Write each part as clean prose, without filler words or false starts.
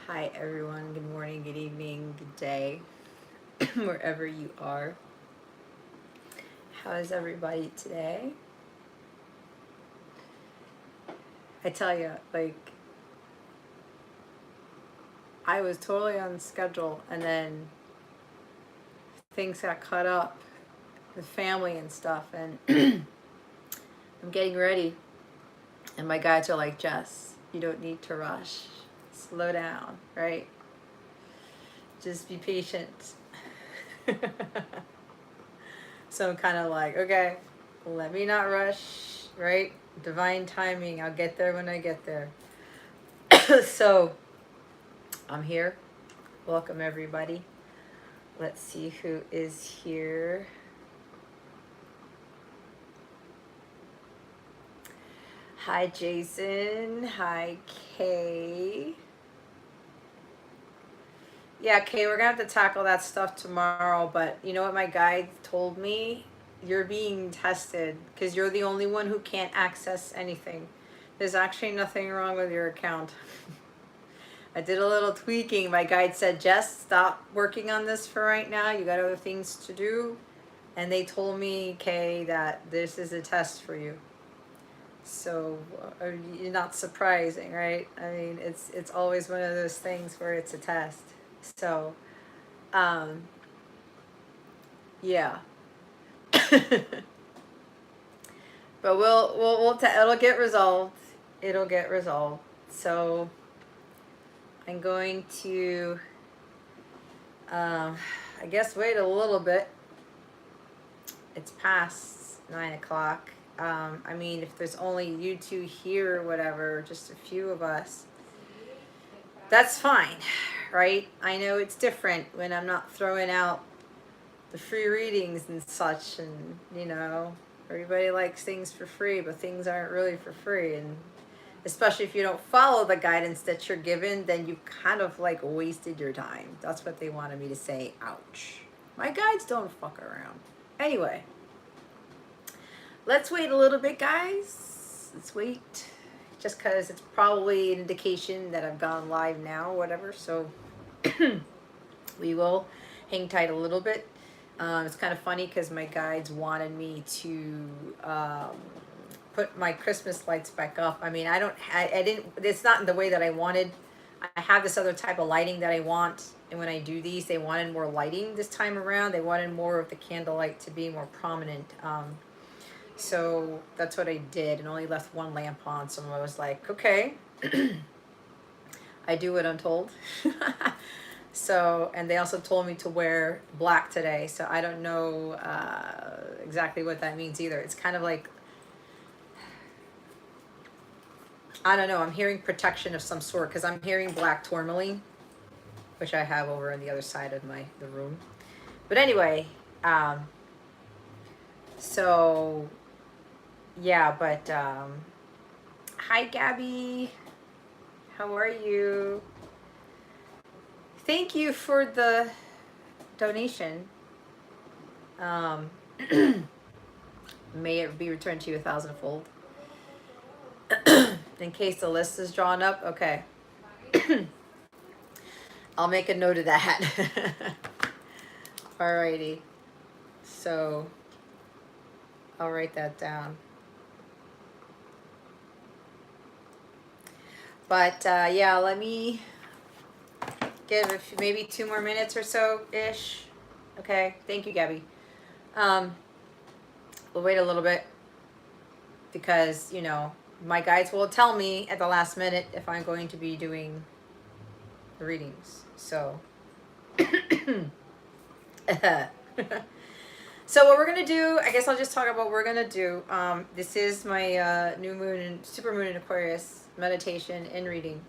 Hi everyone, good morning, good evening, good day, wherever you are. How is everybody today? I tell you, like, I was totally on schedule and then things got cut up with family and stuff, and I'm getting ready. And my guides are like, Jess, you don't need to rush. Slow down, right? Just be patient. So I'm kind of like, okay, let me not rush, right? Divine timing, I'll get there when I get there. So I'm here. Welcome, everybody. Let's see who is here. Hi, Jason. Hi, Kay. Yeah, Kay, we're going to have to tackle that stuff tomorrow. But you know what my guide told me? You're being tested because you're the only one who can't access anything. There's actually nothing wrong with your account. I did a little tweaking. My guide said, Jess, stop working on this for right now. You got other things to do. And they told me, Kay, that this is a test for you. So you're not surprising, right? I mean, it's always one of those things where it's a test. So, yeah. But it'll get resolved. It'll get resolved. So I'm going to, I guess, wait a little bit. It's past 9 o'clock. I mean, if there's only you two here or whatever, just a few of us, that's fine, right? I know it's different when I'm not throwing out the free readings and such, and everybody likes things for free, but things aren't really for free. And especially if you don't follow the guidance that you're given, then you kind of like wasted your time. That's what they wanted me to say. Ouch. My guides don't fuck around. Anyway, let's wait a little bit, guys. Let's wait. Just because it's probably an indication that I've gone live now or whatever. So we will hang tight a little bit. It's kind of funny because my guides wanted me to put my Christmas lights back up. I mean, I didn't, it's not in the way that I wanted. I have this other type of lighting that I want. And when I do these, they wanted more lighting this time around. They wanted more of the candlelight to be more prominent. So that's what I did, and only left one lamp on. So I was like, okay, I do what I'm told. So, and they also told me to wear black today. So I don't know exactly what that means either. It's kind of like, I don't know. I'm hearing protection of some sort because I'm hearing black tourmaline, which I have over on the other side of the room. But anyway, so yeah, but hi, Gabby. How are you? Thank you for the donation. May it be returned to you 1,000-fold. In case the list is drawn up, okay. I'll make a note of that. Alrighty. So I'll write that down. But yeah, let me give maybe 2 more minutes or so ish. Okay. Thank you, Gabby. We'll wait a little bit because my guides will tell me at the last minute if I'm going to be doing the readings. So so what we're gonna do, I guess I'll just talk about what we're gonna do. This is my new moon and supermoon in Aquarius meditation and reading.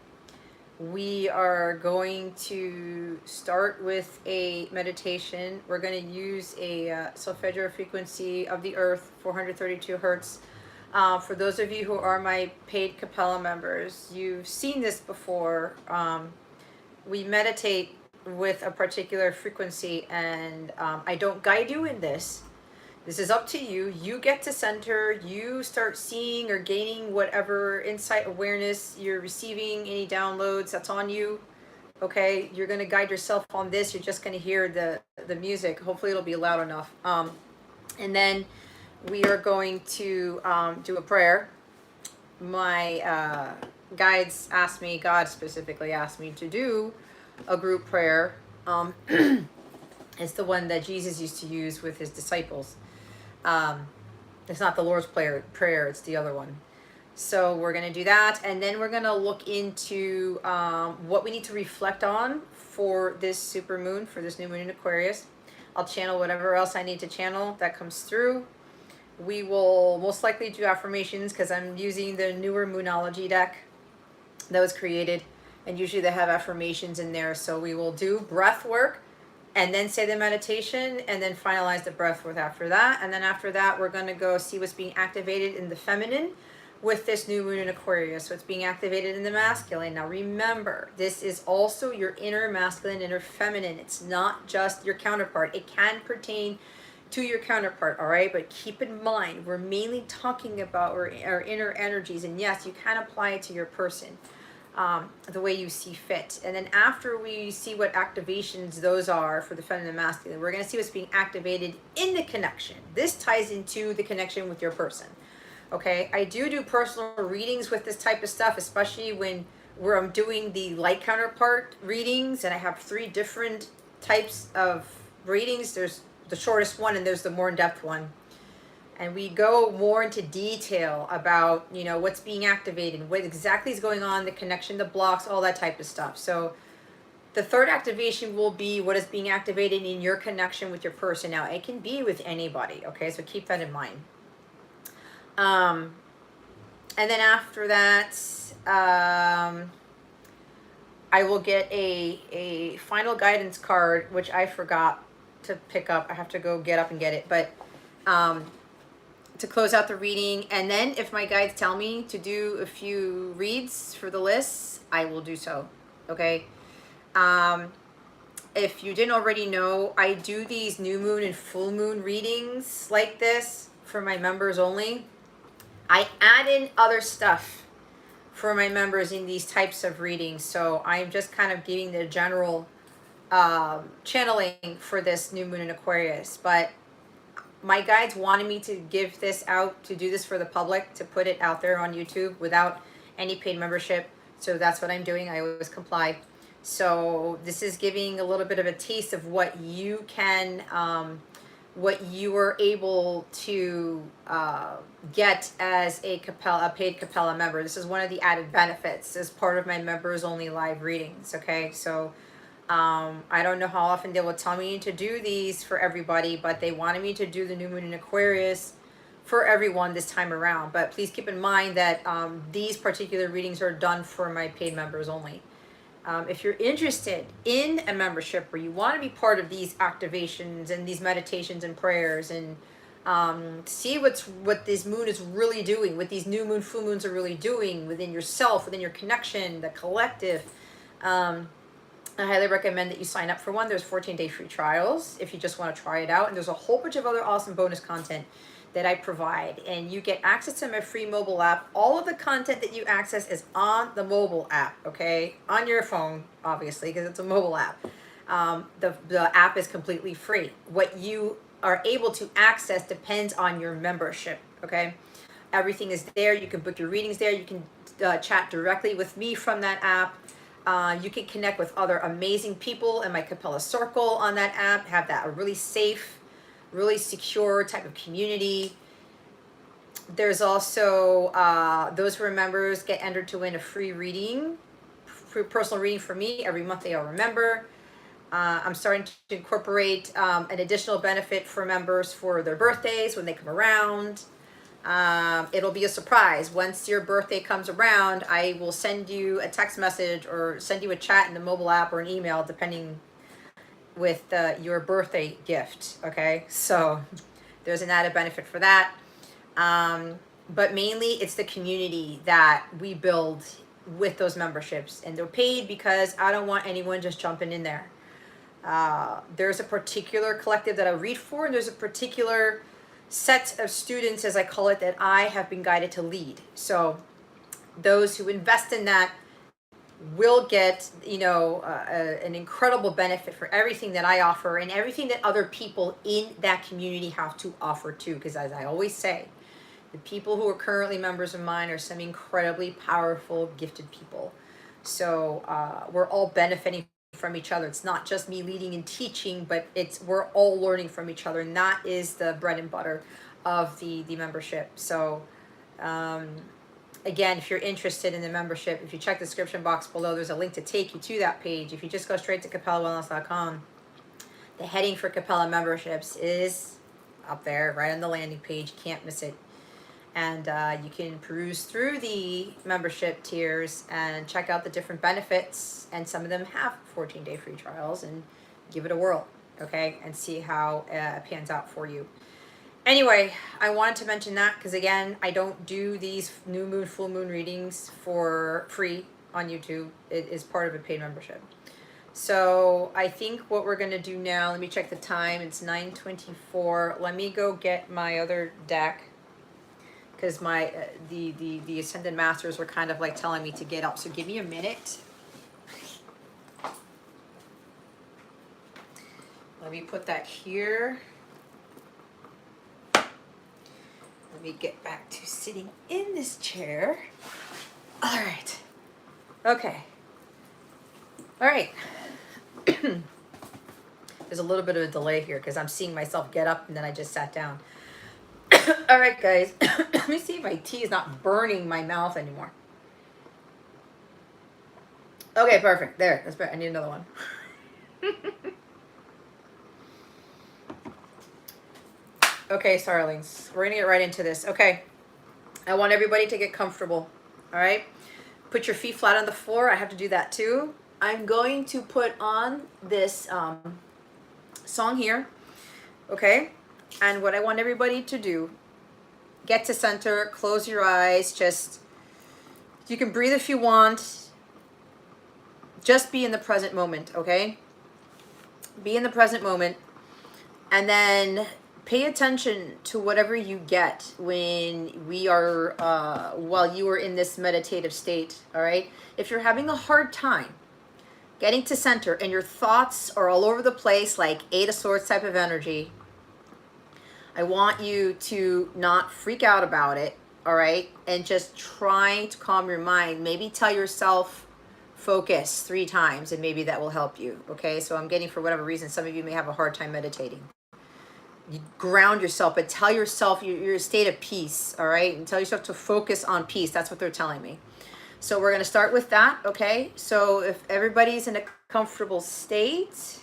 We are going to start with a meditation. We're going to use a solfeggio frequency of the earth, 432 hertz. For those of you who are my paid Capella members, you've seen this before. We meditate with a particular frequency, and I don't guide you in this. This is up to you. You get to center. You start seeing or gaining whatever insight, awareness you're receiving, any downloads, that's on you. Okay, you're going to guide yourself on this. You're just going to hear the music. Hopefully it'll be loud enough. And then we are going to do a prayer. My guides asked me, God specifically asked me to do a group prayer. It's the one that Jesus used to use with his disciples. It's not the Lord's prayer, it's the other one. So we're going to do that, and then we're going to look into what we need to reflect on for this super moon, for this new moon in Aquarius. I'll channel whatever else I need to channel that comes through. We will most likely do affirmations because I'm using the newer Moonology deck that was created, and usually they have affirmations in there. So we will do breath work and then say the meditation and then finalize the breath work after that. And then after that, we're going to go see what's being activated in the feminine with this new moon in Aquarius. So it's being activated in the masculine. Now remember, this is also your inner masculine, inner feminine. It's not just your counterpart. It can pertain to your counterpart, all right? But keep in mind, we're mainly talking about our inner energies. And yes, you can apply it to your person the way you see fit. And then after we see what activations those are for the feminine and masculine, we're going to see what's being activated in the connection. This ties into the connection with your person. Okay, I do personal readings with this type of stuff, especially where I'm doing the light counterpart readings, and I have 3 different types of readings. There's the shortest one, and there's the more in-depth one. And we go more into detail about, you know, what's being activated, what exactly is going on, the connection, the blocks, all that type of stuff. So the third activation will be what is being activated in your connection with your person. Now, it can be with anybody, okay? So keep that in mind. And then after that, I will get a final guidance card, which I forgot to pick up. I have to go get up and get it. But to close out the reading, and then if my guides tell me to do a few reads for the lists, I will do so. Okay. If you didn't already know, I do these new moon and full moon readings like this for my members only. I add in other stuff for my members in these types of readings. So I'm just kind of giving the general channeling for this new moon in Aquarius. But my guides wanted me to give this out, to do this for the public, to put it out there on YouTube without any paid membership. So that's what I'm doing. I always comply. So this is giving a little bit of a taste of what you can, what you are able to get as a paid Capella member. This is one of the added benefits as part of my members only live readings. Okay, so I don't know how often they will tell me to do these for everybody, but they wanted me to do the new moon in Aquarius for everyone this time around. But please keep in mind that these particular readings are done for my paid members only. If you're interested in a membership where you want to be part of these activations and these meditations and prayers, and see what this moon is really doing, what these new moon, full moons are really doing within yourself, within your connection, the collective, I highly recommend that you sign up for one. There's 14-day free trials if you just want to try it out. And there's a whole bunch of other awesome bonus content that I provide. And you get access to my free mobile app. All of the content that you access is on the mobile app, okay? On your phone, obviously, because it's a mobile app. The app is completely free. What you are able to access depends on your membership, okay? Everything is there. You can book your readings there. You can chat directly with me from that app. You can connect with other amazing people in my Capella circle on that app, have that a really safe, really secure type of community. There's also those who are members get entered to win a free reading, free personal reading for me every month they are a member. I'm starting to incorporate an additional benefit for members for their birthdays when they come around. It'll be a surprise. Once your birthday comes around, I will send you a text message or send you a chat in the mobile app or an email, depending with your birthday gift. Okay, so there's an added benefit for that. But mainly it's the community that we build with those memberships, and they're paid because I don't want anyone just jumping in there. There's a particular collective that I read for, and there's a particular sets of students, as I call it, that I have been guided to lead. So those who invest in that will get, you know, an incredible benefit for everything that I offer and everything that other people in that community have to offer too. Because as I always say, the people who are currently members of mine are some incredibly powerful, gifted people. So we're all benefiting from each other. It's not just me leading and teaching, but we're all learning from each other, and that is the bread and butter of the membership. So again, if you're interested in the membership, if you check the description box below, there's a link to take you to that page. If you just go straight to capellawellness.com, the heading for Capella memberships is up there, right on the landing page. Can't miss it. And you can peruse through the membership tiers and check out the different benefits. And some of them have 14-day free trials, and give it a whirl, okay? And see how it pans out for you. Anyway, I wanted to mention that because, again, I don't do these new moon, full moon readings for free on YouTube. It is part of a paid membership. So I think what we're going to do now, let me check the time. It's 9:24. Let me go get my other deck, because my the Ascended Masters were kind of like telling me to get up. So give me a minute. Let me put that here. Let me get back to sitting in this chair. All right. Okay. All right. There's a little bit of a delay here because I'm seeing myself get up and then I just sat down. All right, guys. Let me see if my tea is not burning my mouth anymore. Okay, perfect. There. That's better. I need another one. Okay, starlings. We're going to get right into this. Okay. I want everybody to get comfortable. All right? Put your feet flat on the floor. I have to do that too. I'm going to put on this song here. Okay? And what I want everybody to do, get to center, close your eyes, just, you can breathe if you want. Just be in the present moment, okay? Be in the present moment. And then pay attention to whatever you get when we are, while you are in this meditative state, all right? If you're having a hard time getting to center and your thoughts are all over the place, like Eight of Swords type of energy, I want you to not freak out about it, all right? And just try to calm your mind. Maybe tell yourself, focus 3 times, and maybe that will help you, okay? So I'm getting, for whatever reason, some of you may have a hard time meditating. You ground yourself, but tell yourself you're in a state of peace, all right? And tell yourself to focus on peace. That's what they're telling me. So we're going to start with that, okay? So if everybody's in a comfortable state,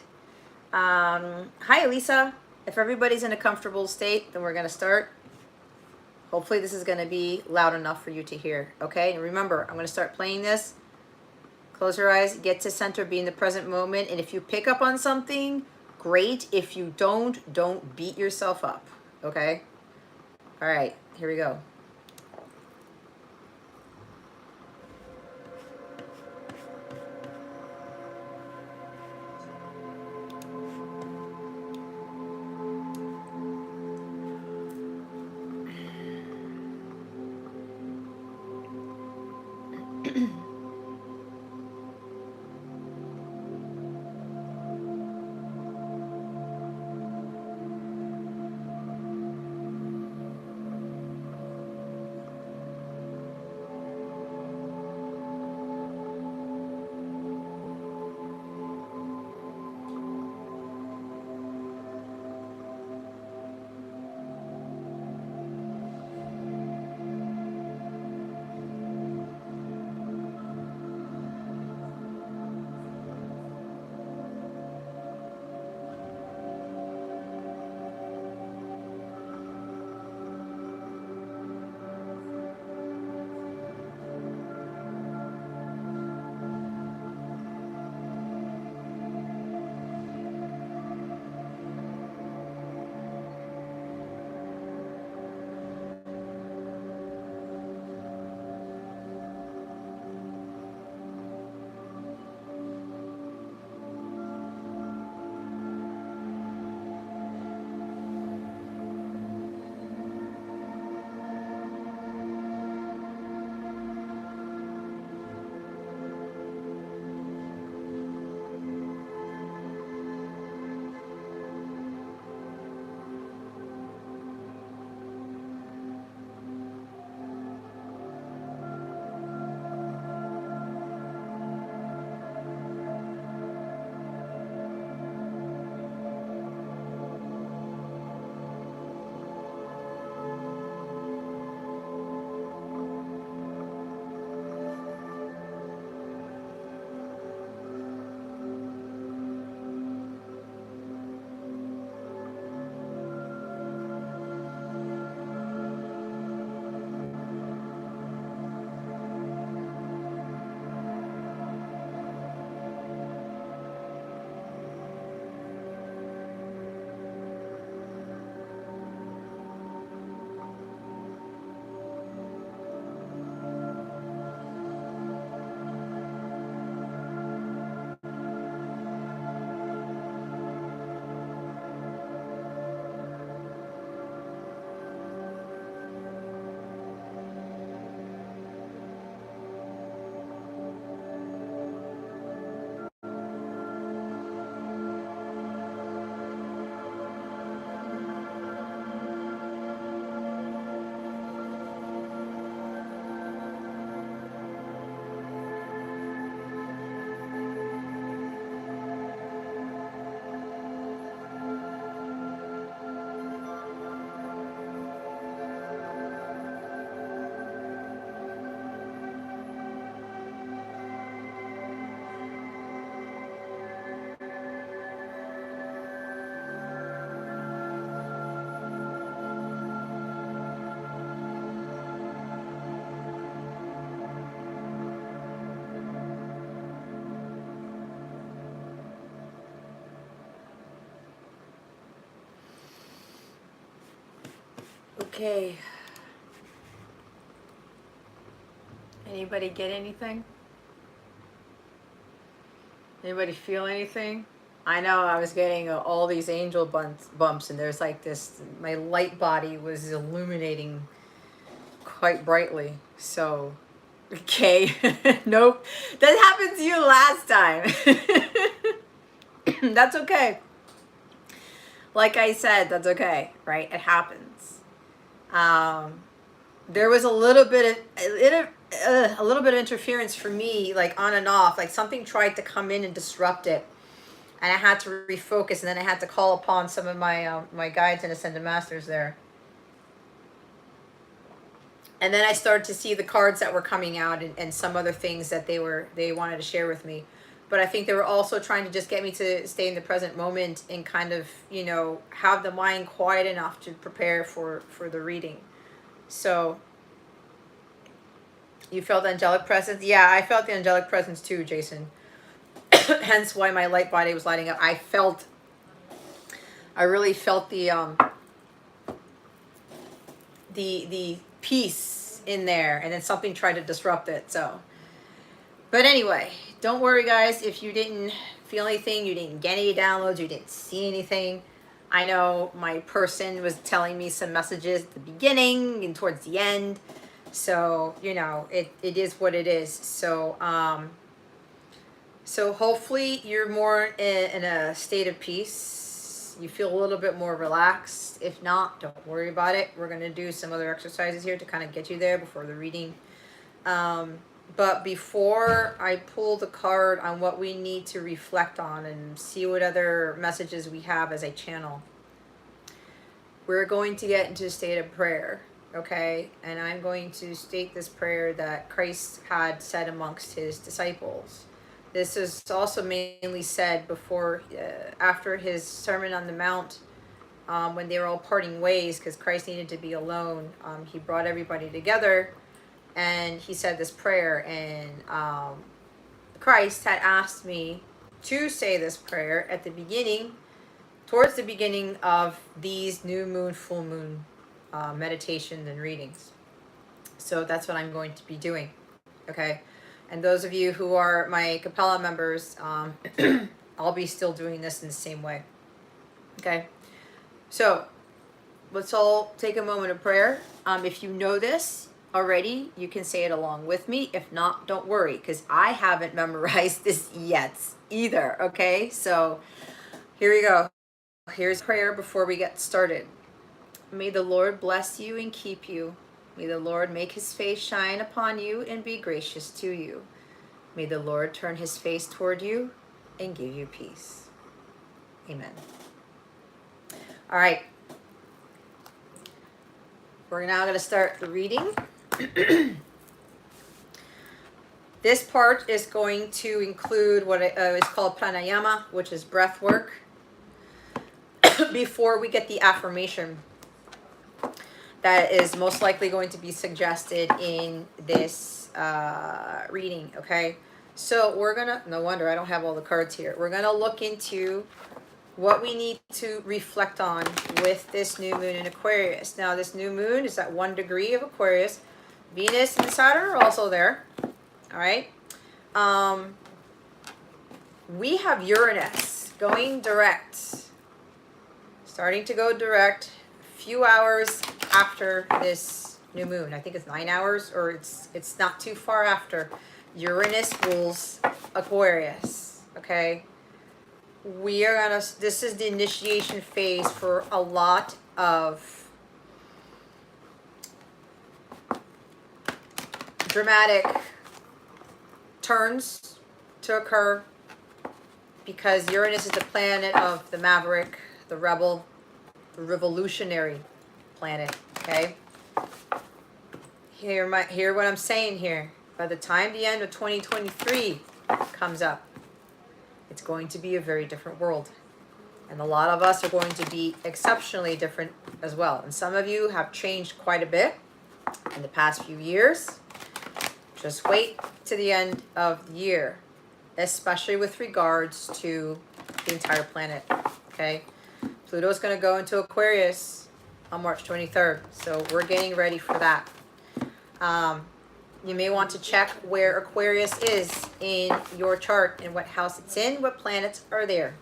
hi, Elisa. If everybody's in a comfortable state, then we're going to start. Hopefully this is going to be loud enough for you to hear, okay? And remember, I'm going to start playing this. Close your eyes, get to center, be in the present moment. And if you pick up on something, great. If you don't beat yourself up, okay? All right, here we go. Okay. Anybody get anything? Anybody feel anything? I know I was getting all these angel bumps, and there's like this, my light body was illuminating quite brightly. So, okay. Nope. That happened to you last time. That's okay. Like I said, that's okay, right? It happens. There was a little bit of interference for me, like on and off, like something tried to come in and disrupt it, and I had to refocus, and then I had to call upon some of my my guides and ascended masters there. And then I started to see the cards that were coming out, and some other things that they wanted to share with me. But I think they were also trying to just get me to stay in the present moment and kind of, you know, have the mind quiet enough to prepare for the reading. So you felt angelic presence? Yeah, I felt the angelic presence too, Jason. Hence why my light body was lighting up. I really felt the peace in there, and then something tried to disrupt it. So, but anyway, don't worry, guys. If you didn't feel anything, you didn't get any downloads, you didn't see anything. I know my person was telling me some messages at the beginning and towards the end. So, you know, it is what it is. So, so hopefully you're more in a state of peace. You feel a little bit more relaxed. If not, don't worry about it. We're going to do some other exercises here to kind of get you there before the reading. But before I pull the card on what we need to reflect on and see what other messages we have as a channel, we're going to get into a state of prayer, okay? And I'm going to state this prayer that Christ had said amongst his disciples. This is also mainly said before, after his Sermon on the Mount, when they were all parting ways because Christ needed to be alone. He brought everybody together, and he said this prayer, and Christ had asked me to say this prayer at the beginning, towards the beginning of these new moon, full moon meditations and readings. So that's what I'm going to be doing, okay? And those of you who are my Capella members, I'll be still doing this in the same way, okay? So let's all take a moment of prayer. If you know this already, you can say it along with me. If not, don't worry, because I haven't memorized this yet either, okay? So here we go. Here's prayer before we get started. May the Lord bless you and keep you. May the Lord make his face shine upon you and be gracious to you. May the Lord turn his face toward you and give you peace. Amen. All right. We're now going to start the reading. This part is going to include what is called pranayama, which is breath work, before we get the affirmation that is most likely going to be suggested in this reading, okay? So we're going to, no wonder I don't have all the cards here. We're going to look into what we need to reflect on with this new moon in Aquarius. Now, this new moon is at 1 degree of Aquarius. Venus and Saturn are also there, all right? We have Uranus going direct, starting to go direct a few hours after this new moon. I think it's 9 hours, or it's not too far after. Uranus rules Aquarius, okay? We are gonna, this is the initiation phase for a lot of dramatic turns to occur, because Uranus is the planet of the maverick, the rebel, the revolutionary planet, okay? Hear what I'm saying here. By the time the end of 2023 comes up, it's going to be a very different world. And a lot of us are going to be exceptionally different as well. And some of you have changed quite a bit in the past few years. Just wait to the end of the year, especially with regards to the entire planet, okay? Pluto's going to go into Aquarius on March 23rd. So we're getting ready for that. You may want to check where Aquarius is in your chart and what house it's in, what planets are there.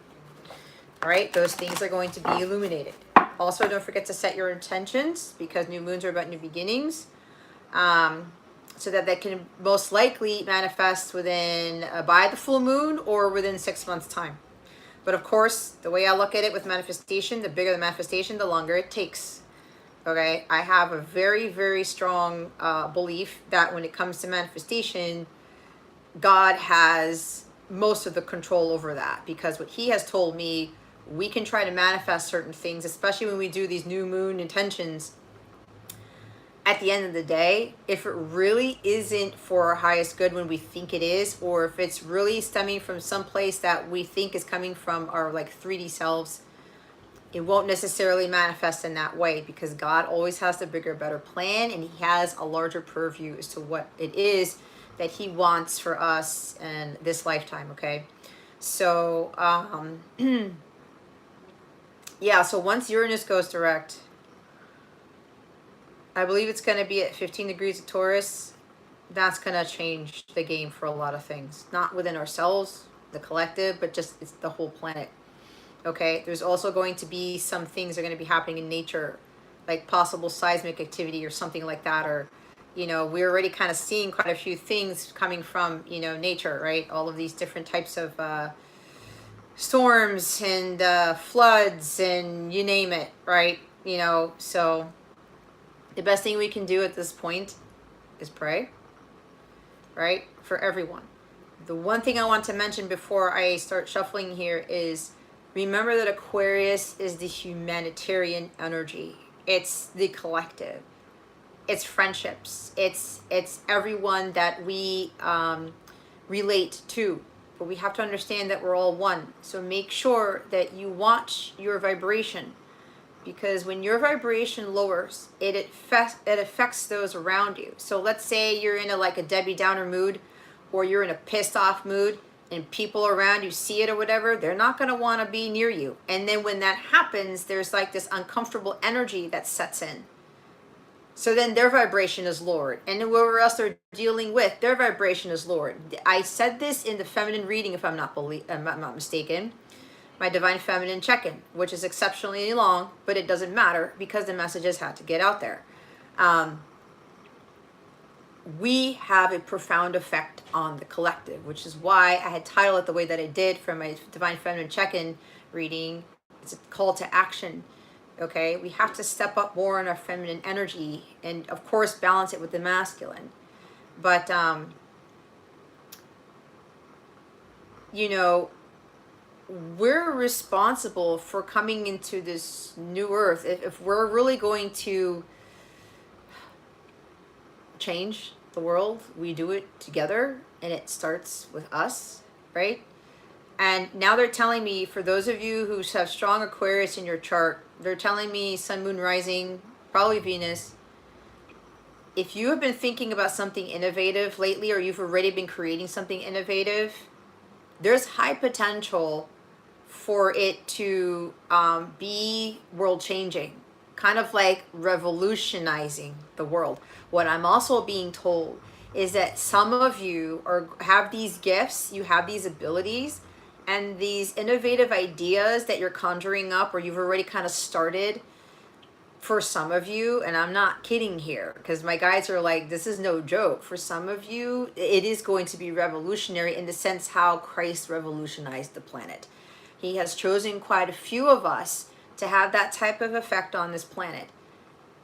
All right, those things are going to be illuminated. Also, don't forget to set your intentions, because new moons are about new beginnings, so that they can most likely manifest within by the full moon or within 6 months' time. But of course, the way I look at it with manifestation, the bigger the manifestation, the longer it takes. Okay, I have a very, very strong belief that when it comes to manifestation, God has most of the control over that, because what he has told me, we can try to manifest certain things, especially when we do these new moon intentions. At the end of the day, if it really isn't for our highest good when we think it is, or if it's really stemming from some place that we think is coming from our like 3D selves, it won't necessarily manifest in that way, because God always has the bigger, better plan, and he has a larger purview as to what it is that he wants for us in this lifetime. Okay, so yeah, so once Uranus goes direct, I believe it's going to be at 15 degrees of Taurus. That's going to change the game for a lot of things, not within ourselves, the collective, but just it's the whole planet. Okay, there's also going to be some things that are going to be happening in nature, like possible seismic activity or something like that. Or, we're already kind of seeing quite a few things coming from, nature, right? All of these different types of storms and floods and you name it, right? So the best thing we can do at this point is pray, right? For everyone. The one thing I want to mention before I start shuffling here is, remember that Aquarius is the humanitarian energy. It's the collective. It's friendships. It's everyone that we relate to. But we have to understand that we're all one. So make sure that you watch your vibration, because when your vibration lowers, it affects those around you. So let's say you're in a Debbie Downer mood, or you're in a pissed off mood, and people around you see it or whatever, they're not going to want to be near you. And then when that happens, there's like this uncomfortable energy that sets in. So then their vibration is lowered. And whoever else they're dealing with, their vibration is lowered. I said this in the feminine reading, if I'm not mistaken, my Divine Feminine check-in, which is exceptionally long, but it doesn't matter because the messages had to get out there. We have a profound effect on the collective, which is why I had titled it the way that I did for my Divine Feminine check-in reading. It's a call to action. Okay, we have to step up more in our feminine energy, and of course balance it with the masculine. But we're responsible for coming into this new earth. If we're really going to change the world, we do it together, and it starts with us, right? And now they're telling me, for those of you who have strong Aquarius in your chart, they're telling me Sun, Moon, Rising, probably Venus. If you have been thinking about something innovative lately, or you've already been creating something innovative, there's high potential for it to be world changing, kind of like revolutionizing the world. What I'm also being told is that some of you have these gifts, you have these abilities, and these innovative ideas that you're conjuring up, or you've already kind of started. For some of you, and I'm not kidding here, because my guides are like, this is no joke. For some of you, it is going to be revolutionary in the sense how Christ revolutionized the planet. He has chosen quite a few of us to have that type of effect on this planet.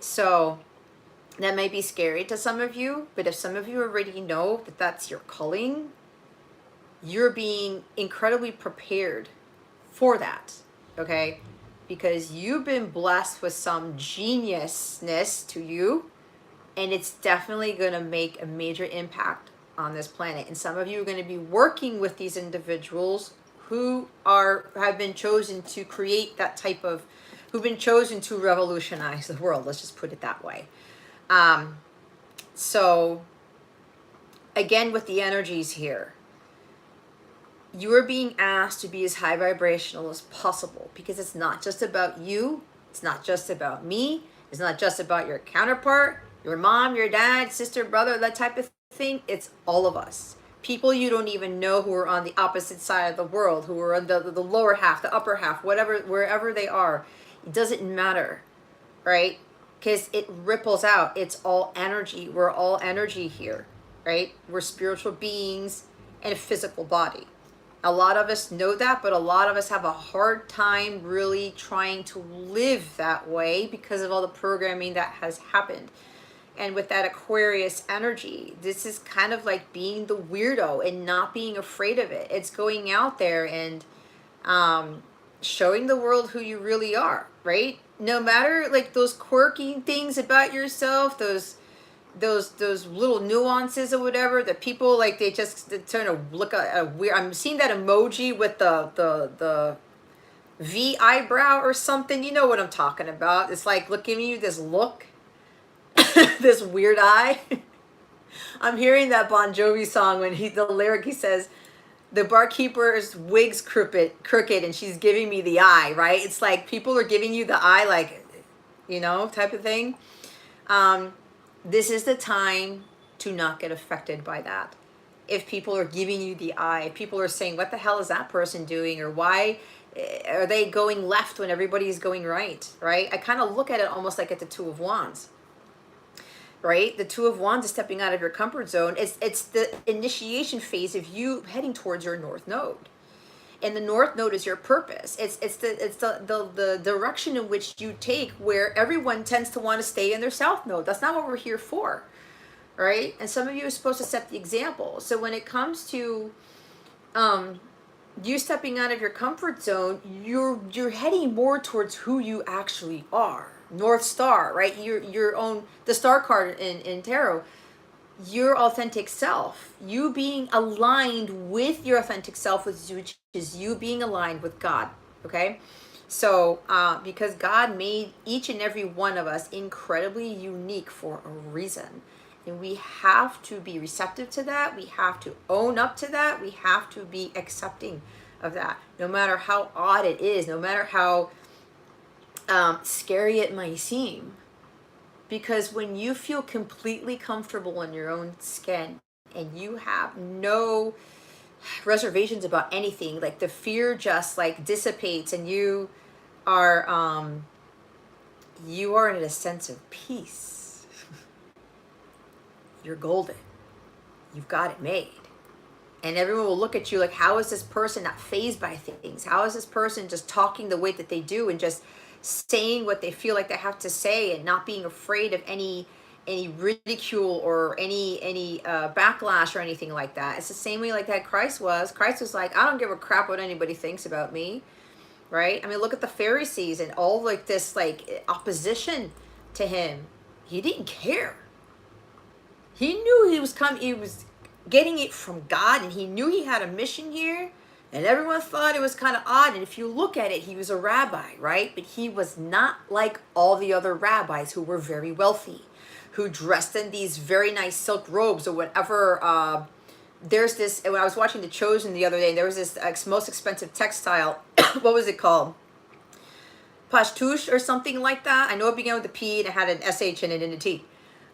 So that may be scary to some of you, but if some of you already know that that's your calling, you're being incredibly prepared for that, okay? Because you've been blessed with some geniusness to you, and it's definitely going to make a major impact on this planet. And some of you are going to be working with these individuals who have been chosen to create that type of, who've been chosen to revolutionize the world. Let's just put it that way. So again, with the energies here, you are being asked to be as high vibrational as possible, because it's not just about you. It's not just about me. It's not just about your counterpart, your mom, your dad, sister, brother, that type of thing. It's all of us. People you don't even know who are on the opposite side of the world, who are on the lower half, the upper half, whatever, wherever they are. It doesn't matter, right? Because it ripples out. It's all energy. We're all energy here, right? We're spiritual beings in a physical body. A lot of us know that, but a lot of us have a hard time really trying to live that way because of all the programming that has happened. And with that Aquarius energy, this is kind of like being the weirdo and not being afraid of it. It's going out there and showing the world who you really are, right? No matter like those quirky things about yourself, those little nuances or whatever that people like, they just turn to look at a weird. I'm seeing that emoji with the V eyebrow or something. You know what I'm talking about. It's like giving you this look, this weird eye. I'm hearing that Bon Jovi song when the lyric, he says, the barkeeper's wig's crooked and she's giving me the eye, right? It's like people are giving you the eye, like, you know, type of thing. This is the time to not get affected by that. If people are giving you the eye, if people are saying, what the hell is that person doing? Or why are they going left when everybody's going right, right? I kind of look at it almost like at the Two of Wands, right? The Two of Wands is stepping out of your comfort zone. It's the initiation phase of you heading towards your North Node. And the North Node is your purpose. It's the direction in which you take, where everyone tends to want to stay in their South Node. That's not what we're here for, right? And some of you are supposed to set the example. So when it comes to you stepping out of your comfort zone, you're heading more towards who you actually are. North Star, right? Your own, the star card in tarot. Your authentic self, you being aligned with your authentic self, which is you being aligned with God. Okay, so because God made each and every one of us incredibly unique for a reason, and we have to be receptive to that. We have to own up to that. We have to be accepting of that, no matter how odd it is, no matter how scary it might seem. Because when you feel completely comfortable in your own skin and you have no reservations about anything, like the fear just like dissipates and you are in a sense of peace. You're golden. You've got it made. And everyone will look at you like, how is this person not fazed by things? How is this person just talking the way that they do and just saying what they feel like they have to say and not being afraid of any ridicule or any backlash or anything like that? It's the same way like that Christ was. Christ was like, I don't give a crap what anybody thinks about me, right? I mean, look at the Pharisees and all like this like opposition to him. He didn't care. He knew he was getting it from God, and he knew he had a mission here. And everyone thought it was kind of odd. And if you look at it, he was a rabbi, right? But he was not like all the other rabbis who were very wealthy, who dressed in these very nice silk robes or whatever. There's this, when I was watching The Chosen the other day, there was this most expensive textile. What was it called? Pashtouche or something like that. I know it began with a P and it had an SH in it and a T.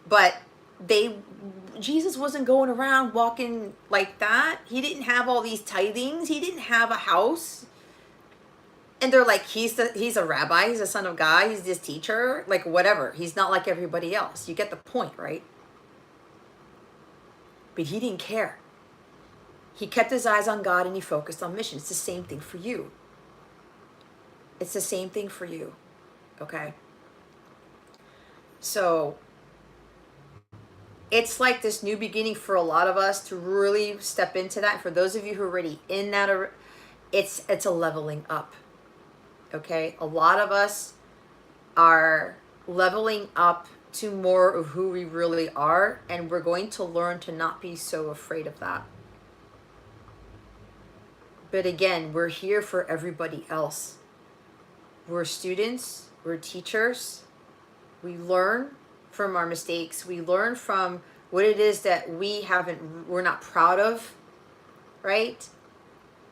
But Jesus wasn't going around walking like that. He didn't have all these tithings. He didn't have a house. And they're like, he's a rabbi. He's a son of God. He's this teacher. Like, whatever. He's not like everybody else. You get the point, right? But he didn't care. He kept his eyes on God and he focused on mission. It's the same thing for you. It's the same thing for you. Okay? So it's like this new beginning for a lot of us to really step into that. For those of you who are already in that, it's a leveling up. Okay? A lot of us are leveling up to more of who we really are, and we're going to learn to not be so afraid of that. But again, we're here for everybody else. We're students, we're teachers. We learn from our mistakes. We learn from what it is that we're not proud of, right?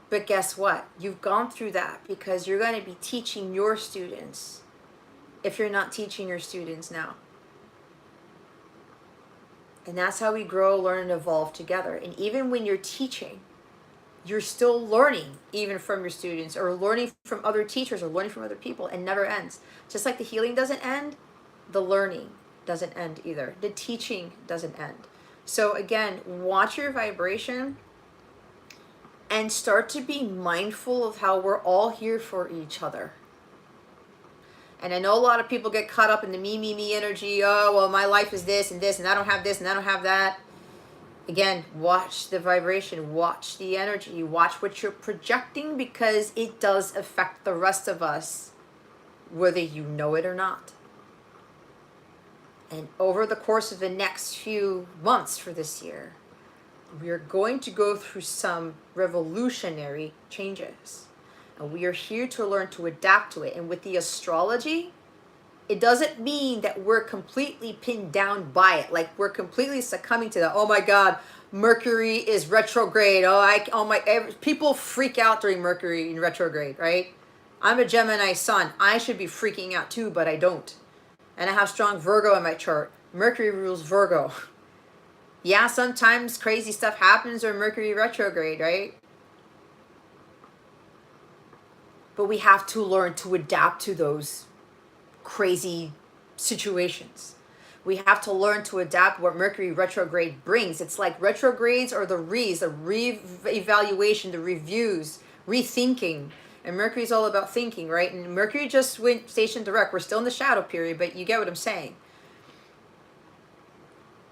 But guess what? You've gone through that because you're going to be teaching your students if you're not teaching your students now. And that's how we grow, learn, and evolve together. And even when you're teaching, you're still learning, even from your students, or learning from other teachers, or learning from other people. It never ends. Just like the healing doesn't end, the learning doesn't end either. The teaching doesn't end. So again, watch your vibration and start to be mindful of how we're all here for each other. And I know a lot of people get caught up in the me energy. Oh, well, my life is this, and I don't have this, and I don't have that. Again, watch the vibration, watch the energy, watch what you're projecting, because it does affect the rest of us, whether you know it or not. And over the course of the next few months for this year, we are going to go through some revolutionary changes. And we are here to learn to adapt to it. And with the astrology, it doesn't mean that we're completely pinned down by it. Like we're completely succumbing to that. Oh my God, Mercury is retrograde. People freak out during Mercury in retrograde, right? I'm a Gemini sun. I should be freaking out too, but I don't. And I have strong Virgo in my chart. Mercury rules Virgo. Yeah, sometimes crazy stuff happens during Mercury retrograde, right? But we have to learn to adapt to those crazy situations. We have to learn to adapt what Mercury retrograde brings. It's like retrogrades are the re-evaluation, the reviews, rethinking. And Mercury's all about thinking, right? And Mercury just went station direct. We're still in the shadow period, but you get what I'm saying.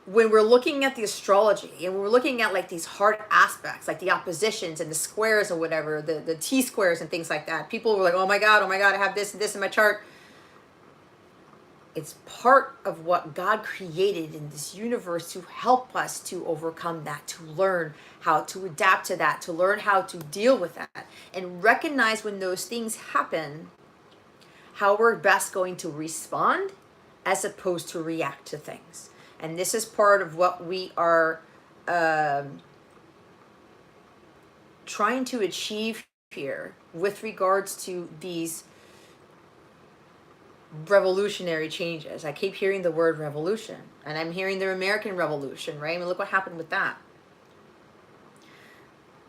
When we're looking at the astrology and we're looking at like these hard aspects, like the oppositions and the squares or whatever, the T-squares and things like that, people were like, oh my God, I have this and this in my chart. It's part of what God created in this universe to help us to overcome that, to learn how to adapt to that, to learn how to deal with that, and recognize when those things happen, how we're best going to respond as opposed to react to things. And this is part of what we are trying to achieve here with regards to these revolutionary changes. I keep hearing the word revolution, and I'm hearing the American Revolution, right? I mean, look what happened with that.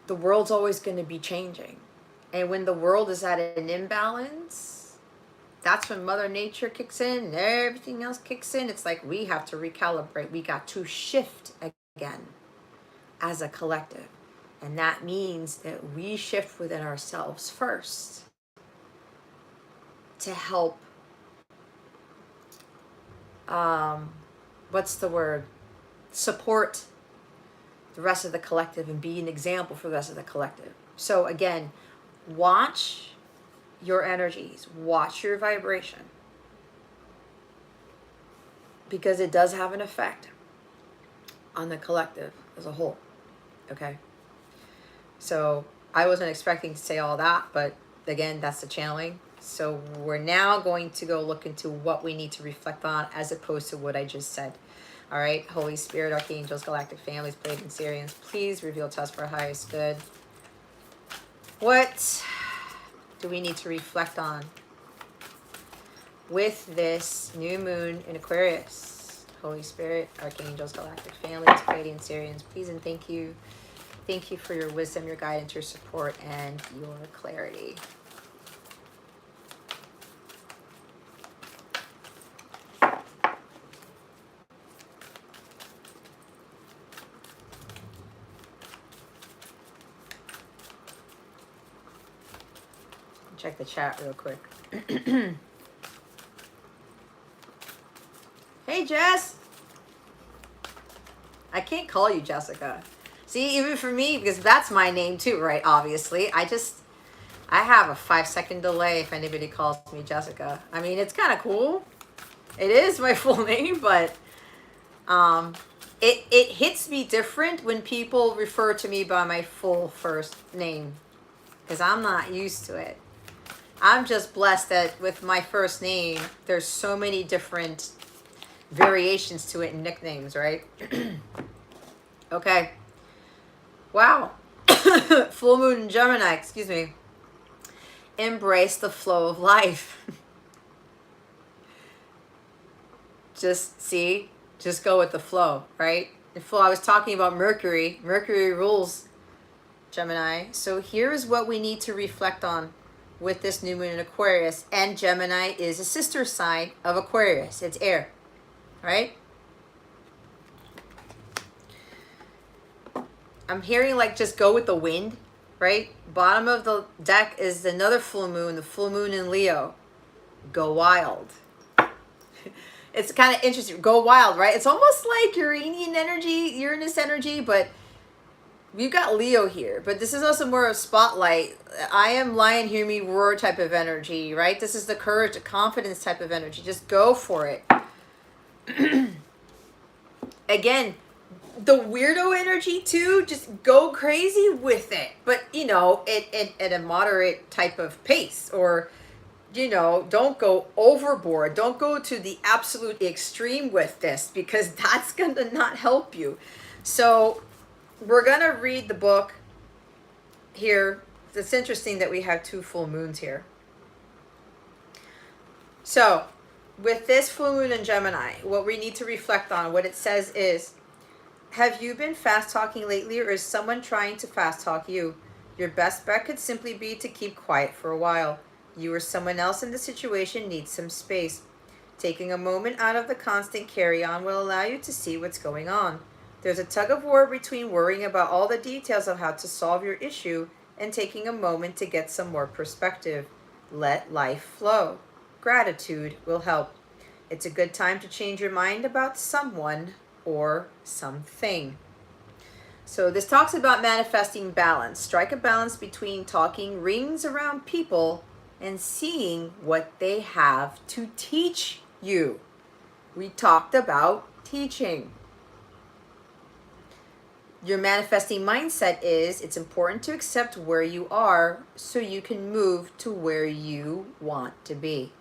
The world's always going to be changing. And when the world is at an imbalance, that's when Mother Nature kicks in and everything else kicks in. It's like we have to recalibrate. We got to shift again as a collective. And that means that we shift within ourselves first to help support the rest of the collective and be an example for the rest of the collective. So again, watch your energies, watch your vibration, because it does have an effect on the collective as a whole. Okay, so I wasn't expecting to say all that, but again, that's the channeling. So we're now going to go look into what we need to reflect on as opposed to what I just said. All right, Holy Spirit, Archangels, Galactic Families, Pleiadian Sirians, please reveal to us for our highest good. What do we need to reflect on with this new moon in Aquarius? Holy Spirit, Archangels, Galactic Families, Pleiadian Sirians, please and thank you. Thank you for your wisdom, your guidance, your support, and your clarity. Check the chat real quick. Hey, Jess. I can't call you Jessica. See, even for me, because that's my name too, right? Obviously. I have a 5-second delay if anybody calls me Jessica. I mean, it's kind of cool. It is my full name, but it hits me different when people refer to me by my full first name, because I'm not used to it. I'm just blessed that with my first name, there's so many different variations to it and nicknames, right? Okay. Wow. Full moon in Gemini, excuse me. Embrace the flow of life. just go with the flow, right? The flow. I was talking about Mercury. Mercury rules Gemini. So here's what we need to reflect on with this new moon in Aquarius. And Gemini is a sister sign of Aquarius. It's air, right? I'm hearing like just go with the wind, right? Bottom of the deck is another full moon, the full moon in Leo. Go wild. It's kind of interesting. Go wild, right? It's almost like Uranus energy, but we've got Leo here. But this is also more of spotlight. I am lion, hear me roar type of energy, right? This is the courage, the confidence type of energy. Just go for it. Again, the weirdo energy too, just go crazy with it. But, you know, at a moderate type of pace, or you know, don't go overboard. Don't go to the absolute extreme with this, because that's going to not help you. So we're going to read the book here. It's interesting that we have 2 full moons here. So with this full moon in Gemini, what we need to reflect on, what it says is, have you been fast talking lately, or is someone trying to fast talk you? Your best bet could simply be to keep quiet for a while. You or someone else in the situation needs some space. Taking a moment out of the constant carry-on will allow you to see what's going on. There's a tug of war between worrying about all the details of how to solve your issue and taking a moment to get some more perspective. Let life flow. Gratitude will help. It's a good time to change your mind about someone or something. So this talks about manifesting balance. Strike a balance between talking rings around people and seeing what they have to teach you. We talked about teaching. Your manifesting mindset is, it's important to accept where you are so you can move to where you want to be.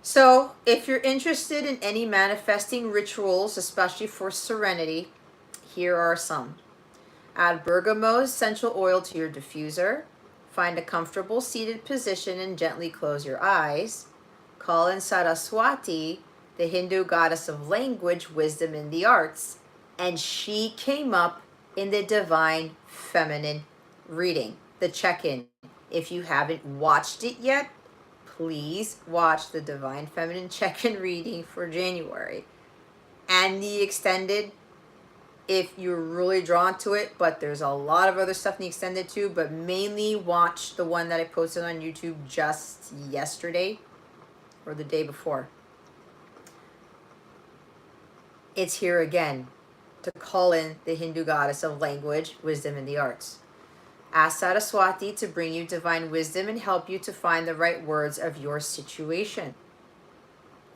So if you're interested in any manifesting rituals, especially for serenity, here are some. Add bergamot essential oil to your diffuser. Find a comfortable seated position and gently close your eyes. Call in Saraswati, the Hindu goddess of language, wisdom, and the arts. And she came up in the Divine Feminine reading, the check-in. If you haven't watched it yet, please watch the Divine Feminine check-in reading for January. And the extended, if you're really drawn to it, but there's a lot of other stuff in the extended too, but mainly watch the one that I posted on YouTube just yesterday or the day before. It's here again to call in the Hindu goddess of language, wisdom, and the arts. Ask Saraswati to bring you divine wisdom and help you to find the right words of your situation.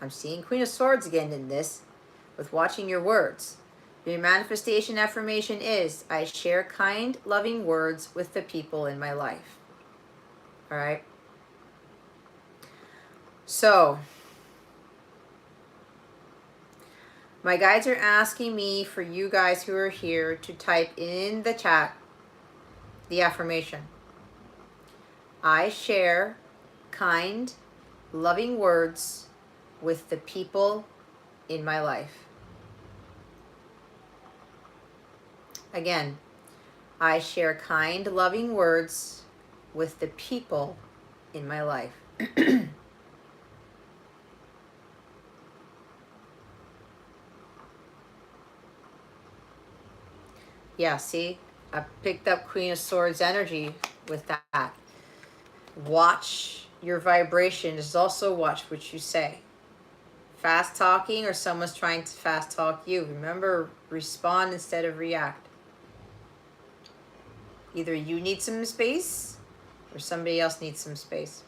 I'm seeing Queen of Swords again in this, with watching your words. Your manifestation affirmation is, I share kind, loving words with the people in my life. All right? So, my guides are asking me for you guys who are here to type in the chat the affirmation. I share kind, loving words with the people in my life. Again, I share kind, loving words with the people in my life. Yeah, see? I picked up Queen of Swords energy with that. Watch your vibrations. Also watch what you say. Fast talking or someone's trying to fast talk you. Remember, respond instead of react. Either you need some space or somebody else needs some space.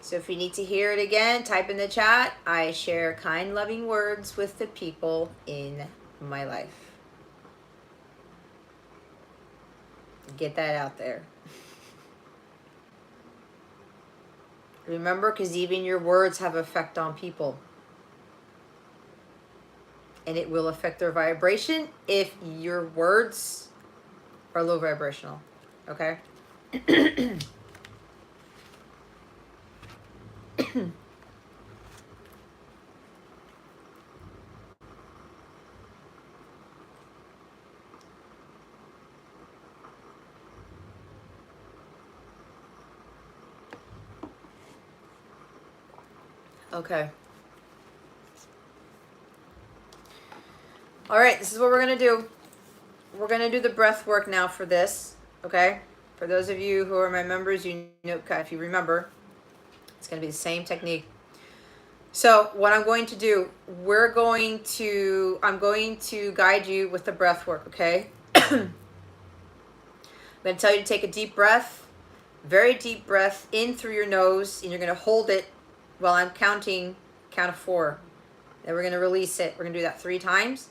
So if you need to hear it again, type in the chat. I share kind, loving words with the people in my life. Get that out there. Remember, because even your words have effect on people. And it will affect their vibration if your words are low vibrational. Okay? Okay. All right, this is what we're going to do. We're going to do the breath work now for this, okay? For those of you who are my members, you know, if you remember, it's going to be the same technique. So what I'm going to do, I'm going to guide you with the breath work, okay? I'm going to tell you to take a deep breath, very deep breath in through your nose, and you're going to hold it while I'm counting, count of 4. Then we're going to release it. We're going to do that 3 times.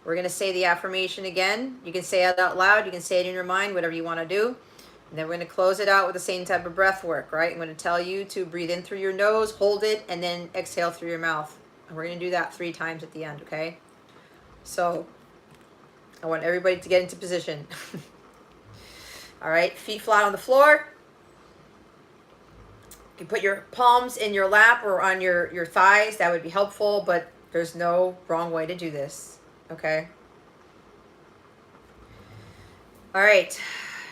We're going to say the affirmation again. You can say it out loud. You can say it in your mind, whatever you want to do. And then we're going to close it out with the same type of breath work, right? I'm going to tell you to breathe in through your nose, hold it, and then exhale through your mouth. And we're going to do that 3 times at the end, okay? So I want everybody to get into position. All right, feet flat on the floor. You can put your palms in your lap or on your thighs. That would be helpful, but there's no wrong way to do this, okay? All right,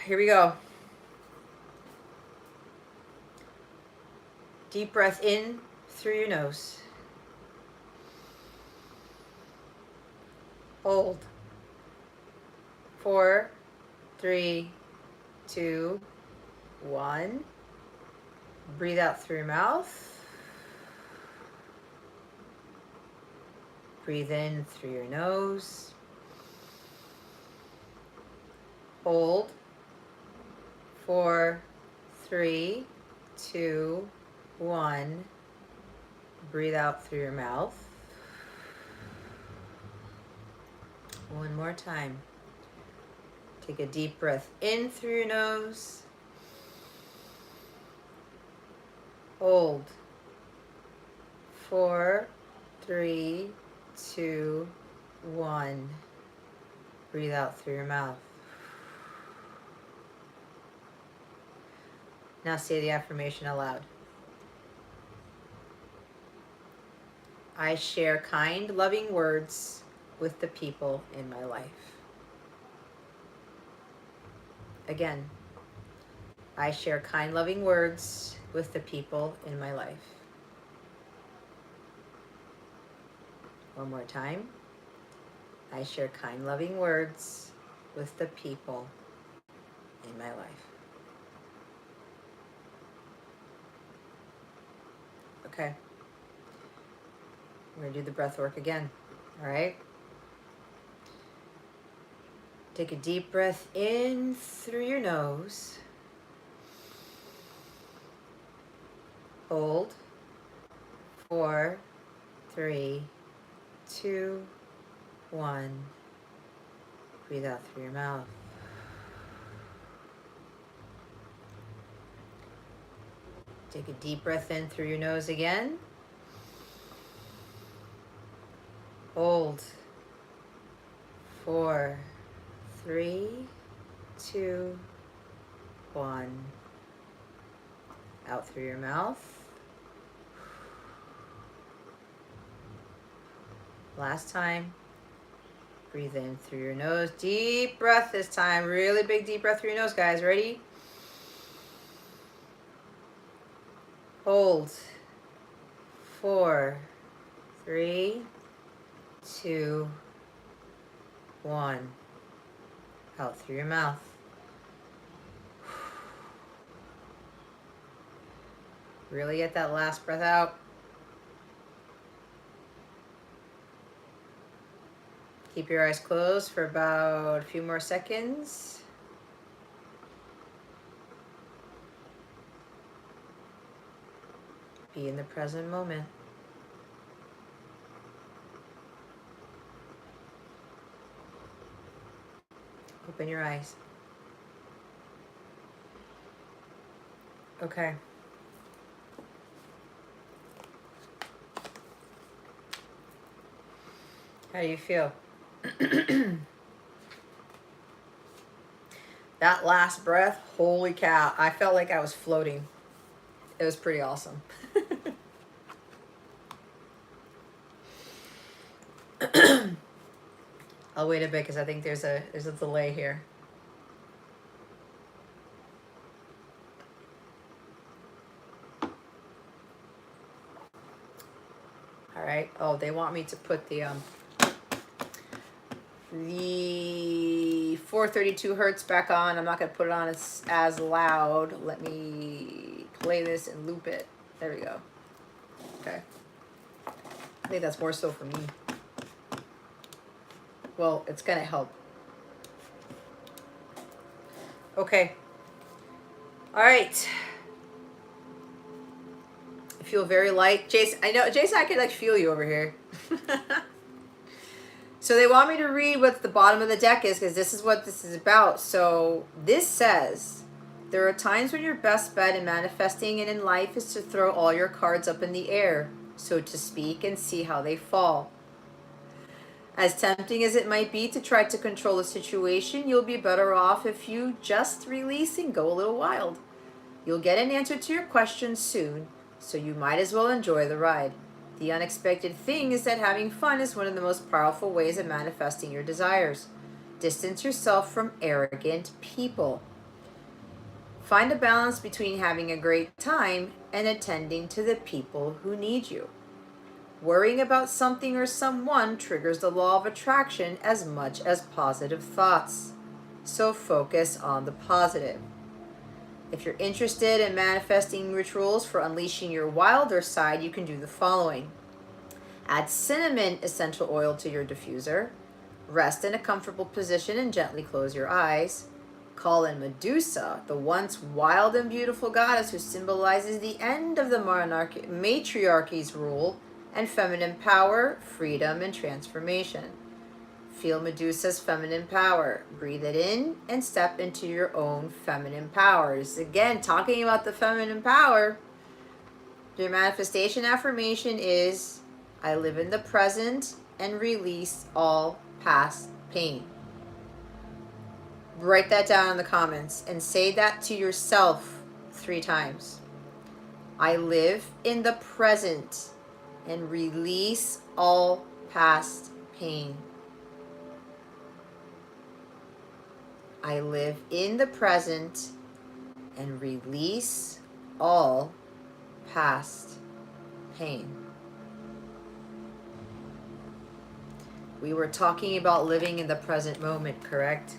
here we go. Deep breath in through your nose. Hold. 4, 3, 2, 1. Breathe out through your mouth. Breathe in through your nose. Hold. 4, 3, 2, 1. Breathe out through your mouth. One more time. Take a deep breath in through your nose. Hold. 4, 3, 2, 1. Breathe out through your mouth. Now say the affirmation aloud. I share kind, loving words with the people in my life. Again, I share kind, loving words with the people in my life. One more time. I share kind, loving words with the people in my life. Okay. We're going to do the breath work again. All right. Take a deep breath in through your nose. Hold. 4, 3, 2, 1. Breathe out through your mouth. Take a deep breath in through your nose again. Hold. 4, 3, 2, 1. Out through your mouth. Last time. Breathe in through your nose. Deep breath this time. Really big deep breath through your nose, guys. Ready? Hold. 4, 3, 2, 1. Out through your mouth. Really get that last breath out. Keep your eyes closed for about a few more seconds. Be in the present moment. Open your eyes. Okay. How do you feel? That last breath, holy cow. I felt like I was floating. It was pretty awesome. I'll wait a bit because I think there's a delay here. All right. Oh, they want me to put the 432 hertz back on. I'm not going to put it on as loud. Let me play this and loop it. There we go. Okay. I think that's more so for me. Well, it's going to help. Okay. All right. I feel very light. Jason, I know, Jason, I can like feel you over here. So they want me to read what the bottom of the deck is because this is what this is about. So this says, there are times when your best bet in manifesting and in life is to throw all your cards up in the air, so to speak, and see how they fall. As tempting as it might be to try to control the situation, you'll be better off if you just release and go a little wild. You'll get an answer to your questions soon, so you might as well enjoy the ride. The unexpected thing is that having fun is one of the most powerful ways of manifesting your desires. Distance yourself from arrogant people. Find a balance between having a great time and attending to the people who need you. Worrying about something or someone triggers the law of attraction as much as positive thoughts. So focus on the positive. If you're interested in manifesting rituals for unleashing your wilder side, you can do the following. Add cinnamon essential oil to your diffuser. Rest in a comfortable position and gently close your eyes. Call in Medusa, the once wild and beautiful goddess who symbolizes the end of the matriarchy's rule and feminine power, freedom, and transformation. Feel Medusa's feminine power. Breathe it in and step into your own feminine powers. Again, talking about the feminine power, your manifestation affirmation is, I live in the present and release all past pain. Write that down in the comments and say that to yourself 3 times. I live in the present and release all past pain. I live in the present and release all past pain. We were talking about living in the present moment, correct?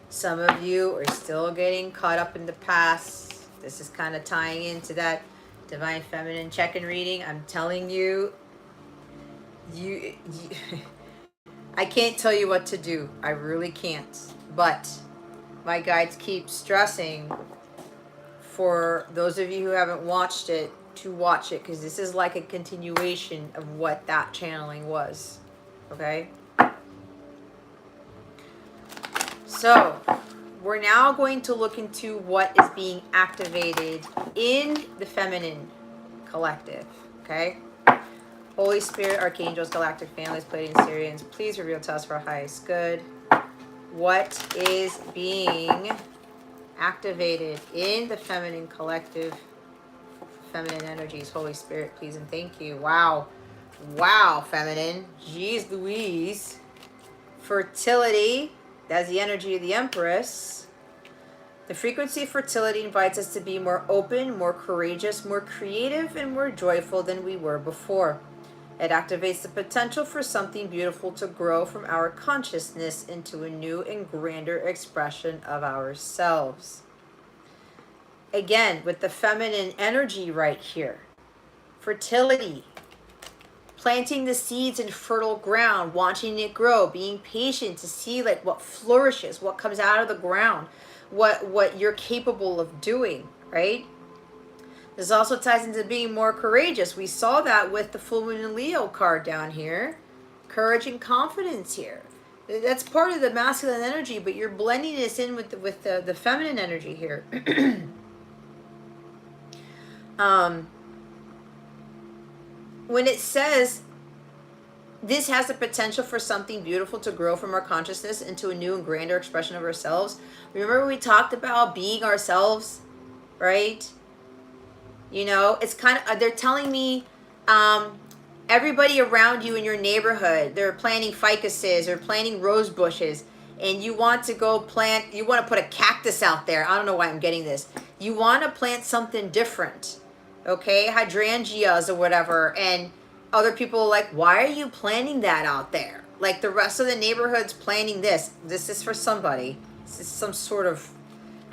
Some of you are still getting caught up in the past. This is kind of tying into that Divine Feminine check-in reading. I'm telling you, I can't tell you what to do. I really can't. But my guides keep stressing for those of you who haven't watched it to watch it, because this is like a continuation of what that channeling was. Okay? So, we're now going to look into what is being activated in the feminine collective. Okay? Holy Spirit, Archangels, Galactic Families, Pleiadians, Sirians, please reveal to us for our highest good. What is being activated in the feminine collective, feminine energies? Holy Spirit, please and thank you. Wow. Wow, feminine. Jeez Louise. Fertility. That's the energy of the Empress. The frequency of fertility invites us to be more open, more courageous, more creative, and more joyful than we were before. It activates the potential for something beautiful to grow from our consciousness into a new and grander expression of ourselves. Again, with the feminine energy right here. Fertility. Planting the seeds in fertile ground, watching it grow, being patient to see like what flourishes, what comes out of the ground, what you're capable of doing, right? This also ties into being more courageous. We saw that with the full moon and Leo card down here. Courage and confidence here. That's part of the masculine energy, but you're blending this in with the feminine energy here. When it says this has the potential for something beautiful to grow from our consciousness into a new and grander expression of ourselves. Remember we talked about being ourselves, right? You know, it's kind of, they're telling me, everybody around you in your neighborhood, they're planting ficuses or planting rose bushes, and you want to go plant, you want to put a cactus out there. I don't know why I'm getting this. You want to plant something different, okay? Hydrangeas or whatever, and other people are like, why are you planting that out there? Like the rest of the neighborhood's planting this. This is for somebody. This is some sort of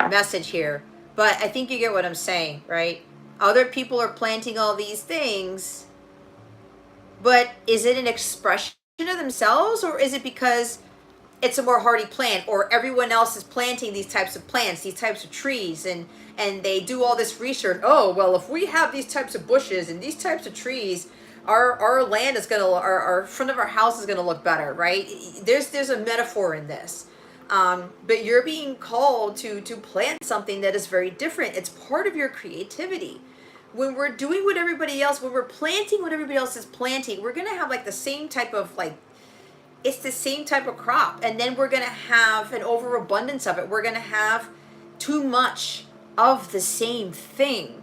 message here. But I think you get what I'm saying, right? Other people are planting all these things, but is it an expression of themselves, or is it because it's a more hardy plant, or everyone else is planting these types of plants, these types of trees, and they do all this research? Oh, well, if we have these types of bushes and these types of trees, our land is gonna, our front of our house is gonna look better, right? There's a metaphor in this. But you're being called to plant something that is very different. It's part of your creativity. When we're doing what everybody else, when we're planting what everybody else is planting, we're gonna have like the same type of like, it's the same type of crop, and then we're going to have an overabundance of it. We're going to have too much of the same thing.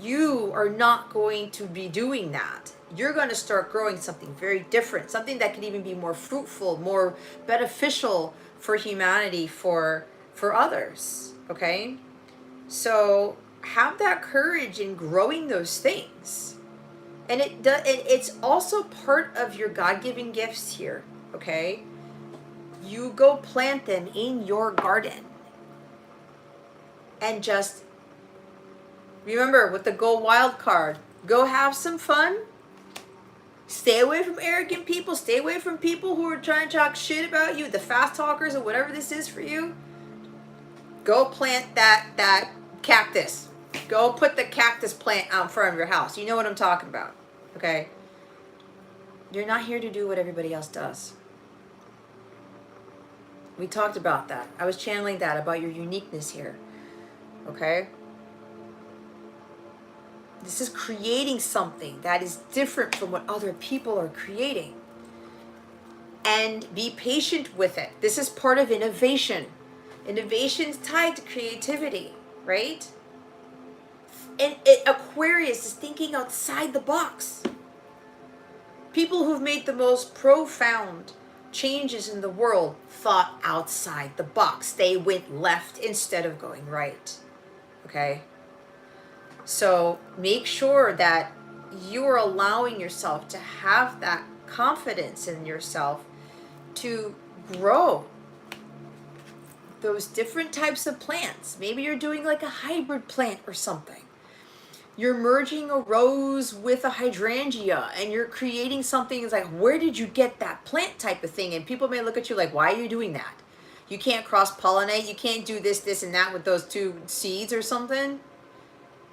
You are not going to be doing that. You're going to start growing something very different, something that could even be more fruitful, more beneficial for humanity, for others, okay? So have that courage in growing those things. And it's also part of your God-given gifts here, okay? You go plant them in your garden. And just remember with the Go Wild card, go have some fun. Stay away from arrogant people. Stay away from people who are trying to talk shit about you, the fast talkers or whatever this is for you. Go plant that cactus. Go put the cactus plant out in front of your house. You know what I'm talking about. Okay? You're not here to do what everybody else does. We talked about that. I was channeling that about your uniqueness here. Okay? This is creating something that is different from what other people are creating. And be patient with it. This is part of innovation. Innovation's tied to creativity, right? And Aquarius is thinking outside the box. People who've made the most profound changes in the world thought outside the box. They went left instead of going right. Okay? So make sure that you are allowing yourself to have that confidence in yourself to grow those different types of plants. Maybe you're doing like a hybrid plant or something. You're merging a rose with a hydrangea and you're creating something. It's like, where did you get that plant type of thing? And people may look at you like, why are you doing that? You can't cross-pollinate. You can't do this, this, and that with those two seeds or something.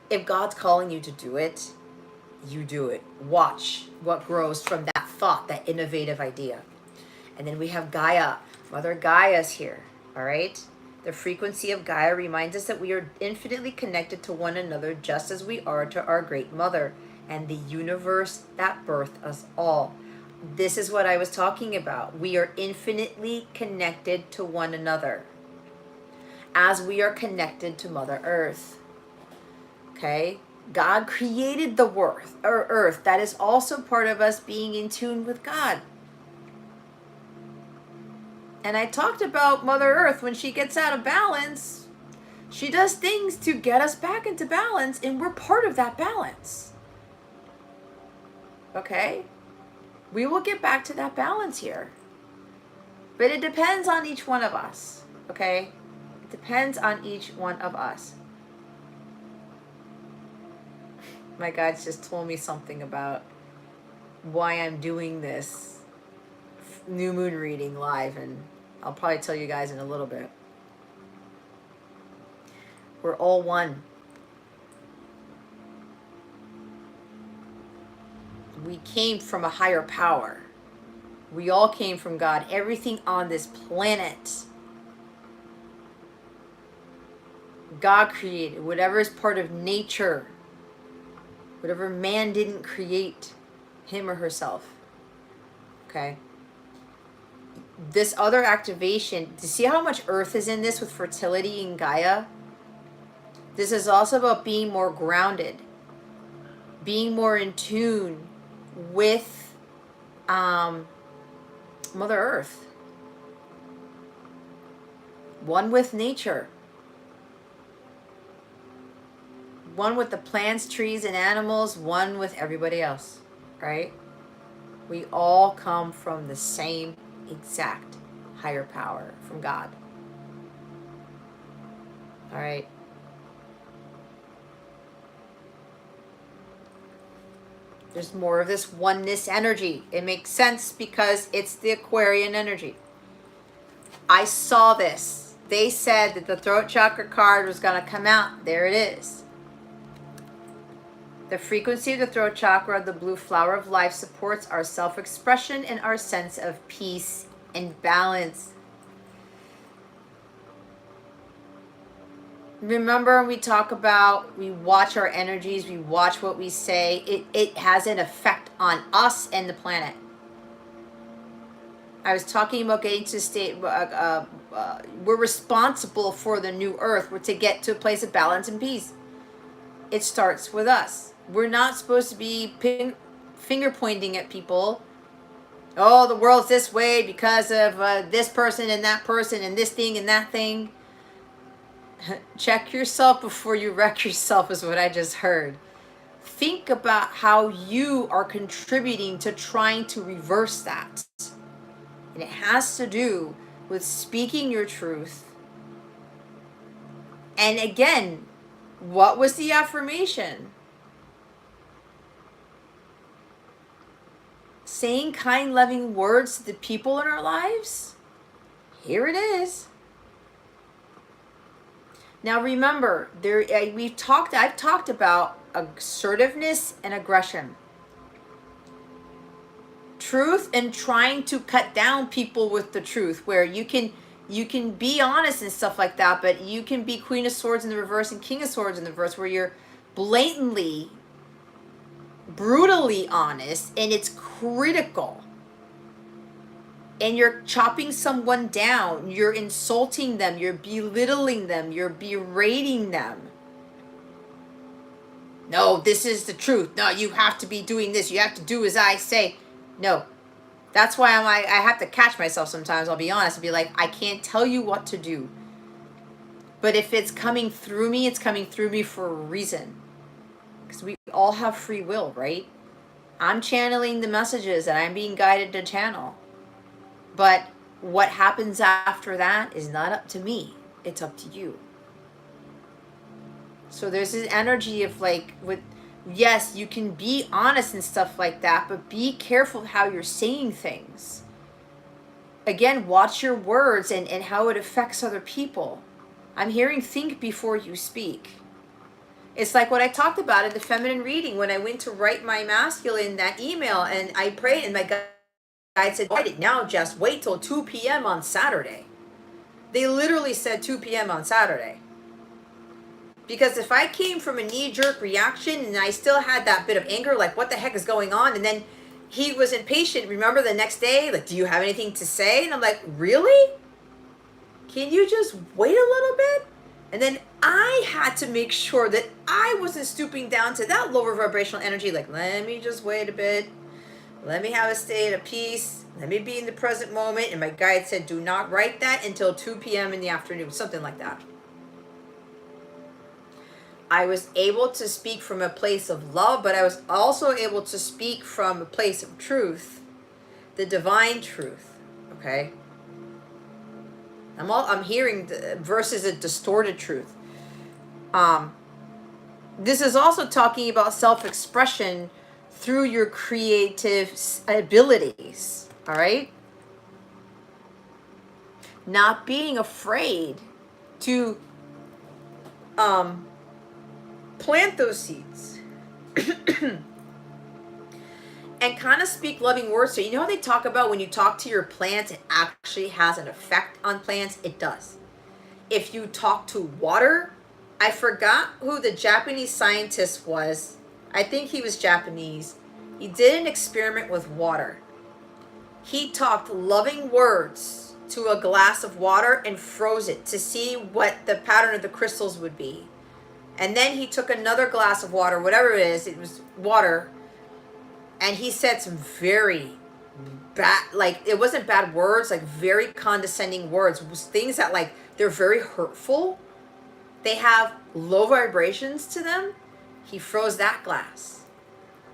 If God's calling you to do it, you do it. Watch what grows from that thought, that innovative idea. And then we have Gaia. Mother Gaia's here, all right? The frequency of Gaia reminds us that we are infinitely connected to one another just as we are to our great mother and the universe that birthed us all. This is what I was talking about. We are infinitely connected to one another as we are connected to Mother Earth. Okay? God created the earth. That is also part of us being in tune with God. And I talked about Mother Earth. When she gets out of balance, she does things to get us back into balance, and we're part of that balance. Okay? We will get back to that balance here. But it depends on each one of us. Okay? It depends on each one of us. My guides just told me something about why I'm doing this new moon reading live, and I'll probably tell you guys in a little bit. We're all one. We came from a higher power. We all came from God. Everything on this planet, God created. Whatever is part of nature, whatever man didn't create, him or herself. Okay? This other activation, to see how much earth is in this with fertility and Gaia, this is also about being more grounded, being more in tune with Mother Earth, one with nature, one with the plants, trees, and animals, one with everybody else, right? We all come from the same exact higher power, from God. All right. There's more of this oneness energy. It makes sense because it's the Aquarian energy. I saw this. They said that the throat chakra card was going to come out. There it is. The frequency of the throat chakra, the blue flower of life, supports our self-expression and our sense of peace and balance. Remember, we talk about, we watch our energies, we watch what we say. It has an effect on us and the planet. I was talking about getting to a state, we're responsible for the new earth. We're to get to a place of balance and peace. It starts with us. We're not supposed to be finger pointing at people. Oh, the world's this way because of this person and that person and this thing and that thing. Check yourself before you wreck yourself is what I just heard. Think about how you are contributing to trying to reverse that. And it has to do with speaking your truth. And again, what was the affirmation? Saying kind, loving words to the people in our lives? Here it is. Now remember, I've talked about assertiveness and aggression. Truth and trying to cut down people with the truth, where you can be honest and stuff like that, but you can be Queen of Swords in the reverse and King of Swords in the reverse, where you're blatantly, brutally honest, and it's critical. And you're chopping someone down, you're insulting them, you're belittling them, you're berating them. No, this is the truth. No, you have to be doing this. You have to do as I say. No. That's why I have to catch myself sometimes, I'll be honest, and be like, I can't tell you what to do. But if it's coming through me, it's coming through me for a reason. Because we all have free will, right? I'm channeling the messages that I'm being guided to channel. But what happens after that is not up to me. It's up to you. So there's this energy of like, yes, you can be honest and stuff like that, but be careful how you're saying things. Again, watch your words and how it affects other people. I'm hearing think before you speak. It's like what I talked about in the feminine reading when I went to write my masculine that email, and I prayed and my guide said, write it now, just wait till 2 p.m. on Saturday. They literally said 2 p.m. on Saturday. Because if I came from a knee-jerk reaction and I still had that bit of anger, like what the heck is going on? And then he was impatient. Remember the next day, like, do you have anything to say? And I'm like, really? Can you just wait a little bit? And then I had to make sure that I wasn't stooping down to that lower vibrational energy. Like, let me just wait a bit. Let me have a state of peace. Let me be in the present moment. And my guide said, do not write that until 2 p.m. in the afternoon. Something like that. I was able to speak from a place of love, but I was also able to speak from a place of truth. The divine truth. Okay? I'm hearing versus a distorted truth. This is also talking about self-expression through your creative abilities. All right? Not being afraid to plant those seeds. And kind of speak loving words. So you know how they talk about when you talk to your plants, it actually has an effect on plants? It does. If you talk to water, I forgot who the Japanese scientist was. I think he was Japanese. He did an experiment with water. He talked loving words to a glass of water and froze it to see what the pattern of the crystals would be. And then he took another glass of water, whatever it is, it was water, And he said some very bad, like, it wasn't bad words, like very condescending words. It was things that, like, they're very hurtful. They have low vibrations to them. He froze that glass.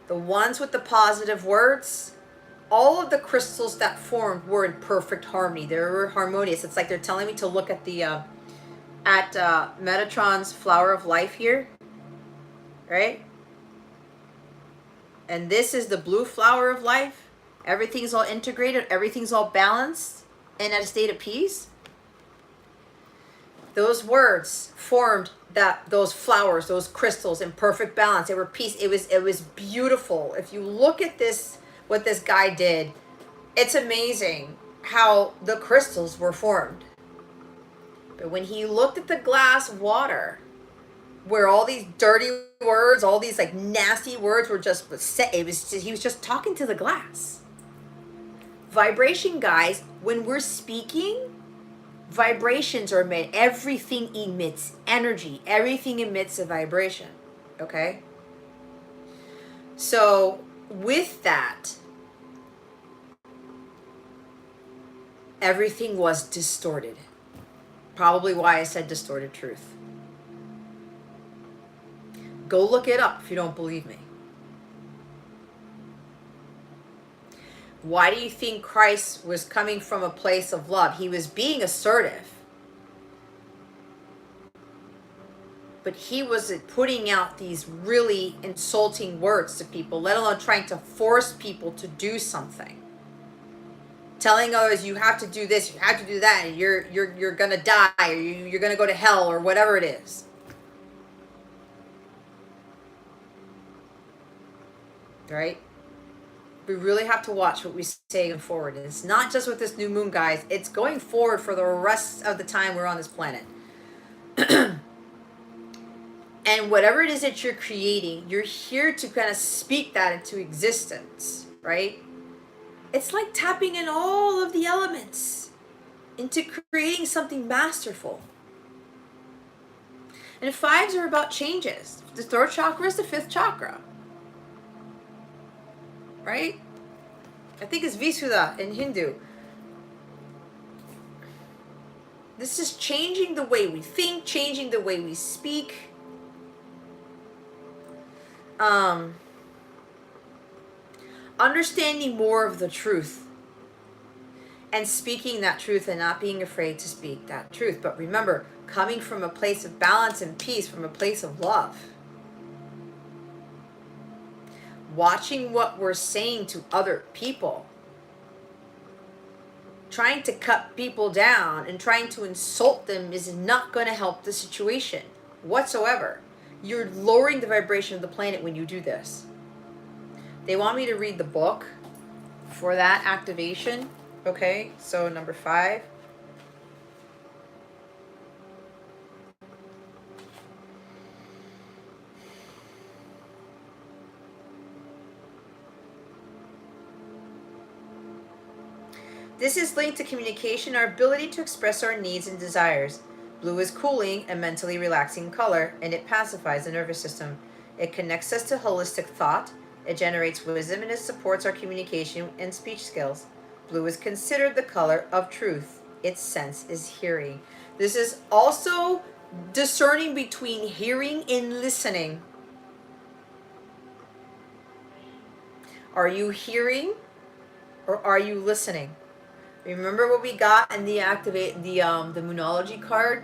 The ones with the positive words, all of the crystals that formed were in perfect harmony. They were harmonious. It's like they're telling me to look at the Metatron's flower of life here, right? And this is the blue flower of life. Everything's all integrated. Everything's all balanced and at a state of peace. Those words formed those flowers, those crystals in perfect balance. They were peace. It was beautiful. If you look at this, what this guy did, it's amazing how the crystals were formed. But when he looked at the glass of water, where all these dirty words, all these like nasty words were just set, he was just talking to the glass. Vibration, guys, when we're speaking, vibrations are made. Everything emits energy. Everything emits a vibration. Okay? So with that, everything was distorted. Probably why I said distorted truth. Go look it up if you don't believe me. Why do you think Christ was coming from a place of love? He was being assertive. But he wasn't putting out these really insulting words to people, let alone trying to force people to do something. Telling others, you have to do this, you have to do that, and you're gonna die, or you're gonna go to hell, or whatever it is. Right? We really have to watch what we say going forward. And it's not just with this new moon, guys. It's going forward for the rest of the time we're on this planet. And whatever it is that you're creating, you're here to kind of speak that into existence, right? It's like tapping in all of the elements into creating something masterful. And fives are about changes. The third chakra is the fifth chakra. Right? I think it's Visuddha in Hindu. This is changing the way we think, changing the way we speak. Understanding more of the truth. And speaking that truth and not being afraid to speak that truth. But remember, coming from a place of balance and peace, from a place of love. Watching what we're saying to other people. Trying to cut people down and trying to insult them is not going to help the situation whatsoever. You're lowering the vibration of the planet when you do this. They want me to read the book for that activation. Okay, so number 5. This is linked to communication, our ability to express our needs and desires. Blue is cooling and mentally relaxing color, and it pacifies the nervous system. It connects us to holistic thought. It generates wisdom, and it supports our communication and speech skills. Blue is considered the color of truth. Its sense is hearing. This is also discerning between hearing and listening. Are you hearing or are you listening? Remember what we got in the the Moonology card?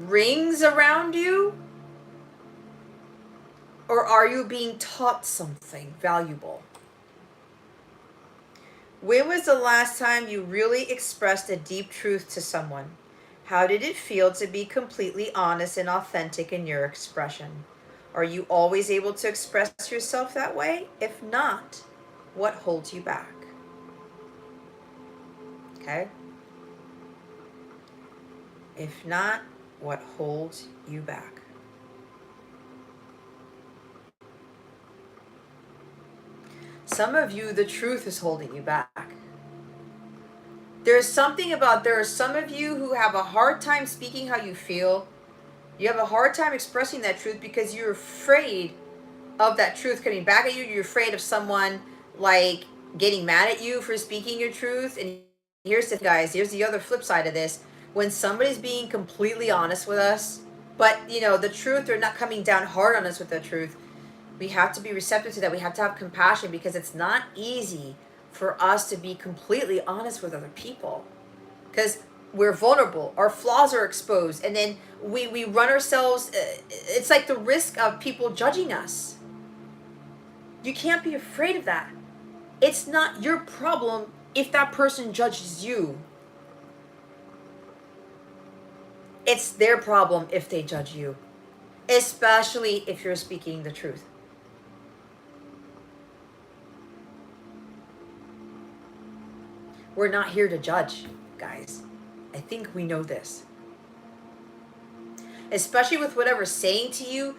Rings around you? Or are you being taught something valuable? When was the last time you really expressed a deep truth to someone? How did it feel to be completely honest and authentic in your expression? Are you always able to express yourself that way? If not, what holds you back? Okay? If not, what holds you back? Some of you, the truth is holding you back. There are some of you who have a hard time speaking how you feel You have a hard time expressing that truth because you're afraid of that truth coming back at you. You're afraid of someone like getting mad at you for speaking your truth. And here's the thing, guys, here's the other flip side of this. When somebody's being completely honest with us, but you know, the truth, they're not coming down hard on us with the truth, we have to be receptive to that. We have to have compassion because it's not easy for us to be completely honest with other people. Because we're vulnerable, our flaws are exposed, and then we run ourselves, it's like the risk of people judging us. You can't be afraid of that. It's not your problem if that person judges you. It's their problem if they judge you, especially if you're speaking the truth. We're not here to judge, guys. I think we know this. Especially with whatever's saying to you,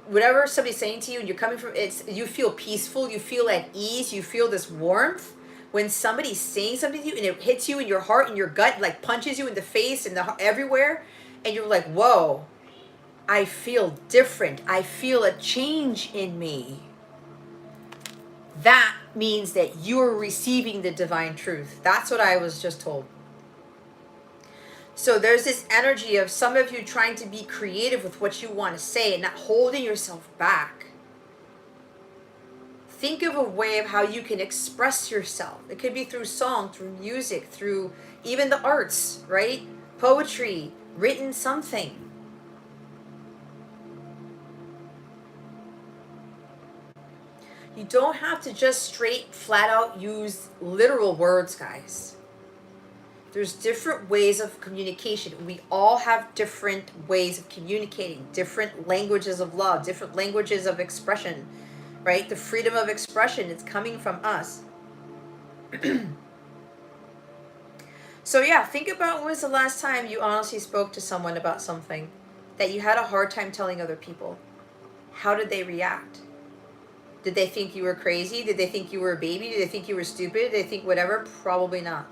whatever somebody's saying to you, and you're coming from, it's, you feel peaceful, you feel at ease, you feel this warmth. When somebody's saying something to you and it hits you in your heart and your gut, like punches you in the face and everywhere, and you're like, whoa, I feel different. I feel a change in me. That means that you're receiving the divine truth. That's what I was just told. So there's this energy of some of you trying to be creative with what you want to say and not holding yourself back. Think of a way of how you can express yourself. It could be through song, through music, through even the arts, right? Poetry, written something. You don't have to just straight, flat out use literal words, guys. There's different ways of communication. We all have different ways of communicating, different languages of love, different languages of expression, right? The freedom of expression, it's coming from us. So yeah, think about when was the last time you honestly spoke to someone about something that you had a hard time telling other people. How did they react? Did they think you were crazy? Did they think you were a baby? Did they think you were stupid? Did they think whatever? Probably not.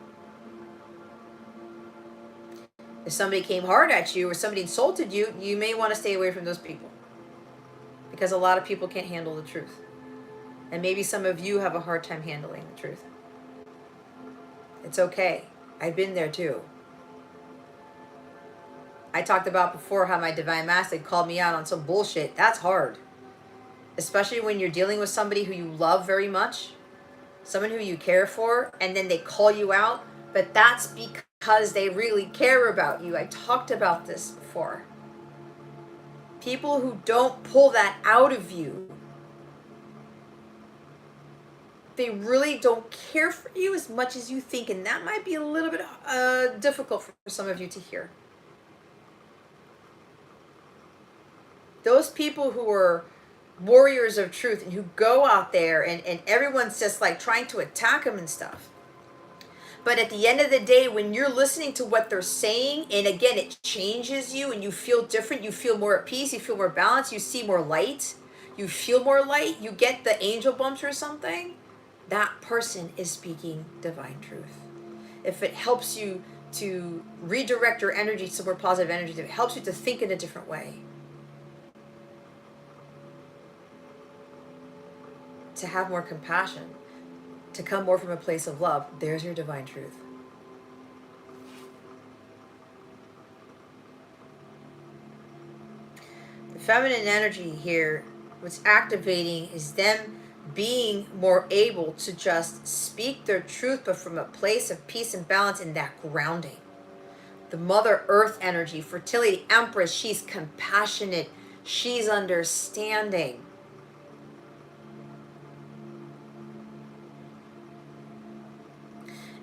If somebody came hard at you or somebody insulted you, you may want to stay away from those people. Because a lot of people can't handle the truth. And maybe some of you have a hard time handling the truth. It's okay. I've been there too. I talked about before how my divine master called me out on some bullshit. That's hard. Especially when you're dealing with somebody who you love very much, someone who you care for, and then they call you out. But that's because they really care about you. I talked about this before. People who don't pull that out of you, they really don't care for you as much as you think. And that might be a little bit difficult for some of you to hear. Those people who are warriors of truth and who go out there and everyone's just like trying to attack them and stuff. But at the end of the day, when you're listening to what they're saying, and again, it changes you and you feel different, you feel more at peace, you feel more balanced, you see more light, you feel more light, you get the angel bumps or something, that person is speaking divine truth. If it helps you to redirect your energy to more positive energy, if it helps you to think in a different way, to have more compassion, to come more from a place of love, there's your divine truth. The feminine energy here, what's activating is them being more able to just speak their truth, but from a place of peace and balance and that grounding. The Mother Earth energy, fertility, Empress, she's compassionate, she's understanding.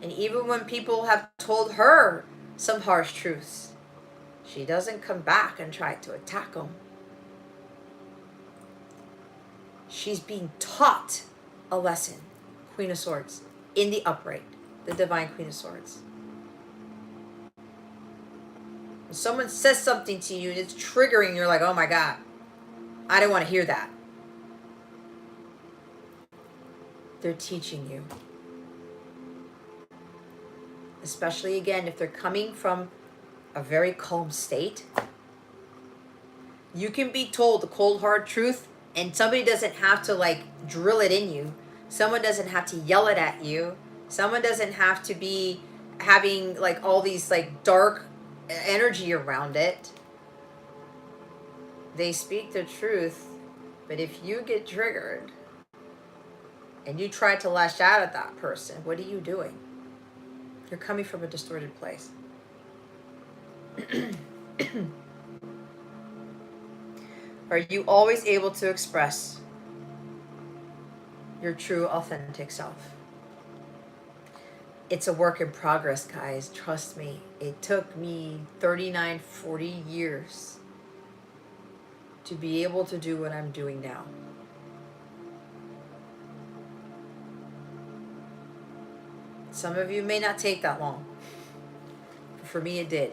And even when people have told her some harsh truths, she doesn't come back and try to attack them. She's being taught a lesson. Queen of Swords, in the upright, the divine Queen of Swords. When someone says something to you and it's triggering, you're like, oh my God, I don't want to hear that. They're teaching you. Especially again, if they're coming from a very calm state, You can be told the cold hard truth, and somebody doesn't have to like drill it in you. Someone doesn't have to yell it at you. Someone doesn't have to be having like all these like dark energy around it. They speak the truth, but if you get triggered and you try to lash out at that person, what are you doing? You're coming from a distorted place. Are you always able to express your true, authentic self? It's a work in progress, guys. Trust me. It took me 39, 40 years to be able to do what I'm doing now. Some of you may not take that long, but for me it did.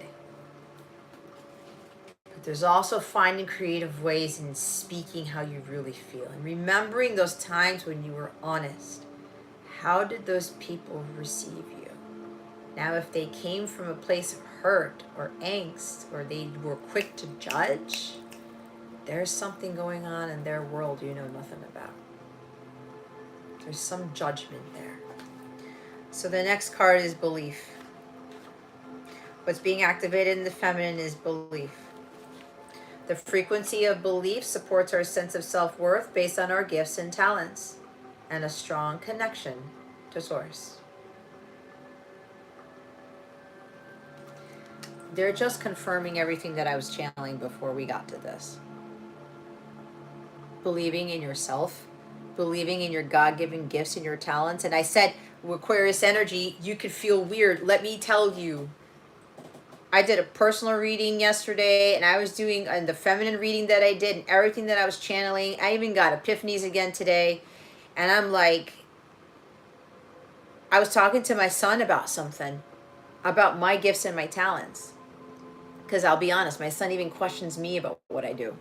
But there's also finding creative ways in speaking how you really feel and remembering those times when you were honest. How did those people receive you? Now, if they came from a place of hurt or angst, or they were quick to judge, there's something going on in their world you know nothing about. There's some judgment there. So the next card is belief. What's being activated in the feminine is belief. The frequency of belief supports our sense of self-worth based on our gifts and talents and a strong connection to source. They're just confirming everything that I was channeling before we got to this. Believing in yourself, believing in your God-given gifts and your talents. And I said, Aquarius energy, you could feel weird. Let me tell you, I did a personal reading yesterday, and I was doing the feminine reading that I did and everything that I was channeling. I even got epiphanies again today. And I'm like, I was talking to my son about something, about my gifts and my talents. Because I'll be honest, my son even questions me about what I do.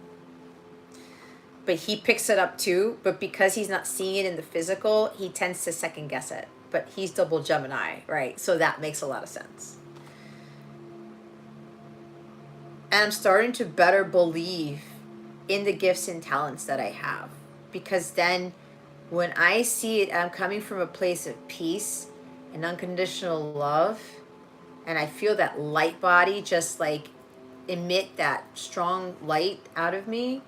But he picks it up too. But because he's not seeing it in the physical, he tends to second guess it. But he's double Gemini, right? So that makes a lot of sense. And I'm starting to better believe in the gifts and talents that I have. Because then when I see it, I'm coming from a place of peace and unconditional love. And I feel that light body just like emit that strong light out of me.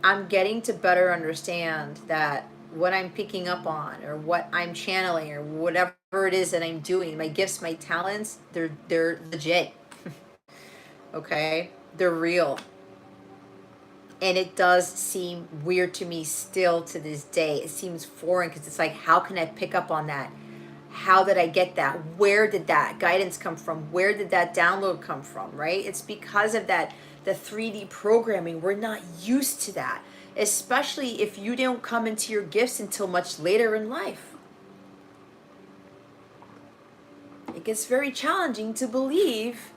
I'm getting to better understand that what I'm picking up on or what I'm channeling or whatever it is that I'm doing, my gifts, my talents, they're legit. Okay? They're real. And it does seem weird to me still to this day. It seems foreign because it's like, how can I pick up on that? How did I get that? Where did that guidance come from? Where did that download come from, right? It's because of that, the 3D programming. We're not used to that, especially if you don't come into your gifts until much later in life. It gets very challenging to believe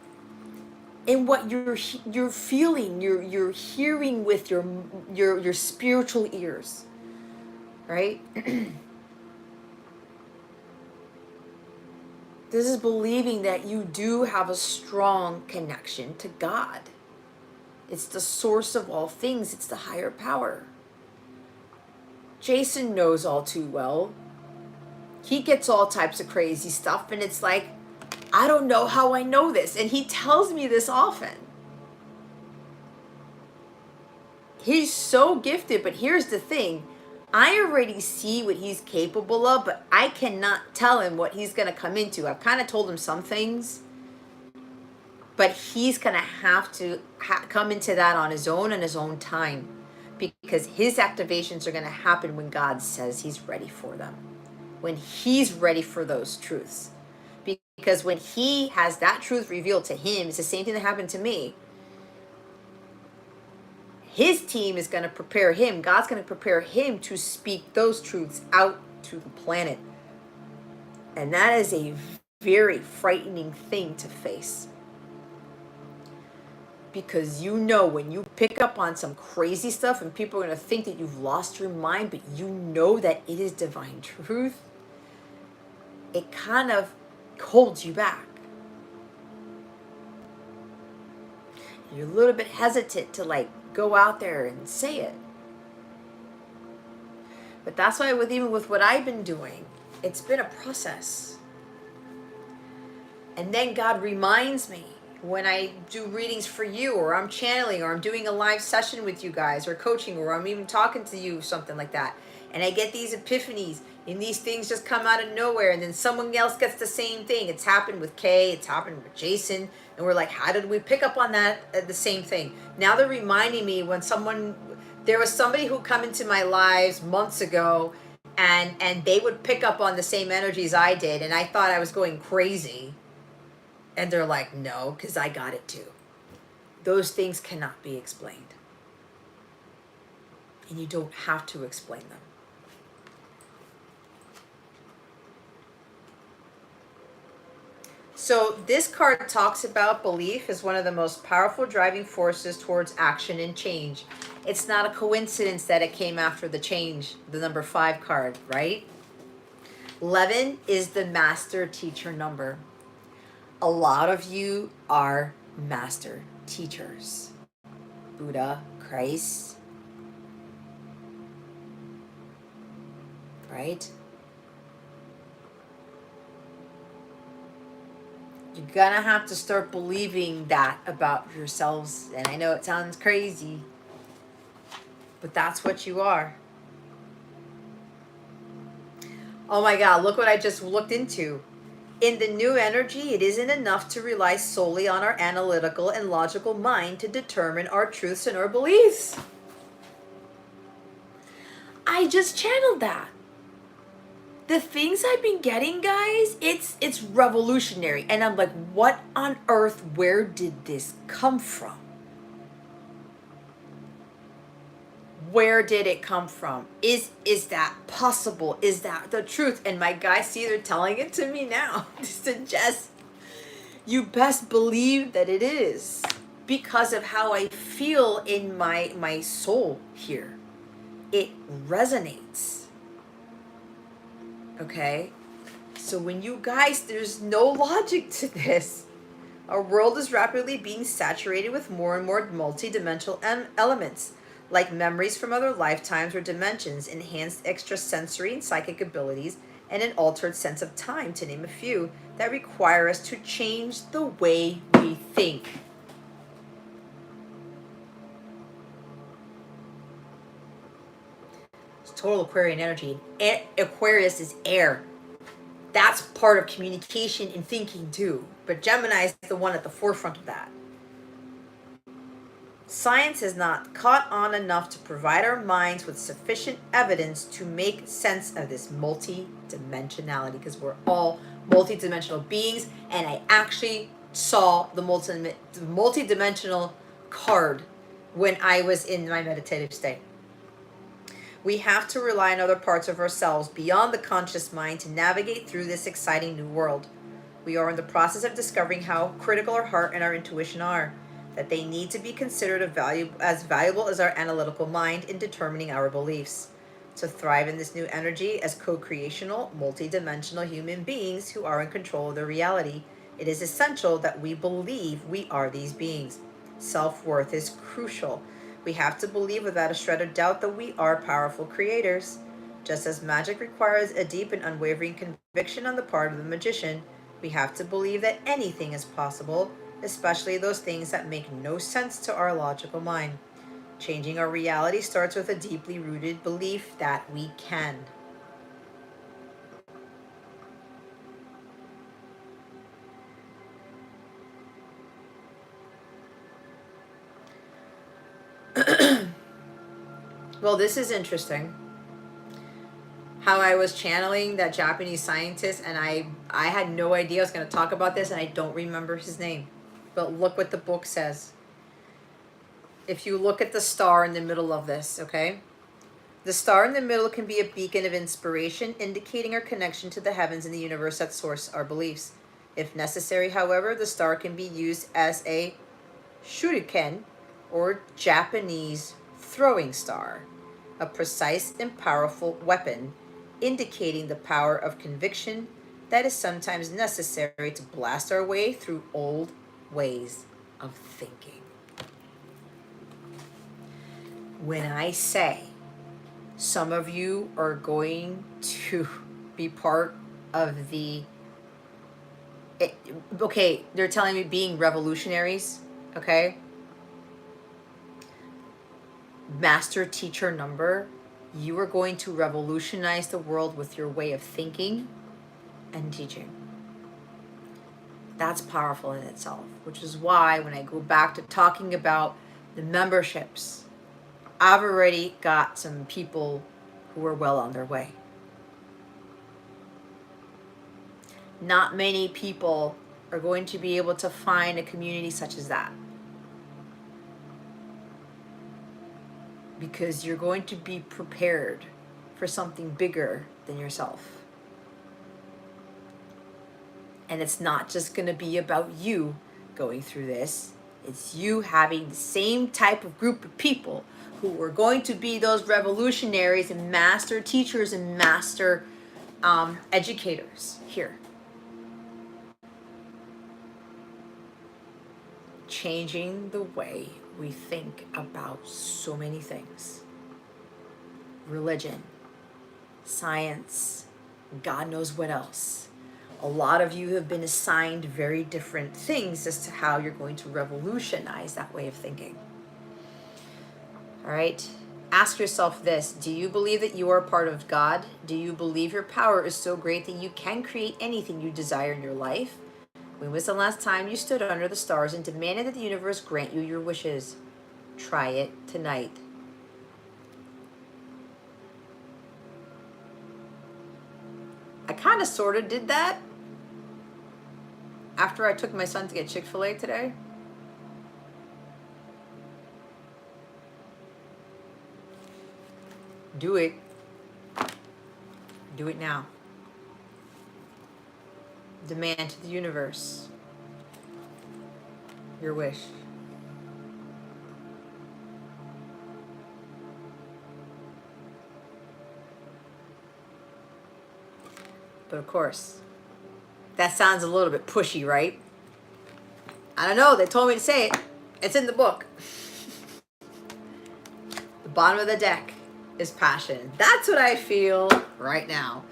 in what you're feeling, you're hearing with your spiritual ears, right? This is believing that you do have a strong connection to God. It's the source of all things. It's the higher power. Jason knows all too well. He gets all types of crazy stuff, and it's like, I don't know how I know this. And he tells me this often. He's so gifted, but here's the thing. I already see what he's capable of, but I cannot tell him what he's going to come into. I've kind of told him some things, but he's going to have to come into that on his own and his own time, because his activations are going to happen when God says he's ready for them, when he's ready for those truths. Because when he has that truth revealed to him, it's the same thing that happened to me. His team is going to prepare him. God's going to prepare him to speak those truths out to the planet. And that is a very frightening thing to face. Because you know when you pick up on some crazy stuff and people are going to think that you've lost your mind, but you know that it is divine truth, it kind of holds you back. You're a little bit hesitant to like go out there and say it. But that's why even with what I've been doing, it's been a process. And then God reminds me when I do readings for you, or I'm channeling, or I'm doing a live session with you guys, or coaching, or I'm even talking to you, something like that. And I get these epiphanies, and these things just come out of nowhere, and then someone else gets the same thing. It's happened with Kay, it's happened with Jason, and we're like, how did we pick up on that, the same thing? Now they're reminding me when there was somebody who come into my lives months ago, and they would pick up on the same energies I did, and I thought I was going crazy. And they're like, no, because I got it too. Those things cannot be explained. And you don't have to explain them. So this card talks about belief as one of the most powerful driving forces towards action and change. It's not a coincidence that it came after the change, the number 5 card, right? 11 is the master teacher number. A lot of you are master teachers. Buddha, Christ, right? You're gonna have to start believing that about yourselves. And I know it sounds crazy, but that's what you are. Oh my God, look what I just looked into. In the new energy, it isn't enough to rely solely on our analytical and logical mind to determine our truths and our beliefs. I just channeled that. The things I've been getting, guys, it's revolutionary. And I'm like, what on earth, where did this come from? Where did it come from? Is that possible? Is that the truth? And my guys, see, they're telling it to me now to suggest you best believe that it is, because of how I feel in my soul here. It resonates. Okay? So when you guys, there's no logic to this. Our world is rapidly being saturated with more and more multi-dimensional elements, like memories from other lifetimes or dimensions, enhanced extrasensory and psychic abilities, and an altered sense of time, to name a few, that require us to change the way we think. It's total Aquarian energy. Aquarius is air. That's part of communication and thinking too. But Gemini is the one at the forefront of that. Science has not caught on enough to provide our minds with sufficient evidence to make sense of this multi-dimensionality, because we're all multi-dimensional beings, and I actually saw the multi-dimensional card when I was in my meditative state. We have to rely on other parts of ourselves beyond the conscious mind to navigate through this exciting new world. We are in the process of discovering how critical our heart and our intuition are, that they need to be considered as valuable as our analytical mind in determining our beliefs. To thrive in this new energy as co-creational, multi-dimensional human beings who are in control of their reality, it is essential that we believe we are these beings. Self-worth is crucial. We have to believe without a shred of doubt that we are powerful creators. Just as magic requires a deep and unwavering conviction on the part of the magician, we have to believe that anything is possible, especially those things that make no sense to our logical mind. Changing our reality starts with a deeply rooted belief that we can. Well, this is interesting. How I was channeling that Japanese scientist, and I had no idea I was going to talk about this, and I don't remember his name. But look what the book says. If you look at the star in the middle of this, okay? The star in the middle can be a beacon of inspiration, indicating our connection to the heavens and the universe that source our beliefs. If necessary, however, the star can be used as a shuriken, or Japanese throwing star, a precise and powerful weapon, indicating the power of conviction that is sometimes necessary to blast our way through old ways of thinking. When I say some of you are going to be part of okay, they're telling me being revolutionaries, okay? Master teacher number, you are going to revolutionize the world with your way of thinking and teaching. That's powerful in itself, which is why when I go back to talking about the memberships, I've already got some people who are well on their way. Not many people are going to be able to find a community such as that, because you're going to be prepared for something bigger than yourself. And it's not just going to be about you going through this. It's you having the same type of group of people who are going to be those revolutionaries and master teachers and master educators here. Changing the way we think about so many things. Religion, science, God knows what else. A lot of you have been assigned very different things as to how you're going to revolutionize that way of thinking. All right? Ask yourself this. Do you believe that you are a part of God? Do you believe your power is so great that you can create anything you desire in your life? When was the last time you stood under the stars and demanded that the universe grant you your wishes? Try it tonight. I kind of sort of did that after I took my son to get Chick-fil-A today. Do it. Do it now. Demand to the universe your wish. But of course, that sounds a little bit pushy, right? I don't know. They told me to say it. It's in the book. The bottom of the deck is passion. That's what I feel right now.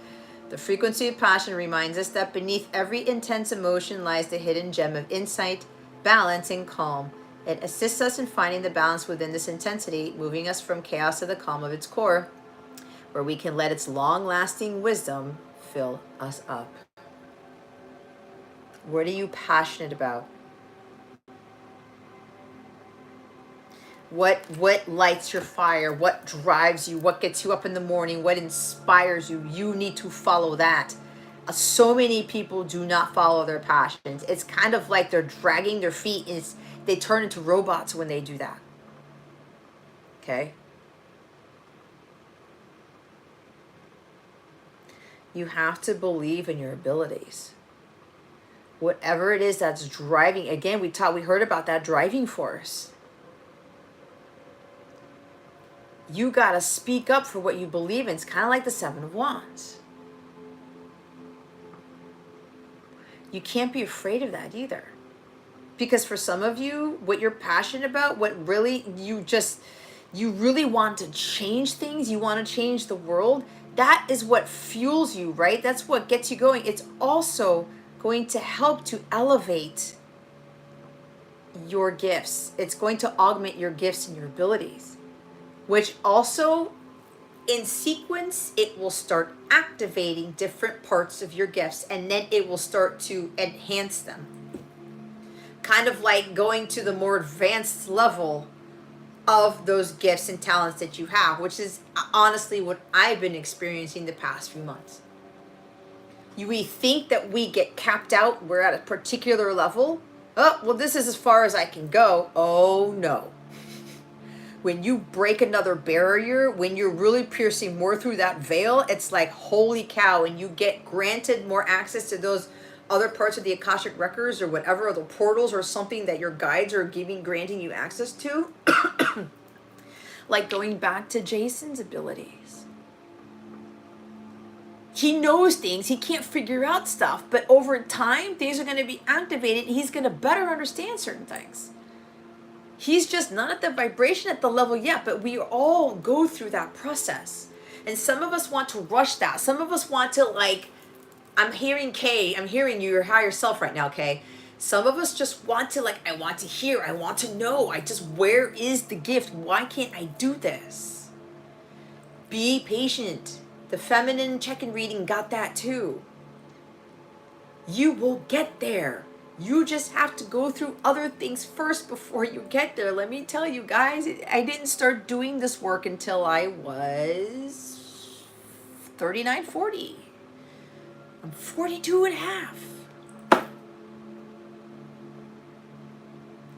The frequency of passion reminds us that beneath every intense emotion lies the hidden gem of insight, balance, and calm. It assists us in finding the balance within this intensity, moving us from chaos to the calm of its core, where we can let its long-lasting wisdom fill us up. What are you passionate about? What lights your fire? What drives you? What gets you up in the morning? What inspires you? You need to follow that. So many people do not follow their passions. It's kind of like they're dragging their feet, and they turn into robots when they do that. Okay? You have to believe in your abilities. Whatever it is that's driving, again, we heard about that driving force. You got to speak up for what you believe in. It's kind of like the Seven of Wands. You can't be afraid of that either. Because for some of you, what you're passionate about, what really, you really want to change things, you want to change the world, that is what fuels you, right? That's what gets you going. It's also going to help to elevate your gifts. It's going to augment your gifts and your abilities, which also, in sequence, it will start activating different parts of your gifts, and then it will start to enhance them. Kind of like going to the more advanced level of those gifts and talents that you have, which is honestly what I've been experiencing the past few months. We think that we get capped out, we're at a particular level. Oh, well, this is as far as I can go. Oh, no. When you break another barrier, when you're really piercing more through that veil, it's like, holy cow, and you get granted more access to those other parts of the Akashic records or whatever, or the portals or something that your guides are granting you access to. Like going back to Jason's abilities. He knows things, he can't figure out stuff, but over time, things are going to be activated, and he's going to better understand certain things. He's just not at the vibration at the level yet, but we all go through that process. And some of us want to rush that. Some of us want to, like, I'm hearing Kay, I'm hearing you, your higher self right now, Kay. Some of us just want to, like, I want to hear, I want to know, where is the gift? Why can't I do this? Be patient. The feminine check-in reading got that too. You will get there. You just have to go through other things first before you get there. Let me tell you guys, I didn't start doing this work until I was 39, 40. I'm 42 and a half.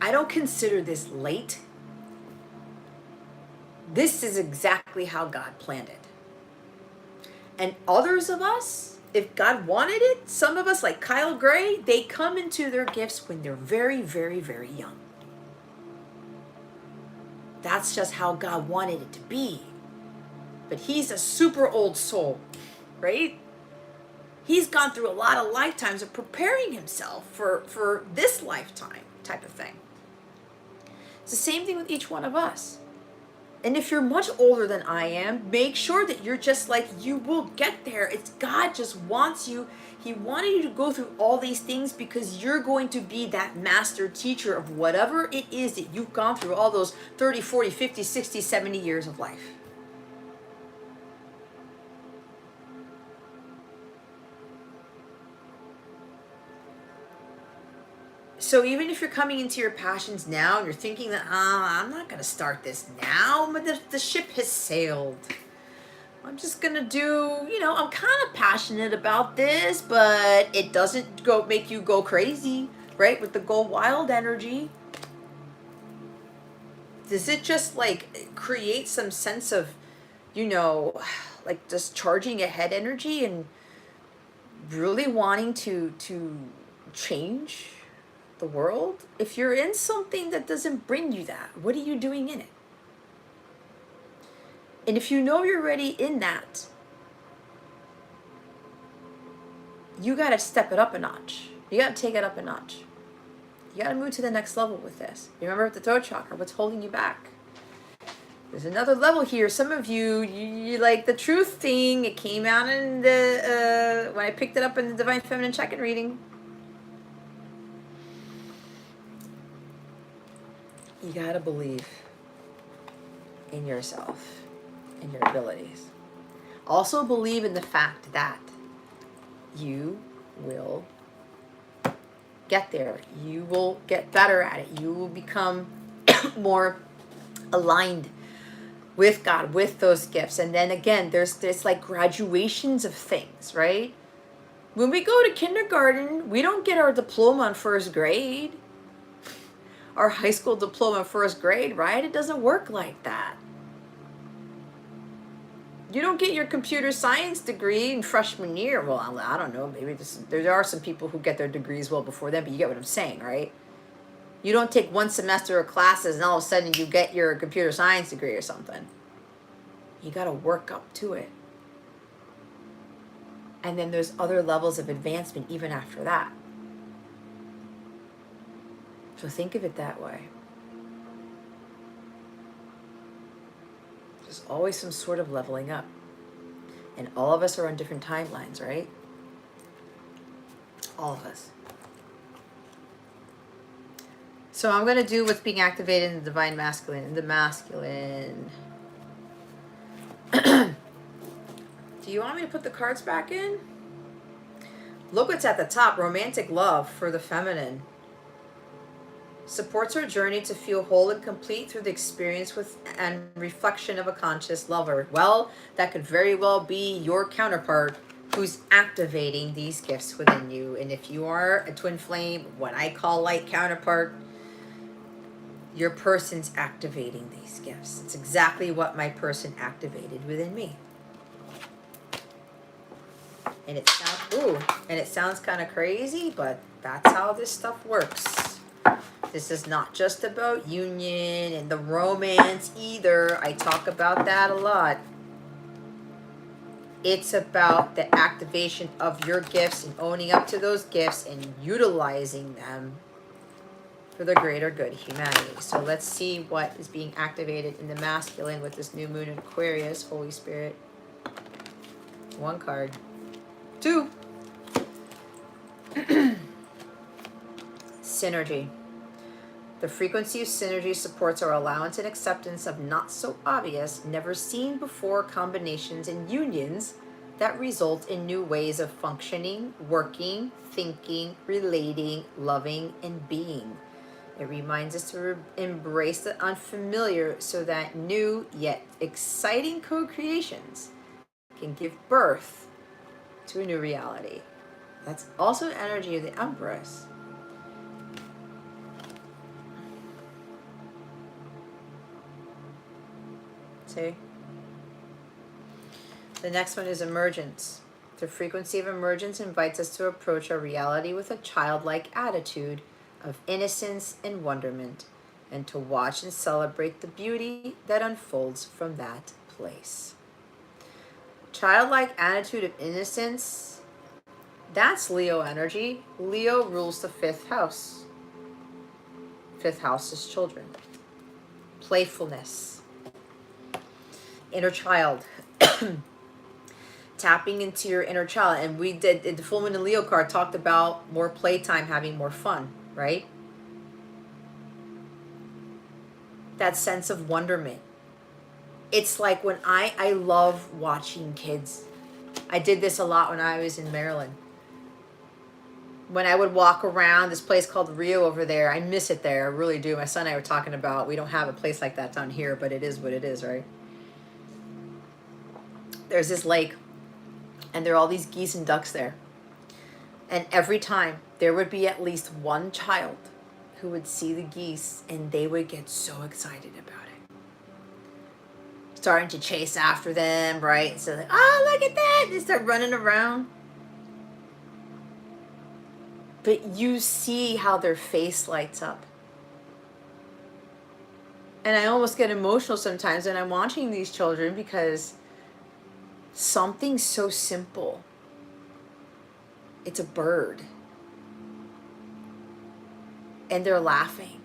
I don't consider this late. This is exactly how God planned it. And others of us, if God wanted it, some of us, like Kyle Gray, they come into their gifts when they're very, very, very young. That's just how God wanted it to be. But he's a super old soul, right? He's gone through a lot of lifetimes of preparing himself for this lifetime type of thing. It's the same thing with each one of us. And if you're much older than I am, make sure that you're just like, you will get there. It's God just wants you. He wanted you to go through all these things because you're going to be that master teacher of whatever it is that you've gone through all those 30, 40, 50, 60, 70 years of life. So even if you're coming into your passions now and you're thinking that, I'm not going to start this now, but the ship has sailed. I'm just going to do, I'm kind of passionate about this, but it doesn't make you go crazy, right? With the go wild energy. Does it just like create some sense of, like just charging ahead energy and really wanting to change the world? If you're in something that doesn't bring you that, what are you doing in it? And if you know you're already in that, you got to step it up a notch. You got to take it up a notch. You got to move to the next level with this. You remember with the throat chakra, what's holding you back? There's another level here. Some of you like the truth thing. It came out in the when I picked it up in the Divine Feminine Check-in reading. You gotta believe in yourself and your abilities. Also believe in the fact that you will get there. You will get better at it. You will become more aligned with God, with those gifts. And then again, there's like graduations of things, right? When we go to kindergarten, we don't get our diploma in first grade. Our high school diploma in first grade, right? It doesn't work like that. You don't get your computer science degree in freshman year. Well, I don't know. Maybe there are some people who get their degrees well before then, but you get what I'm saying, right? You don't take one semester of classes and all of a sudden you get your computer science degree or something. You got to work up to it. And then there's other levels of advancement even after that. So think of it that way. There's always some sort of leveling up. And all of us are on different timelines, right? All of us. So I'm going to do what's being activated in the Divine Masculine. In the Masculine. Do you want me to put the cards back in? Look what's at the top. Romantic love for the feminine. Supports our journey to feel whole and complete through the experience with and reflection of a conscious lover. Well, that could very well be your counterpart who's activating these gifts within you. And if you are a twin flame, what I call light counterpart, your person's activating these gifts. It's exactly what my person activated within me. And it sounds kind of crazy, but that's how this stuff works. This is not just about union and the romance either. I talk about that a lot. It's about the activation of your gifts and owning up to those gifts and utilizing them for the greater good of humanity. So let's see what is being activated in the masculine with this new moon in Aquarius. Holy Spirit. One card. Two. Synergy. The frequency of synergy supports our allowance and acceptance of not so obvious, never seen before combinations and unions that result in new ways of functioning, working, thinking, relating, loving, and being. It reminds us to embrace the unfamiliar so that new yet exciting co-creations can give birth to a new reality. That's also an energy of the Empress. See? The next one is emergence. The frequency of emergence invites us to approach our reality with a childlike attitude of innocence and wonderment, and to watch and celebrate the beauty that unfolds from that place. Childlike attitude of innocence, that's Leo energy. Leo rules the 5th house. 5th house is children. Playfulness. Inner child. Tapping into your inner child. And we did, the full moon and Leo card talked about more playtime, having more fun, right? That sense of wonderment. It's like when I love watching kids. I did this a lot when I was in Maryland. When I would walk around this place called Rio over there, I miss it there. I really do. My son and I were talking about, we don't have a place like that down here, but it is what it is, right? There's this lake, and there are all these geese and ducks there. And every time, there would be at least one child who would see the geese, and they would get so excited about it. Starting to chase after them, right? So like, oh, look at that! They start running around. But you see how their face lights up. And I almost get emotional sometimes when I'm watching these children, because something so simple. It's a bird. And they're laughing.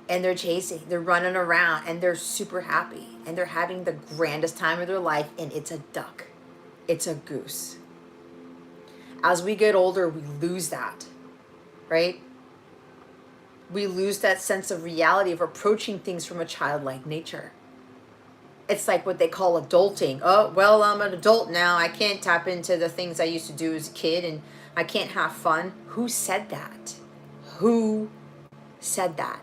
And they're chasing. They're running around. And they're super happy. And they're having the grandest time of their life. And it's a duck. It's a goose. As we get older, we lose that. Right? We lose that sense of reality of approaching things from a childlike nature. It's like what they call adulting. Oh, well, I'm an adult now. I can't tap into the things I used to do as a kid, and I can't have fun. Who said that? Who said that?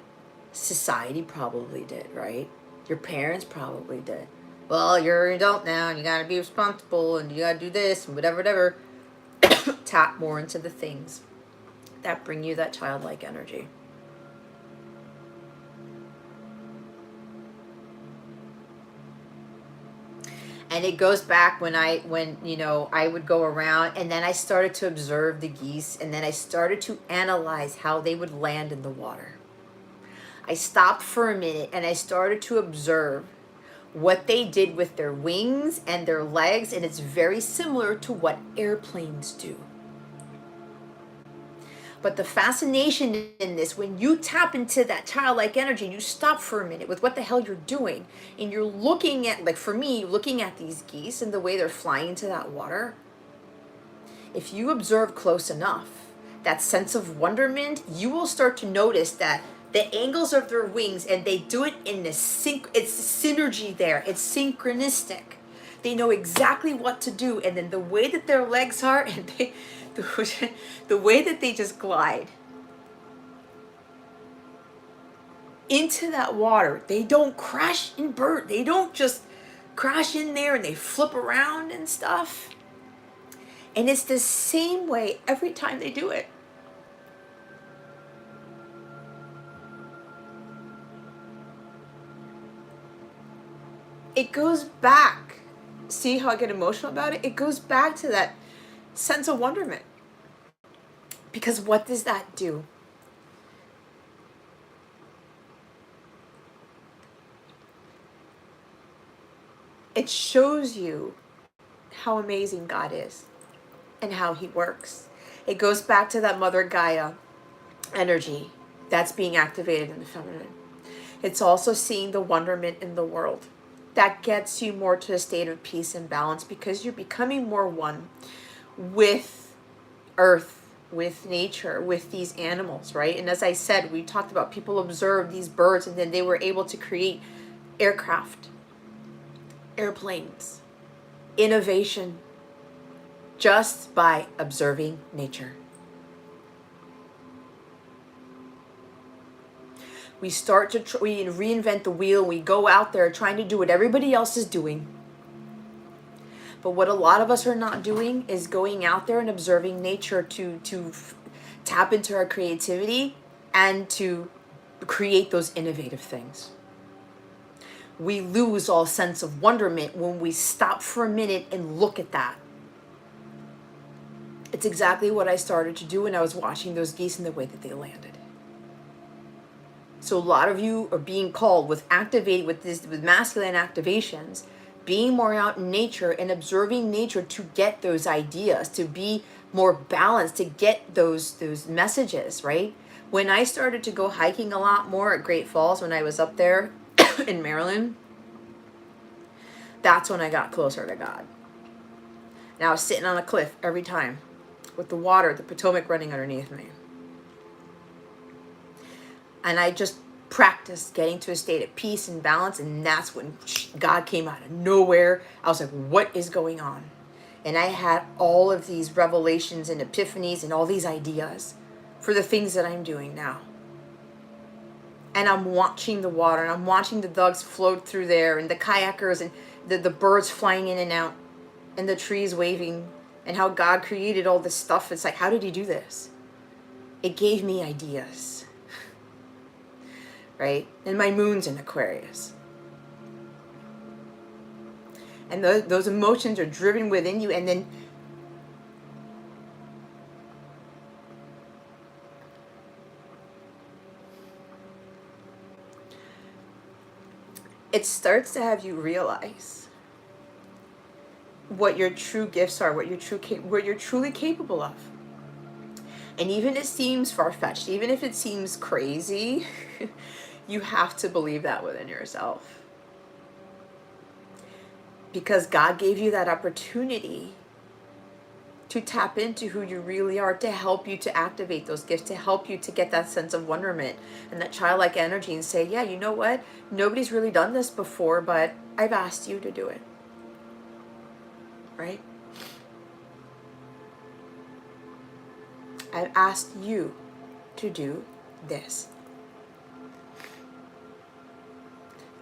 Society probably did, right? Your parents probably did. Well, you're an adult now, and you got to be responsible, and you got to do this, and whatever, whatever. Tap more into the things that bring you that childlike energy. And it goes back when I would go around, and then I started to observe the geese, and then I started to analyze how they would land in the water. I stopped for a minute and I started to observe what they did with their wings and their legs, and it's very similar to what airplanes do. But the fascination in this, when you tap into that childlike energy and you stop for a minute with what the hell you're doing, and you're looking at, like for me, looking at these geese and the way they're flying into that water, if you observe close enough, that sense of wonderment, you will start to notice that the angles of their wings, and they do it in this it's synergy there. It's synchronistic. They know exactly what to do, and then the way that their legs are, and the way that they just glide into that water. They don't crash and burn. They don't just crash in there and they flip around and stuff. And it's the same way every time they do it. It goes back. See how I get emotional about it? It goes back to that sense of wonderment. Because what does that do? It shows you how amazing God is and how he works. It goes back to that Mother Gaia energy. That's being activated in the feminine. It's also seeing the wonderment in the world. That gets you more to a state of peace and balance because you're becoming more one with earth, with nature, with these animals, right? And as I said, we talked about people observed these birds and then they were able to create aircraft, airplanes, innovation, just by observing nature. We start to we reinvent the wheel. We go out there trying to do what everybody else is doing. But what a lot of us are not doing is going out there and observing nature to tap into our creativity and to create those innovative things. We lose all sense of wonderment when we stop for a minute and look at that. It's exactly what I started to do when I was watching those geese and the way that they landed. So a lot of you are being called with with masculine activations, being more out in nature and observing nature to get those ideas, to be more balanced, to get those messages, right? When I started to go hiking a lot more at Great Falls when I was up there in Maryland, that's when I got closer to God. And I was sitting on a cliff every time with the water, the Potomac running underneath me. And I just practiced getting to a state of peace and balance, and that's when God came out of nowhere. I was like, what is going on? And I had all of these revelations and epiphanies and all these ideas for the things that I'm doing now. And I'm watching the water, and I'm watching the dogs float through there, and the kayakers, and the birds flying in and out, and the trees waving, and how God created all this stuff. It's like, how did he do this? It gave me ideas. Right? And my moon's in Aquarius. And those emotions are driven within you, and then it starts to have you realize what your true gifts are, what you're truly capable of. And even if it seems far-fetched, even if it seems crazy, you have to believe that within yourself. Because God gave you that opportunity to tap into who you really are, to help you to activate those gifts, to help you to get that sense of wonderment and that childlike energy and say, yeah, you know what? Nobody's really done this before, but I've asked you to do it. Right? I've asked you to do this.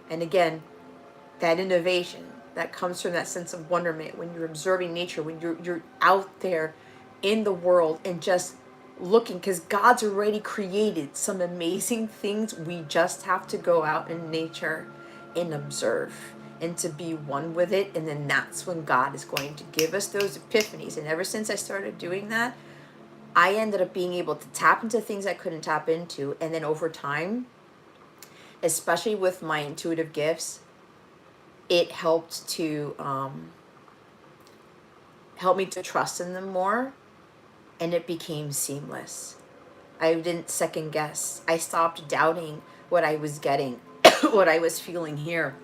And again, that innovation that comes from that sense of wonderment when you're observing nature, when you're out there in the world and just looking, because God's already created some amazing things. We just have to go out in nature and observe and to be one with it. And then that's when God is going to give us those epiphanies. And ever since I started doing that, I ended up being able to tap into things I couldn't tap into. And then over time, especially with my intuitive gifts, it helped to help me to trust in them more, and it became seamless. I didn't second guess. I stopped doubting what I was getting, what I was feeling here,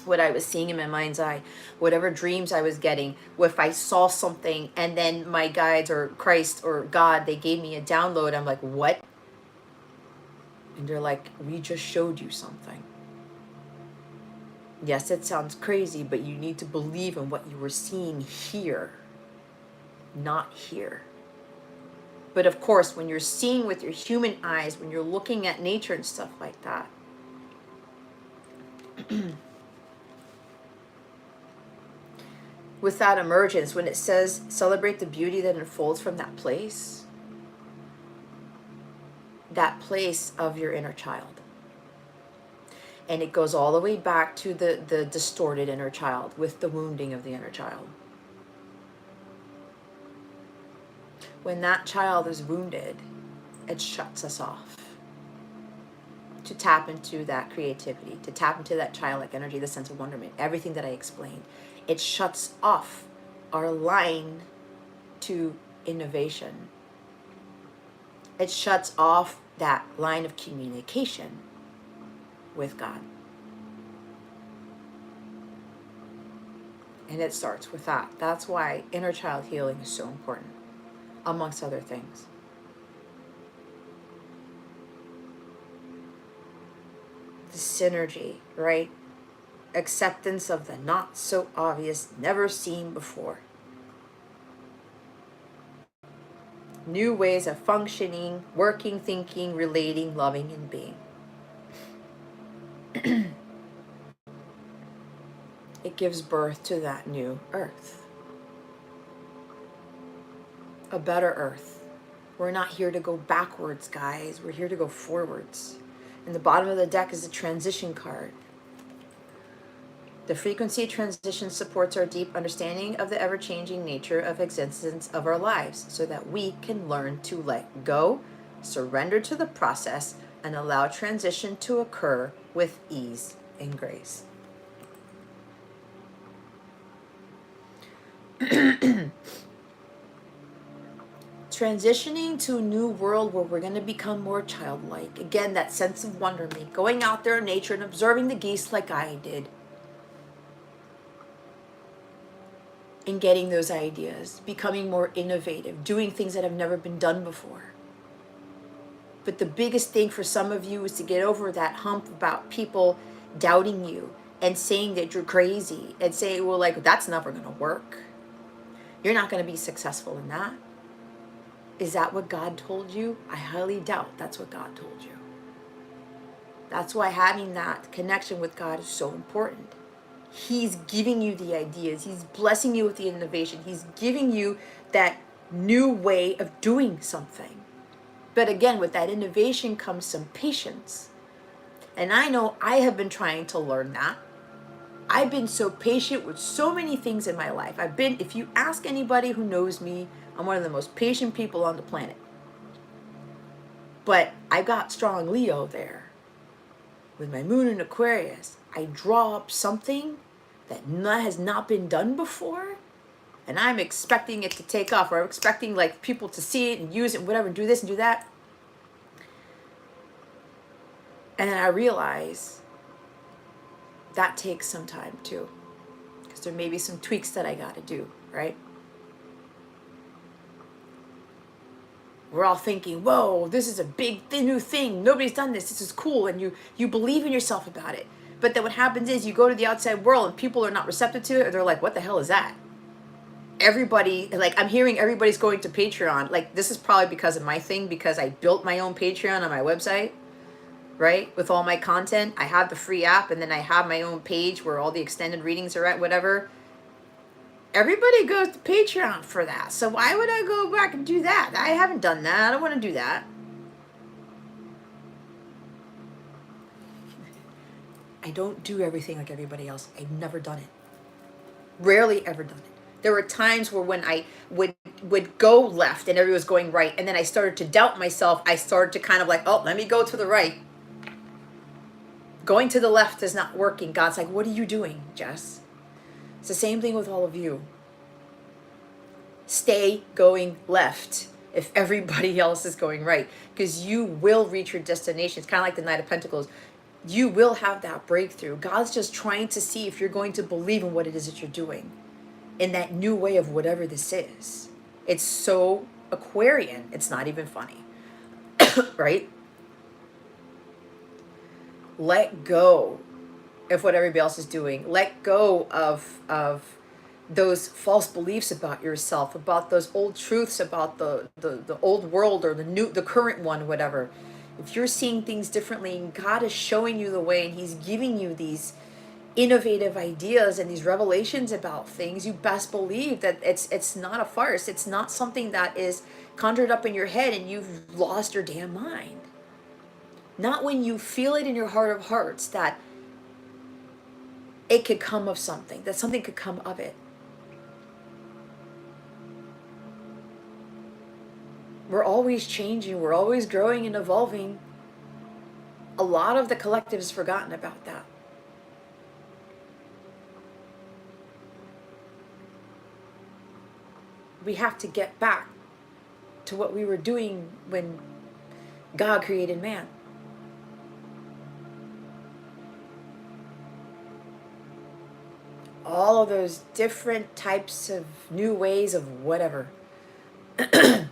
what I was seeing in my mind's eye, whatever dreams I was getting. If I saw something and then my guides or Christ or God, they gave me a download, I'm like, what? And they're like, we just showed you something. Yes, it sounds crazy, but you need to believe in what you were seeing here, not here. But of course, when you're seeing with your human eyes, when you're looking at nature and stuff like that, with that emergence, when it says celebrate the beauty that unfolds from that place of your inner child. And it goes all the way back to the distorted inner child with the wounding of the inner child. When that child is wounded, it shuts us off to tap into that creativity, to tap into that childlike energy, the sense of wonderment, everything that I explained. It shuts off our line to innovation. It shuts off that line of communication with God. And it starts with that. That's why inner child healing is so important, amongst other things. The synergy, right? Acceptance of the not so obvious, never seen before. New ways of functioning, working, thinking, relating, loving, and being. It gives birth to that new earth. A better earth. We're not here to go backwards, guys. We're here to go forwards. And the bottom of the deck is a transition card. The frequency transition supports our deep understanding of the ever-changing nature of existence of our lives so that we can learn to let go, surrender to the process, and allow transition to occur with ease and grace. Transitioning to a new world where we're going to become more childlike. Again, that sense of wonderment. Going out there in nature and observing the geese like I did. And getting those ideas. Becoming more innovative. Doing things that have never been done before. But the biggest thing for some of you is to get over that hump about people doubting you and saying that you're crazy. And saying, well, like, that's never going to work. You're not going to be successful in that. Is that what God told you? I highly doubt that's what God told you. That's why having that connection with God is so important. He's giving you the ideas. He's blessing you with the innovation. He's giving you that new way of doing something. But again, with that innovation comes some patience. And I know I have been trying to learn that. I've been so patient with so many things in my life. If you ask anybody who knows me, I'm one of the most patient people on the planet. But I got strong Leo there. With my moon in Aquarius, I draw up something that has not been done before, and I'm expecting it to take off, or I'm expecting like people to see it and use it and whatever, and do this and do that. And then I realize that takes some time too, because there may be some tweaks that I got to do, right? We're all thinking, whoa, this is a big new thing. Nobody's done this. This is cool. And you believe in yourself about it. But then what happens is you go to the outside world and people are not receptive to it, or they're like, what the hell is that? Everybody, like, I'm hearing everybody's going to Patreon. Like, this is probably because of my thing, because I built my own Patreon on my website, right? With all my content. I have the free app, and then I have my own page where all the extended readings are at, whatever. Everybody goes to Patreon for that. So why would I go back and do that? I haven't done that. I don't want to do that. I don't do everything like everybody else. I've never done it. Rarely ever done it. There were times where when I would go left and everybody was going right, and then I started to doubt myself, I started to kind of like, oh, let me go to the right. Going to the left is not working. God's like, what are you doing, Jess? It's the same thing with all of you. Stay going left if everybody else is going right, because you will reach your destination. It's kind of like the Knight of Pentacles. You will have that breakthrough. God's just trying to see if you're going to believe in what it is that you're doing, in that new way of whatever this is. It's so Aquarian. It's not even funny, right? Let go of what everybody else is doing. Let go of those false beliefs about yourself, about those old truths about the old world, or the current one, whatever. If you're seeing things differently, and God is showing you the way, and He's giving you these innovative ideas and these revelations about things, you best believe that it's not a farce. It's not something that is conjured up in your head and you've lost your damn mind. Not when you feel it in your heart of hearts that it could come of something, that something could come of it. We're always changing. We're always growing and evolving. A lot of the collective has forgotten about that. We have to get back to what we were doing when God created man. All of those different types of new ways of whatever. And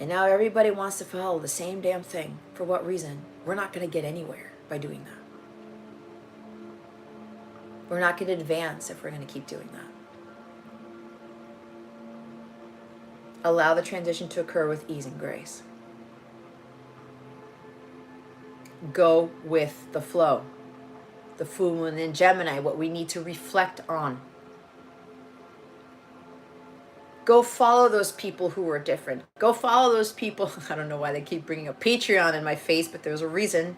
now everybody wants to follow the same damn thing. For what reason? We're not going to get anywhere by doing that. We're not going to advance if we're going to keep doing that. Allow the transition to occur with ease and grace. Go with the flow. The full moon in Gemini, what we need to reflect on. Go follow those people who are different. Go follow those people. I don't know why they keep bringing up Patreon in my face, but there's a reason.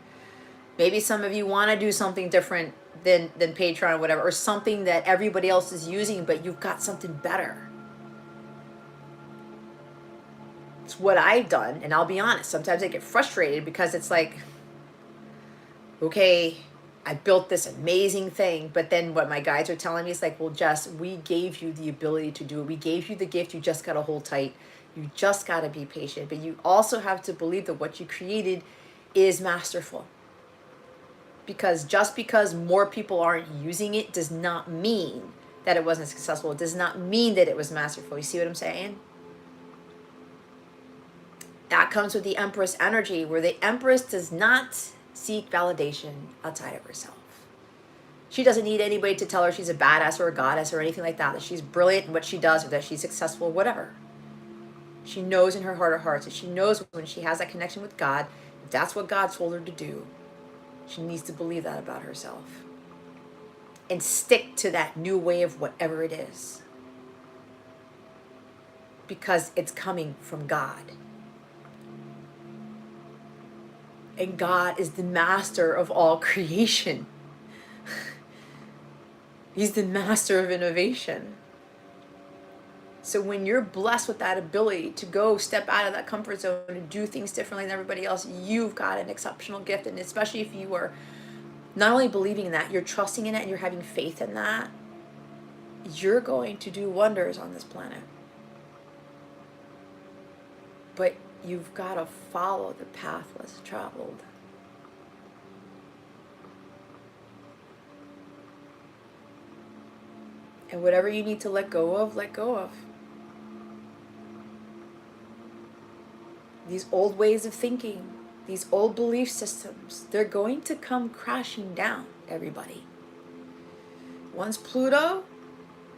Maybe some of you want to do something different than Patreon or whatever, or something that everybody else is using, but you've got something better. It's what I've done, and I'll be honest, sometimes I get frustrated because it's like, okay, I built this amazing thing, but then what my guides are telling me is like, well, Jess, we gave you the ability to do it. We gave you the gift. You just got to hold tight. You just got to be patient. But you also have to believe that what you created is masterful. Because just because more people aren't using it does not mean that it wasn't successful. It does not mean that it was masterful. You see what I'm saying? That comes with the Empress energy, where the Empress does not seek validation outside of herself. She doesn't need anybody to tell her she's a badass or a goddess or anything like that she's brilliant in what she does or that she's successful, whatever. She knows in her heart of hearts that she knows when she has that connection with God, that's what God told her to do. She needs to believe that about herself and stick to that new way of whatever it is, because it's coming from God. And God is the master of all creation. He's the master of innovation. So when you're blessed with that ability to go step out of that comfort zone and do things differently than everybody else, you've got an exceptional gift. And especially if you are not only believing in that, you're trusting in it and you're having faith in that, you're going to do wonders on this planet. But you've got to follow the path less traveled. And whatever you need to let go of, let go of. These old ways of thinking, these old belief systems, they're going to come crashing down, everybody. Once Pluto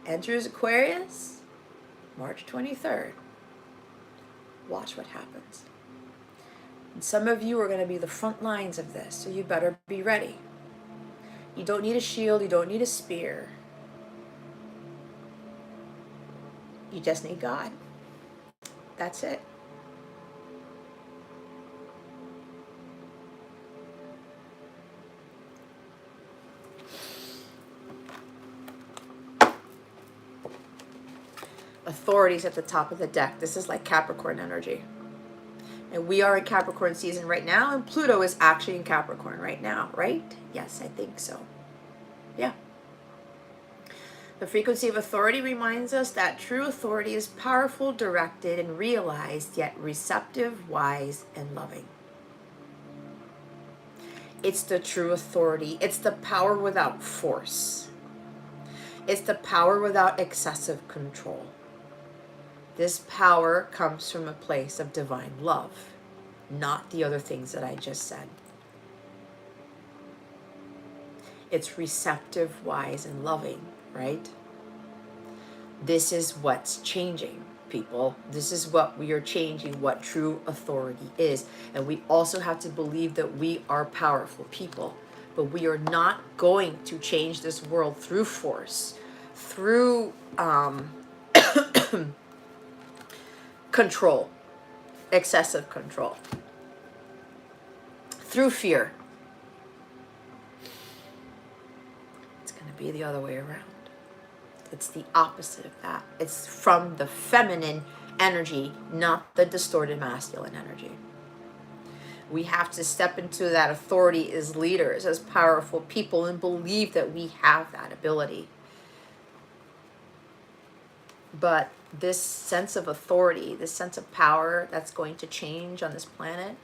enters Aquarius, March 23rd, watch what happens. And some of you are going to be the front lines of this, so you better be ready. You don't need a shield, you don't need a spear. You just need God. That's it. Authorities at the top of the deck. This is like Capricorn energy. And we are in Capricorn season right now, and Pluto is actually in Capricorn right now, right? Yes, I think so. Yeah. The frequency of authority reminds us that true authority is powerful, directed, and realized, yet receptive, wise, and loving. It's the true authority. It's the power without force. It's the power without excessive control. This power comes from a place of divine love, not the other things that I just said. It's receptive, wise, and loving, right? This is what's changing, people. This is what we are changing, what true authority is. And we also have to believe that we are powerful people, but we are not going to change this world through force, through control, excessive control, through fear. It's going to be the other way around. It's the opposite of that. It's from the feminine energy, not the distorted masculine energy. We have to step into that authority as leaders, as powerful people, and believe that we have that ability. But this sense of authority, this sense of power that's going to change on this planet,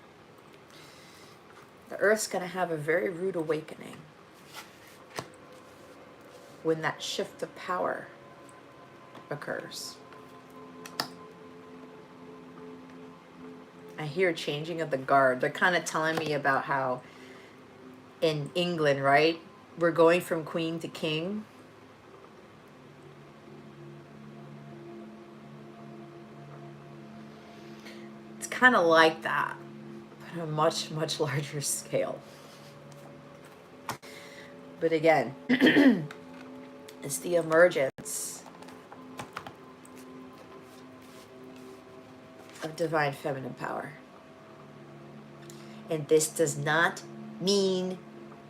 the Earth's going to have a very rude awakening when that shift of power occurs. I hear changing of the guard. They're kind of telling me about how in England, right, we're going from queen to king. It's kind of like that, but on a much, much larger scale. But again, it's the emergence of divine feminine power. And this does not mean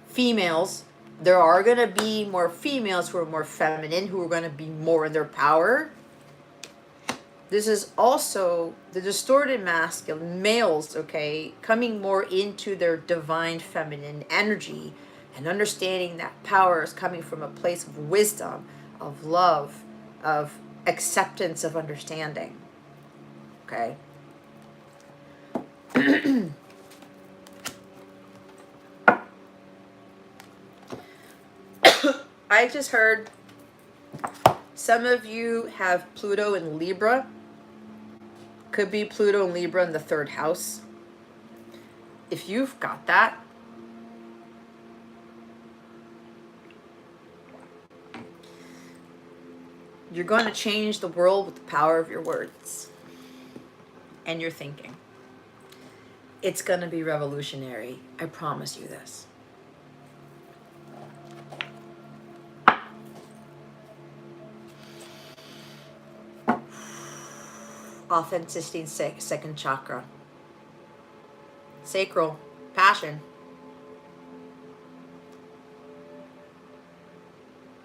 females. There are going to be more females who are more feminine, who are going to be more in their power. This is also the distorted masculine males, okay, coming more into their divine feminine energy and understanding that power is coming from a place of wisdom, of love, of acceptance, of understanding. Okay. I just heard some of you have Pluto in Libra. Could be Pluto and Libra in the 3rd house. If you've got that, you're going to change the world with the power of your words and your thinking. It's going to be revolutionary. I promise you this. Authenticity, second chakra. Sacral, passion.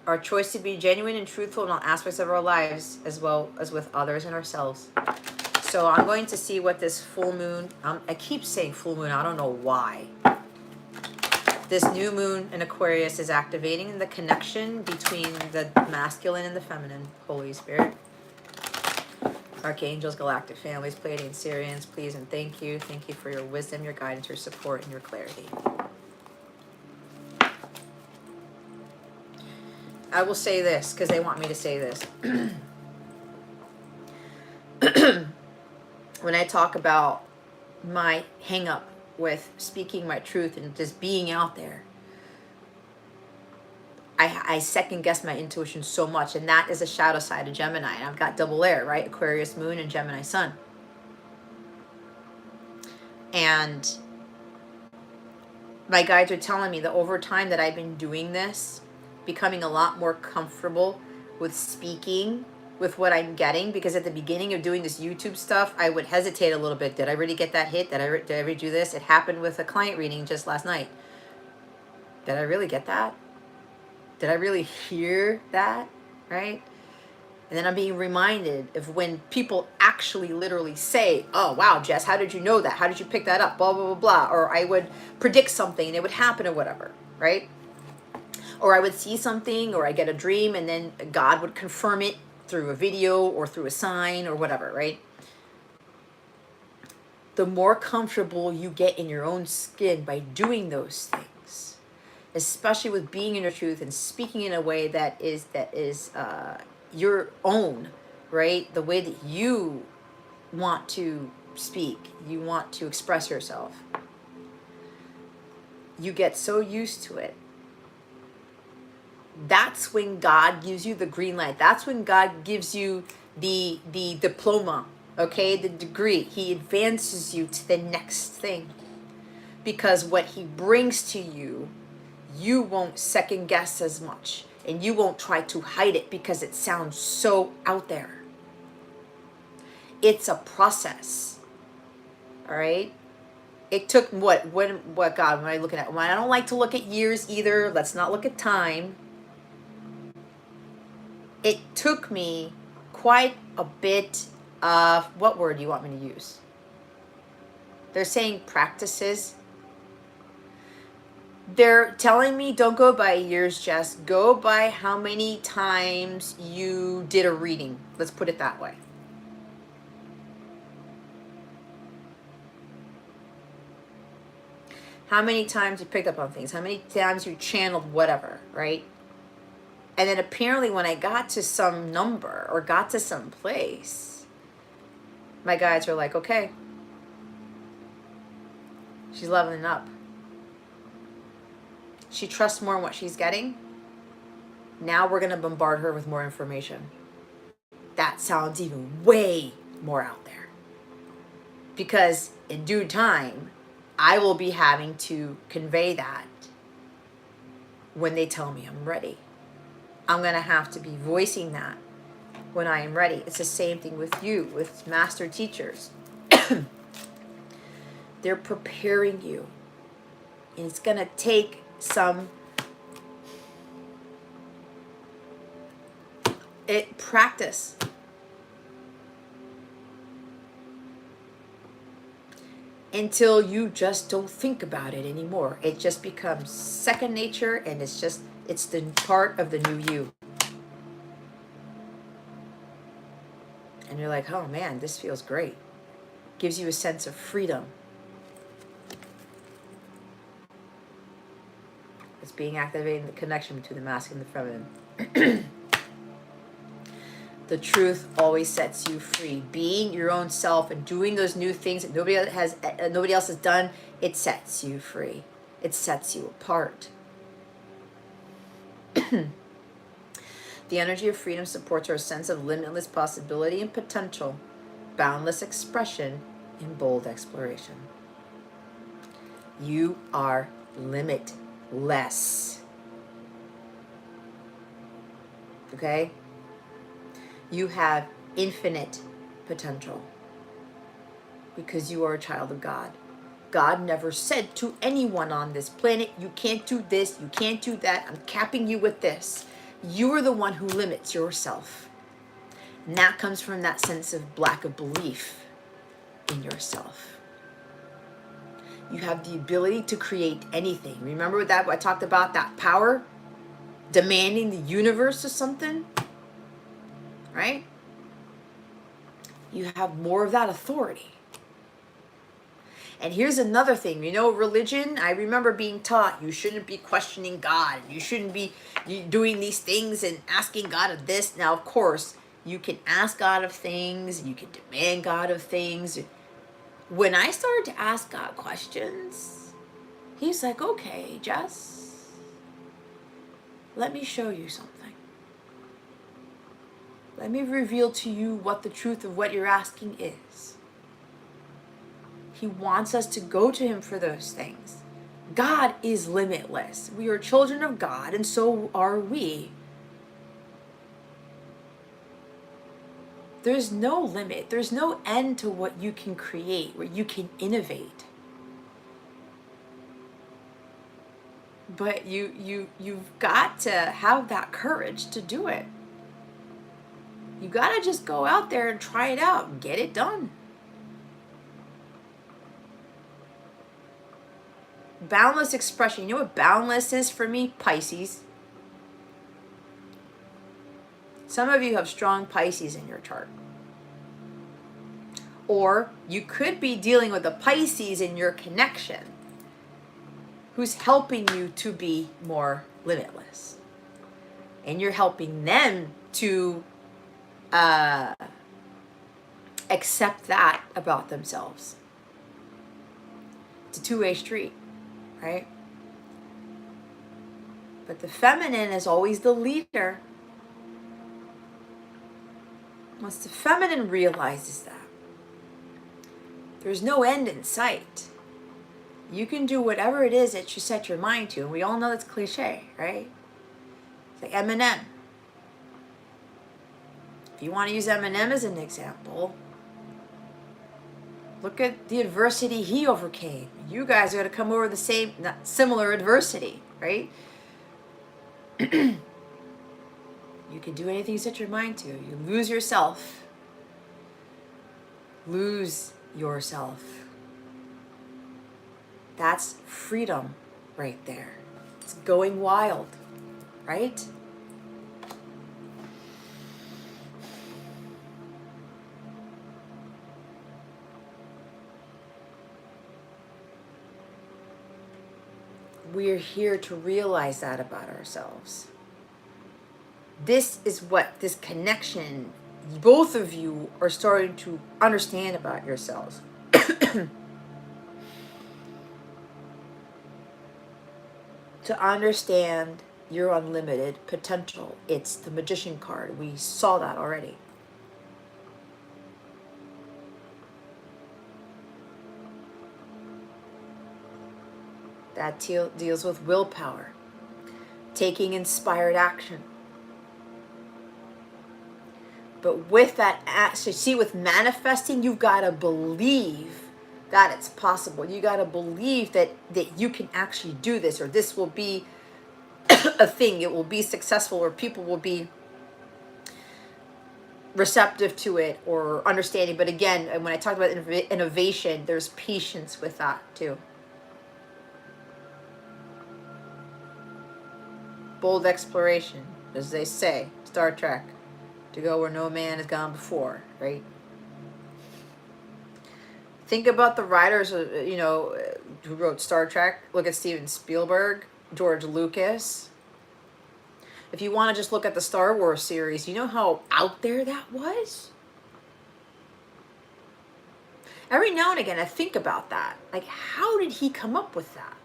Our choice to be genuine and truthful in all aspects of our lives, as well as with others and ourselves. So I'm going to see what this full moon, I keep saying full moon, I don't know why. This new moon in Aquarius is activating the connection between the masculine and the feminine. Holy Spirit. Archangels, galactic families, Pleiadian, Syrians, please and thank you. Thank you for your wisdom, your guidance, your support, and your clarity. I will say this because they want me to say this. When I talk about my hang up with speaking my truth and just being out there, I second guess my intuition so much, and that is a shadow side of Gemini. And I've got double air, right? Aquarius moon and Gemini sun. And my guides are telling me that over time that I've been doing this, becoming a lot more comfortable with speaking with what I'm getting, because at the beginning of doing this YouTube stuff, I would hesitate a little bit. Did I really get that hit? Did I really do this? It happened with a client reading just last night. Did I really get that? Did I really hear that? Right? And then I'm being reminded of when people actually literally say, oh, wow, Jess, how did you know that? How did you pick that up? Blah, blah, blah, blah. Or I would predict something and it would happen or whatever, right? Or I would see something, or I get a dream and then God would confirm it through a video or through a sign or whatever, right? The more comfortable you get in your own skin by doing those things, especially with being in your truth and speaking in a way that is your own, right? The way that you want to speak, you want to express yourself. You get so used to it. That's when God gives you the green light. That's when God gives you the diploma, okay, the degree. He advances you to the next thing. Because what he brings to you, you won't second guess as much. And you won't try to hide it because it sounds so out there. It's a process. All right? It took what God, when I looking at, when I don't like to look at years either. Let's not look at time. It took me quite a bit of, what word do you want me to use? They're saying practices. They're telling me don't go by years, Jess. Go by how many times you did a reading. Let's put it that way. How many times you picked up on things. How many times you channeled whatever, right? And then apparently when I got to some number or got to some place, my guides were like, okay, she's leveling up. She trusts more in what she's getting. Now we're going to bombard her with more information. That sounds even way more out there. Because in due time, I will be having to convey that when they tell me I'm ready. I'm going to have to be voicing that when I am ready. It's the same thing with you, with master teachers. They're preparing you. And it's going to take some practice. Until you just don't think about it anymore. It just becomes second nature, and it's the part of the new you. And you're like, oh man, this feels great. Gives you a sense of freedom. It's being activating the connection between the masculine and the feminine. The truth always sets you free. Being your own self and doing those new things that nobody else has done, it sets you free. It sets you apart. The energy of freedom supports our sense of limitless possibility and potential, boundless expression, and bold exploration. You are limitless. Okay? You have infinite potential because you are a child of God. God never said to anyone on this planet, you can't do this, you can't do that, I'm capping you with this. You are the one who limits yourself. And that comes from that sense of lack of belief in yourself. You have the ability to create anything. Remember that I talked about that power demanding the universe or something? Right? You have more of that authority. And here's another thing. You know, religion, I remember being taught you shouldn't be questioning God. You shouldn't be doing these things and asking God of this. Now, of course, you can ask God of things. You can demand God of things. When I started to ask God questions, he's like, okay, Jess, let me show you something. Let me reveal to you what the truth of what you're asking is. He wants us to go to him for those things. God is limitless. We are children of God, and so are we. There's no limit. There's no end to what you can create, what you can innovate. But you've got to have that courage to do it. You got to just go out there and try it out and get it done. Boundless expression. You know what boundless is for me? Pisces. Some of you have strong Pisces in your chart. Or you could be dealing with a Pisces in your connection who's helping you to be more limitless. And you're helping them to accept that about themselves. It's a two-way street, right? But the feminine is always the leader. Once the feminine realizes that, there's no end in sight. You can do whatever it is that you set your mind to. And we all know that's cliche, right? It's like Eminem. If you want to use Eminem as an example, look at the adversity he overcame. You guys are going to come over the same, not similar adversity, right? You can do anything you set your mind to. You lose yourself. Lose yourself. That's freedom right there. It's going wild, right? We're here to realize that about ourselves. This is what this connection, both of you are starting to understand about yourselves. To understand your unlimited potential. It's the Magician card. We saw that already. That deals with willpower, taking inspired action. But with that, so see, with manifesting, you've got to believe that it's possible. You got to believe that you can actually do this, or this will be a thing. It will be successful, or people will be receptive to it or understanding. But again, when I talk about innovation, there's patience with that too. Bold exploration, as they say, Star Trek, to go where no man has gone before, right? Think about the writers, who wrote Star Trek. Look at Steven Spielberg, George Lucas. If you want to just look at the Star Wars series, you know how out there that was? Every now and again, I think about that. Like, how did he come up with that?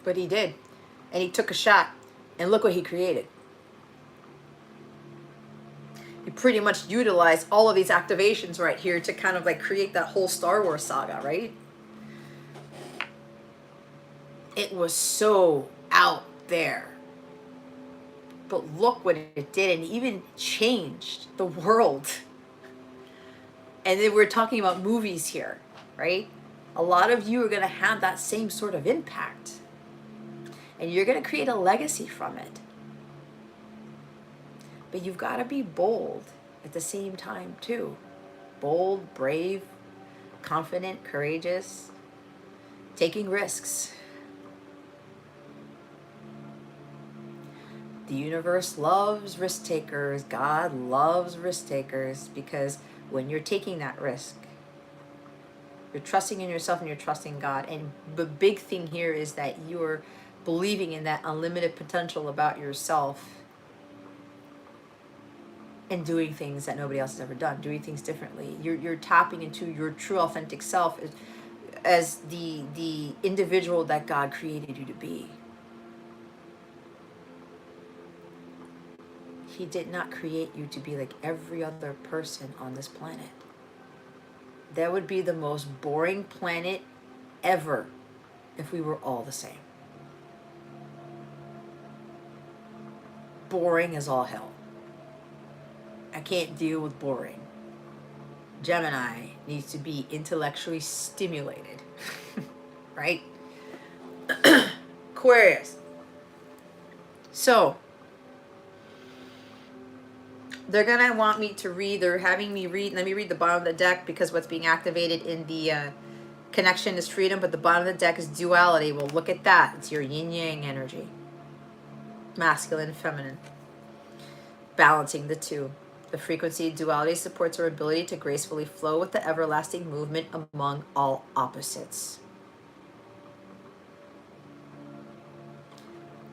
But he did. And he took a shot. And look what he created. He pretty much utilized all of these activations right here to kind of like create that whole Star Wars saga, right? It was so out there. But look what it did, and even changed the world. And then we're talking about movies here, right? A lot of you are going to have that same sort of impact. And you're going to create a legacy from it. But you've got to be bold at the same time, too. Bold, brave, confident, courageous, taking risks. The universe loves risk takers. God loves risk takers, because when you're taking that risk, you're trusting in yourself and you're trusting God. And the big thing here is that you're believing in that unlimited potential about yourself and doing things that nobody else has ever done, doing things differently. You're tapping into your true authentic self as the individual that God created you to be. He did not create you to be like every other person on this planet. That would be the most boring planet ever if we were all the same. Boring as all hell. I can't deal with boring. Gemini needs to be intellectually stimulated. Right? Aquarius. So, they're going to want me to read, they're having me read, let me read the bottom of the deck, because what's being activated in the connection is freedom, but the bottom of the deck is duality. Well, look at that. It's your yin-yang energy. Masculine and feminine. Balancing the two. The frequency of duality supports our ability to gracefully flow with the everlasting movement among all opposites.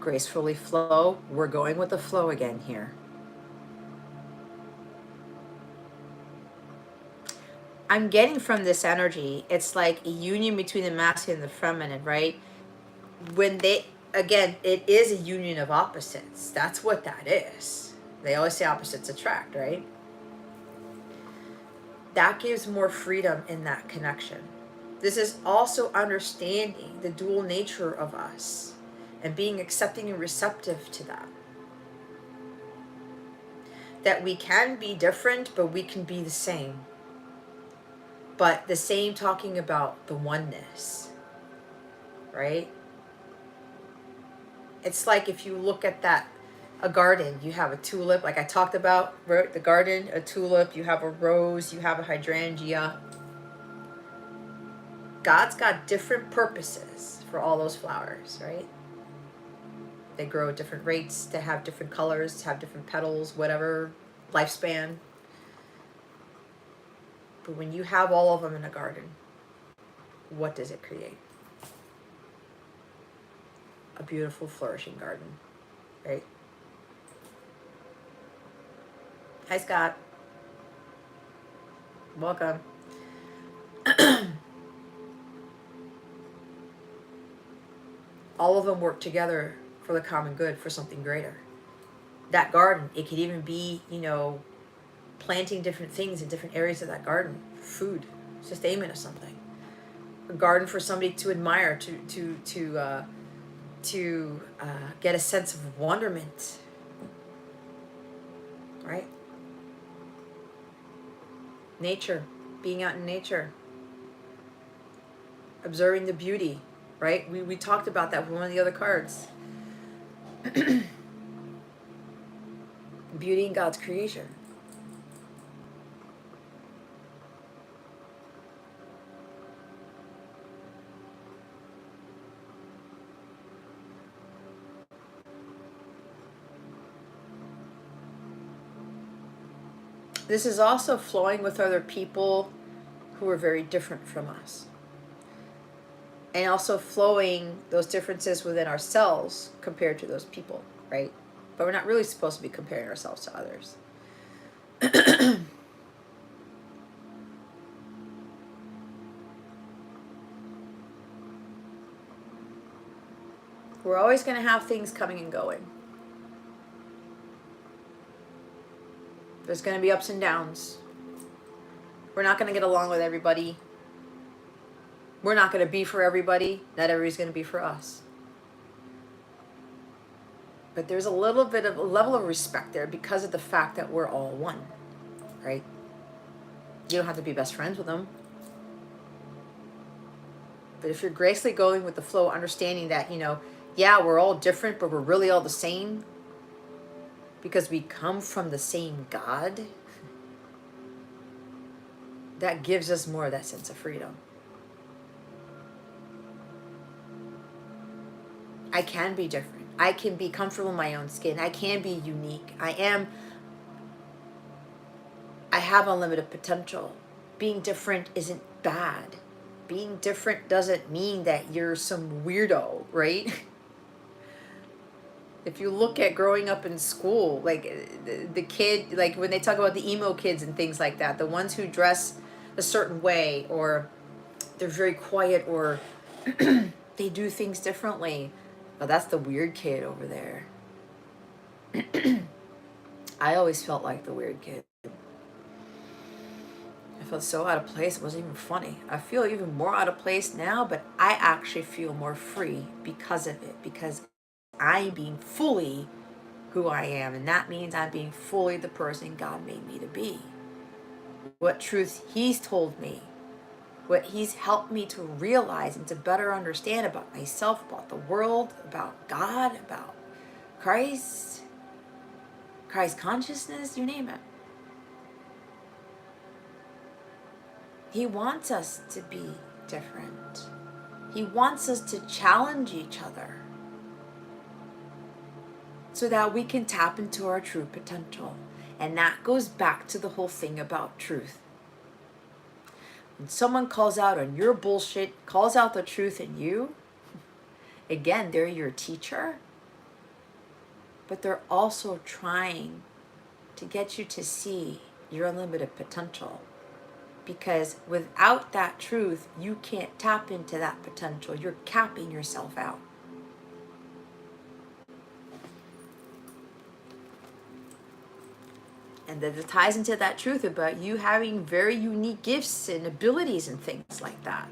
Gracefully flow. We're going with the flow again here. I'm getting from this energy, it's like a union between the masculine and the feminine, right? When they, again, it is a union of opposites. That's what that is. They always say opposites attract, right? That gives more freedom in that connection. This is also understanding the dual nature of us and being accepting and receptive to that. That we can be different, but we can be the same. But the same, talking about the oneness, right? It's like if you look at that a garden, you have a tulip, like I talked about, right? The garden, a tulip, you have a rose, you have a hydrangea. God's got different purposes for all those flowers, right? They grow at different rates, they have different colors, have different petals, whatever lifespan. But when you have all of them in a garden, what does it create? A beautiful, flourishing garden, right? Hi, Scott. Welcome. All of them work together for the common good, for something greater. That garden, it could even be, you know, planting different things in different areas of that garden. Food, sustainment of something. A garden for somebody to admire, to get a sense of wonderment, right? Nature, being out in nature, observing the beauty, right? We talked about that with one of the other cards. Beauty in God's creation. This is also flowing with other people who are very different from us. And also flowing those differences within ourselves compared to those people, right? But we're not really supposed to be comparing ourselves to others. We're always going to have things coming and going. There's going to be ups and downs. We're not going to get along with everybody. We're not going to be for everybody. Not everybody's going to be for us. But there's a little bit of a level of respect there because of the fact that we're all one, right? You don't have to be best friends with them. But if you're gracefully going with the flow, understanding that, you know, yeah, we're all different, but we're really all the same because we come from the same God, that gives us more of that sense of freedom. I can be different. I can be comfortable in my own skin. I can be unique. I have unlimited potential. Being different isn't bad. Being different doesn't mean that you're some weirdo, right? If you look at growing up in school, like the kid, like when they talk about the emo kids and things like that, the ones who dress a certain way, or they're very quiet, or they do things differently. Oh, that's the weird kid over there. I always felt like the weird kid. I felt so out of place, it wasn't even funny. I feel even more out of place now, but I actually feel more free because of it, because I'm being fully who I am, and that means I'm being fully the person God made me to be. What truth He's told me, what He's helped me to realize and to better understand about myself, about the world, about God, about Christ consciousness, you name it. He wants us to be different. He wants us to challenge each other so that we can tap into our true potential. And that goes back to the whole thing about truth. When someone calls out on your bullshit, calls out the truth in you, again, they're your teacher, but they're also trying to get you to see your unlimited potential. Because without that truth, you can't tap into that potential. You're capping yourself out. And that it ties into that truth about you having very unique gifts and abilities and things like that.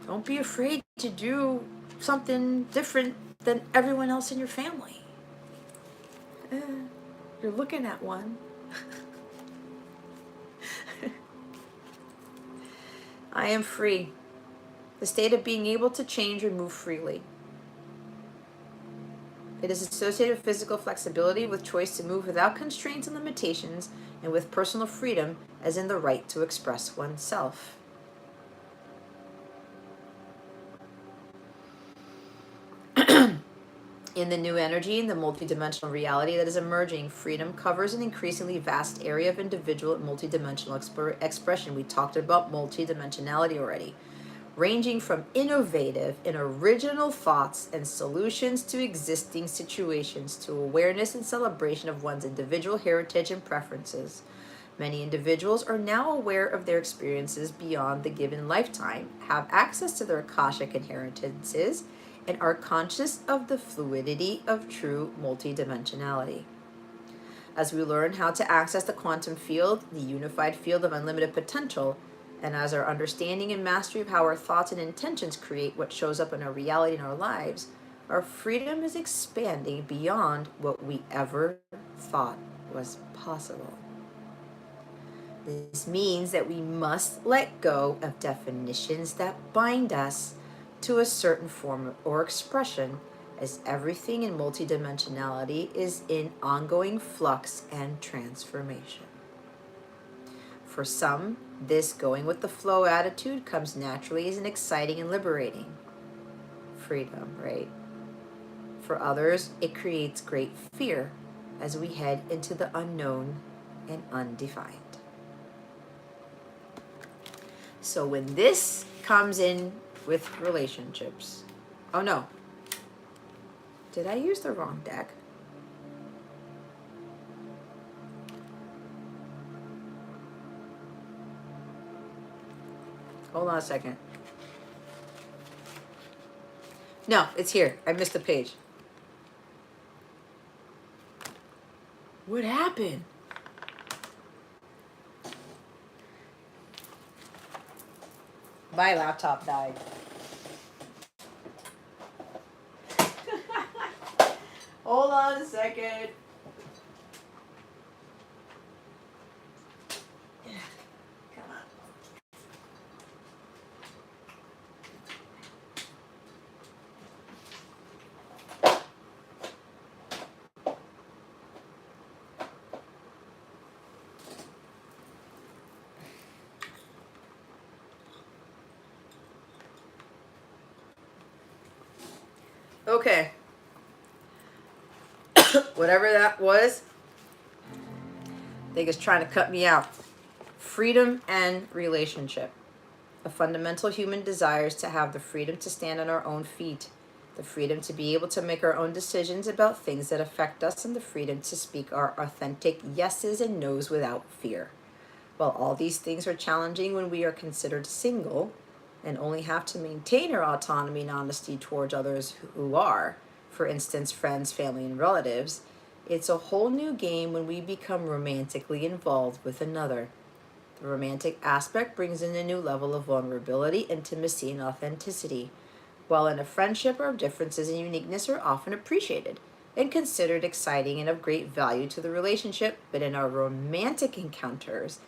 Don't be afraid to do something different than everyone else in your family. You're looking at one. I am free. The state of being able to change and move freely. It is associated with physical flexibility, with choice to move without constraints and limitations, and with personal freedom, as in the right to express oneself. In the new energy and the multidimensional reality that is emerging, freedom covers an increasingly vast area of individual and multidimensional expression. We talked about multidimensionality already, ranging from innovative and original thoughts and solutions to existing situations, to awareness and celebration of one's individual heritage and preferences. Many individuals are now aware of their experiences beyond the given lifetime, have access to their Akashic inheritances, and are conscious of the fluidity of true multidimensionality. As we learn how to access the quantum field, the unified field of unlimited potential, and as our understanding and mastery of how our thoughts and intentions create what shows up in our reality in our lives, our freedom is expanding beyond what we ever thought was possible. This means that we must let go of definitions that bind us to a certain form or expression, as everything in multidimensionality is in ongoing flux and transformation. For some, this going with the flow attitude comes naturally as an exciting and liberating freedom, right? For others, it creates great fear as we head into the unknown and undefined. So when this comes in with relationships, oh no, did I use the wrong deck? Hold on a second. No, it's here. I missed a page. What happened? My laptop died. Hold on a second. Come on. Okay. Whatever that was, I think it's trying to cut me out. Freedom and relationship. A fundamental human desire is to have the freedom to stand on our own feet, the freedom to be able to make our own decisions about things that affect us, and the freedom to speak our authentic yeses and nos without fear. While all these things are challenging when we are considered single and only have to maintain our autonomy and honesty towards others who are, for instance, friends, family, and relatives, it's a whole new game when we become romantically involved with another. The romantic aspect brings in a new level of vulnerability, intimacy, and authenticity. While in a friendship, our differences and uniqueness are often appreciated and considered exciting and of great value to the relationship, but in our romantic encounters,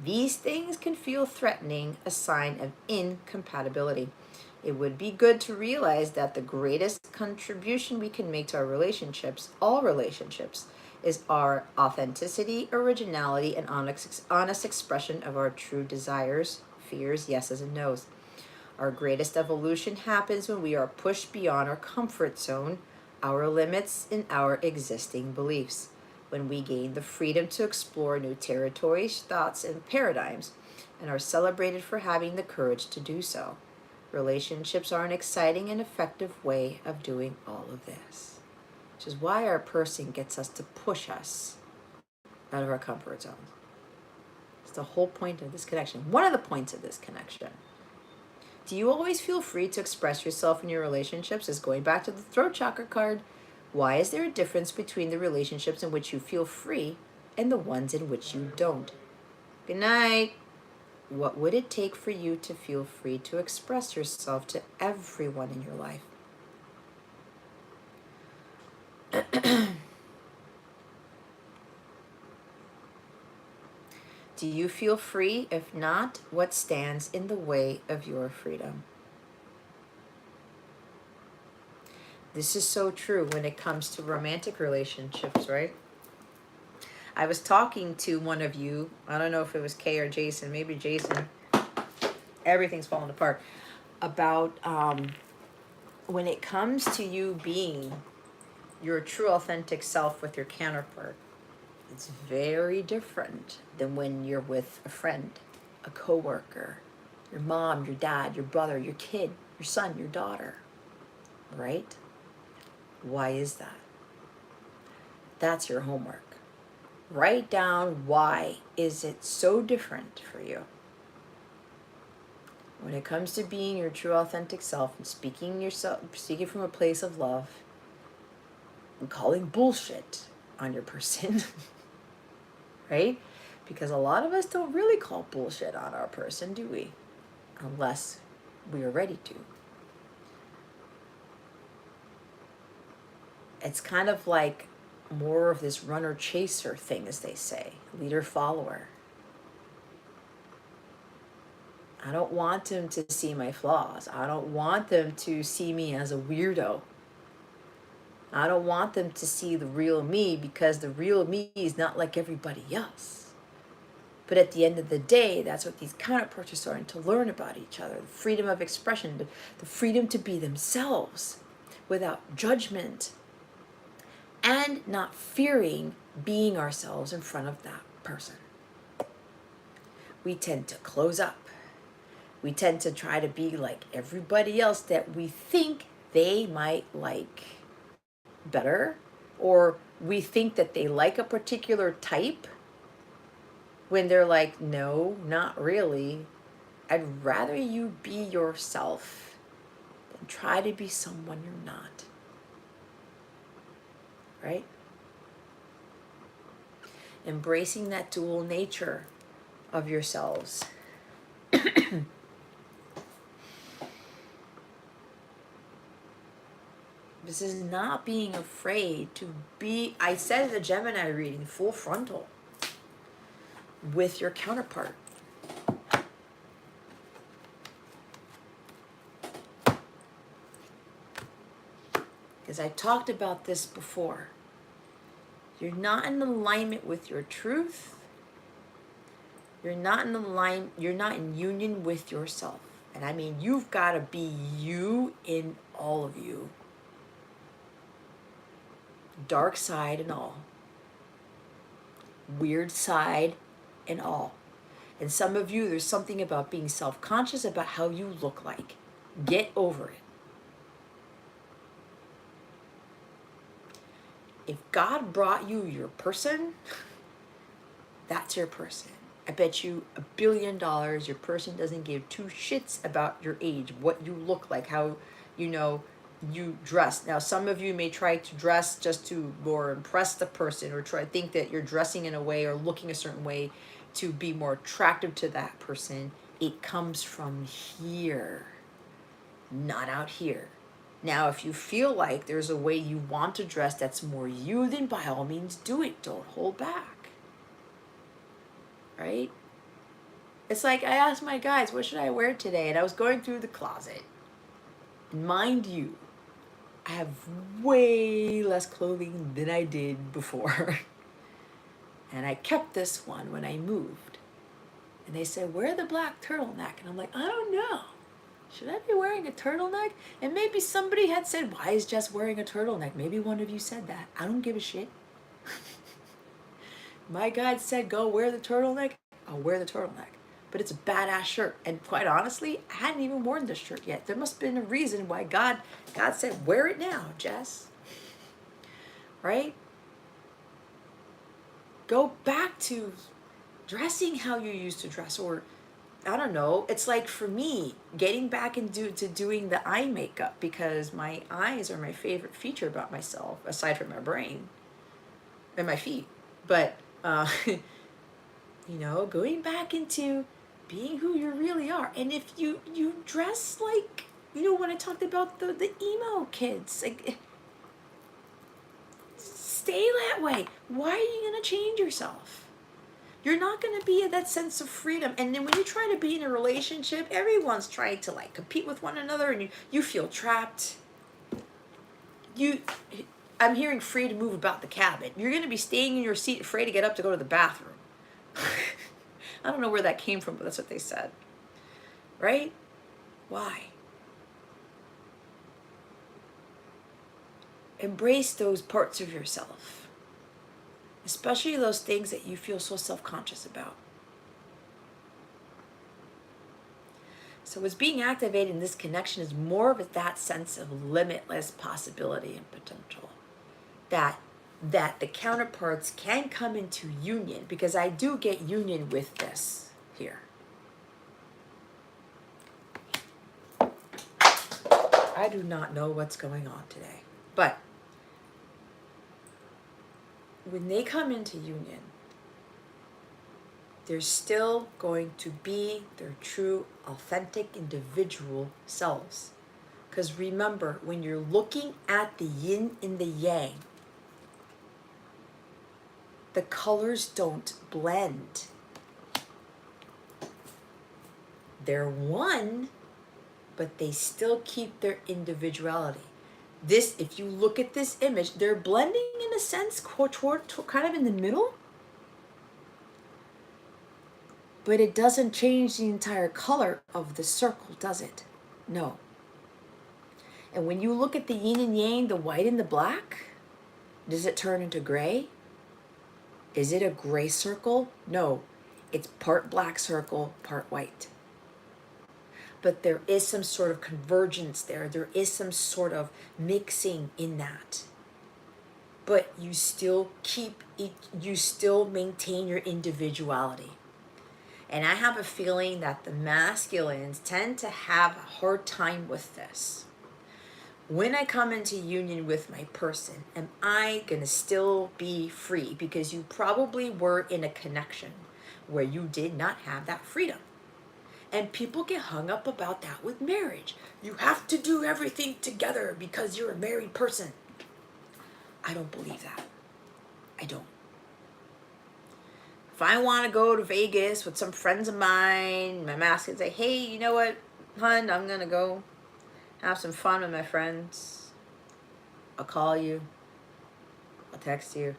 these things can feel threatening, a sign of incompatibility. It would be good to realize that the greatest contribution we can make to our relationships, all relationships, is our authenticity, originality, and honest expression of our true desires, fears, yeses, and nos. Our greatest evolution happens when we are pushed beyond our comfort zone, our limits, and our existing beliefs. When we gain the freedom to explore new territories, thoughts, and paradigms, and are celebrated for having the courage to do so. Relationships are an exciting and effective way of doing all of this, which is why our person gets us to push us out of our comfort zone. It's the whole point of this connection. One of the points of this connection. Do you always feel free to express yourself in your relationships? Is going back to the throat chakra card. Why is there a difference between the relationships in which you feel free and the ones in which you don't? Good night. What would it take for you to feel free to express yourself to everyone in your life? Do you feel free? If not, what stands in the way of your freedom? This is so true when it comes to romantic relationships, right? I was talking to one of you. I don't know if it was Kay or Jason. Maybe Jason. Everything's falling apart. About when it comes to you being your true authentic self with your counterpart, it's very different than when you're with a friend, a coworker, your mom, your dad, your brother, your kid, your son, your daughter, right? Why is that? That's your homework. Write down why is it so different for you. When it comes to being your true authentic self and speaking from a place of love and calling bullshit on your person, right? Because a lot of us don't really call bullshit on our person, do we? Unless we are ready to. It's kind of like more of this runner-chaser thing, as they say, leader-follower. I don't want them to see my flaws. I don't want them to see me as a weirdo. I don't want them to see the real me, because the real me is not like everybody else. But at the end of the day, that's what these counterparts are starting to learn about each other. The freedom of expression, the freedom to be themselves without judgment, and not fearing being ourselves in front of that person. We tend to close up. We tend to try to be like everybody else that we think they might like better, or we think that they like a particular type, when they're like, no, not really. I'd rather you be yourself than try to be someone you're not. Right? Embracing that dual nature of yourselves. This is not being afraid to be, I said in the Gemini reading, full frontal with your counterpart. Because I talked about this before. You're not in alignment with your truth. You're not in union with yourself. And I mean, you've got to be you in all of you. Dark side and all. Weird side and all. And some of you, there's something about being self-conscious about how you look like. Get over it. If God brought you your person, that's your person. I bet you $1 billion your person doesn't give two shits about your age, what you look like, how, you dress. Now, some of you may try to dress just to more impress the person, or try to think that you're dressing in a way or looking a certain way to be more attractive to that person. It comes from here, not out here. Now, if you feel like there's a way you want to dress that's more you, then by all means do it. Don't hold back. Right? It's like I asked my guys, what should I wear today? And I was going through the closet. And mind you, I have way less clothing than I did before. And I kept this one when I moved. And they said, wear the black turtleneck. And I'm like, I don't know. Should I be wearing a turtleneck? And maybe somebody had said, why is Jess wearing a turtleneck? Maybe one of you said that. I don't give a shit. My guide said, go wear the turtleneck. I'll wear the turtleneck. But it's a badass shirt. And quite honestly, I hadn't even worn this shirt yet. There must have been a reason why God said, wear it now, Jess. Right? Go back to dressing how you used to dress, or I don't know. It's like for me, getting back into doing the eye makeup, because my eyes are my favorite feature about myself, aside from my brain and my feet. But, going back into being who you really are. And if you dress like, when I talked about the emo kids, like, stay that way. Why are you going to change yourself? You're not going to be at that sense of freedom. And then when you try to be in a relationship, everyone's trying to compete with one another, and you feel trapped. I'm hearing free to move about the cabin. You're going to be staying in your seat, afraid to get up to go to the bathroom. I don't know where that came from, but that's what they said. Right? Why? Embrace those parts of yourself, especially those things that you feel so self-conscious about. So what's being activated in this connection is more of that sense of limitless possibility and potential. That the counterparts can come into union, because I do get union with this here. I do not know what's going on today, but when they come into union, they're still going to be their true, authentic, individual selves. Because remember, when you're looking at the yin and the yang, the colors don't blend. They're one, but they still keep their individuality. This, if you look at this image, they're blending in a sense, kind of in the middle, but it doesn't change the entire color of the circle, does it? No. And when you look at the yin and yang, the white and the black, does it turn into gray? Is it a gray circle? No, it's part black circle, part white. But there is some sort of convergence there. There is some sort of mixing in that. But you still maintain your individuality. And I have a feeling that the masculines tend to have a hard time with this. When I come into union with my person, am I going to still be free? Because you probably were in a connection where you did not have that freedom. And people get hung up about that with marriage. You have to do everything together because you're a married person. I don't believe that. I don't. If I want to go to Vegas with some friends of mine, my masculine say, hey, you know what, hun, I'm going to go have some fun with my friends. I'll call you. I'll text you.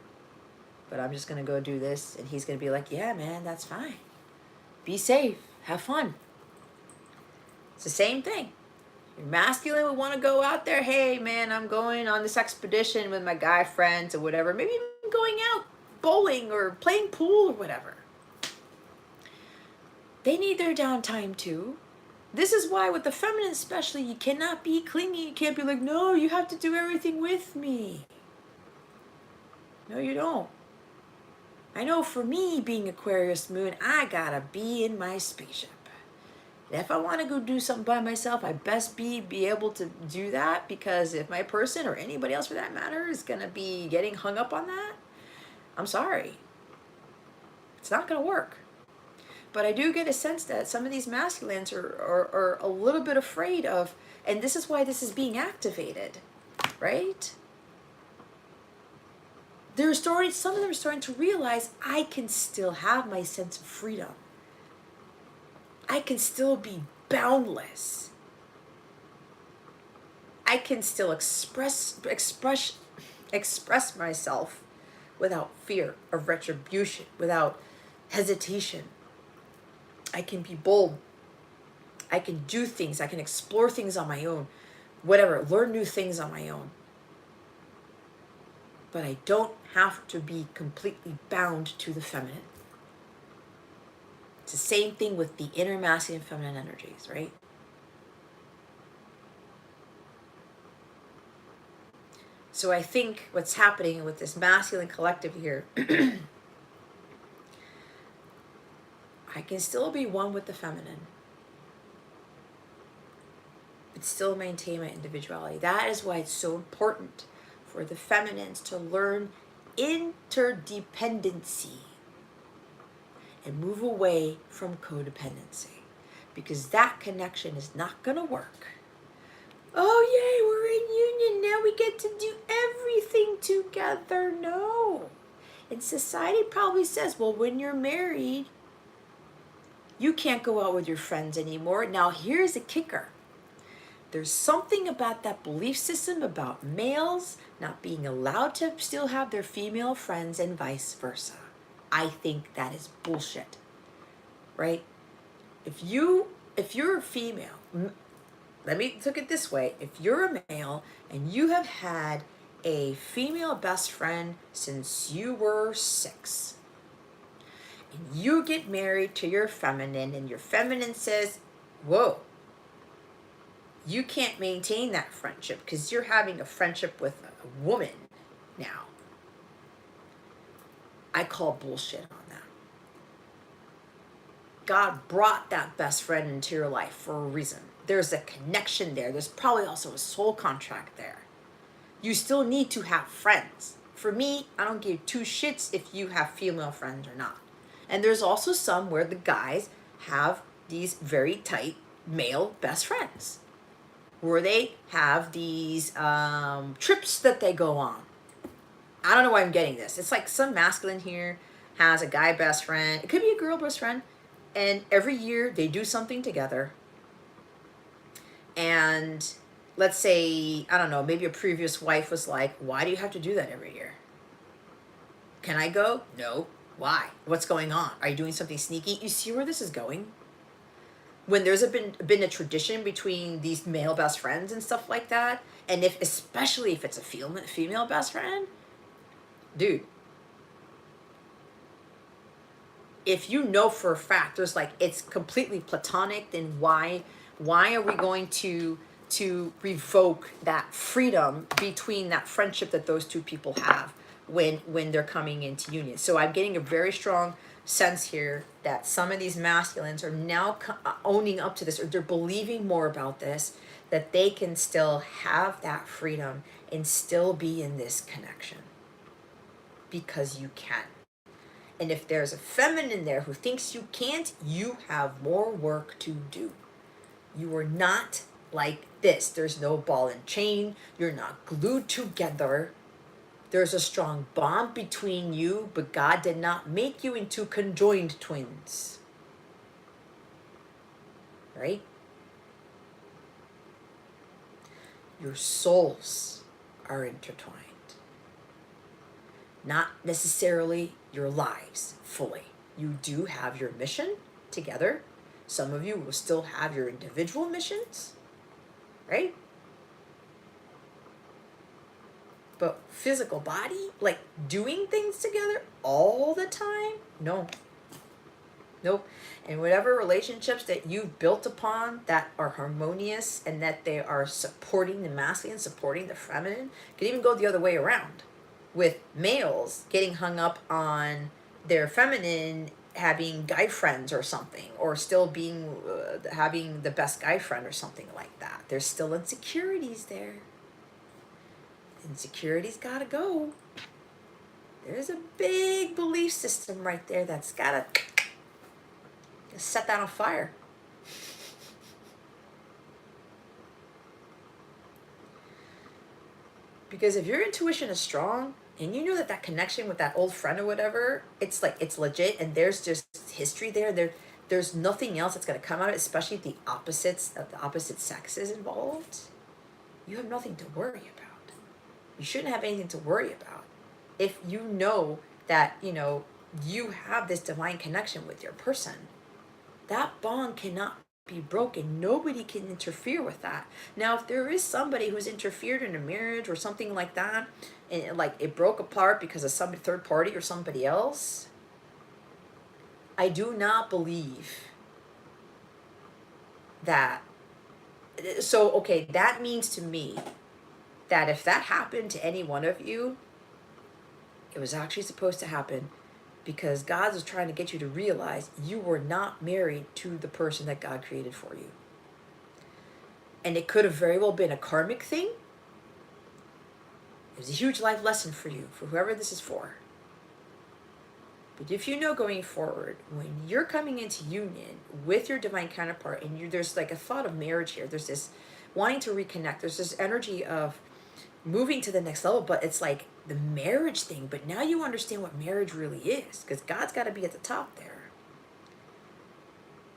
But I'm just going to go do this. And he's going to be like, yeah, man, that's fine. Be safe. Have fun. It's the same thing. Your masculine would want to go out there. Hey, man, I'm going on this expedition with my guy friends or whatever. Maybe even going out bowling or playing pool or whatever. They need their downtime too. This is why with the feminine especially, you cannot be clingy. You can't be like, no, you have to do everything with me. No, you don't. I know for me, being Aquarius moon, I gotta be in my spaceship. And if I want to go do something by myself, I best be able to do that, because if my person or anybody else for that matter is gonna be getting hung up on that, I'm sorry. It's not gonna work. But I do get a sense that some of these masculines are a little bit afraid of, and this is why this is being activated, right? Some of them are starting to realize I can still have my sense of freedom. I can still be boundless. I can still express myself without fear of retribution, without hesitation. I can be bold. I can do things. I can explore things on my own. Whatever, learn new things on my own. But I don't have to be completely bound to the feminine. It's the same thing with the inner masculine and feminine energies, right? So I think what's happening with this masculine collective here, I can still be one with the feminine, but still maintain my individuality. That is why it's so important for the feminines to learn interdependency and move away from codependency, because that connection is not going to work. Oh, yay, we're in union. Now we get to do everything together. No. And society probably says, well, when you're married, you can't go out with your friends anymore. Now, here's the kicker. There's something about that belief system about males not being allowed to still have their female friends and vice versa. I think that is bullshit, right? If you're a female, let me look at it this way. If you're a male and you have had a female best friend since you were 6, and you get married to your feminine, and your feminine says, whoa, you can't maintain that friendship because you're having a friendship with a woman now. I call bullshit on that. God brought that best friend into your life for a reason. There's a connection there. There's probably also a soul contract there. You still need to have friends. For me, I don't give 2 shits if you have female friends or not. And there's also some where the guys have these very tight male best friends, where they have these trips that they go on. I don't know why I'm getting this. It's like some masculine here has a guy best friend. It could be a girl best friend. And every year they do something together. And let's say, I don't know, maybe a previous wife was like, why do you have to do that every year? Can I go? No. Why? What's going on? Are you doing something sneaky? You see where this is going? When there's been a tradition between these male best friends and stuff like that, and especially if it's a female best friend, dude, if you know for a fact there's like, it's completely platonic, then why are we going to revoke that freedom between that friendship that those 2 people have when they're coming into union? So I'm getting a very strong sense here that some of these masculines are now owning up to this, or they're believing more about this, that they can still have that freedom and still be in this connection because you can. And if there's a feminine there who thinks you can't, you have more work to do. You are not like this. There's no ball and chain. You're not glued together. There's a strong bond between you, but God did not make you into conjoined twins. Right? Your souls are intertwined. Not necessarily your lives fully. You do have your mission together. Some of you will still have your individual missions, right? But physical body, like doing things together all the time? No. Nope. And whatever relationships that you've built upon that are harmonious and that they are supporting the masculine, supporting the feminine, can even go the other way around, with males getting hung up on their feminine having guy friends or something, or still being having the best guy friend or something like that. There's still insecurities there. Insecurities gotta go. There's a big belief system right there that's gotta set that on fire. Because if your intuition is strong and you know that that connection with that old friend or whatever, it's like, it's legit, and there's just history there's nothing else that's going to come out of it, especially the opposite sex is involved, you have nothing to worry about. You shouldn't have anything to worry about if you know that, you have this divine connection with your person. That bond cannot be broken. Nobody can interfere with that. Now, if there is somebody who's interfered in a marriage or something like that, and like it broke apart because of some third party or somebody else, I do not believe that. So, okay, that means to me that if that happened to any one of you, it was actually supposed to happen because God was trying to get you to realize you were not married to the person that God created for you. And it could have very well been a karmic thing. It was a huge life lesson for you, for whoever this is for. But if you know going forward, when you're coming into union with your divine counterpart, and there's like a thought of marriage here, there's this wanting to reconnect, there's this energy of moving to the next level, but it's like the marriage thing. But now you understand what marriage really is, because God's got to be at the top there.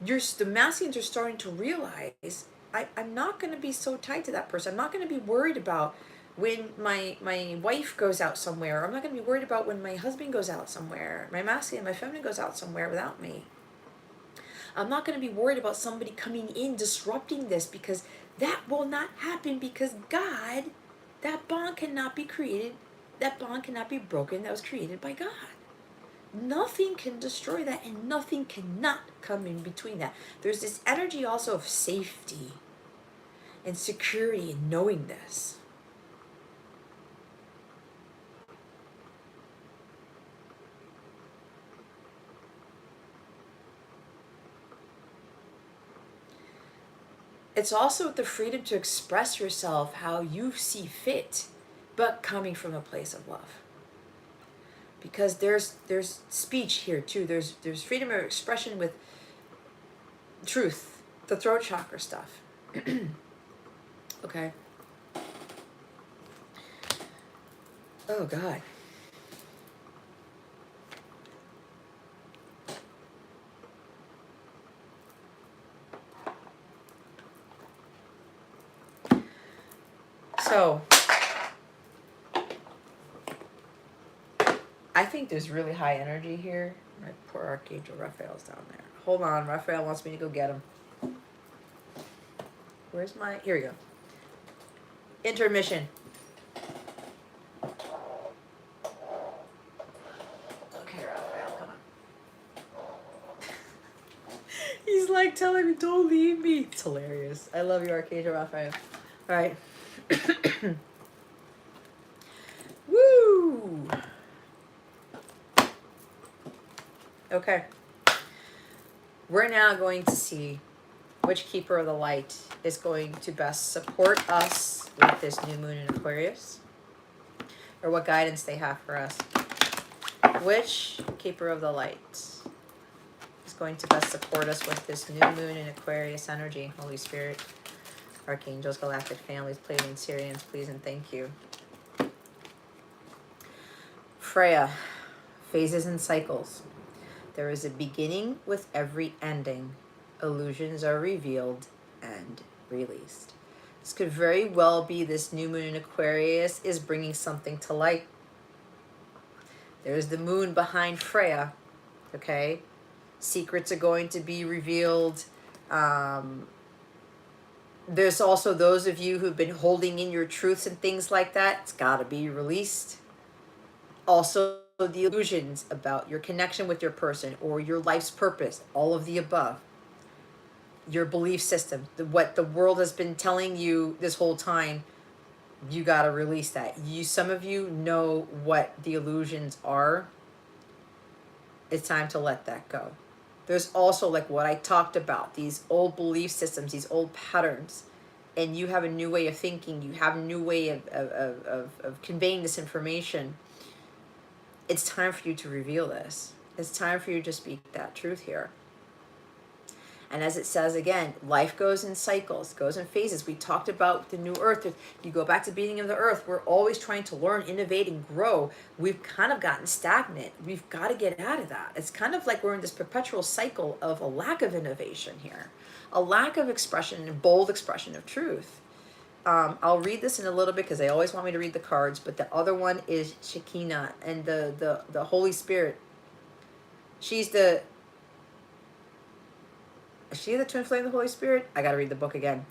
The masculines are starting to realize I'm not going to be so tied to that person. I'm not going to be worried about when my wife goes out somewhere. I'm not going to be worried about when my husband goes out somewhere. My masculine, my feminine goes out somewhere without me. I'm not going to be worried about somebody coming in disrupting this, because that will not happen, because God, that bond cannot be created. That bond cannot be broken. That was created by God. Nothing can destroy that, and nothing cannot come in between that. There's this energy also of safety and security in knowing this. It's also the freedom to express yourself how you see fit, but coming from a place of love. Because there's speech here too. There's freedom of expression with truth, the throat chakra stuff. Okay. Oh God. So I think there's really high energy here. My poor Archangel Raphael's down there. Hold on, Raphael wants me to go get him. Where's my, here we go. Intermission. Okay, Raphael, come on. He's like telling me, don't leave me. It's hilarious. I love you, Archangel Raphael. All right. Woo! Okay. We're now going to see which keeper of the light is going to best support us with this new moon in Aquarius, or what guidance they have for us. Which keeper of the light is going to best support us with this new moon in Aquarius energy? Holy Spirit, Archangels, Galactic Families, Pleiadians, Syrians, please and thank you. Freya, phases and cycles. There is a beginning with every ending. Illusions are revealed and released. This could very well be this new moon in Aquarius is bringing something to light. There's the moon behind Freya, okay? Secrets are going to be revealed. There's also those of you who've been holding in your truths and things like that. It's got to be released. Also, the illusions about your connection with your person or your life's purpose, all of the above. Your belief system, what the world has been telling you this whole time, you got to release that. Some of you know what the illusions are. It's time to let that go. There's also, like what I talked about, these old belief systems, these old patterns, and you have a new way of thinking. You have a new way of conveying this information. It's time for you to reveal this. It's time for you to speak that truth here. And as it says again, life goes in cycles, goes in phases. We talked about the new earth. You go back to the beginning of the earth. We're always trying to learn, innovate, and grow. We've kind of gotten stagnant. We've got to get out of that. It's kind of like we're in this perpetual cycle of a lack of innovation here, a lack of expression and bold expression of truth. I'll read this in a little bit because they always want me to read the cards, but the other one is Shekinah, and the Holy Spirit. She's the Is she the twin flame of the Holy Spirit? I got to read the book again.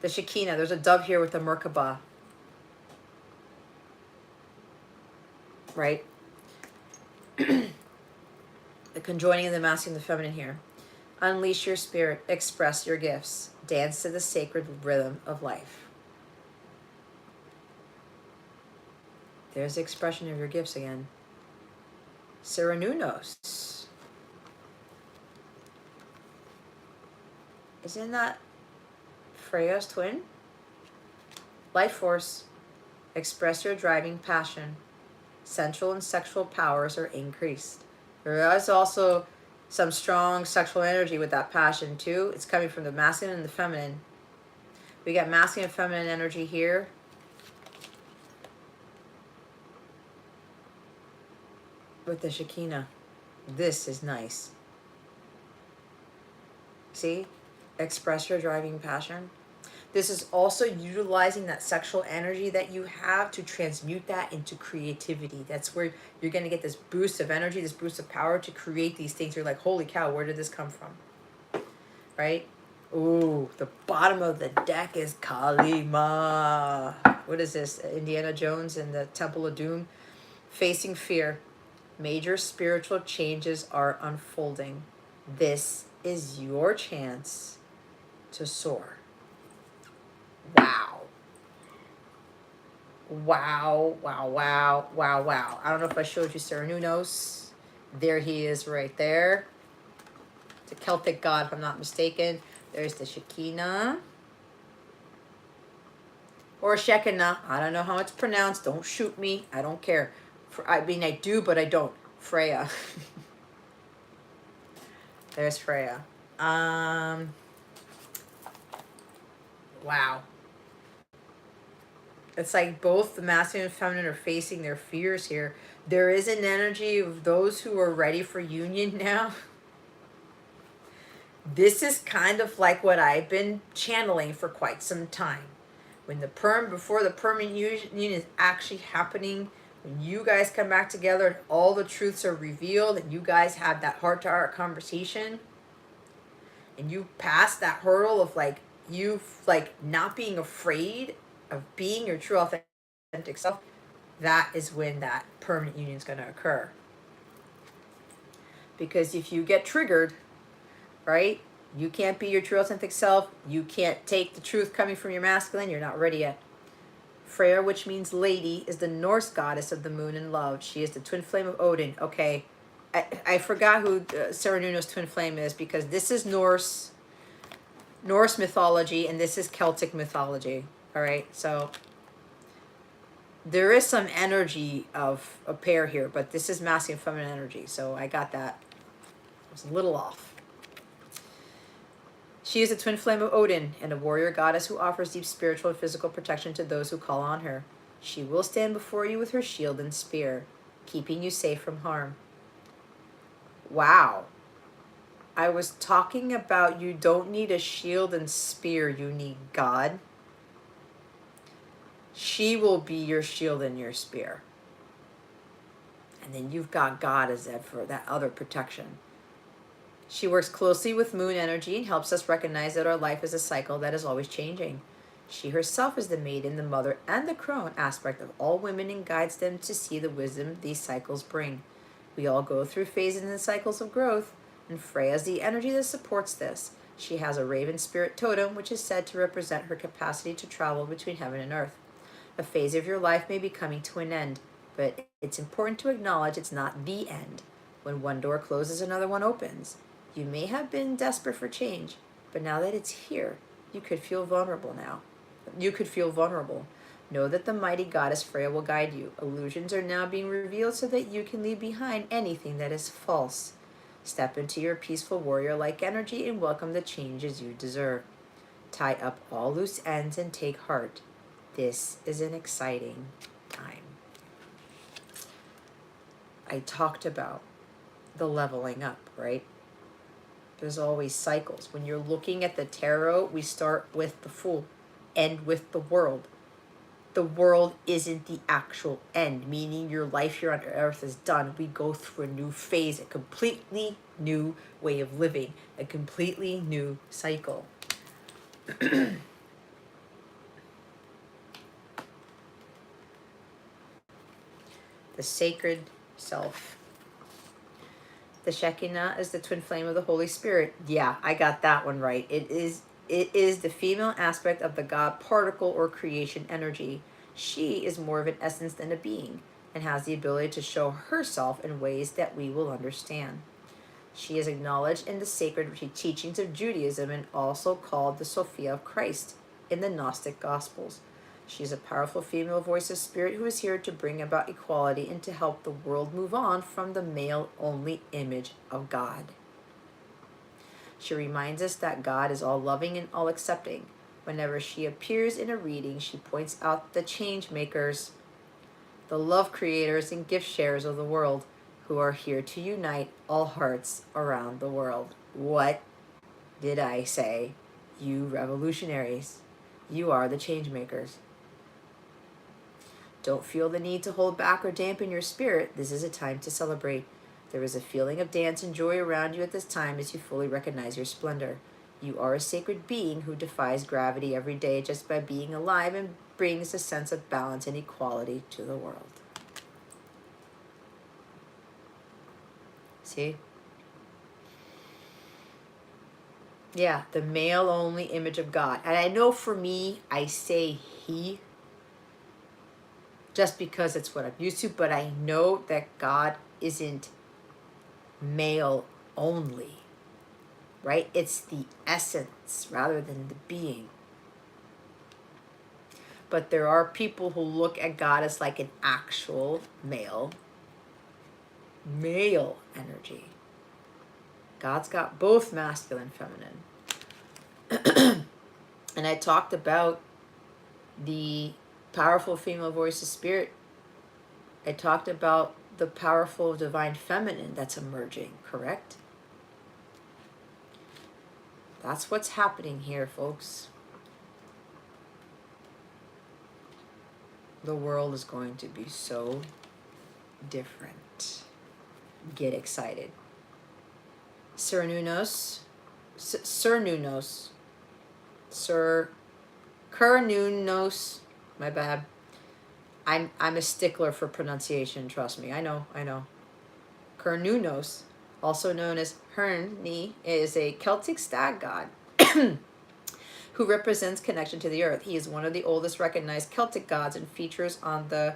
The Shekinah. There's a dove here with the Merkabah. Right? The conjoining of the masculine and the feminine here. Unleash your spirit. Express your gifts. Dance to the sacred rhythm of life. There's the expression of your gifts again. Serenunos. Isn't that Freya's twin? Life force. Express your driving passion. Sensual and sexual powers are increased. There is also some strong sexual energy with that passion too. It's coming from the masculine and the feminine. We got masculine and feminine energy here. With the Shekinah. This is nice. See? Express your driving passion. This is also utilizing that sexual energy that you have to transmute that into creativity. That's where you're going to get this boost of energy, this boost of power to create these things. You're like, holy cow, where did this come from? Right? Ooh, the bottom of the deck is Kalima. What is this? Indiana Jones and the Temple of Doom. Facing fear. Major spiritual changes are unfolding. This is your chance to soar. Wow. Wow, wow, wow, wow, wow. I don't know if I showed you Cernunnos. There he is right there. It's a Celtic god, if I'm not mistaken. There's the Shekinah. Or Shekinah. I don't know how it's pronounced. Don't shoot me. I don't care. I mean, I do, but I don't. Freya. There's Freya. Wow. It's like both the masculine and feminine are facing their fears here. There is an energy of those who are ready for union now. This is kind of like what I've been channeling for quite some time. When before the permanent union is actually happening, when you guys come back together and all the truths are revealed and you guys have that heart-to-heart conversation and you pass that hurdle of you not being afraid of being your true authentic self, that is when that permanent union is going to occur. Because if you get triggered, right, you can't be your true authentic self, you can't take the truth coming from your masculine, you're not ready yet. Freya, which means lady, is the Norse goddess of the moon and love. She is the twin flame of Odin. Okay, I forgot who Cernunno's twin flame is, because this is Norse mythology and this is Celtic mythology. All right, so there is some energy of a pair here, but this is masculine and feminine energy, so I got that. I was a little off. She is a twin flame of Odin and a warrior goddess who offers deep spiritual and physical protection to those who call on her. She will stand before you with her shield and spear, keeping you safe from harm. Wow. I was talking about you don't need a shield and spear, you need God. She will be your shield and your spear. And then you've got God as that for that other protection. She works closely with moon energy and helps us recognize that our life is a cycle that is always changing. She herself is the maiden, the mother, and the crone aspect of all women and guides them to see the wisdom these cycles bring. We all go through phases and cycles of growth, and Freya is the energy that supports this. She has a raven spirit totem, which is said to represent her capacity to travel between heaven and earth. A phase of your life may be coming to an end, but it's important to acknowledge it's not the end. When one door closes, another one opens. You may have been desperate for change, but now that it's here, you could feel vulnerable now. You could feel vulnerable. Know that the mighty goddess Freya will guide you. Illusions are now being revealed so that you can leave behind anything that is false. Step into your peaceful warrior-like energy and welcome the changes you deserve. Tie up all loose ends and take heart. This is an exciting time. I talked about the leveling up, right? There's always cycles. When you're looking at the tarot, we start with the Fool, end with the World. The world isn't the actual end, meaning your life here on earth is done. We go through a new phase, a completely new way of living, a completely new cycle. The sacred self. The Shekinah is the twin flame of the Holy Spirit. Yeah, I got that one right. It is the female aspect of the God particle or creation energy. She is more of an essence than a being and has the ability to show herself in ways that we will understand. She is acknowledged in the sacred teachings of Judaism and also called the Sophia of Christ in the Gnostic Gospels. She is a powerful female voice of spirit who is here to bring about equality and to help the world move on from the male-only image of God. She reminds us that God is all-loving and all-accepting. Whenever she appears in a reading, she points out the change makers, the love creators and gift sharers of the world, who are here to unite all hearts around the world. What did I say, you revolutionaries? You are the change makers. Don't feel the need to hold back or dampen your spirit. This is a time to celebrate. There is a feeling of dance and joy around you at this time as you fully recognize your splendor. You are a sacred being who defies gravity every day just by being alive and brings a sense of balance and equality to the world. See? Yeah, the male only image of God. And I know for me, I say he just because it's what I'm used to, but I know that God isn't male only, right? It's the essence rather than the being. But there are people who look at God as like an actual male energy. God's got both masculine and feminine. And I talked about the powerful female voice of spirit. I talked about the powerful divine feminine that's emerging, correct? That's what's happening here, folks. The world is going to be so different. Get excited. Cernunnos, my bad. I'm a stickler for pronunciation, trust me. I know. Cernunnos, also known as Herni, is a Celtic stag god who represents connection to the earth. He is one of the oldest recognized Celtic gods and features on the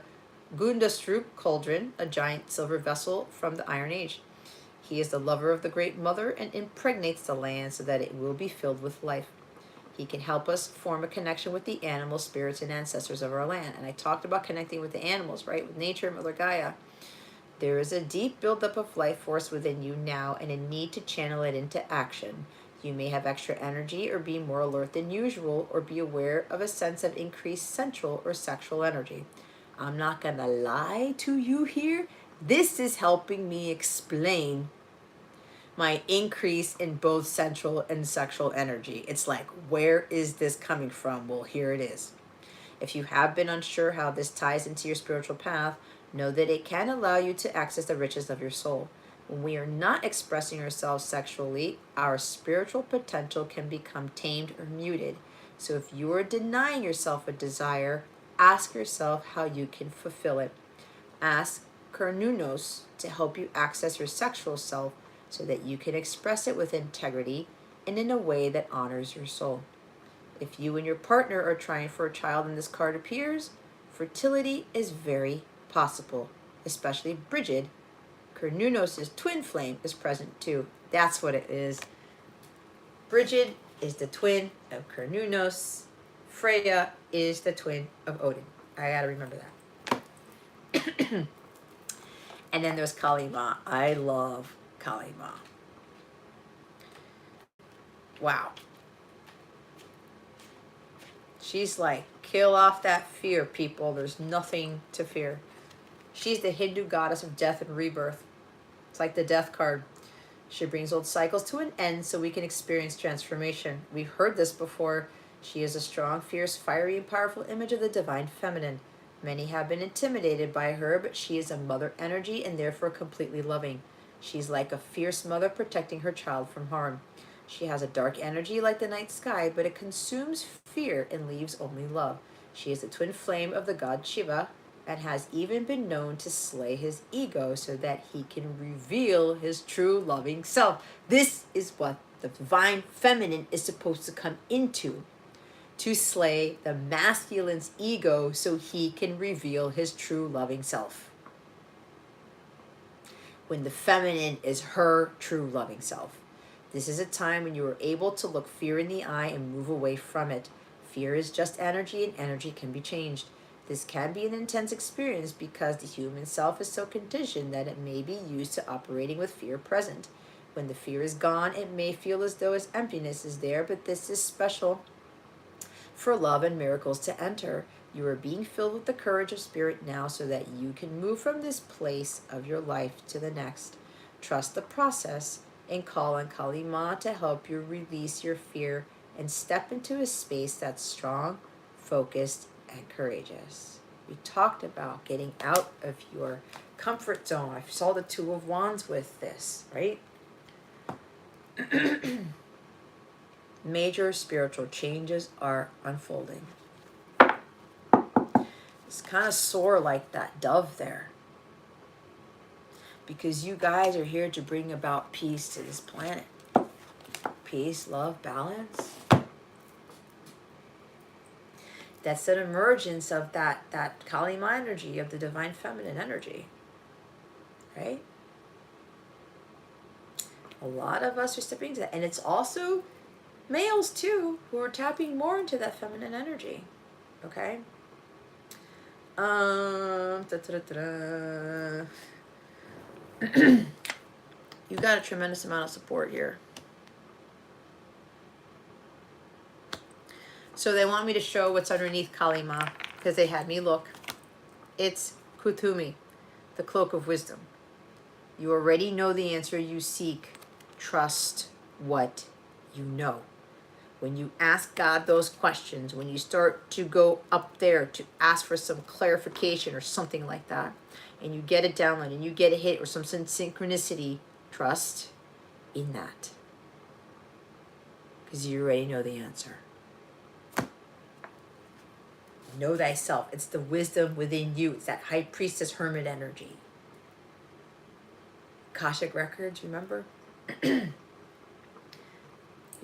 Gundastrup cauldron, a giant silver vessel from the Iron Age. He is the lover of the Great Mother and impregnates the land so that it will be filled with life. He can help us form a connection with the animal spirits and ancestors of our land. And I talked about connecting with the animals, right? With nature, Mother Gaia. There is a deep buildup of life force within you now and a need to channel it into action. You may have extra energy or be more alert than usual or be aware of a sense of increased sensual or sexual energy. I'm not going to lie to you here. This is helping me explain my increase in both sensual and sexual energy. It's like, where is this coming from? Well, here it is. If you have been unsure how this ties into your spiritual path, know that it can allow you to access the riches of your soul. When we are not expressing ourselves sexually, our spiritual potential can become tamed or muted. So if you are denying yourself a desire, ask yourself how you can fulfill it. Ask Cernunnos to help you access your sexual self so that you can express it with integrity and in a way that honors your soul. If you and your partner are trying for a child and this card appears, fertility is very possible, especially Bridget. Cernunnos' twin flame is present too. That's what it is. Bridget is the twin of Cernunnos. Freya is the twin of Odin. I gotta remember that. And then there's Kali Ma. I love Kali Ma. Wow. She's like, kill off that fear, people. There's nothing to fear. She's the Hindu goddess of death and rebirth. It's like the death card. She brings old cycles to an end so we can experience transformation. We've heard this before. She is a strong, fierce, fiery, and powerful image of the divine feminine. Many have been intimidated by her, but she is a mother energy and therefore completely loving. She's like a fierce mother protecting her child from harm. She has a dark energy like the night sky, but it consumes fear and leaves only love. She is the twin flame of the god Shiva and has even been known to slay his ego so that he can reveal his true loving self. This is what the divine feminine is supposed to come into, to slay the masculine's ego so he can reveal his true loving self. When the feminine is her true loving self. This is a time when you are able to look fear in the eye and move away from it. Fear is just energy, and energy can be changed. This can be an intense experience because the human self is so conditioned that it may be used to operating with fear present. When the fear is gone, it may feel as though its emptiness is there, but this is special for love and miracles to enter. You are being filled with the courage of spirit now so that you can move from this place of your life to the next. Trust the process and call on Kali Ma to help you release your fear and step into a space that's strong, focused, and courageous. We talked about getting out of your comfort zone. I saw the Two of Wands with this, right? Major spiritual changes are unfolding. It's kind of soar like that dove there, because you guys are here to bring about peace to this planet. Peace, love, balance. That's an emergence of that Kali Ma energy, of the divine feminine energy, right? A lot of us are stepping into that. And it's also males too who are tapping more into that feminine energy, okay? You got a tremendous amount of support here. So they want me to show what's underneath Kali Ma, because they had me look. It's Kuthumi, the cloak of wisdom. You already know the answer you seek. Trust what you know. When you ask God those questions, when you start to go up there to ask for some clarification or something like that, and you get a download and you get a hit or some synchronicity, trust in that. Because you already know the answer. Know thyself. It's the wisdom within you. It's that high priestess hermit energy. Akashic records, remember? You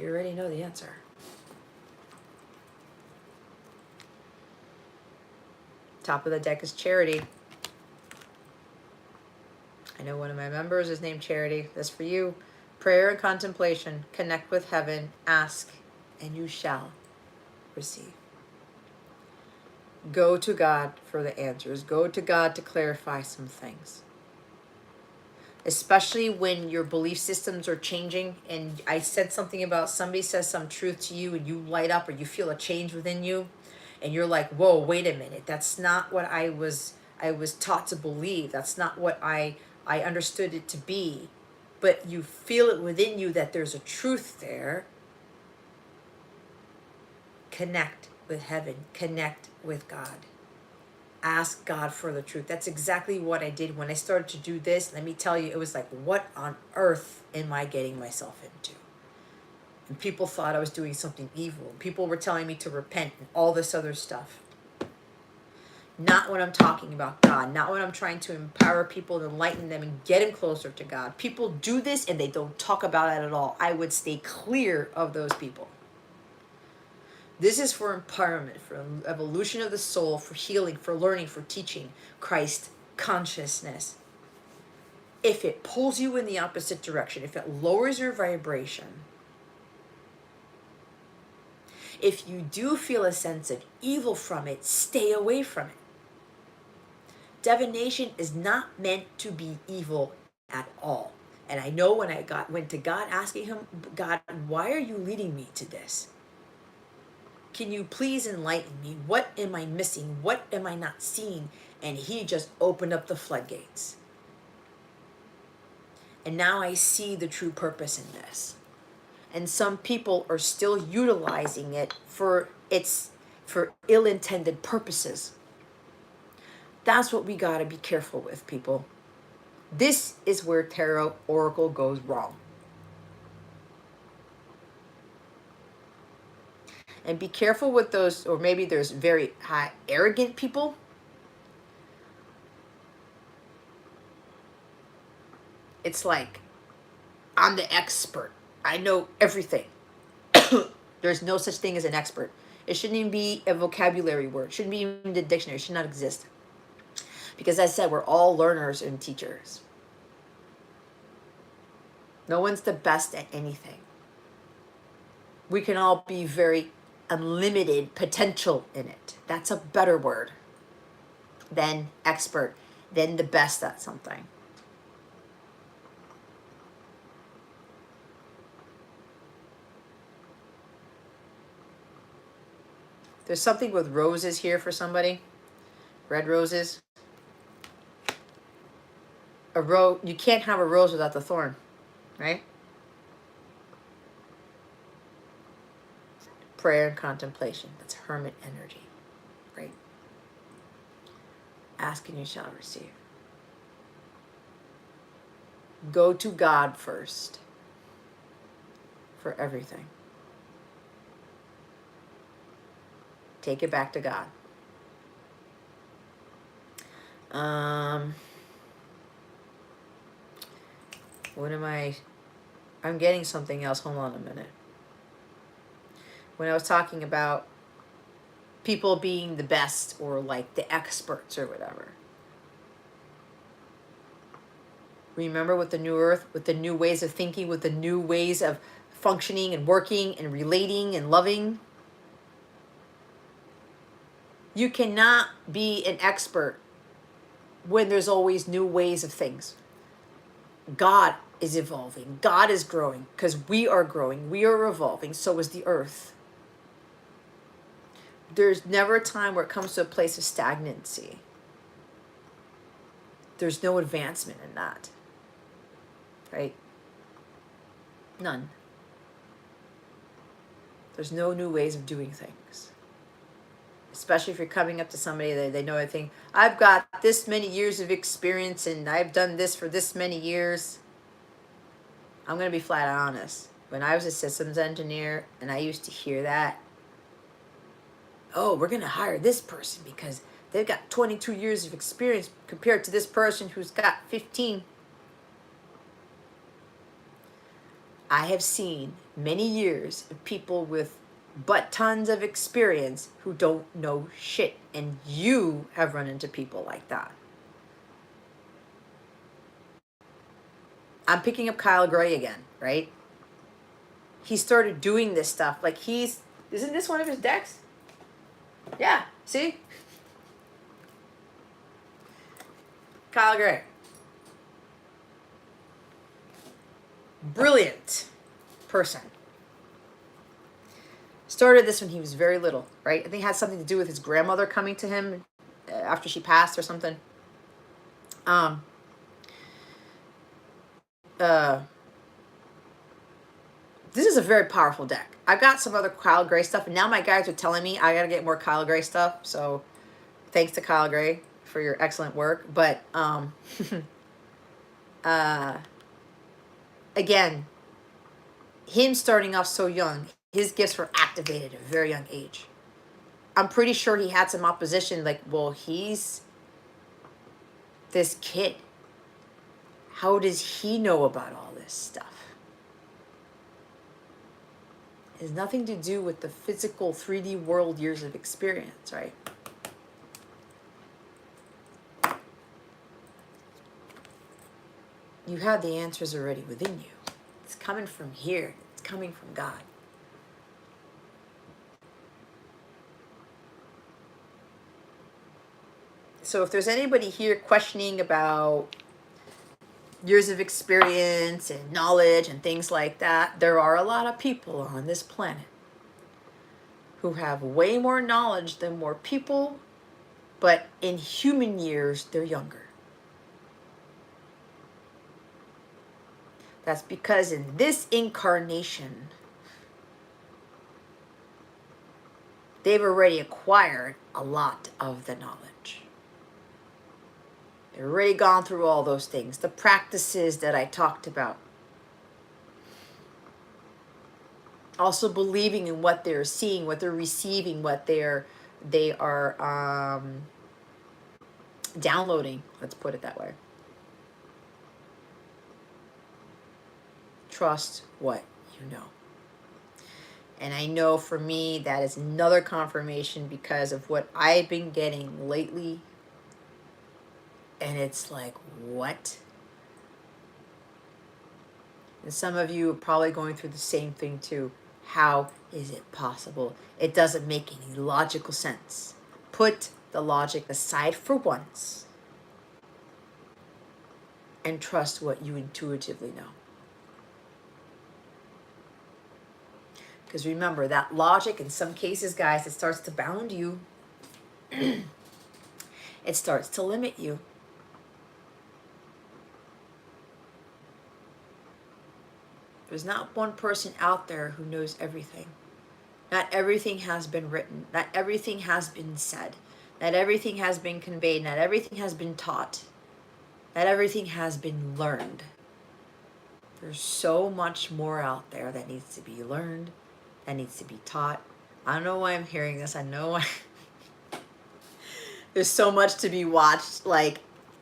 already know the answer. Top of the deck is Charity. I know one of my members is named Charity. That's for you. Prayer and contemplation. Connect with heaven. Ask, and you shall receive. Go to God for the answers. Go to God to clarify some things. Especially when your belief systems are changing, and I said something about somebody says some truth to you and you light up or you feel a change within you and you're like, whoa, wait a minute. That's not what I was taught to believe. That's not what I understood it to be. But you feel it within you that there's a truth there. Connect with heaven. Connect with God. Ask God for the truth. That's exactly what I did when I started to do this. Let me tell you, it was like, what on earth am I getting myself into? And people thought I was doing something evil. People were telling me to repent and all this other stuff. Not when I'm talking about God. Not when I'm trying to empower people and enlighten them and get them closer to God. People do this and they don't talk about it at all. I would stay clear of those people. This is for empowerment, for evolution of the soul, for healing, for learning, for teaching Christ consciousness. If it pulls you in the opposite direction, if it lowers your vibration, if you do feel a sense of evil from it, stay away from it. Divination is not meant to be evil at all. And I know when I went to God asking him, God, why are you leading me to this? Can you please enlighten me? What am I missing? What am I not seeing? And he just opened up the floodgates. And now I see the true purpose in this. And some people are still utilizing it for ill-intended purposes. That's what we got to be careful with, people. This is where tarot oracle goes wrong. And be careful with those, or maybe there's very high arrogant people. It's like, I'm the expert. I know everything. There's no such thing as an expert. It shouldn't even be a vocabulary word. It shouldn't be even in the dictionary. It should not exist. Because as I said, we're all learners and teachers. No one's the best at anything. We can all be very unlimited potential in it. That's a better word than expert, than the best at something. There's something with roses here for somebody. Red roses. You can't have a rose without the thorn, right? prayer and contemplation. That's hermit energy, right? Ask and you shall receive. Go to God first for everything. Take it back to God. What am I'm getting something else. Hold on a minute. When I was talking about people being the best or like the experts or whatever. Remember, with the new earth, with the new ways of thinking, with the new ways of functioning and working and relating and loving, you cannot be an expert when there's always new ways of things. God is evolving. God is growing because we are growing. We are evolving. So is the earth. There's never a time where it comes to a place of stagnancy. There's no advancement in that. Right? None. There's no new ways of doing things. Especially if you're coming up to somebody that they know, I think, I've got this many years of experience and I've done this for this many years. I'm going to be flat honest. When I was a systems engineer and I used to hear that, oh, we're going to hire this person because they've got 22 years of experience compared to this person who's got 15. I have seen many years of people with but tons of experience who don't know shit. And you have run into people like that. I'm picking up Kyle Gray again, right? He started doing this stuff. Like isn't this one of his decks? Yeah, see? Kyle Gray. Brilliant person. Started this when he was very little, right? I think it had something to do with his grandmother coming to him after she passed or something. This is a very powerful deck. I've got some other Kyle Gray stuff, and now my guys are telling me I got to get more Kyle Gray stuff. So thanks to Kyle Gray for your excellent work. But again, him starting off so young, his gifts were activated at a very young age. I'm pretty sure he had some opposition, like, well, he's this kid. How does he know about all this stuff? It has nothing to do with the physical 3D world years of experience, right? You have the answers already within you. It's coming from here. It's coming from God. So if there's anybody here questioning about years of experience and knowledge and things like that, there are a lot of people on this planet who have way more knowledge than more people, but in human years, they're younger. That's because in this incarnation, they've already acquired a lot of the knowledge. They've already gone through all those things, the practices that I talked about. Also believing in what they're seeing, what they're receiving, what they are downloading. Let's put it that way. Trust what you know. And I know for me that is another confirmation because of what I've been getting lately. And it's like, what? And some of you are probably going through the same thing too. How is it possible? It doesn't make any logical sense. Put the logic aside for once and trust what you intuitively know. Because remember, that logic, in some cases, guys, it starts to bound you. It starts to limit you. There's not one person out there who knows everything. Not everything has been written. Not everything has been said. Not everything has been conveyed. Not everything has been taught. Not everything has been learned. There's so much more out there that needs to be learned, that needs to be taught. I don't know why I'm hearing this. I know there's so much to be watched. Like,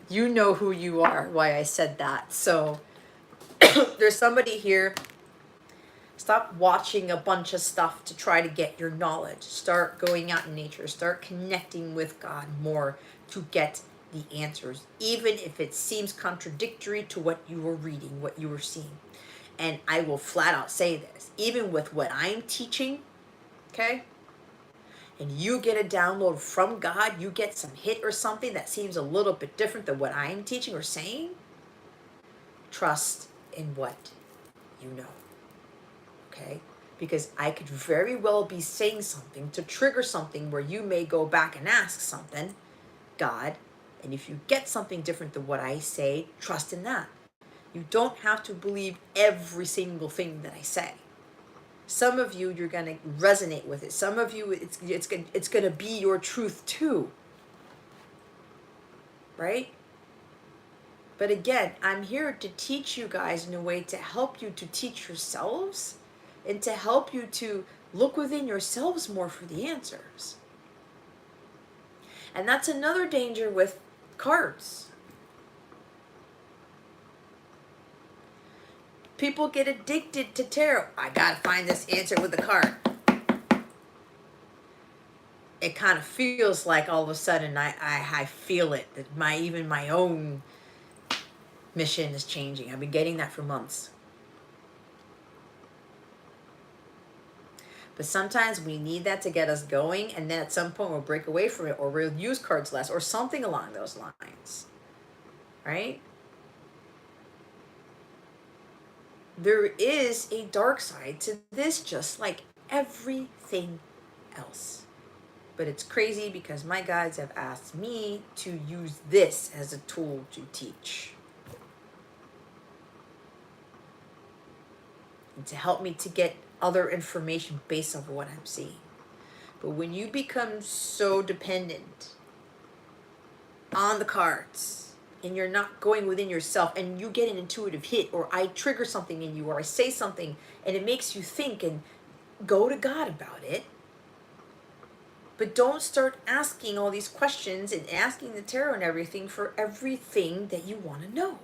you know who you are, why I said that. So there's somebody here. Stop watching a bunch of stuff to try to get your knowledge. Start going out in nature. Start connecting with God more to get the answers, even if it seems contradictory to what you were reading, what you were seeing. And I will flat out say this, even with what I'm teaching, okay? And you get a download from God, you get some hit or something that seems a little bit different than what I'm teaching or saying, trust in what you know. Okay? Because I could very well be saying something to trigger something where you may go back and ask something, God, and if you get something different than what I say, trust in that. You don't have to believe every single thing that I say. Some of you, you're going to resonate with it. Some of you, it's going to be your truth too. Right? But again, I'm here to teach you guys in a way to help you to teach yourselves and to help you to look within yourselves more for the answers. And that's another danger with cards. People get addicted to tarot. I gotta find this answer with the card. It kind of feels like all of a sudden I feel it, that even my own mission is changing. I've been getting that for months. But sometimes we need that to get us going, and then at some point we'll break away from it, or we'll use cards less, or something along those lines. Right? There is a dark side to this, just like everything else. But it's crazy because my guides have asked me to use this as a tool to teach. And to help me to get other information based on what I'm seeing. But when you become so dependent on the cards and you're not going within yourself and you get an intuitive hit, or I trigger something in you, or I say something and it makes you think, and go to God about it. But don't start asking all these questions and asking the tarot and everything for everything that you want to know.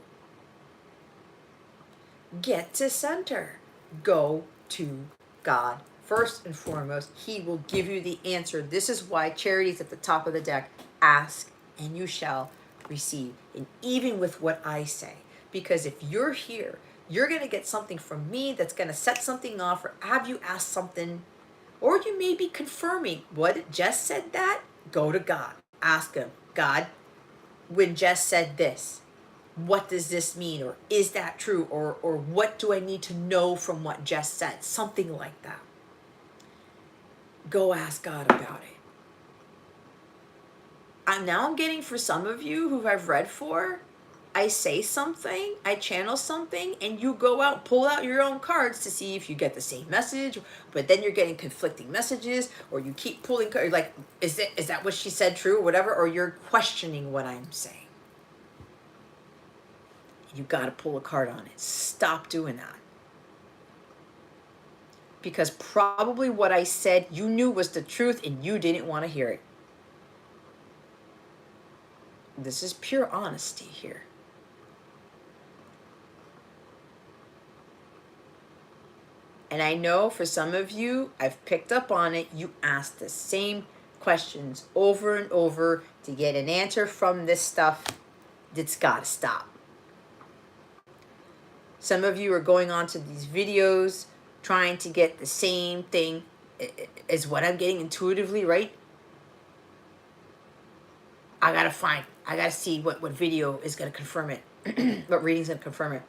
Get to center. Go to God first and foremost. He will give you the answer. This is why charity is at the top of the deck. Ask and you shall receive. And even with what I say, because if you're here, you're going to get something from me that's going to set something off, or have you ask something, or you may be confirming what Jess said. That, go to God. Ask him, God, when Jess said this, what does this mean? Or is that true? Or what do I need to know from what Jess said? Something like that. Go ask God about it. I'm getting, for some of you who I've read for, I say something, I channel something, and you go out, pull out your own cards to see if you get the same message, but then you're getting conflicting messages, or you keep pulling cards, like, is that what she said true, or whatever, or you're questioning what I'm saying. You got to pull a card on it. Stop doing that. Because probably what I said you knew was the truth and you didn't want to hear it. This is pure honesty here. And I know for some of you, I've picked up on it, you ask the same questions over and over to get an answer from this stuff. It's got to stop. Some of you are going on to these videos trying to get the same thing as what I'm getting intuitively, right? I got to see what video is going to confirm it, what reading's going to confirm it.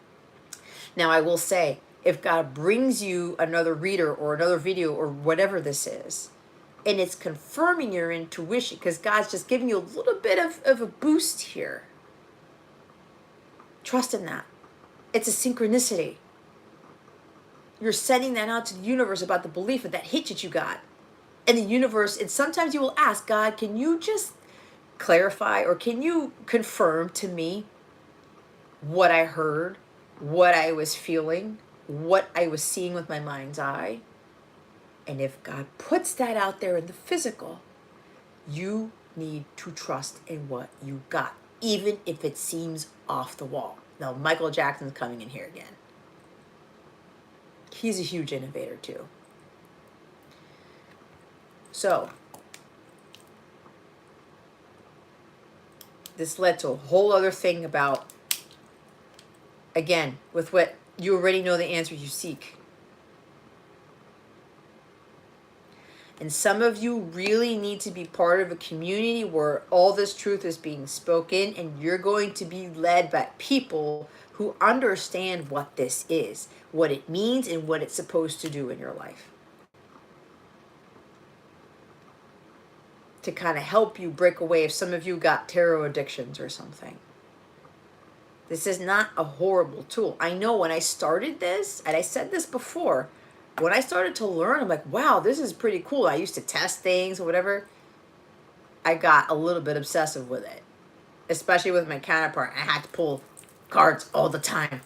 Now, I will say, if God brings you another reader or another video or whatever this is, and it's confirming your intuition, because God's just giving you a little bit of a boost here, trust in that. It's a synchronicity. You're sending that out to the universe about the belief of that hit that you got. And the universe, and sometimes you will ask God, can you just clarify, or can you confirm to me what I heard, what I was feeling, what I was seeing with my mind's eye? And if God puts that out there in the physical, you need to trust in what you got, even if it seems off the wall. Now, Michael Jackson's coming in here again. He's a huge innovator too. So, this led to a whole other thing about, again, with what you already know the answer you seek. And some of you really need to be part of a community where all this truth is being spoken, and you're going to be led by people who understand what this is, what it means, and what it's supposed to do in your life. To kind of help you break away if some of you got tarot addictions or something. This is not a horrible tool. I know when I started this, and I said this before, when I started to learn, I'm like, wow, this is pretty cool. I used to test things or whatever. I got a little bit obsessive with it, especially with my Counterpart. I had to pull cards all the time.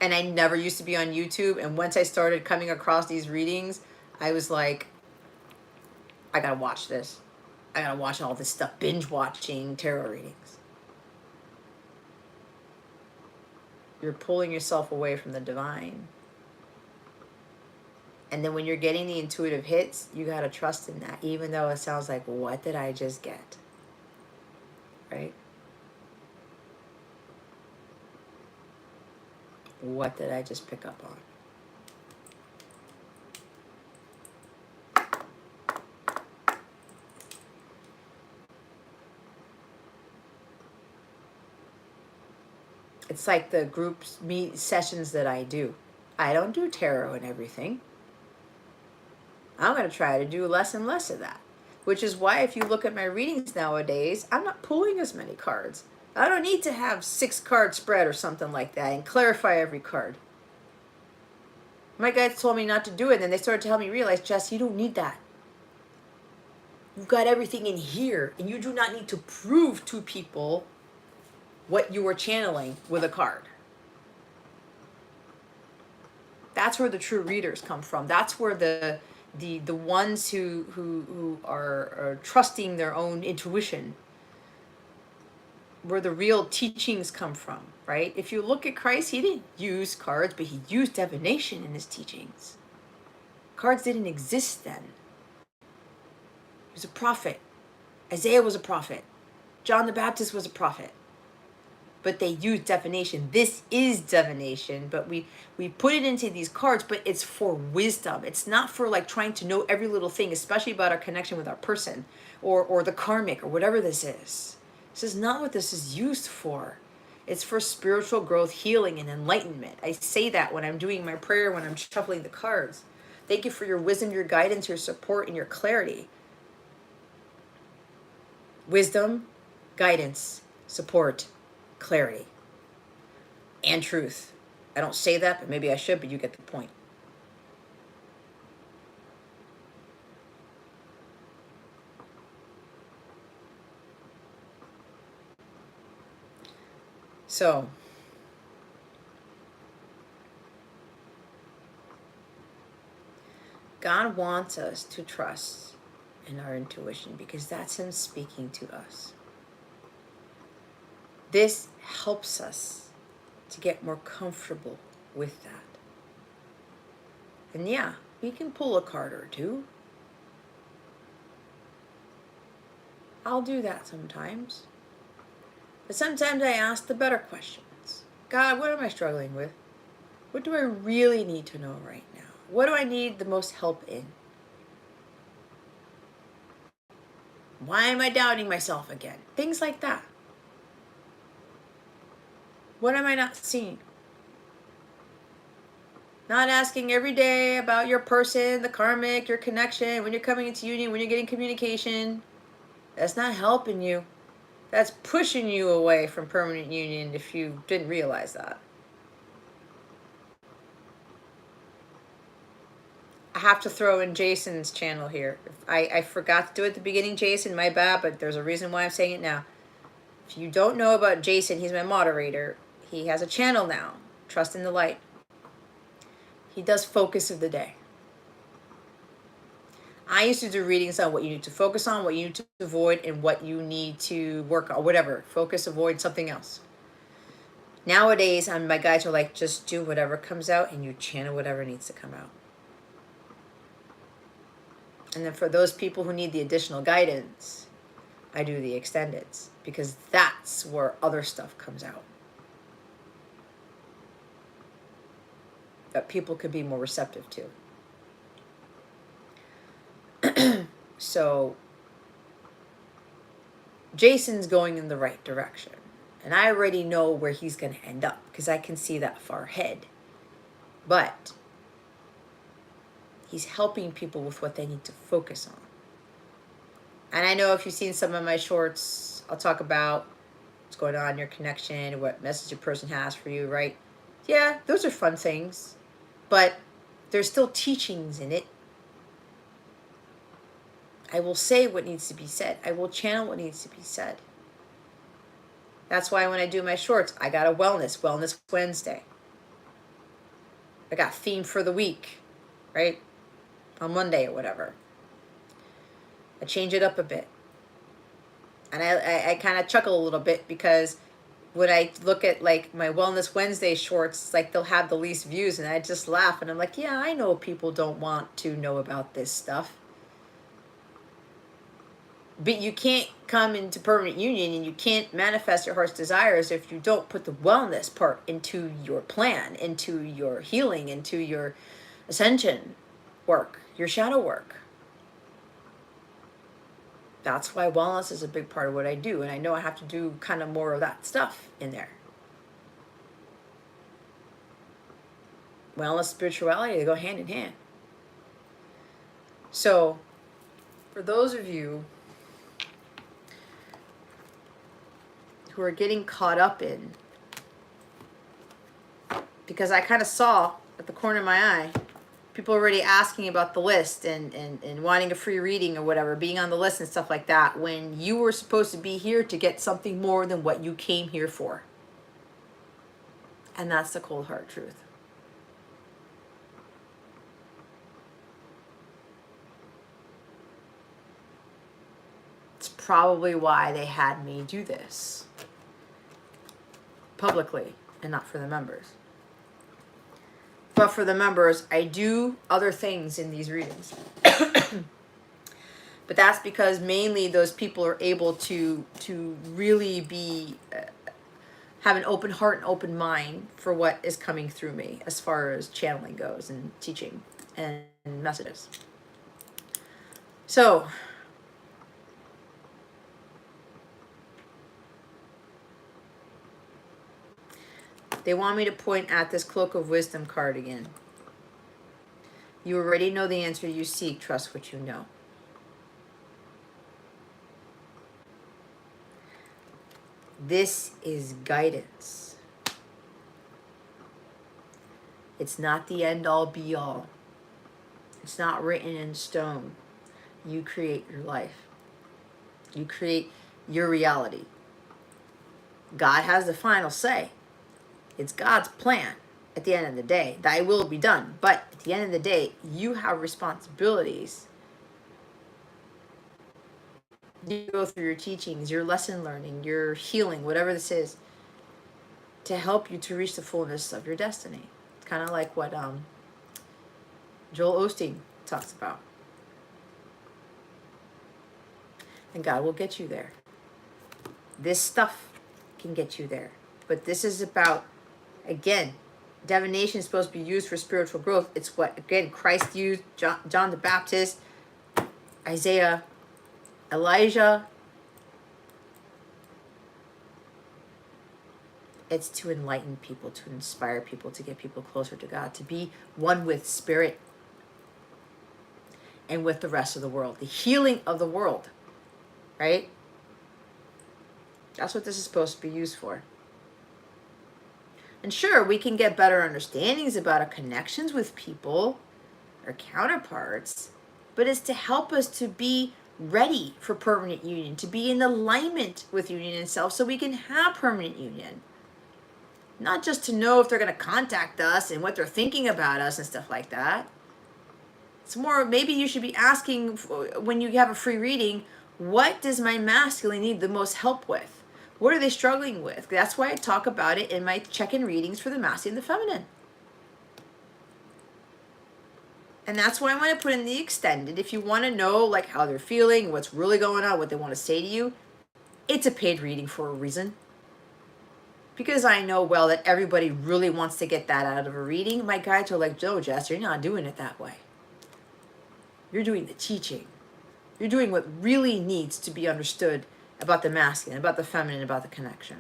And I never used to be on YouTube. And once I started coming across these readings, I was like, I gotta watch this. I gotta watch all this stuff, binge watching tarot readings. You're pulling yourself away from the divine. And then when you're getting the intuitive hits, you got to trust in that, even though it sounds like, what did I just get? Right? What did I just pick up on? It's like the groups meet sessions that I do. I don't do tarot and everything. I'm going to try to do less and less of that. Which is why if you look at my readings nowadays, I'm not pulling as many cards. I don't need to have 6-card spread or something like that and clarify every card. My guides told me not to do it, and then they started to help me realize, Jess, you don't need that. You've got everything in here, and you do not need to prove to people what you are channeling with a card. That's where the true readers come from. That's where the ones who are trusting their own intuition, where the real teachings come from, right? If you look at Christ, he didn't use cards, but he used divination in his teachings. Cards didn't exist then. He was a prophet. Isaiah was a prophet. John the Baptist was a prophet. But they used divination. This is divination, but we put it into these cards, but it's for wisdom. It's not for like trying to know every little thing, especially about our connection with our person or the karmic or whatever this is. This is not what this is used for. It's for spiritual growth, healing, and enlightenment. I say that when I'm doing my prayer, when I'm shuffling the cards. Thank you for your wisdom, your guidance, your support, and your clarity. Wisdom, guidance, support, clarity, and truth. I don't say that, but maybe I should, but you get the point. So, God wants us to trust in our intuition because that's him speaking to us. This helps us to get more comfortable with that. And yeah, we can pull a card or two. I'll do that sometimes. But sometimes I ask the better questions. God, what am I struggling with? What do I really need to know right now? What do I need the most help in? Why am I doubting myself again? Things like that. What am I not seeing? Not asking every day about your person, the karmic, your connection, when you're coming into union, when you're getting communication. That's not helping you. That's pushing you away from permanent union if you didn't realize that. have to throw in Jason's channel here. I forgot to do it at the beginning, Jason, my bad, but there's a reason why I'm saying it now. If you don't know about Jason, he's my moderator. He has a channel now, Trust in the Light. He does focus of the day. I used to do readings on what you need to focus on, what you need to avoid, and what you need to work on, whatever. Focus, avoid, something else. Nowadays, my guides are like, just do whatever comes out and you channel whatever needs to come out. And then for those people who need the additional guidance, I do the extendeds, because that's where other stuff comes out that people could be more receptive to. So Jason's going in the right direction, and I already know where he's going to end up because I can see that far ahead. But he's helping people with what they need to focus on. And I know if you've seen some of my shorts, I'll talk about what's going on in your connection, what message a person has for you, right? Yeah, those are fun things, but there's still teachings in it. I will say what needs to be said. I will channel what needs to be said. That's why when I do my shorts, I got a Wellness Wednesday. I got theme for the week, right? On Monday or whatever. I change it up a bit. And I kind of chuckle a little bit because when I look at like my Wellness Wednesday shorts, like they'll have the least views, and I just laugh and I'm like, yeah, I know people don't want to know about this stuff. But you can't come into permanent union and you can't manifest your heart's desires if you don't put the wellness part into your plan, into your healing, into your ascension work, your shadow work. That's why wellness is a big part of what I do. And I know I have to do kind of more of that stuff in there. Wellness, spirituality, they go hand in hand. So for those of you who are getting caught up in, because I kind of saw at the corner of my eye, people already asking about the list and wanting a free reading or whatever, being on the list and stuff like that, when you were supposed to be here to get something more than what you came here for. And that's the cold hard truth. It's probably why they had me do this publicly and not for the members. But for the members, I do other things in these readings. But that's because mainly those people are able to really be have an open heart and open mind for what is coming through me as far as channeling goes and teaching and messages. So they want me to point at this Cloak of Wisdom card again. You already know the answer you seek. Trust what you know. This is guidance. It's not the end-all, be-all. It's not written in stone. You create your life. You create your reality. God has the final say. It's God's plan at the end of the day. Thy will be done. But at the end of the day, you have responsibilities. You go through your teachings, your lesson learning, your healing, whatever this is, to help you to reach the fullness of your destiny. It's kind of like what Joel Osteen talks about. And God will get you there. This stuff can get you there. But this is about, again, divination is supposed to be used for spiritual growth. It's what, again, Christ used, John the Baptist, Isaiah, Elijah. It's to enlighten people, to inspire people, to get people closer to God, to be one with spirit and with the rest of the world. The healing of the world, right? That's what this is supposed to be used for. And sure, we can get better understandings about our connections with people, or counterparts, but it's to help us to be ready for permanent union, to be in alignment with union and self so we can have permanent union. Not just to know if they're going to contact us and what they're thinking about us and stuff like that. It's more, maybe you should be asking when you have a free reading, what does my masculine need the most help with? What are they struggling with? That's why I talk about it in my check-in readings for the masculine and the feminine. And that's why I want to put in the extended. If you want to know like how they're feeling, what's really going on, what they want to say to you, it's a paid reading for a reason. Because I know well that everybody really wants to get that out of a reading. My guides are like, Joe, Jess, you're not doing it that way. You're doing the teaching. You're doing what really needs to be understood about the masculine, about the feminine, about the connection.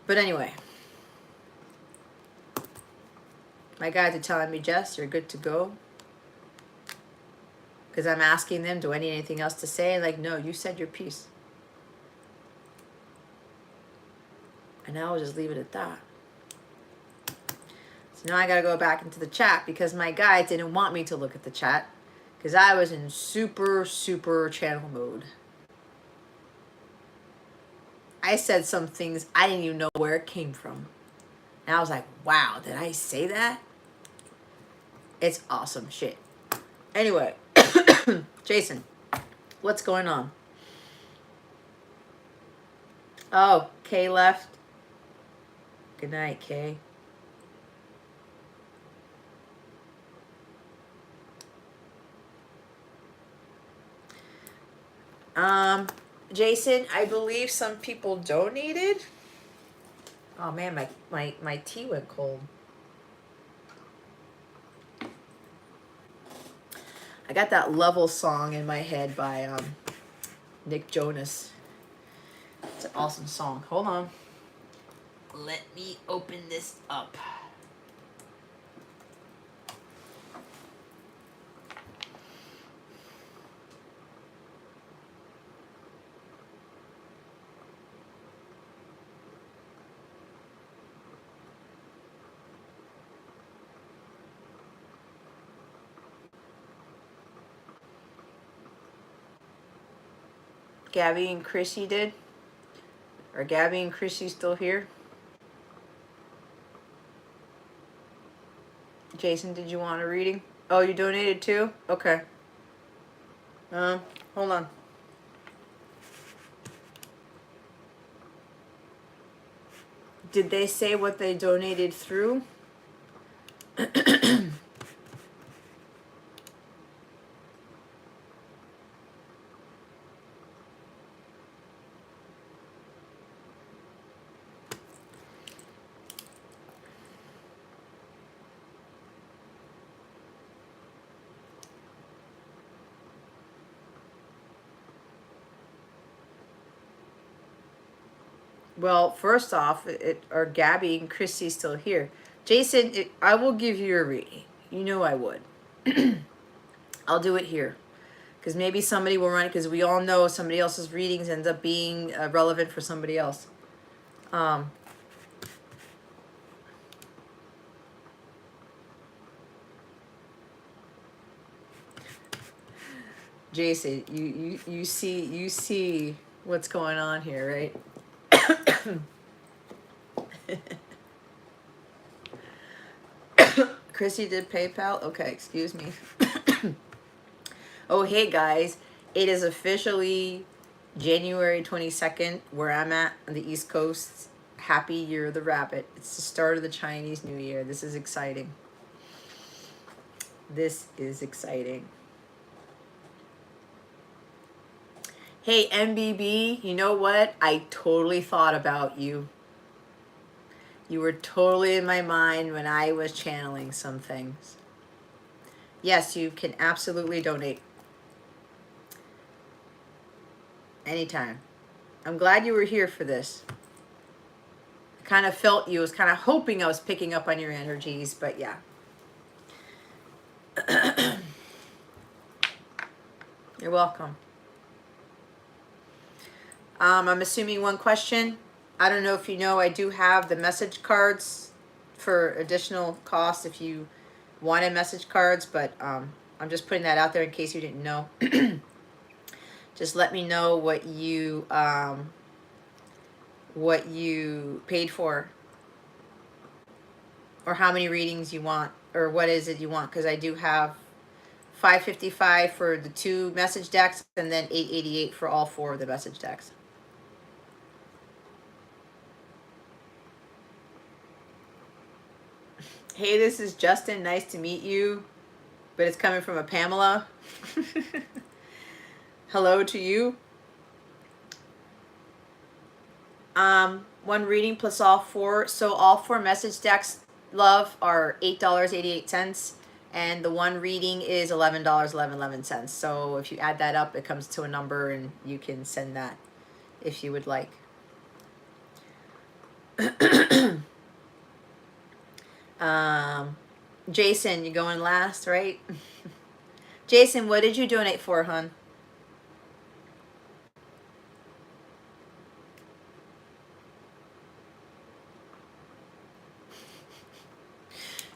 But anyway, my guides are telling me, Jess, you're good to go. Because I'm asking them, do I need anything else to say? And like, no, you said your piece. And I'll just leave it at that. So now I got to go back into the chat because my guides didn't want me to look at the chat because I was in super channel mode. I said some things I didn't even know where it came from. And I was like, wow, did I say that? It's awesome shit. Anyway, Jason, what's going on? Oh, Kay left. Good night, Kay. Jason, I believe some people donated. Oh man, my tea went cold. I got that Level song in my head by Nick Jonas. It's an awesome song. Hold on. Let me open this up. Gabby and Chrissy did? Are Gabby and Chrissy still here? Jason, did you want a reading? Oh, you donated too? Okay. Hold on. Did they say what they donated through? Well, first off, are Gabby and Chrissy still here? Jason, I will give you a reading. You know I would. I'll do it here. Because maybe somebody will run it, because we all know somebody else's readings ends up being relevant for somebody else. Jason, you see what's going on here, right? Chrissy did PayPal? Okay, excuse me. Oh, hey guys. It is officially January 22nd, where I'm at on the East Coast. Happy Year of the Rabbit. It's the start of the Chinese New Year. This is exciting. This is exciting. Hey, MBB, you know what? I totally thought about you. You were totally in my mind when I was channeling some things. Yes, you can absolutely donate. Anytime. I'm glad you were here for this. I kind of felt you. I was kind of hoping I was picking up on your energies, but yeah. You're welcome. I'm assuming one question. I don't know if you know, I do have the message cards for additional cost if you wanted message cards, but I'm just putting that out there in case you didn't know. Just let me know what you paid for, or how many readings you want, or what is it you want, because I do have $555 for the 2 message decks, and then $888 for all 4 of the message decks. Hey, this is Justin. Nice to meet you. But it's coming from a Pamela. Hello to you. 1 reading plus all 4. So all 4 message decks, love, are $8.88. And the 1 reading is $11.11. So if you add that up, it comes to a number, and you can send that if you would like. Jason, you going last, right? Jason, what did you donate for, hon?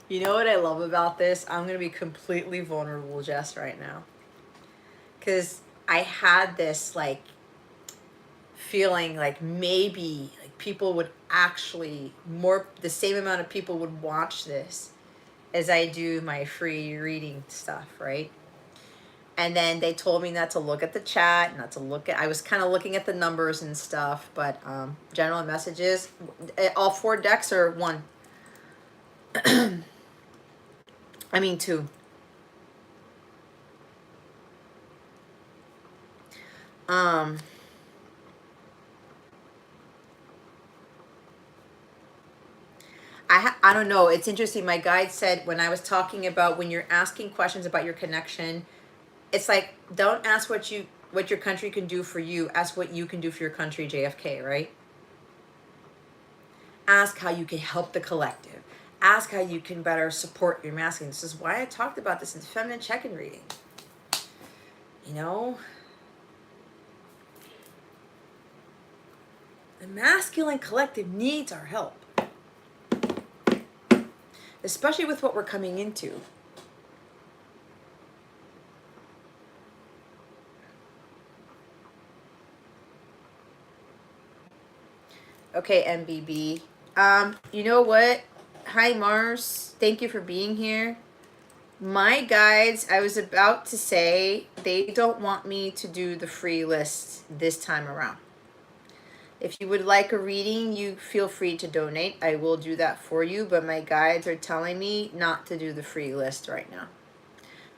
You know what I love about this? I'm going to be completely vulnerable just right now. Because I had this, like, feeling like maybe like people would actually, the same amount of people would watch this as I do my free reading stuff, right? And then they told me not to look at the chat, not to look at, I was kind of looking at the numbers and stuff, but general messages, all 4 decks are 1. I mean 2. I don't know. It's interesting. My guide said when I was talking about when you're asking questions about your connection, it's like, don't ask what your country can do for you. Ask what you can do for your country, JFK, right? Ask how you can help the collective. Ask how you can better support your masculine. This is why I talked about this in feminine check-in reading. You know, the masculine collective needs our help, especially with what we're coming into. Okay, MBB. You know what? Hi, Mars. Thank you for being here. My guides, I was about to say, they don't want me to do the free list this time around. If you would like a reading, you feel free to donate. I will do that for you, but my guides are telling me not to do the free list right now.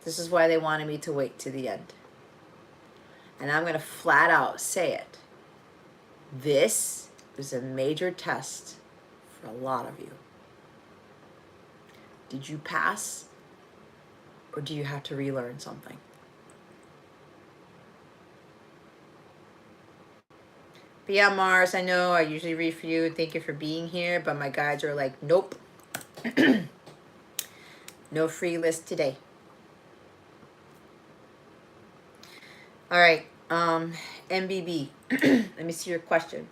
This is why they wanted me to wait to the end. And I'm going to flat out say it. This is a major test for a lot of you. Did you pass, or do you have to relearn something? But yeah, Mars, I know I usually read for you. Thank you for being here. But my guides are like, nope. No free list today. All right. MBB. Let me see your question.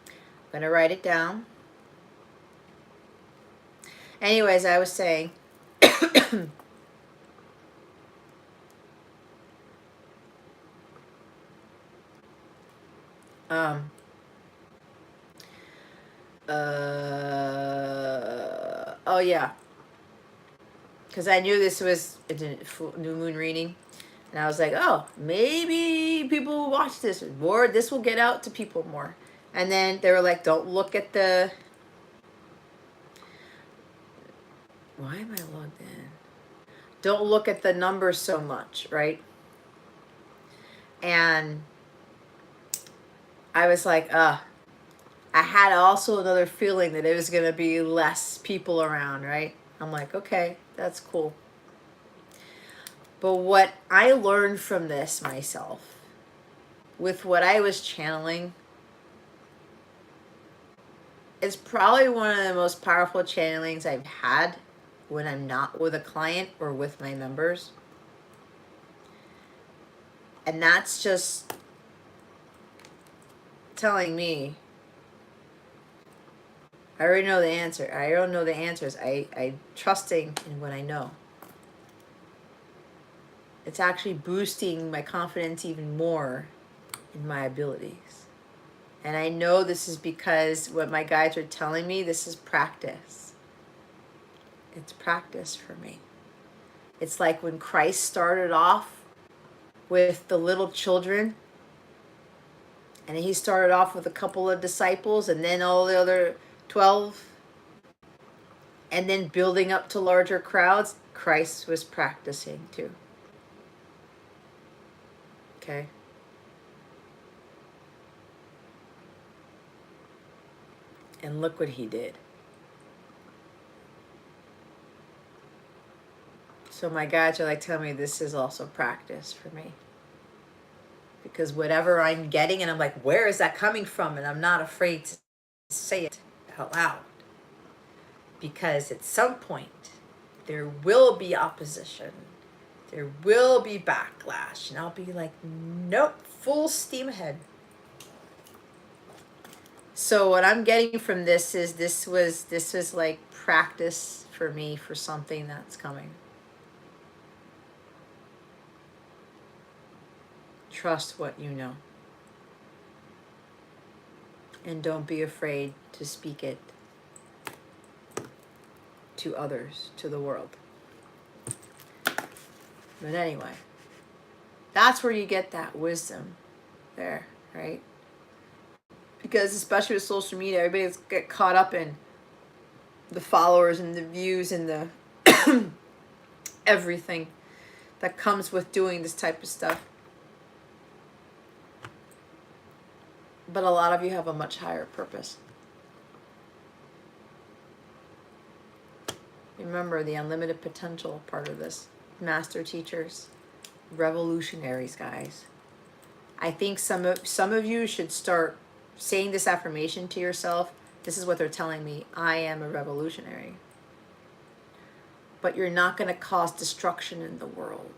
I'm going to write it down. Anyways, I was saying... oh yeah, because I knew this was a new moon reading, and I was like, oh, maybe people will watch this more, this will get out to people more. And then they were like, don't look at the, why am I logged in? Don't look at the numbers so much, right? And I was like, I had also another feeling that it was going to be less people around, right? I'm like, okay, that's cool. But what I learned from this myself, with what I was channeling, is probably one of the most powerful channelings I've had when I'm not with a client or with my members. And that's just telling me, I already know the answer. I don't know the answers. I'm trusting in what I know. It's actually boosting my confidence even more in my abilities. And I know this is because what my guides are telling me, this is practice. It's practice for me. It's like when Christ started off with the little children, and he started off with a couple of disciples and then all the other 12, and then building up to larger crowds. Christ was practicing too. Okay. And look what he did. So my guides are like telling me this is also practice for me. Because whatever I'm getting, and I'm like, where is that coming from? And I'm not afraid to say it out loud. Because at some point, there will be opposition. There will be backlash. And I'll be like, nope, full steam ahead. So what I'm getting from this is this was like practice for me for something that's coming. Trust what you know. And don't be afraid to speak it to others, to the world. But anyway, that's where you get that wisdom there, right? Because especially with social media, everybody's get caught up in the followers and the views and the everything that comes with doing this type of stuff. But a lot of you have a much higher purpose. Remember the unlimited potential part of this. Master teachers, revolutionaries, guys. I think some of you should start saying this affirmation to yourself. This is what they're telling me. I am a revolutionary. But you're not going to cause destruction in the world.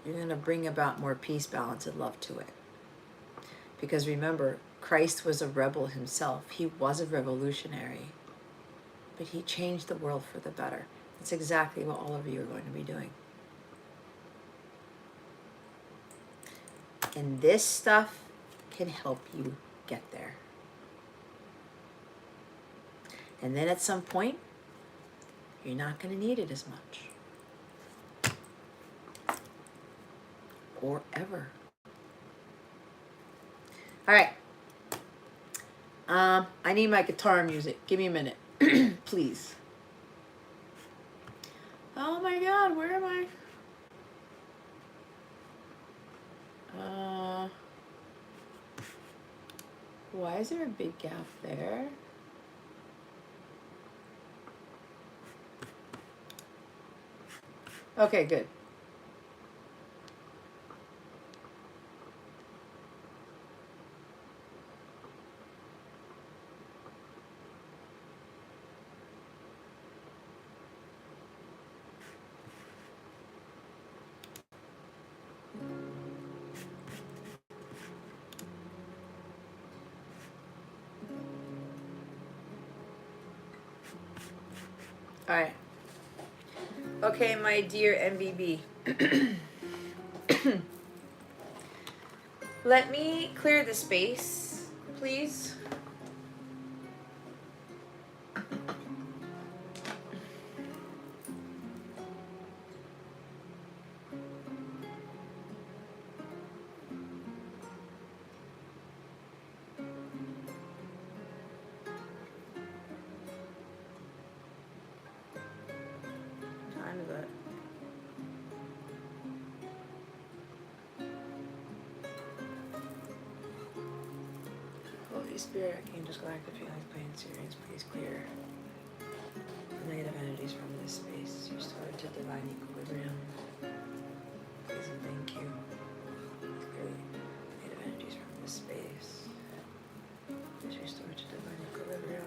You're going to bring about more peace, balance, and love to it. Because remember, Christ was a rebel himself. He was a revolutionary. But he changed the world for the better. That's exactly what all of you are going to be doing. And this stuff can help you get there. And then at some point, you're not going to need it as much. Or ever. All right. I need my guitar music. Give me a minute. Please. Oh my God, where am I? Why is there a big gap there? Okay, good. All right. Okay, my dear MVB. Let me clear the space, please. Time is it? Holy Spirit, angels, galactic feelings, pain, experience, please clear negative entities from this space. Restore to divine equilibrium. Please and thank you. Please clear negative entities from this space. Please restore to divine equilibrium.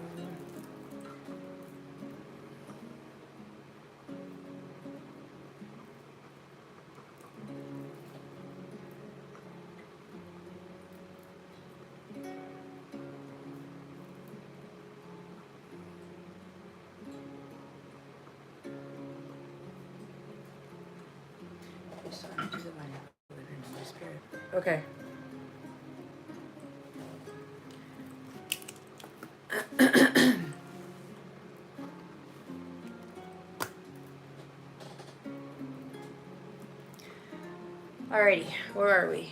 Okay. Alrighty, where are we?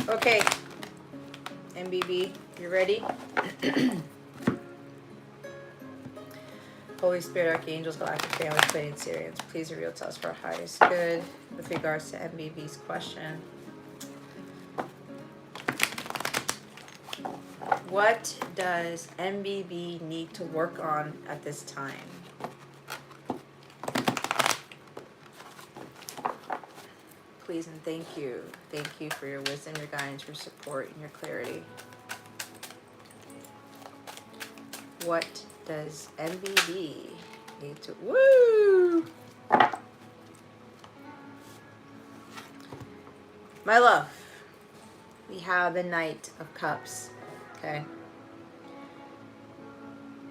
Okay, MBB, you ready? Holy Spirit, Archangels, Galactic Family, Pleiadian Syrians, please reveal to us for our highest good with regards to MBB's question. What does MBB need to work on at this time? Please and thank you. Thank you for your wisdom, your guidance, your support, and your clarity. What does MBB need to... Woo! My love, we have the Knight of Cups, okay?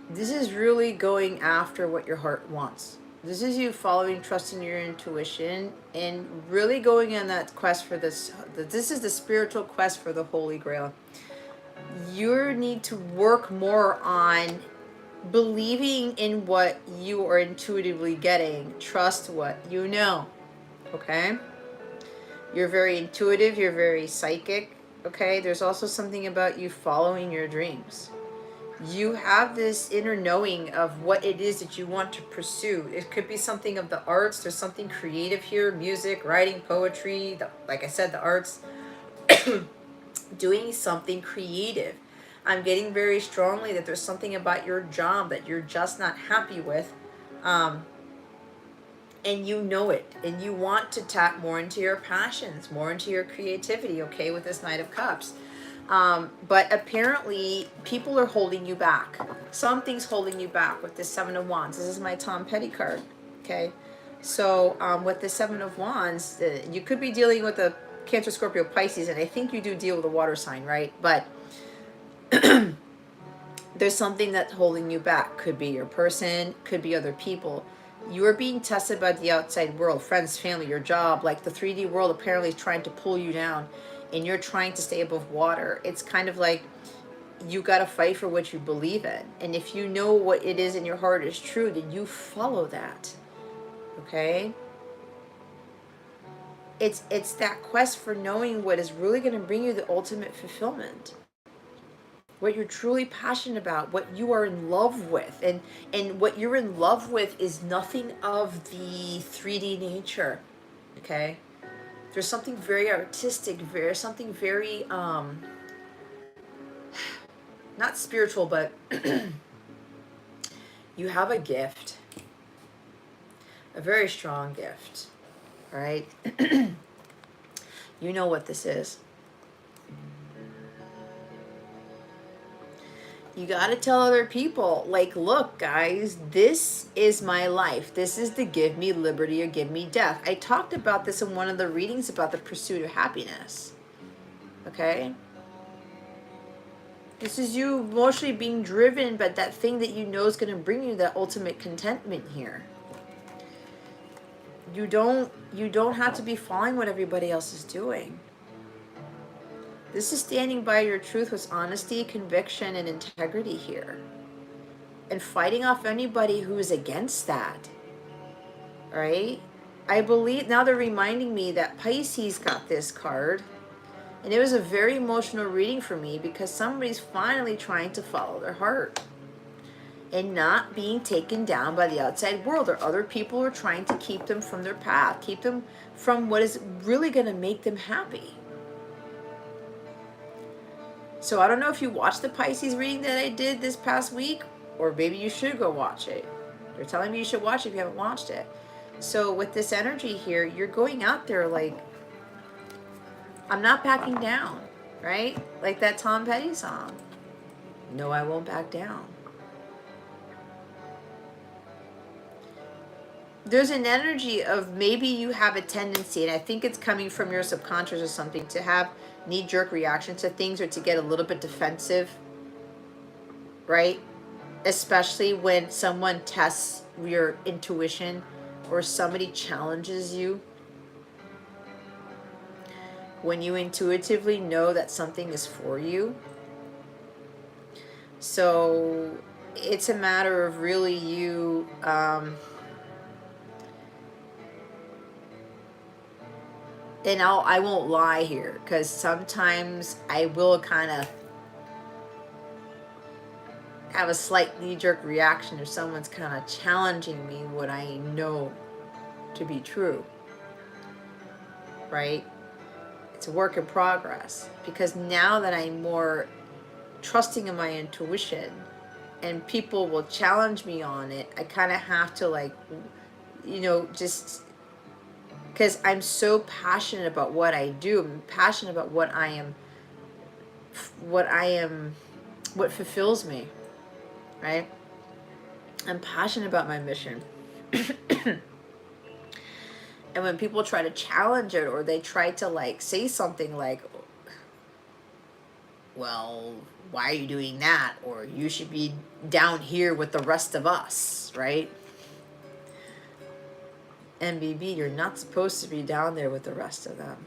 This is really going after what your heart wants. This is you following, trusting your intuition, and really going on that quest for this. This is the spiritual quest for the Holy Grail. You need to work more on believing in what you are intuitively getting. Trust what you know, okay? You're very intuitive. You're very psychic, okay? There's also something about you following your dreams. You have this inner knowing of what it is that you want to pursue. It could be something of the arts. There's something creative here, music, writing, poetry, like I said, the arts. Doing something creative. I'm getting very strongly that there's something about your job that you're just not happy with. And you know it. And you want to tap more into your passions, more into your creativity, okay, with this Knight of Cups. But apparently people are holding you back. Something's holding you back with this Seven of Wands. This is my Tom Petty card, okay? So with the Seven of Wands, you could be dealing with a Cancer, Scorpio, Pisces, and I think you do deal with a water sign, right? But there's something that's holding you back. Could be your person, could be other people. You are being tested by the outside world, friends, family, your job. Like the 3D world apparently is trying to pull you down, and you're trying to stay above water. It's kind of like you got to fight for what you believe in. And if you know what it is in your heart is true, then you follow that. Okay? It's that quest for knowing what is really going to bring you the ultimate fulfillment. What you're truly passionate about, what you are in love with. And what you're in love with is nothing of the 3D nature. Okay? There's something very artistic, something very not spiritual, but you have a gift. A very strong gift. All right? You know what this is. You got to tell other people, like, look, guys, this is my life. This is the give me liberty or give me death. I talked about this in one of the readings about the pursuit of happiness. Okay? This is you emotionally being driven by that thing that you know is going to bring you that ultimate contentment here. You don't have to be following what everybody else is doing. This is standing by your truth with honesty, conviction, and integrity here. And fighting off anybody who is against that. Right? I believe, now they're reminding me that Pisces got this card. And it was a very emotional reading for me because somebody's finally trying to follow their heart. And not being taken down by the outside world, or other people are trying to keep them from their path. Keep them from what is really going to make them happy. So I don't know if you watched the Pisces reading that I did this past week, or maybe you should go watch it. They're telling me you should watch it if you haven't watched it. So with this energy here, you're going out there like, I'm not backing down, right? Like that Tom Petty song. No, I won't back down. there's an energy of maybe you have a tendency, and I think it's coming from your subconscious or something, to have knee-jerk reactions to things or to get a little bit defensive, right? Especially when someone tests your intuition or somebody challenges you. When you intuitively know that something is for you. So it's a matter of really you and I won't lie here, because sometimes I will kind of have a slight knee-jerk reaction if someone's kind of challenging me what I know to be true, right? It's a work in progress, because now that I'm more trusting in my intuition and people will challenge me on it, I kind of have to, like, you know, just because I'm so passionate about what I do. I'm passionate about what what fulfills me, right? I'm passionate about my mission. And when people try to challenge it, or they try to, like, say something like, well, why are you doing that? Or you should be down here with the rest of us, right? MBB, you're not supposed to be down there with the rest of them.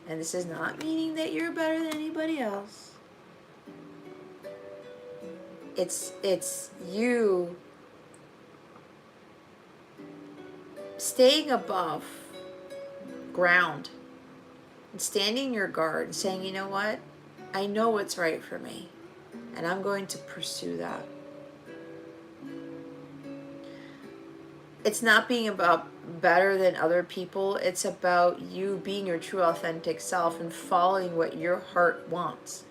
And this is not meaning that you're better than anybody else. It's you staying above ground and standing your guard and saying, you know what? I know what's right for me, and I'm going to pursue that. It's not being about better than other people. It's about you being your true authentic self and following what your heart wants.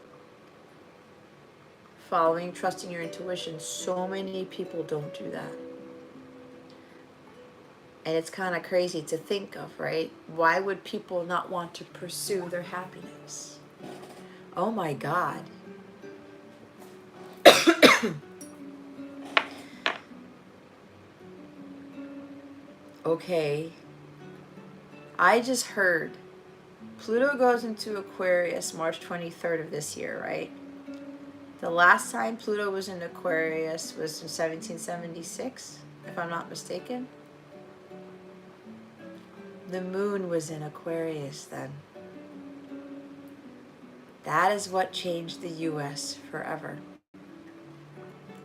Following, trusting your intuition. So many people don't do that. And it's kind of crazy to think of, right? Why would people not want to pursue their happiness? Oh my God. Okay. I just heard Pluto goes into Aquarius March 23rd of this year, right? The last time Pluto was in Aquarius was in 1776, if I'm not mistaken. The moon was in Aquarius then. That is what changed the U.S. forever.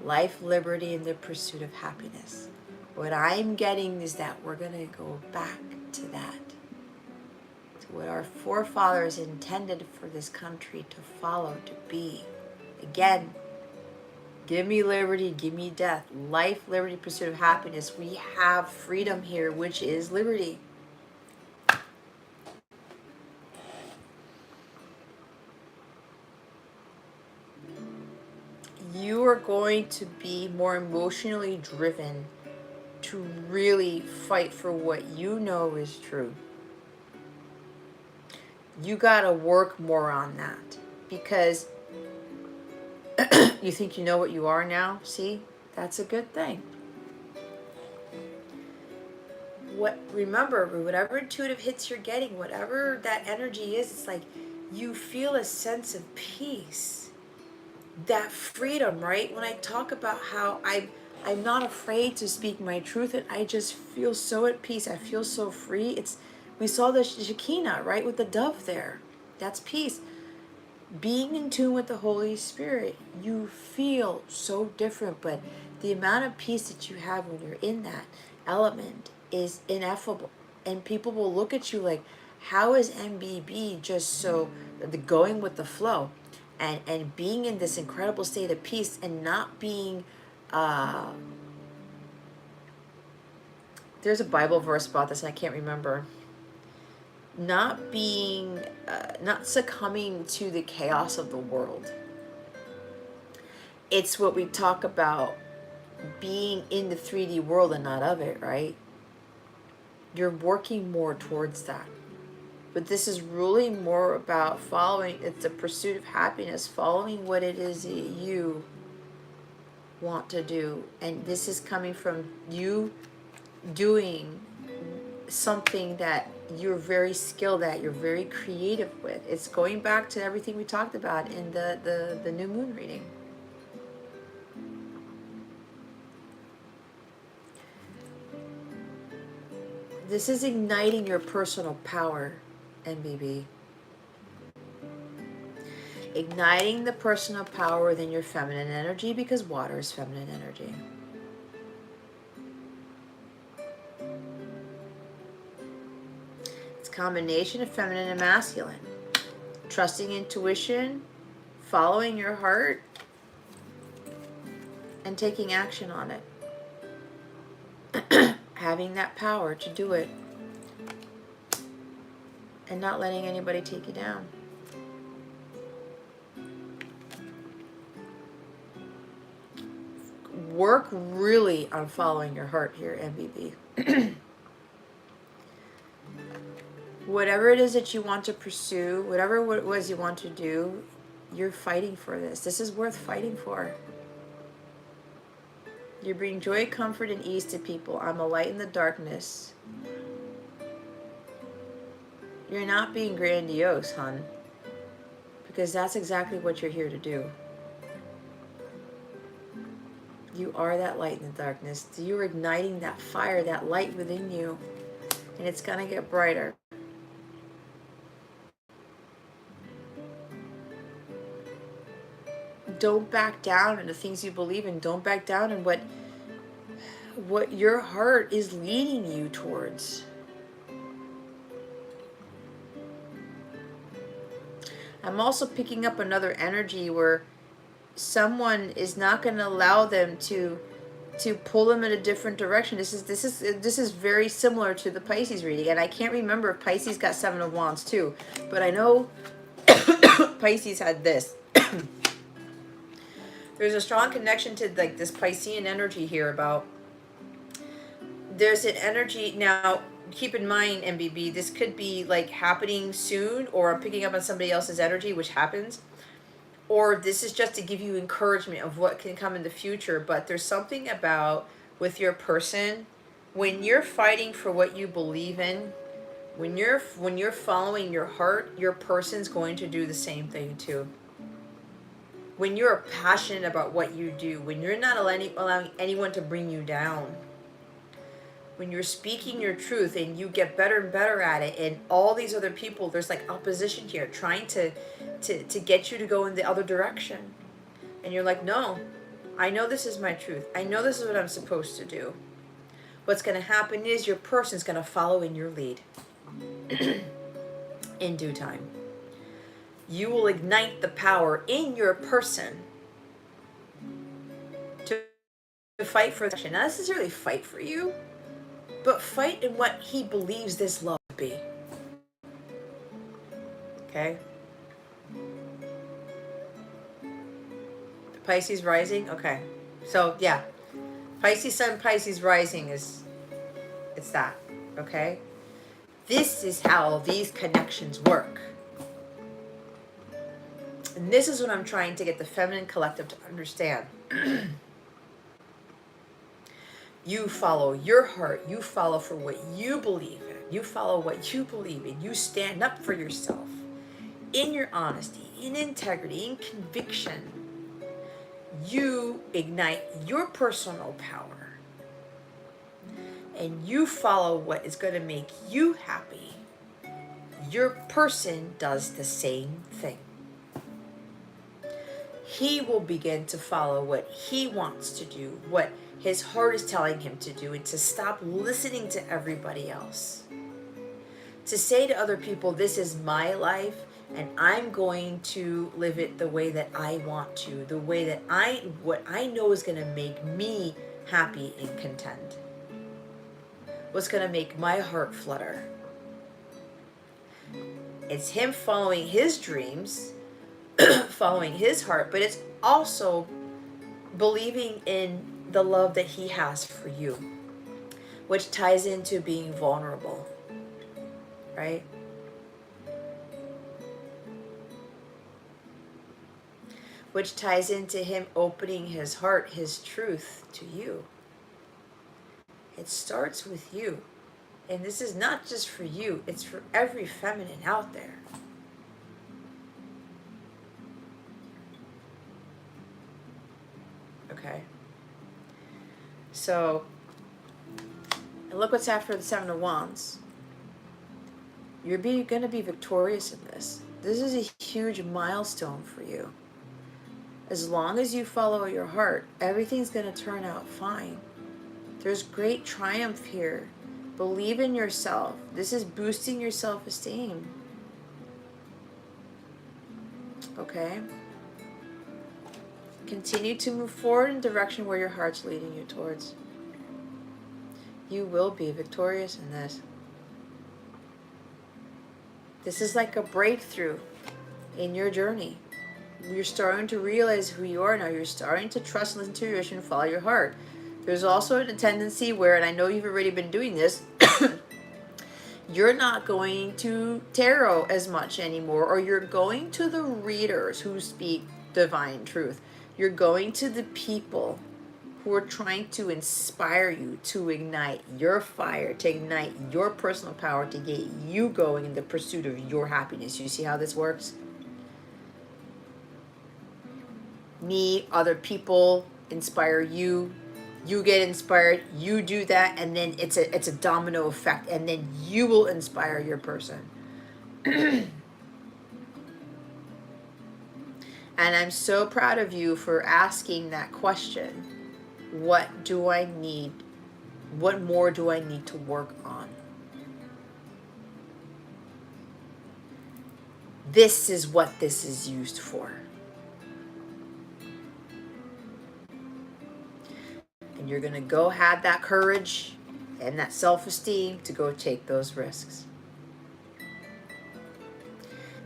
Life, liberty, and the pursuit of happiness. What I'm getting is that we're going to go back to that. To what our forefathers intended for this country to follow, to be. Again, give me liberty, give me death. Life, liberty, pursuit of happiness. We have freedom here, which is liberty. You are going to be more emotionally driven to really fight for what you know is true. You got to work more on that, because you think you know what you are now. See, that's a good thing. Remember, whatever intuitive hits you're getting, whatever that energy is, it's like you feel a sense of peace, that freedom, right? When I talk about how I'm not afraid to speak my truth, and I just feel so at peace. I feel so free. We saw the Shekinah, right, with the dove there. That's peace. Being in tune with the Holy Spirit, you feel so different, but the amount of peace that you have when you're in that element is ineffable. And people will look at you like, how is MBB just so going with the flow and being in this incredible state of peace and not being there's a Bible verse about this and I can't remember. Not succumbing to the chaos of the world. It's what we talk about, being in the 3D world and not of it, right? You're working more towards that. But this is really more about following, it's a pursuit of happiness, following what it is that you want to do. And this is coming from you doing something that you're very skilled at, you're very creative with. It's going back to everything we talked about in the new moon reading. This is igniting your personal power, NBB. Igniting the personal power within your feminine energy, because water is feminine energy. It's a combination of feminine and masculine. Trusting intuition, following your heart, and taking action on it. Having that power to do it. And not letting anybody take you down. Work really on following your heart here, MBB. Whatever it is that you want to pursue, whatever it was you want to do, you're fighting for this. This is worth fighting for. You bring joy, comfort, and ease to people. I'm a light in the darkness. You're not being grandiose, hon. Because that's exactly what you're here to do. You are that light in the darkness. You're igniting that fire, that light within you. And it's going to get brighter. Don't back down in the things you believe in. Don't back down in what your heart is leading you towards. I'm also picking up another energy where someone is not going to allow them to pull them in a different direction. This is very similar to the Pisces reading, and I can't remember if Pisces got 7 of Wands too, but I know Pisces had this. There's a strong connection to like this Piscean energy here about there's an energy. Now keep in mind, MBB, this could be like happening soon, or I'm picking up on somebody else's energy, which happens, or this is just to give you encouragement of what can come in the future. But there's something about with your person, when you're fighting for what you believe in, when you're following your heart, your person's going to do the same thing too. When you're passionate about what you do, when you're not allowing anyone to bring you down, when you're speaking your truth and you get better and better at it, and all these other people, there's like opposition here trying to get you to go in the other direction. And you're like, no, I know this is my truth. I know this is what I'm supposed to do. What's going to happen is your person's going to follow in your lead in due time. You will ignite the power in your person to fight for action. Not necessarily fight for you, but fight in what he believes this love to be. Okay? Pisces rising? Okay. So, yeah. Pisces sun, Pisces rising it's that. Okay? This is how these connections work. And this is what I'm trying to get the feminine collective to understand. You follow your heart. You follow for what you believe in. You follow what you believe in. You stand up for yourself in your honesty, in integrity, in conviction. You ignite your personal power. And you follow what is going to make you happy. Your person does the same thing. He will begin to follow what he wants to do, what his heart is telling him to do, and to stop listening to everybody else. To say to other people, this is my life, and I'm going to live it the way that I want to, the way that what I know is going to make me happy and content. What's going to make my heart flutter. It's him following his dreams, following his heart, but it's also believing in the love that he has for you, which ties into being vulnerable, right? Which ties into him opening his heart, his truth to you. It starts with you. And this is not just for you, it's for every feminine out there. Okay? So, and look what's after the Seven of Wands. You're going to be victorious in this. This is a huge milestone for you. As long as you follow your heart, everything's going to turn out fine. There's great triumph here. Believe in yourself. This is boosting your self-esteem. Okay? Continue to move forward in the direction where your heart's leading you towards. You will be victorious in this. This is like a breakthrough in your journey. You're starting to realize who you are now. You're starting to trust and listen to your intuition and follow your heart. There's also a tendency where, and I know you've already been doing this, you're not going to tarot as much anymore, or you're going to the readers who speak divine truth. You're going to the people who are trying to inspire you, to ignite your fire, to ignite your personal power, to get you going in the pursuit of your happiness. You see how this works? Me, other people inspire you. You get inspired, you do that, and then it's a domino effect, and then you will inspire your person. And I'm so proud of you for asking that question. What do I need? What more do I need to work on? This is what this is used for. And you're going to go have that courage and that self-esteem to go take those risks.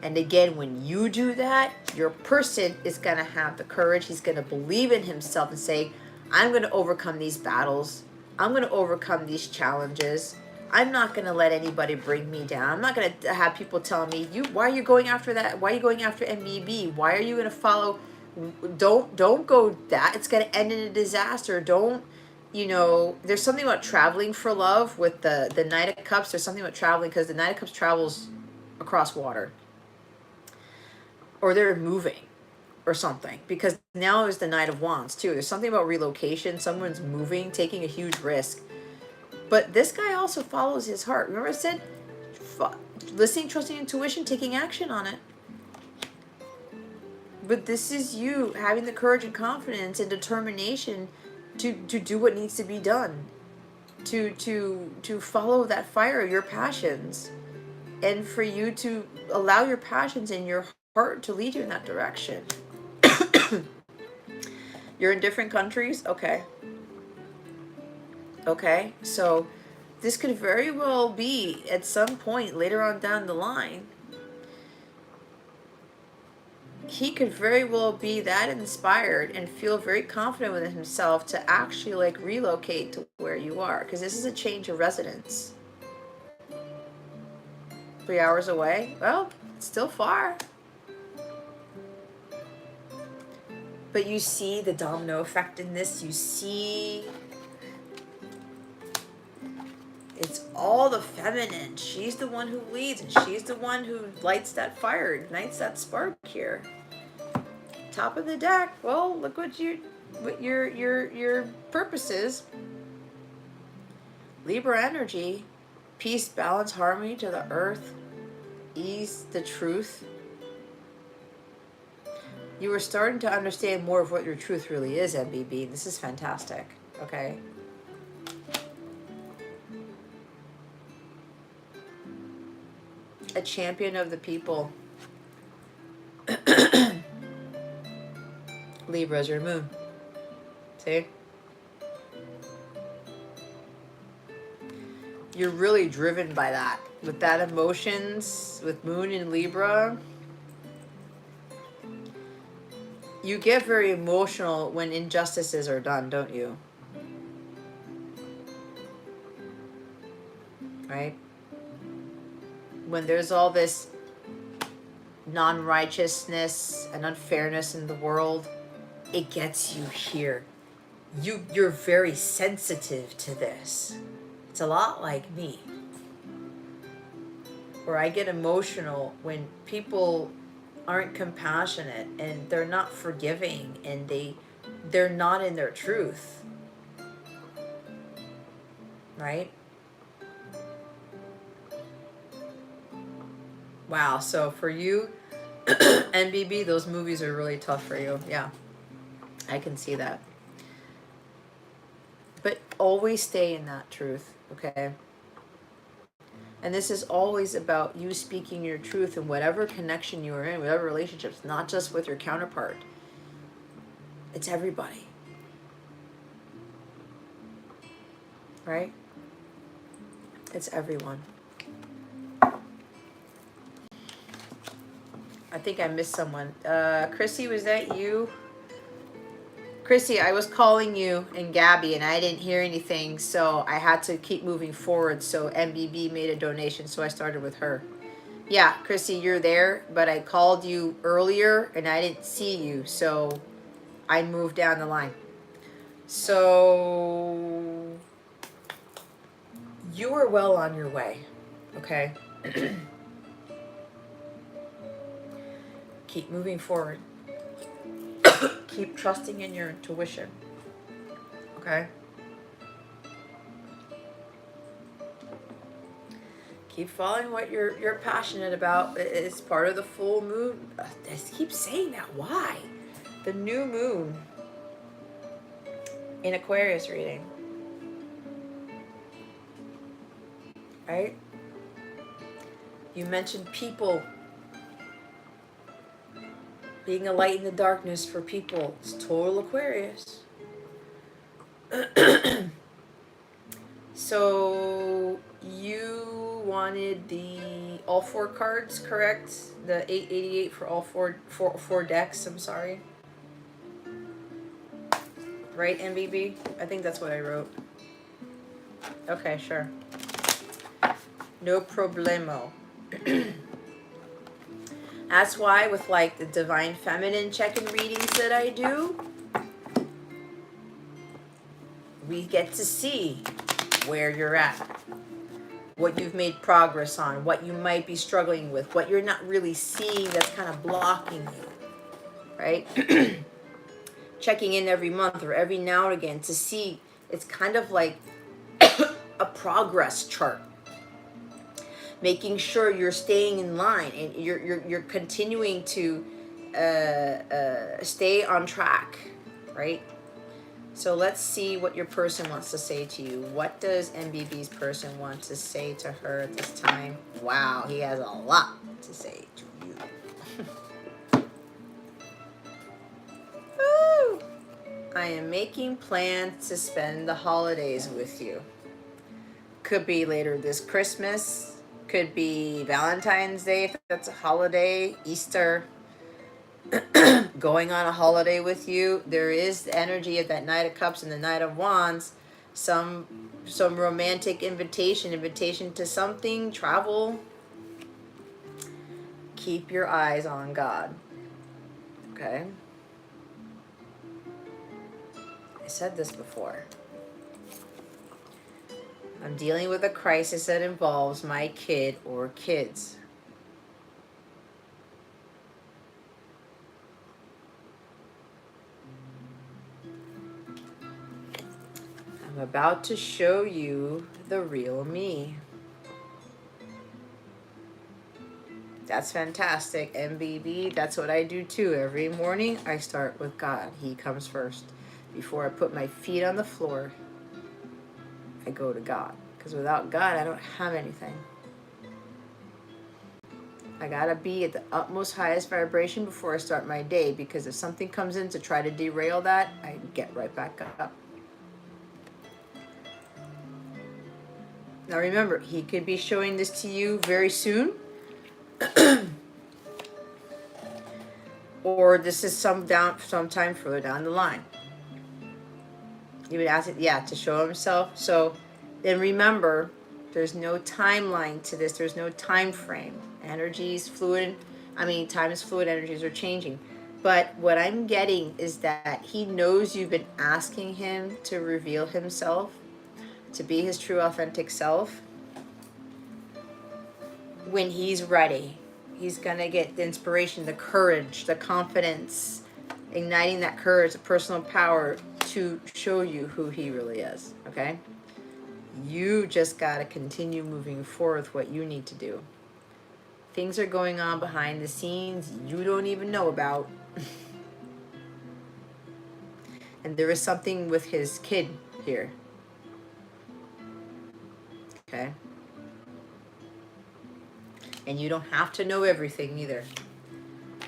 And again, when you do that, your person is going to have the courage. He's going to believe in himself and say, I'm going to overcome these battles. I'm going to overcome these challenges. I'm not going to let anybody bring me down. I'm not going to have people tell me, why are you going after that? Why are you going after MBB? Why are you going to follow? Don't go that. It's going to end in a disaster. Don't, there's something about traveling for love with the Knight of Cups. There's something about traveling because the Knight of Cups travels across water. Or they're moving or something, because now is the Knight of Wands too. There's something about relocation. Someone's moving, taking a huge risk. But this guy also follows his heart. Remember I said, listening, trusting intuition, taking action on it. But this is you having the courage and confidence and determination to do what needs to be done. To follow that fire, your passions. And for you to allow your passions and your heart to lead you in that direction. You're in different countries? Okay. Okay, so this could very well be at some point later on down the line. He could very well be that inspired and feel very confident with himself to actually relocate to where you are, because this is a change of residence. 3 hours away? Well, it's still far. But you see the domino effect in this. You see it's all the feminine. She's the one who leads, and she's the one who lights that fire, ignites that spark here. Top of the deck. Well, look what your purpose is. Libra energy, peace, balance, harmony to the earth, ease, the truth. You are starting to understand more of what your truth really is, MBB. This is fantastic. Okay. A champion of the people. Libra's your moon. See? You're really driven by that. With that emotions, with moon in Libra. You get very emotional when injustices are done, don't you? Right? When there's all this non-righteousness and unfairness in the world, it gets you here. you're very sensitive to this. It's a lot like me, where I get emotional when people aren't compassionate and they're not forgiving and they're not in their truth, right? Wow, so for you, NBB, those movies are really tough for you. Yeah, I can see that. But always stay in that truth, okay? And this is always about you speaking your truth in whatever connection you are in, whatever relationships, not just with your counterpart. It's everybody, right? It's everyone. I think I missed someone. Chrissy, was that you? Chrissy, I was calling you and Gabby and I didn't hear anything, so I had to keep moving forward. So MBB made a donation, so I started with her. Yeah, Chrissy, you're there, but I called you earlier and I didn't see you, so I moved down the line. So you are well on your way, okay? Keep moving forward. Keep trusting in your intuition, okay? Keep following what you're passionate about. It's part of the full moon. I keep saying that. Why? The new moon in Aquarius reading. Right? You mentioned people. Being a light in the darkness for people. It's total Aquarius. So you wanted the all four cards, correct? The 888 for all four decks, I'm sorry. Right, MBB? I think that's what I wrote. Okay, sure. No problemo. That's why with like the divine feminine check-in readings that I do, we get to see where you're at, what you've made progress on, what you might be struggling with, what you're not really seeing that's kind of blocking you, right? Checking in every month or every now and again to see, it's kind of like a progress chart. Making sure you're staying in line and you're continuing to stay on track, right? So let's see what your person wants to say to you. What does MBB's person want to say to her at this time? Wow, he has a lot to say to you. Woo! I am making plans to spend the holidays with you. Could be later this Christmas. Could be Valentine's Day if that's a holiday. Easter. Going on a holiday with you. There is the energy of that Knight of Cups and the Knight of Wands. Some romantic invitation to something, travel. Keep your eyes on God. Okay? I said this before. I'm dealing with a crisis that involves my kid or kids. I'm about to show you the real me. That's fantastic, MBB. That's what I do too. Every morning I start with God. He comes first. Before I put my feet on the floor, I go to God. Because without God, I don't have anything. I gotta be at the utmost highest vibration before I start my day, because if something comes in to try to derail that, I get right back up. Now remember, he could be showing this to you very soon. Or this is sometime further down the line. You would ask it, yeah, to show himself. So then remember, there's no timeline to this. There's no time frame. Energy is fluid. Time is fluid. Energies are changing. But what I'm getting is that he knows you've been asking him to reveal himself, to be his true authentic self. When he's ready, he's gonna get the inspiration, the courage, the confidence, igniting that courage, the personal power to show you who he really is, okay? You just gotta continue moving forward with what you need to do. Things are going on behind the scenes you don't even know about. And there is something with his kid here. Okay? And you don't have to know everything either.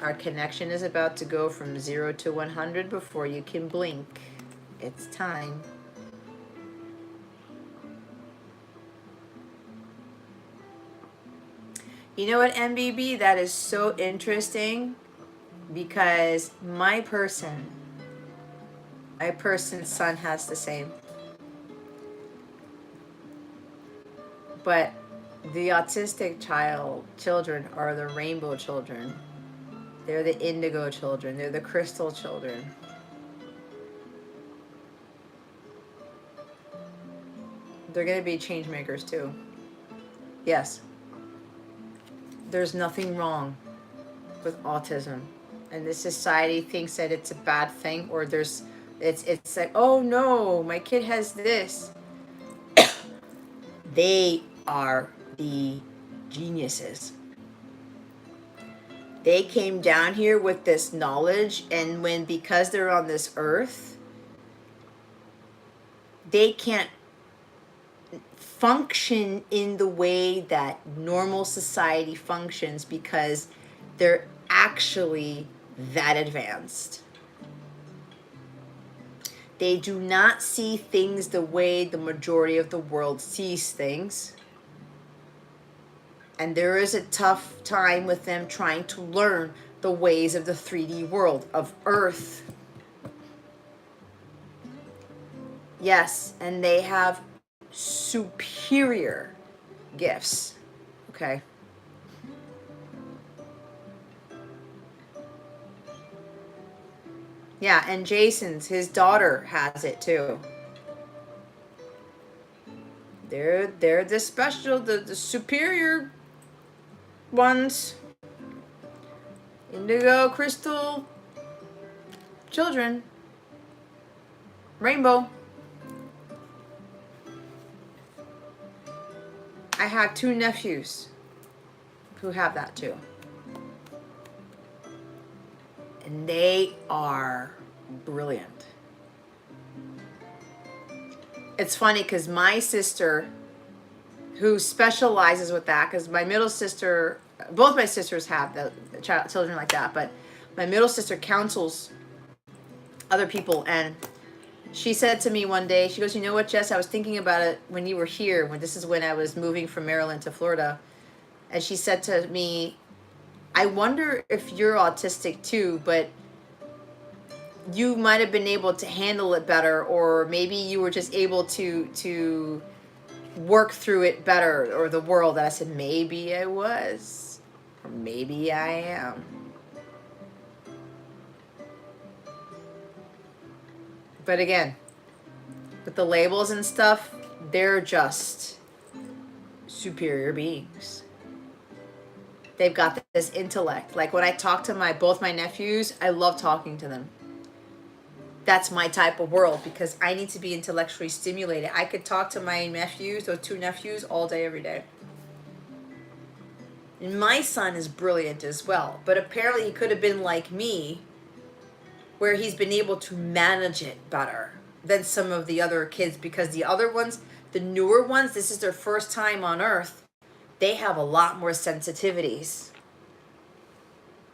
Our connection is about to go from 0 to 100 before you can blink. It's time. You know what, MBB? That is so interesting because my person's son has the same. But the autistic children are the rainbow children. They're the indigo children. They're the crystal children. They're going to be change makers too. Yes. There's nothing wrong with autism. And this society thinks that it's a bad thing, or it's like, oh no, my kid has this. They are the geniuses. They came down here with this knowledge, and because they're on this earth, they can't function in the way that normal society functions because they're actually that advanced. They do not see things the way the majority of the world sees things. And there is a tough time with them trying to learn the ways of the 3D world, of Earth. Yes, and they have superior gifts. Okay. Yeah, and his daughter has it too. They're the special, the superior ones. Indigo, crystal, children, rainbow. I have 2 nephews who have that too. And they are brilliant. It's funny because my sister, who specializes with that, because my middle sister, both my sisters have the children like that, but my middle sister counsels other people, and she said to me one day, she goes, you know what, Jess, I was thinking about it when you were here, this is when I was moving from Maryland to Florida, and she said to me, I wonder if you're autistic too, but you might have been able to handle it better, or maybe you were just able to work through it better, or the world. And I said, maybe I was, or maybe I am. But again, with the labels and stuff, they're just superior beings. They've got this intellect. Like when I talk to both my nephews, I love talking to them. That's my type of world because I need to be intellectually stimulated. I could talk to my nephews, those 2 nephews, all day, every day. And my son is brilliant as well. But apparently he could have been like me, where he's been able to manage it better than some of the other kids, because the other ones, the newer ones, this is their first time on Earth. They have a lot more sensitivities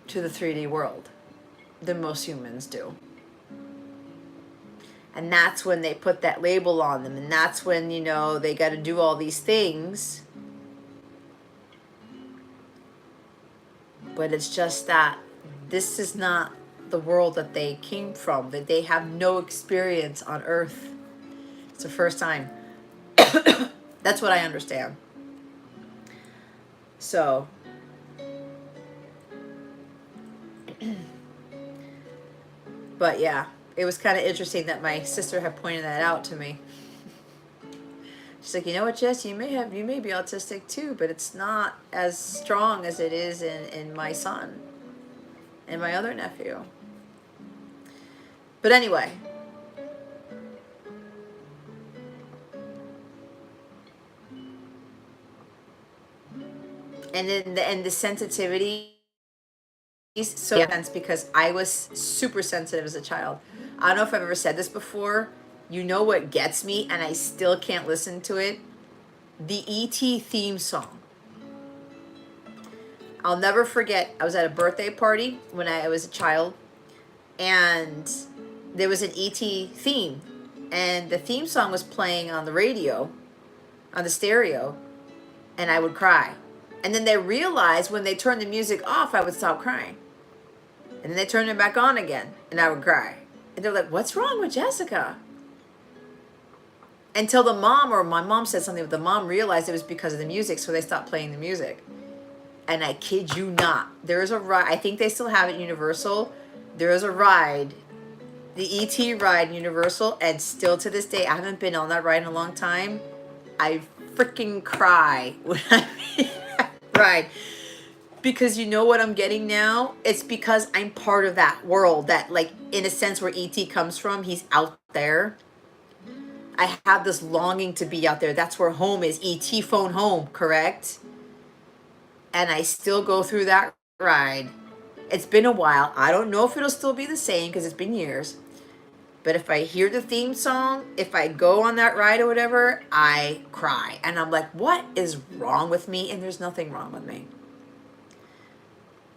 to the 3D world than most humans do. And that's when they put that label on them. And that's when, they got to do all these things. But it's just that this is not the world that they came from. That they have no experience on Earth. It's the first time. That's what I understand. So But yeah, it was kind of interesting that my sister had pointed that out to me. She's like, you know what, Jess, you may be autistic too, but it's not as strong as it is in my son and my other nephew. But anyway. And then the sensitivity, so intense because I was super sensitive as a child. I don't know if I've ever said this before. You know what gets me and I still can't listen to it? The E.T. theme song. I'll never forget, I was at a birthday party when I was a child, and there was an E.T. theme, and the theme song was playing on the radio, on the stereo, and I would cry. And then they realized when they turned the music off, I would stop crying. And then they turned it back on again, and I would cry. And they're like, what's wrong with Jessica? Until the mom, or my mom said something, but the mom realized it was because of the music, so they stopped playing the music. And I kid you not, there is a ride, I think they still have it at Universal. There is a ride, the E.T. ride in Universal, and still to this day, I haven't been on that ride in a long time. I freaking cry when I'm in that ride. Because you know what I'm getting now? It's because I'm part of that world, that, like, in a sense, where E.T. comes from. He's out there. I have this longing to be out there. That's where home is. E.T. phone home, correct? And I still go through that ride. It's been a while. I don't know if it'll still be the same because it's been years. But if I hear the theme song, if I go on that ride or whatever, I cry. And I'm like, what is wrong with me? And there's nothing wrong with me.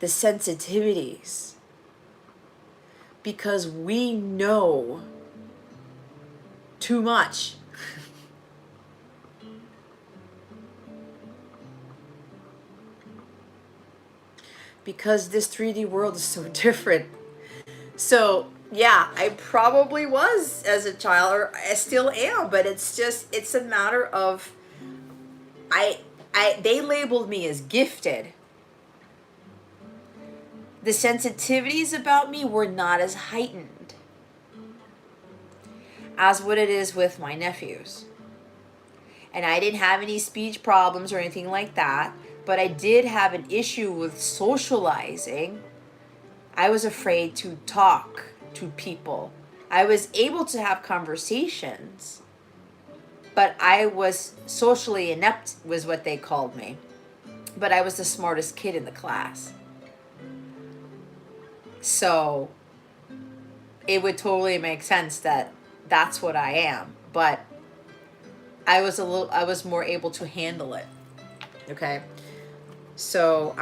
The sensitivities. Because we know too much. Because this 3D world is so different. So yeah, I probably was as a child, or I still am, but it's a matter of, they labeled me as gifted. The sensitivities about me were not as heightened as what it is with my nephews. And I didn't have any speech problems or anything like that, but I did have an issue with socializing. I was afraid to talk to people. I was able to have conversations, but I was socially inept, was what they called me. But I was the smartest kid in the class. So it would totally make sense that that's what I am. But I was more able to handle it. Okay. So,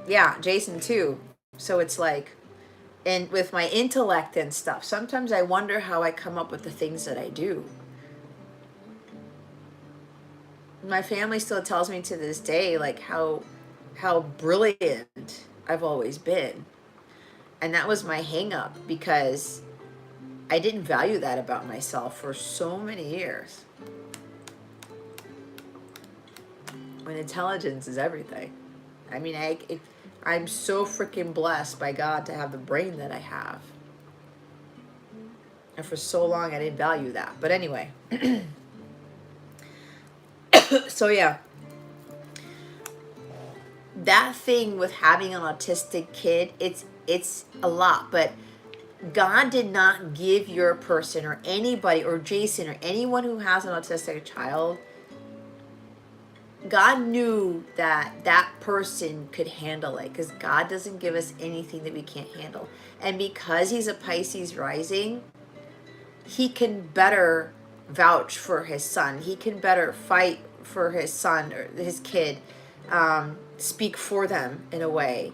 yeah, Jason too. So it's like, and with my intellect and stuff, sometimes I wonder how I come up with the things that I do. My family still tells me to this day, like, how brilliant I've always been. And that was my hang up, because I didn't value that about myself for so many years. When intelligence is everything. I mean, I'm so freaking blessed by God to have the brain that I have. And for so long, I didn't value that. But anyway. So yeah. That thing with having an autistic kid, it's a lot. But God did not give your person, or anybody, or Jason, or anyone who has an autistic child, God knew that that person could handle it, because God doesn't give us anything that we can't handle. And because he's a Pisces rising, he can better vouch for his son. He can better fight for his son or his kid, speak for them in a way.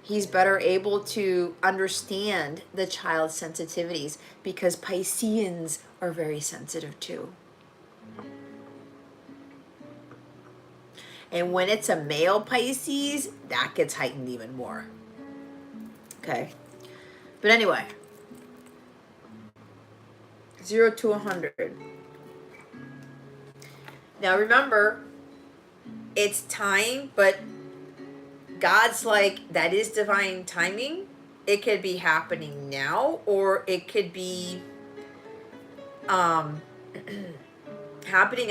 He's better able to understand the child's sensitivities, because Pisceans are very sensitive too. And when it's a male Pisces, that gets heightened even more. Okay. But anyway, 0 to 100. Now remember, it's time, but God's like, that is divine timing. it could be happening now, or it could be happening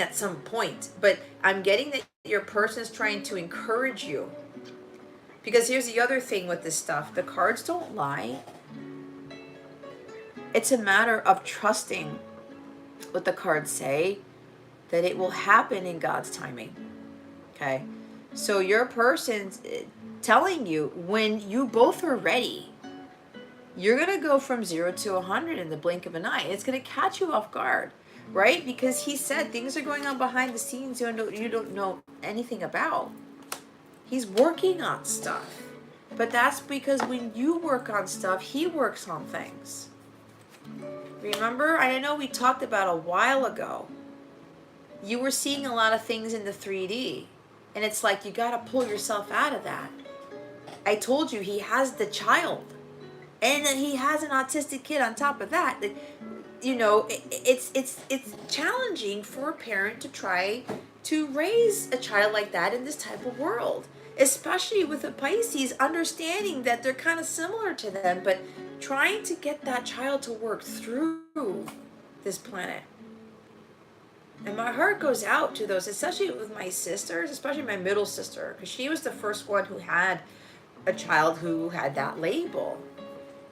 at some point. But I'm getting that your person is trying to encourage you. Because here's the other thing with this stuff. The cards don't lie. It's a matter of trusting what the cards say, that it will happen in God's timing. Okay? So your person's telling you when you both are ready, you're going to go from 0 to 100 in the blink of an eye. It's going to catch you off guard, right? Because he said things are going on behind the scenes you don't know anything about. He's working on stuff. But that's because when you work on stuff, he works on things. Remember, I know we talked about a while ago, you were seeing a lot of things in the 3D. And it's like, you got to pull yourself out of that. I told you, he has the child. And then he has an autistic kid on top of that. You know, it's challenging for a parent to try to raise a child like that in this type of world. Especially with a Pisces, understanding that they're kind of similar to them, but trying to get that child to work through this planet. And my heart goes out to those, especially with my sisters, especially my middle sister, because she was the first one who had a child who had that label.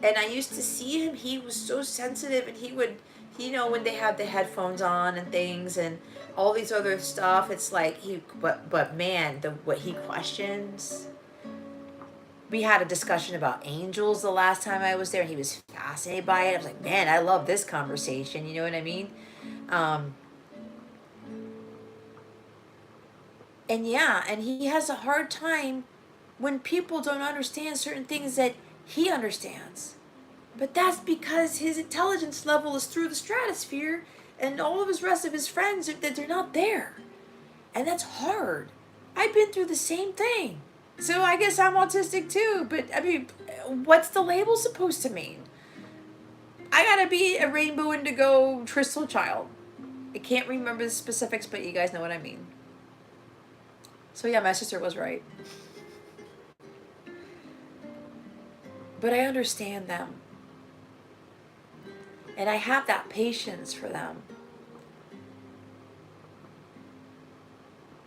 And I used to see him, he was so sensitive, and he would, you know, when they have the headphones on and things and all these other stuff, it's like but man, what he questions. We had a discussion about angels the last time I was there, and he was fascinated by it. I was like, man, I love this conversation, you know what I mean? And yeah, and he has a hard time when people don't understand certain things that he understands. But that's because his intelligence level is through the stratosphere, and all of his rest of his friends, that they're not there. And that's hard. I've been through the same thing. So I guess I'm autistic too, but I mean, what's the label supposed to mean? I gotta be a rainbow indigo crystal child. I can't remember the specifics, but you guys know what I mean. So yeah, my sister was right. But I understand them. And I have that patience for them.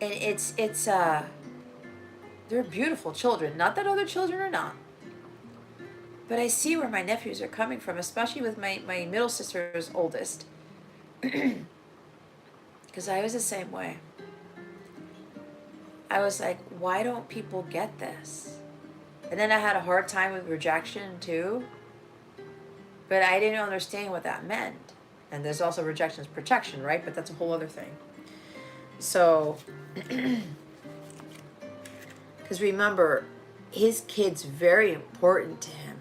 And they're beautiful children. Not that other children are not. But I see where my nephews are coming from, especially with my middle sister's oldest. Because I was the same way. I was like, why don't people get this? And then I had a hard time with rejection too. But I didn't understand what that meant. And there's also rejection is protection, right? But that's a whole other thing. So, because remember, his kid's very important to him.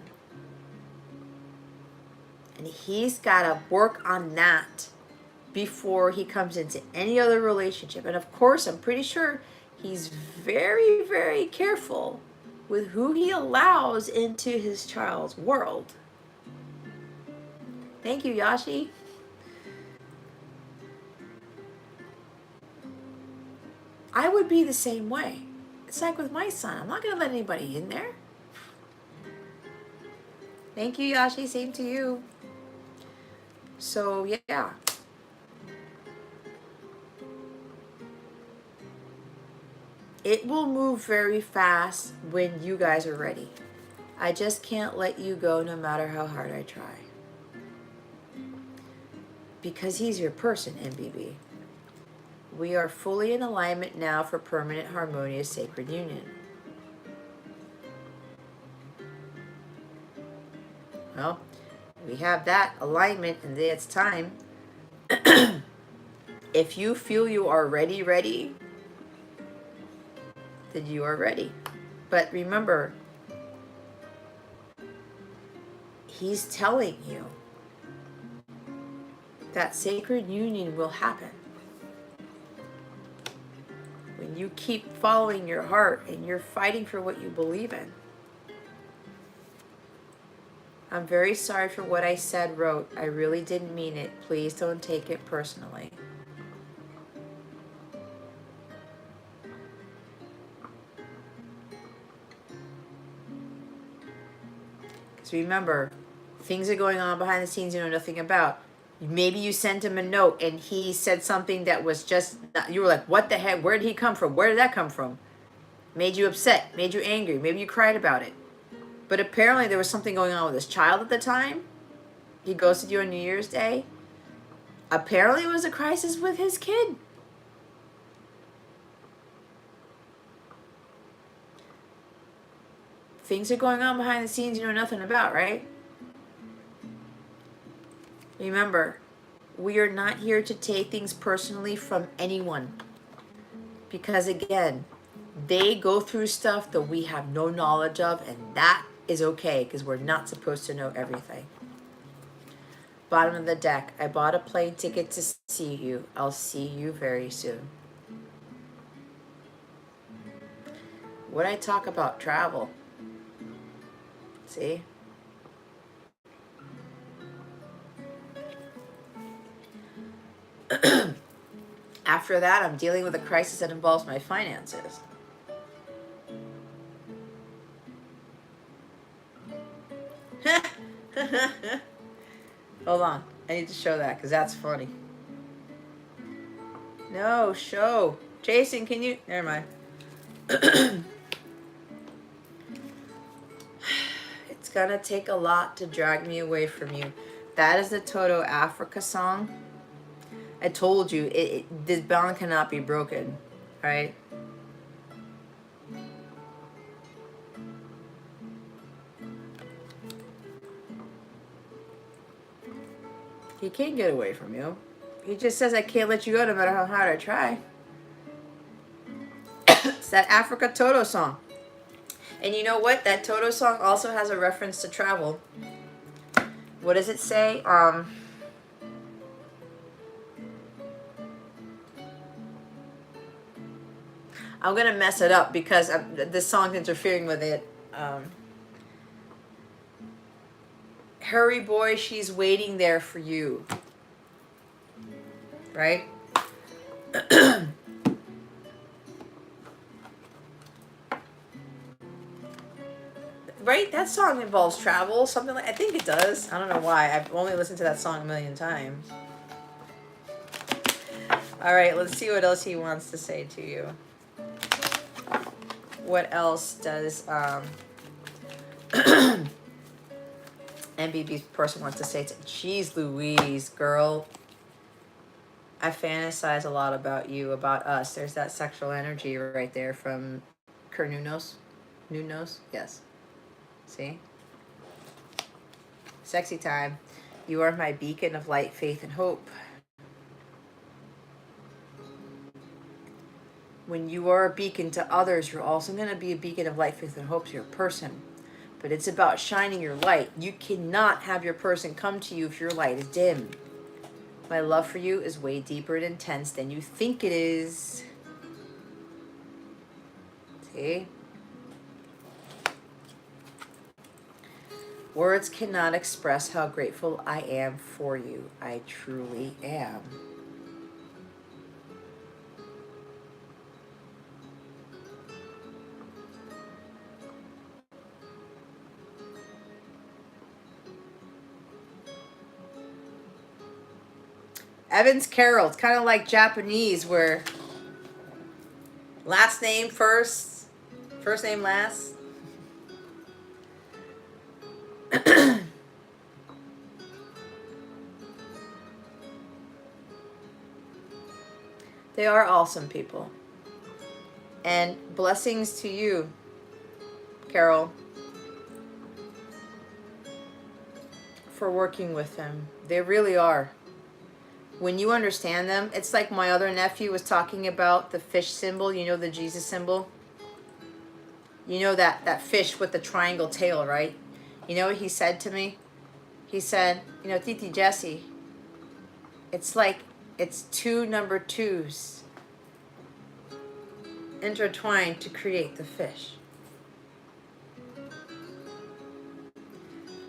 And he's got to work on that before he comes into any other relationship. And of course, I'm pretty sure he's very, very careful with who he allows into his child's world. Thank you, Yashi. I would be the same way. It's like with my son. I'm not going to let anybody in there. Thank you, Yashi. Same to you. So, yeah. It will move very fast when you guys are ready. I just can't let you go no matter how hard I try. Because he's your person, MBB. We are fully in alignment now for permanent, harmonious, sacred union. Well, we have that alignment, and it's time. If you feel you are ready, then you are ready. But remember, he's telling you that sacred union will happen when you keep following your heart and you're fighting for what you believe in. I'm very sorry for what I said, wrote. I really didn't mean it. Please don't take it personally. Because So remember, things are going on behind the scenes you know nothing about. Maybe you sent him a note and he said something that was just, you were like, what the heck? Where did he come from? Where did that come from? Made you upset, made you angry. Maybe you cried about it. But apparently there was something going on with his child at the time. He ghosted you on New Year's Day. Apparently it was a crisis with his kid. Things are going on behind the scenes you know nothing about, right? Remember, we are not here to take things personally from anyone. Because again, they go through stuff that we have no knowledge of, and that is okay because we're not supposed to know everything. Bottom of the deck, I bought a plane ticket to see you. I'll see you very soon. When I talk about travel, see? After that, I'm dealing with a crisis that involves my finances. Hold on. I need to show that because that's funny. No, show. Jason, can you? Never mind. It's gonna take a lot to drag me away from you. That is the Toto Africa song. I told you, this bond cannot be broken, right? He can't get away from you. He just says, I can't let you go no matter how hard I try. It's that Africa Toto song. And you know what? That Toto song also has a reference to travel. What does it say? I'm going to mess it up because this song's interfering with it. Hurry, boy, she's waiting there for you. Right? Right? That song involves travel, something like, I think it does. I don't know why. I've only listened to that song a million times. All right, let's see what else he wants to say to you. What else does MBB's person wants to say to? Jeez Louise, girl. I fantasize a lot about you, about us. There's that sexual energy right there from Kernunos. Nunos? Yes. See? Sexy time. You are my beacon of light, faith, and hope. When you are a beacon to others, you're also going to be a beacon of light, faith, and hope to your person. But it's about shining your light. You cannot have your person come to you if your light is dim. My love for you is way deeper and intense than you think it is. See? Words cannot express how grateful I am for you. I truly am. Evans Carroll. It's kind of like Japanese where last name first, first name last. They are awesome people. And blessings to you, Carol, for working with them. They really are. When you understand them, it's like my other nephew was talking about the fish symbol, you know, the Jesus symbol. You know that fish with the triangle tail, right? You know what he said to me? He said, you know, Titi Jessie, it's like it's two number twos intertwined to create the fish.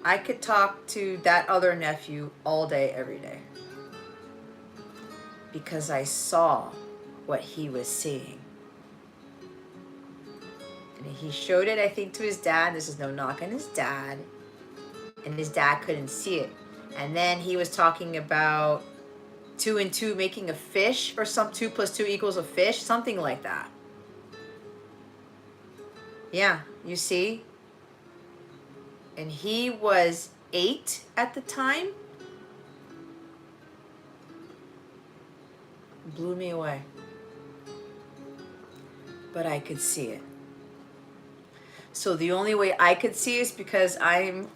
I could talk to that other nephew all day, every day. Because I saw what he was seeing. And he showed it, I think, to his dad. This is no knock on his dad. and his dad couldn't see it. And then he was talking about 2 and 2 making a fish, or some 2 plus 2 equals a fish, something like that. Yeah, you see? And he was 8 at the time. Blew me away. But I could see it. So the only way I could see is because I'm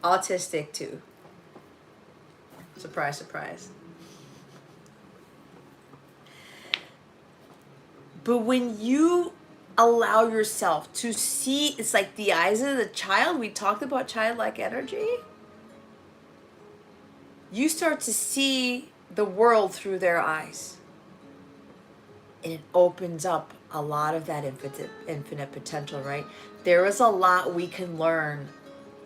autistic too. Surprise, surprise. But when you allow yourself to see, it's like the eyes of the child. We talked about childlike energy. You start to see the world through their eyes. And it opens up a lot of that infinite potential, right? There is a lot we can learn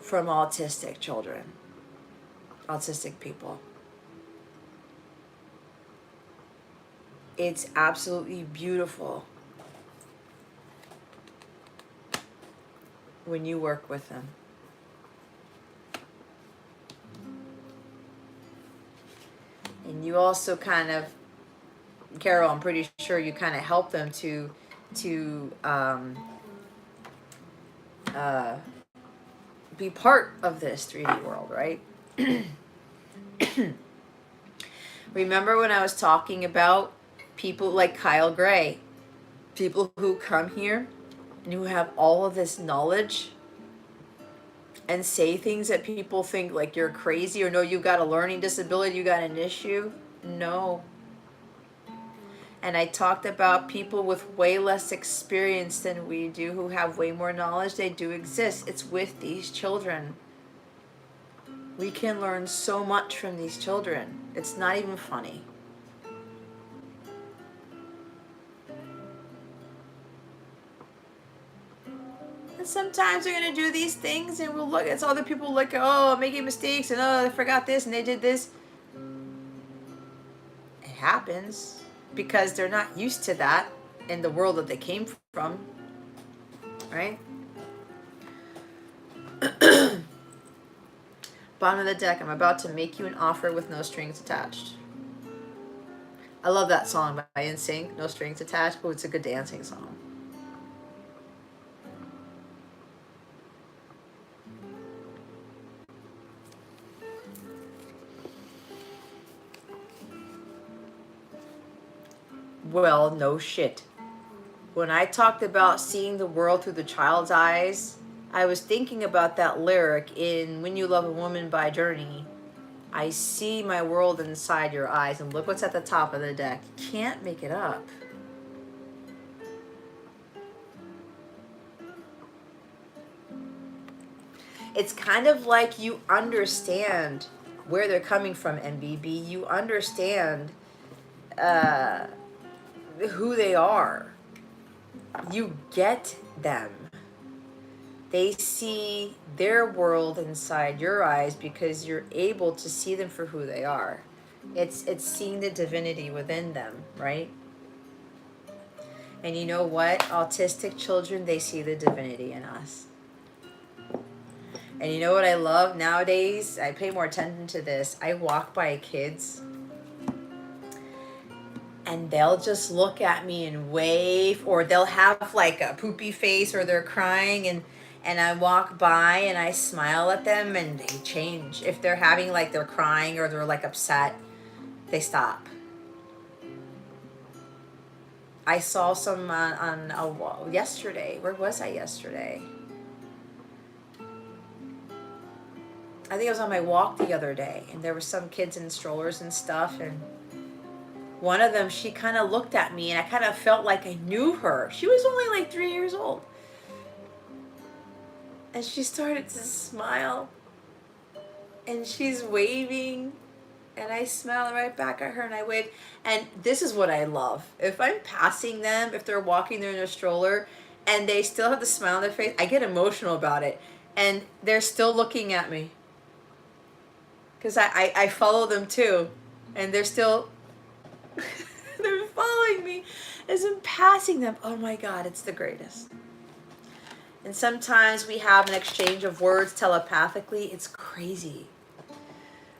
from autistic children, autistic people. It's absolutely beautiful when you work with them. And you also kind of, Carol, I'm pretty sure you kind of help them to be part of this 3D world, right? Remember when I was talking about people like Kyle Gray, people who come here and who have all of this knowledge and say things that people think like you're crazy, or no, you got a learning disability, you got an issue? No. And I talked about people with way less experience than we do, who have way more knowledge. They do exist. It's with these children. We can learn so much from these children. It's not even funny. And sometimes they're going to do these things and we'll look at other people like, oh, making mistakes, and oh, they forgot this and they did this. It happens because they're not used to that in the world that they came from, right? Bottom of the deck, I'm about to make you an offer with no strings attached. I love that song by NSYNC, No Strings Attached. Oh, it's a good dancing song. Well, no shit. When I talked about seeing the world through the child's eyes, I was thinking about that lyric in When You Love a Woman by Journey. I see my world inside your eyes, and look what's at the top of the deck. You can't make it up. It's kind of like you understand where they're coming from, MBB. You understand who they are. You get them. They see their world inside your eyes because you're able to see them for who they are. It's seeing the divinity within them, right? And you know what? Autistic children, they see the divinity in us. And you know what I love nowadays? I pay more attention to this. I walk by kids and they'll just look at me and wave, or they'll have like a poopy face, or they're crying, and I walk by and I smile at them and they change. If they're having like, they're crying or they're like upset, they stop. I saw some on a wall yesterday. Where was I yesterday? I think I was on my walk the other day, and there were some kids in strollers and stuff, and one of them, she kind of looked at me and I kind of felt like I knew her. She was only like 3 years old. And she started to smile and she's waving, and I smile right back at her and I wave. And this is what I love. If I'm passing them, if they're walking, they're in a stroller and they still have the smile on their face, I get emotional about it. And they're still looking at me. Because I follow them too. And they're still... they're following me as I'm passing them. Oh my God, it's the greatest. And sometimes we have an exchange of words telepathically. It's crazy.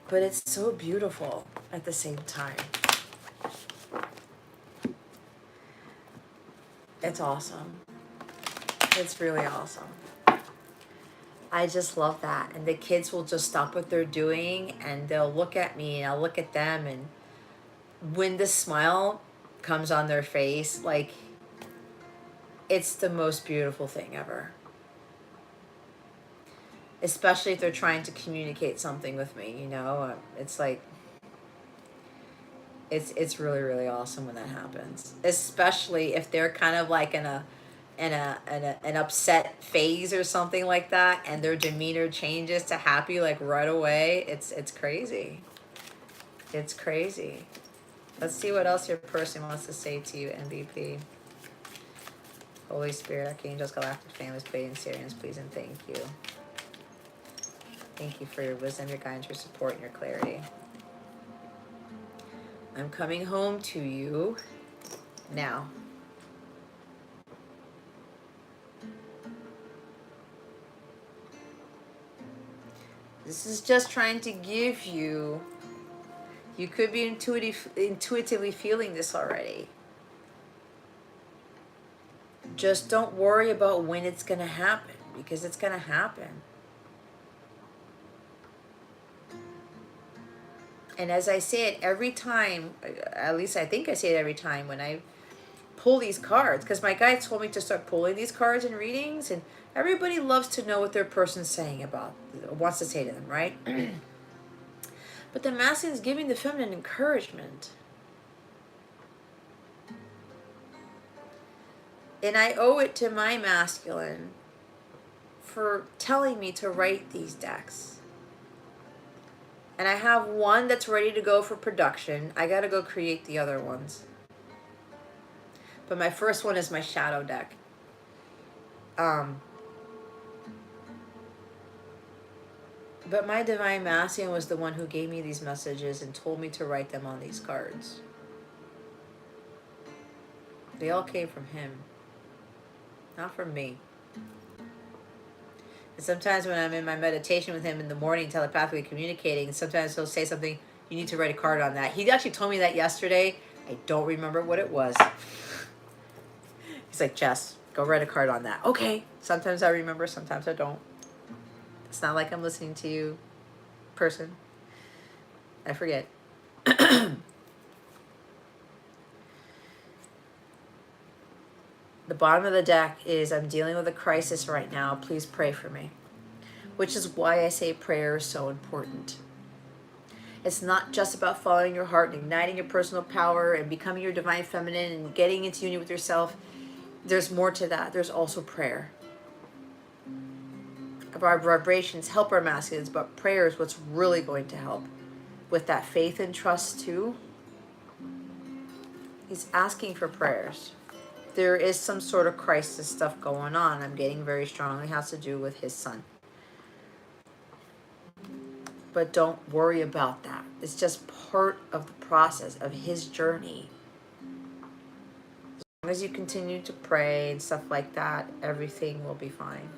But it's so beautiful at the same time. It's awesome. It's really awesome. I just love that. And the kids will just stop what they're doing and they'll look at me and I'll look at them, and when the smile comes on their face, like, it's the most beautiful thing ever. Especially if they're trying to communicate something with me, you know? It's like, it's really, really awesome when that happens. Especially if they're kind of like in an upset phase or something like that, and their demeanor changes to happy like right away. It's crazy. It's crazy. Let's see what else your person wants to say to you, MVP. Holy Spirit, Archangels, Galactic Families, Pleiadian, Sirians, please and thank you. Thank you for your wisdom, your guidance, your support, and your clarity. I'm coming home to you now. This is just trying to give you, you could be intuitively feeling this already. Just don't worry about when it's going to happen, because it's going to happen. And as I say it every time, at least I think I say it every time when I pull these cards, because my guide told me to start pulling these cards in readings, and everybody loves to know what their person's saying about, wants to say to them, right? But the masculine is giving the feminine encouragement. And I owe it to my masculine for telling me to write these decks. And I have one that's ready to go for production. I gotta go create the other ones. But my first one is my shadow deck. But my divine masculine was the one who gave me these messages and told me to write them on these cards. They all came from him, not from me. And sometimes when I'm in my meditation with him in the morning, telepathically communicating, sometimes he'll say something, you need to write a card on that. He actually told me that yesterday. I don't remember what it was. He's like, Jess, go write a card on that. Okay. Sometimes I remember, sometimes I don't. It's not like I'm listening to you, person. I forget. The bottom of the deck is, I'm dealing with a crisis right now. Please pray for me. Which is why I say prayer is so important. It's not just about following your heart and igniting your personal power and becoming your divine feminine and getting into union with yourself. There's more to that. There's also prayer. Our vibrations help our masculines, but prayer is what's really going to help with that faith and trust too. He's asking for prayers. There is some sort of crisis stuff going on. I'm getting very strongly has to do with his son. But don't worry about that. It's just part of the process of his journey. As long as you continue to pray and stuff like that, everything will be fine.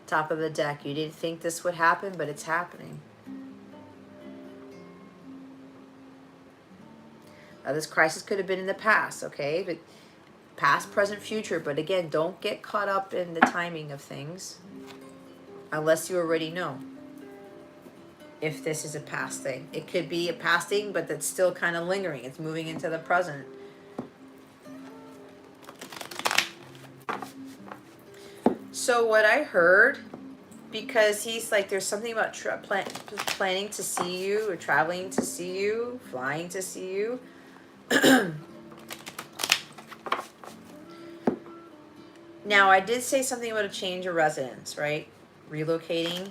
Top of the deck. You didn't think this would happen, but it's happening. Now, this crisis could have been in the past, okay? But past, present, future. But again, don't get caught up in the timing of things unless you already know if this is a past thing. It could be a past thing, but that's still kind of lingering. It's moving into the present. So what I heard, because he's like, there's something about planning to see you or traveling to see you, flying to see you. Now, I did say something about a change of residence, right? Relocating.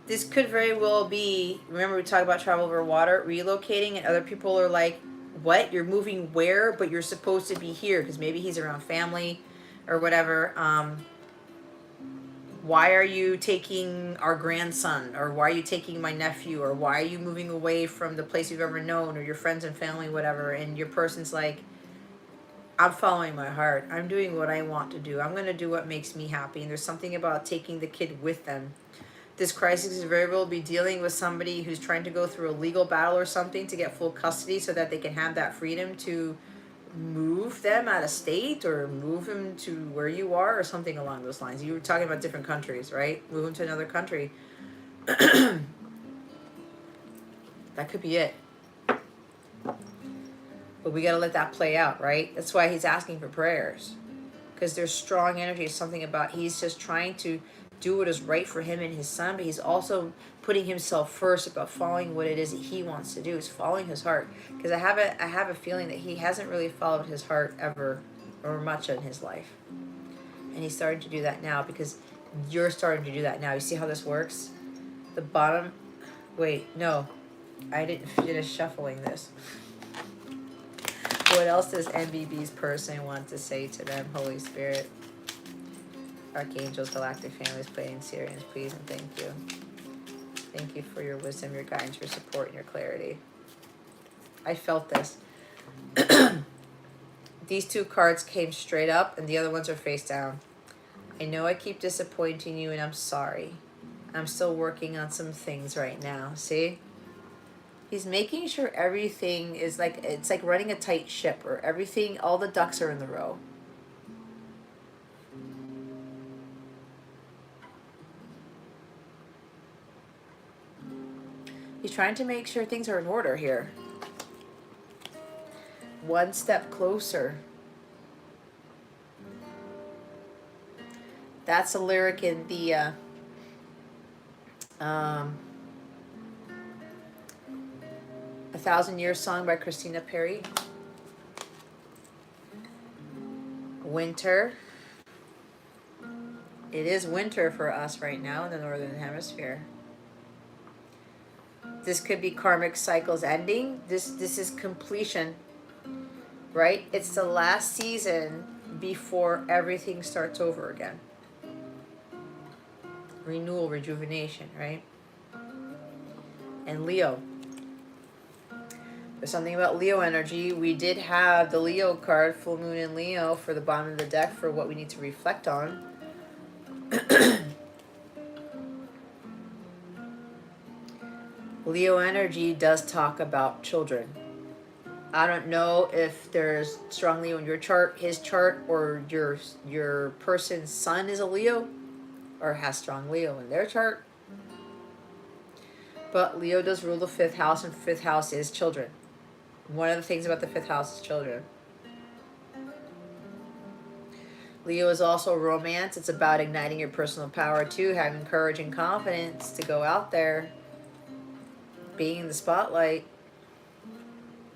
This could very well be, remember we talked about travel over water, relocating, and other people are like, what? You're moving where? But you're supposed to be here, because maybe he's around family or whatever. why are you taking our grandson, or why are you taking my nephew, or why are you moving away from the place you've ever known, or your friends and family, whatever. And your person's like, I'm following my heart. I'm doing what I want to do. I'm going to do what makes me happy. And there's something about taking the kid with them. This crisis is very well be dealing with somebody who's trying to go through a legal battle or something to get full custody so that they can have that freedom to move them out of state or move them to where you are or something along those lines. You were talking about different countries, right? Move them to another country. That could be it. But we got to let that play out, right? That's why he's asking for prayers. Because there's strong energy. Something about he's just trying to do what is right for him and his son, but he's also putting himself first about following what it is that he wants to do. He's following his heart. Because I have a feeling that he hasn't really followed his heart ever or much in his life. And he's starting to do that now because you're starting to do that now. You see how this works? The bottom, wait, no, I didn't finish shuffling this. What else does MBB's person want to say to them, Holy Spirit? Archangels, galactic families, playing Syrians, please and thank you. Thank you for your wisdom, your guidance, your support, and your clarity. I felt this. These two cards came straight up and the other ones are face down. I know I keep disappointing you and I'm sorry. I'm still working on some things right now. See? He's making sure everything is like, it's like running a tight ship, or everything, all the ducks are in the row. He's trying to make sure things are in order here. One step closer. That's a lyric in the A Thousand Years song by Christina Perry. Winter. It is winter for us right now in the Northern Hemisphere. This could be karmic cycles ending. This is completion, right? It's the last season before everything starts over again. Renewal, rejuvenation, right? And Leo. There's something about Leo energy. We did have the Leo card, full moon in Leo, for the bottom of the deck for what we need to reflect on. Leo energy does talk about children. I don't know if there's strong Leo in your chart, his chart, or your person's son is a Leo or has strong Leo in their chart. But Leo does rule the 5th house, and 5th house is children. One of the things about the 5th house is children. Leo is also romance. It's about igniting your personal power too, having courage and confidence to go out there, being in the spotlight,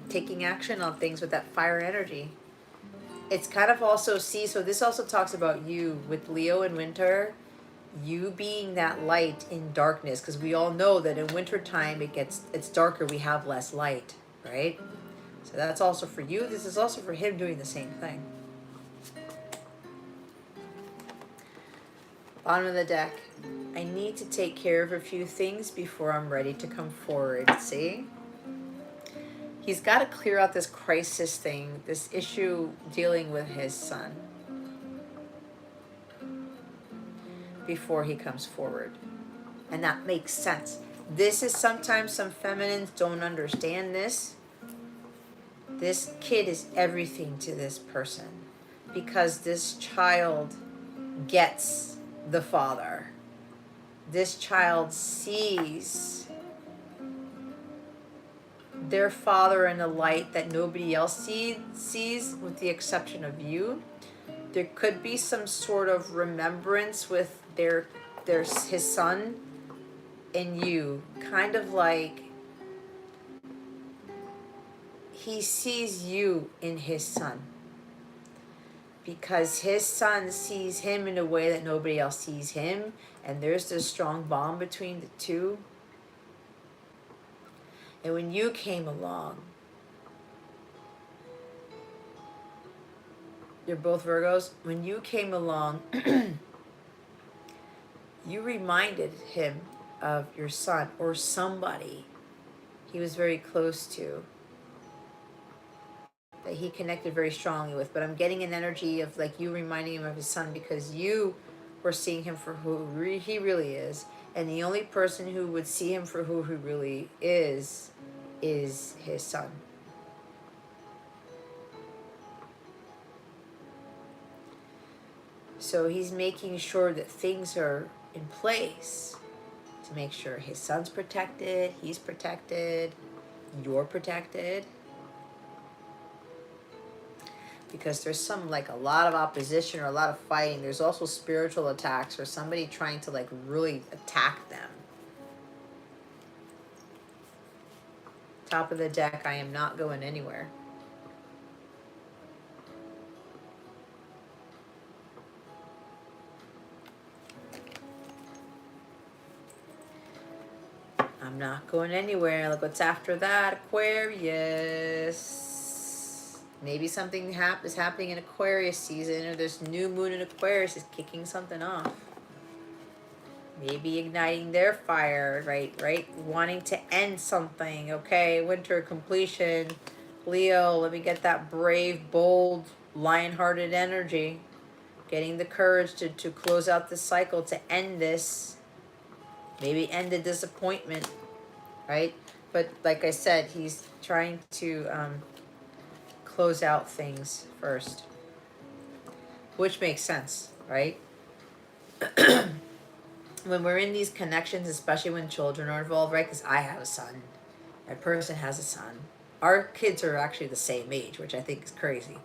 taking action on things with that fire energy. It's kind of also, so this also talks about you with Leo in winter, you being that light in darkness, because we all know that in winter time it's darker, we have less light, right? So that's also for you. This is also for him doing the same thing. Bottom of the deck. I need to take care of a few things before I'm ready to come forward. See? He's got to clear out this crisis thing, this issue dealing with his son, before he comes forward. And that makes sense. This is sometimes some feminines don't understand this. This kid is everything to this person because this child gets the father. This child sees their father in a light that nobody else sees with the exception of you. There could be some sort of remembrance with his son and you, kind of like he sees you in his son because his son sees him in a way that nobody else sees him, and there's this strong bond between the two. And when you came along, you're both Virgos, when you came along, you reminded him of your son or somebody he was very close to, that he connected very strongly with. But I'm getting an energy of like you reminding him of his son because you were seeing him for who he really is. And the only person who would see him for who he really is his son. So he's making sure that things are in place to make sure his son's protected, he's protected, you're protected. Because there's some, like, a lot of opposition or a lot of fighting. There's also spiritual attacks or somebody trying to, like, really attack them. Top of the deck, I am not going anywhere. I'm not going anywhere. Look what's after that, Aquarius. Maybe something is happening in Aquarius season, or this new moon in Aquarius is kicking something off. Maybe igniting their fire, right? Wanting to end something. Okay, winter completion. Leo, let me get that brave, bold, lion-hearted energy. Getting the courage to close out this cycle, to end this. Maybe end the disappointment, right? But like I said, he's trying to close out things first. Which makes sense, right? When we're in these connections, especially when children are involved, right? Because I have a son. My person has a son. Our kids are actually the same age, which I think is crazy.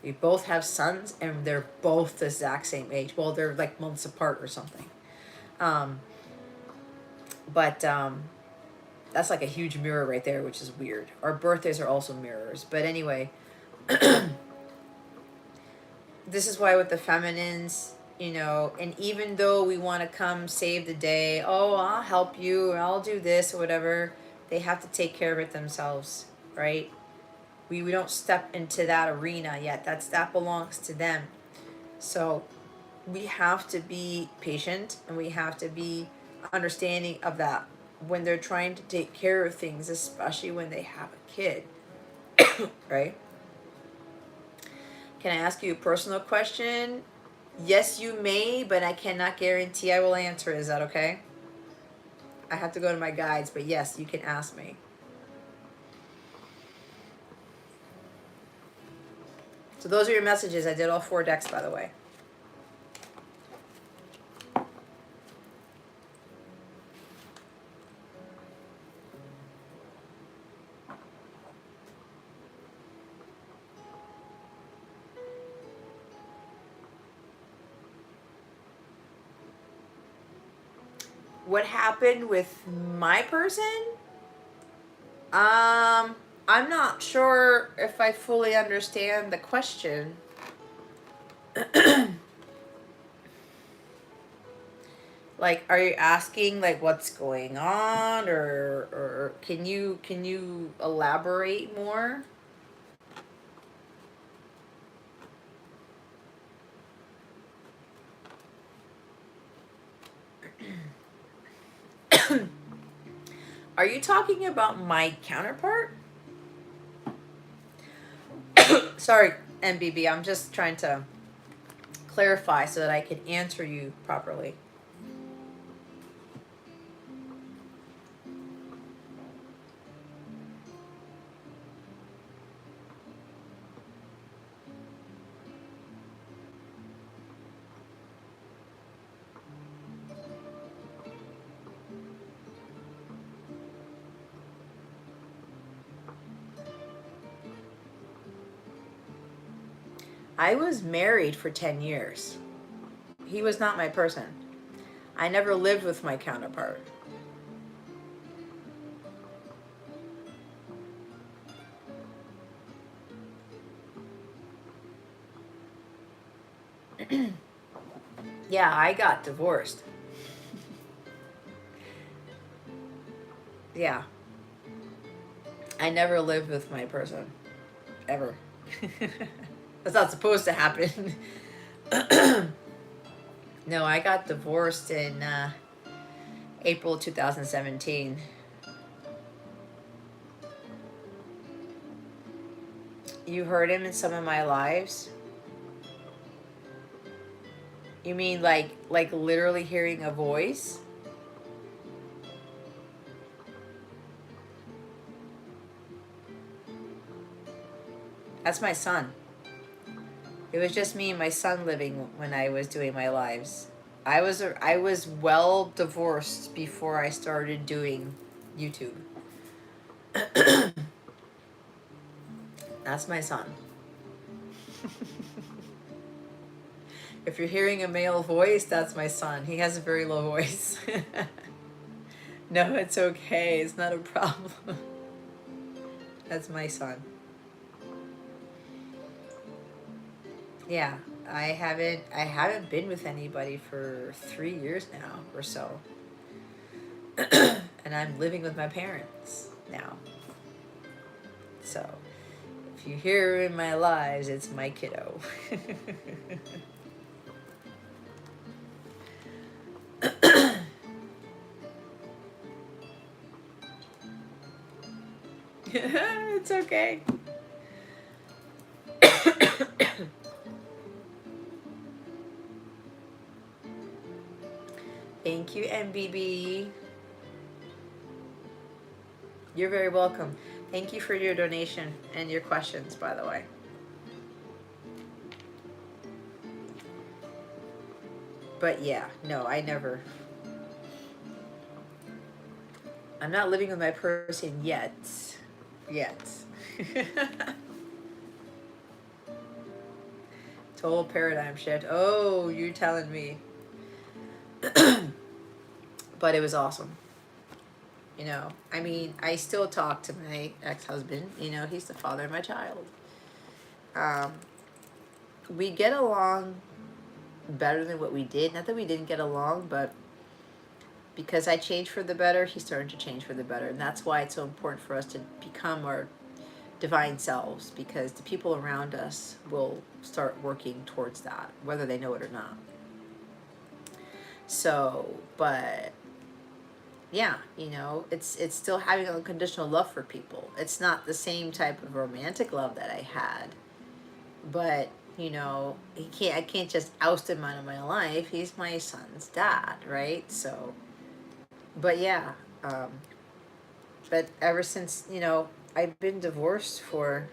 We both have sons, and they're both the exact same age. Well, they're like months apart or something. But that's like a huge mirror right there, which is weird. Our birthdays are also mirrors. But anyway, this is why with the feminines, you know, and even though we want to come save the day, oh, I'll help you, or I'll do this or whatever, they have to take care of it themselves, right? We don't step into that arena yet. That belongs to them. So we have to be patient, and we have to be understanding of that when they're trying to take care of things, especially when they have a kid, right? Can I ask you a personal question? Yes, you may, but I cannot guarantee I will answer. Is that okay? I have to go to my guides, but yes, you can ask me. So those are your messages. I did all 4 decks, by the way. What happened with my person? I'm not sure if I fully understand the question. Like, are you asking like what's going on, or can you elaborate more? Are you talking about my counterpart? Sorry, MBB, I'm just trying to clarify so that I can answer you properly. I was married for 10 years. He was not my person. I never lived with my counterpart. Yeah, I got divorced. Yeah. I never lived with my person. Ever. That's not supposed to happen. No, I got divorced in April 2017. You heard him in some of my lives? You mean like literally hearing a voice? That's my son. It was just me and my son living when I was doing my lives. I was well divorced before I started doing YouTube. That's my son. If you're hearing a male voice, that's my son. He has a very low voice. No, it's okay. It's not a problem. That's my son. Yeah, I haven't been with anybody for 3 years now or so. And I'm living with my parents now. So, if you hear in my lives, it's my kiddo. It's okay. Thank you, MBB. You're very welcome. Thank you for your donation and your questions, by the way. But yeah, no, I'm not living with my person yet. Yet. Total paradigm shift. Oh, you're telling me. But it was awesome. You know, I mean, I still talk to my ex-husband. You know, he's the father of my child. We get along better than what we did. Not that we didn't get along, but because I changed for the better, he started to change for the better. And that's why it's so important for us to become our divine selves, because the people around us will start working towards that, whether they know it or not. So, but yeah, you know, it's still having unconditional love for people. It's not the same type of romantic love that I had, but you know, I can't just oust him out of my life. He's my son's dad, right? So, but yeah, um, but ever since, you know, I've been divorced for,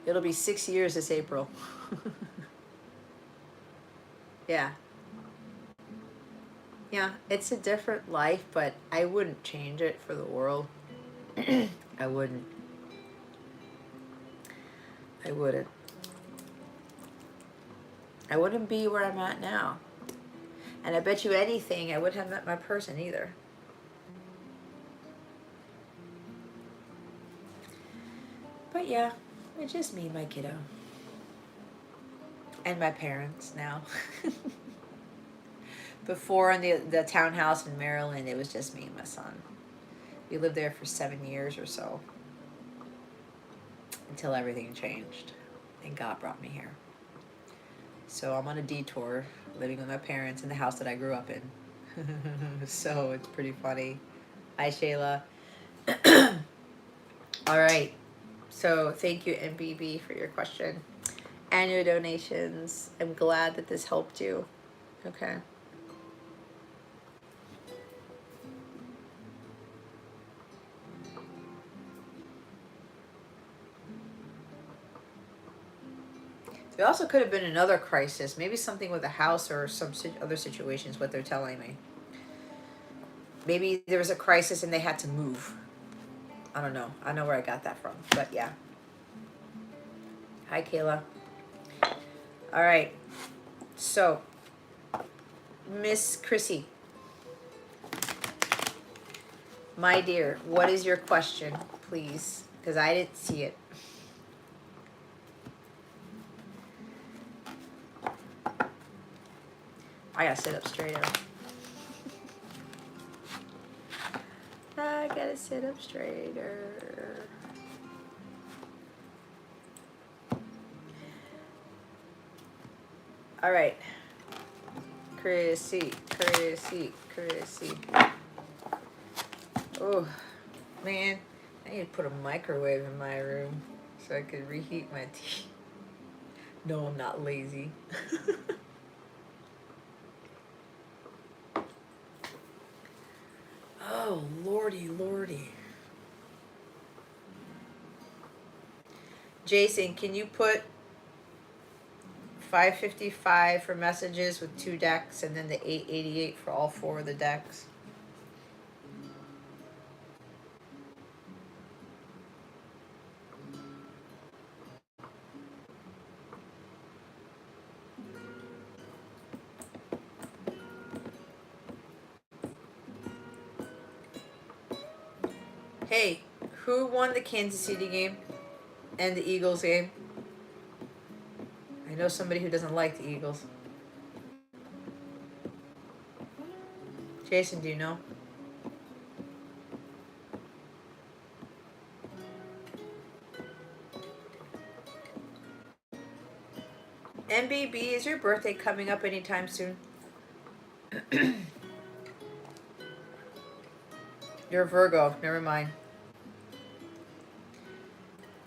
it'll be 6 years this April. Yeah. Yeah, it's a different life, but I wouldn't change it for the world. I wouldn't. I wouldn't. I wouldn't be where I'm at now. And I bet you anything, I wouldn't have met my person either. But yeah, it's just me and my kiddo. And my parents now. Before in the townhouse in Maryland, it was just me and my son. We lived there for 7 years or so. Until everything changed. And God brought me here. So I'm on a detour, living with my parents in the house that I grew up in. So it's pretty funny. Hi, Shayla. All right. So thank you, MBB, for your question and your donations. I'm glad that this helped you. Okay. There also could have been another crisis, maybe something with a house or some other situations, what they're telling me. Maybe there was a crisis and they had to move. I don't know. I know where I got that from, but yeah. Hi, Kayla. All right. So, Miss Chrissy, my dear, what is your question, please? Because I didn't see it. I gotta sit up straighter. I gotta sit up straighter. All right. Chrissy, Chrissy, Chrissy. Oh, man. I need to put a microwave in my room so I could reheat my tea. No, I'm not lazy. Oh, lordy, lordy. Jason, can you put 555 for messages with 2 decks and then the 888 for all 4 of the decks? Hey, who won the Kansas City game and the Eagles game? I know somebody who doesn't like the Eagles. Jason, do you know? MBB, is your birthday coming up anytime soon? You're a Virgo, never mind.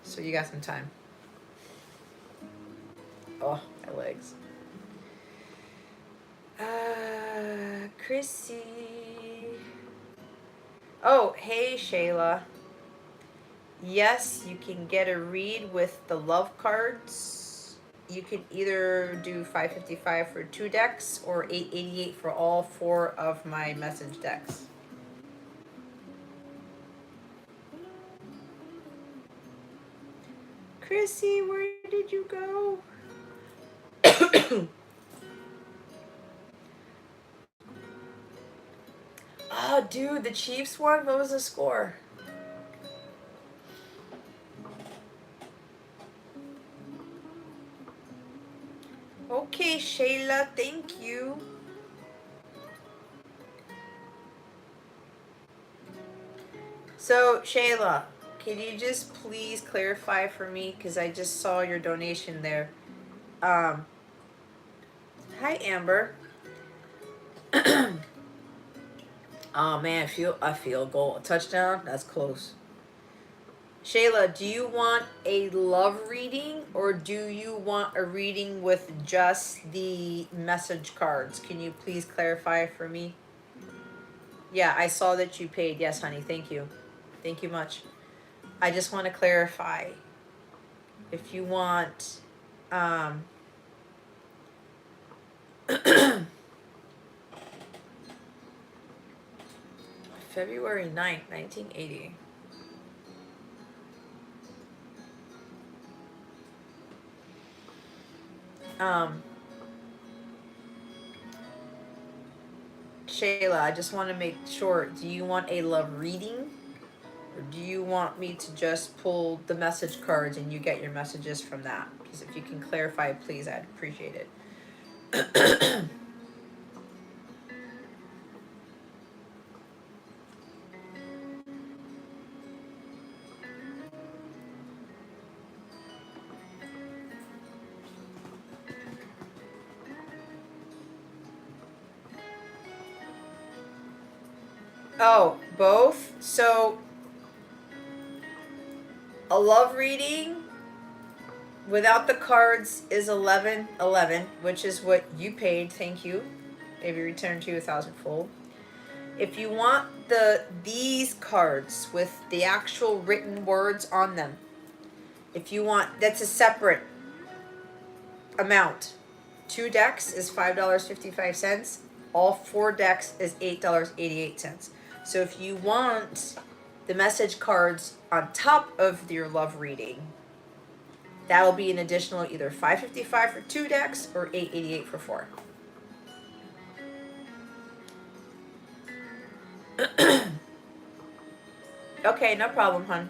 So you got some time. Oh, my legs. Chrissy. Oh, hey, Shayla. Yes, you can get a read with the love cards. You can either do 555 for 2 decks or 888 for all 4 of my message decks. Chrissy, where did you go? Oh, dude, the Chiefs won? What was the score? Okay, Shayla, thank you. So, Shayla, can you just please clarify for me? Because I just saw your donation there. Hi, Amber. Oh man, I feel goal. A touchdown? That's close. Shayla, do you want a love reading or do you want a reading with just the message cards? Can you please clarify for me? Yeah, I saw that you paid. Yes, honey. Thank you. Thank you much. I just want to clarify. If you want February 9th, 1980. Shayla, I just want to make sure, do you want a love reading? Or do you want me to just pull the message cards and you get your messages from that? Because if you can clarify, please, I'd appreciate it. Oh, both? So, a love reading without the cards is 1111, which is what you paid. Thank you. Maybe return to you 1,000-fold. If you want these cards with the actual written words on them, if you want, that's a separate amount. 2 decks is $5.55. All 4 decks is $8.88. So if you want the message cards on top of your love reading, that'll be an additional either $5.55 for 2 decks or $8.88 for 4. Okay, no problem, hon.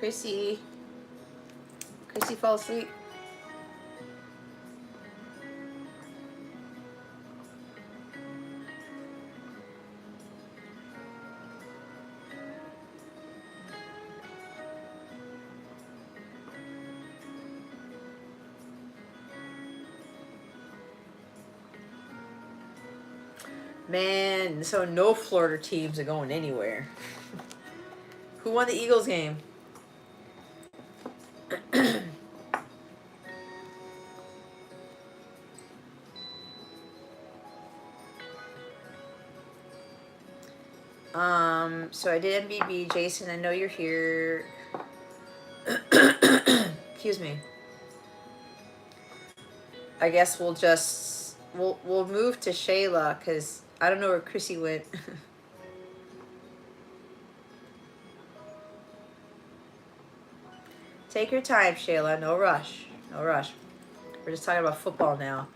Chrissy fell asleep. Man, so no Florida teams are going anywhere. Who won the Eagles game? So I did MBB. Jason, I know you're here. Excuse me. I guess we'll just we'll move to Shayla because I don't know where Chrissy went. Take your time, Shayla. No rush. No rush. We're just talking about football now.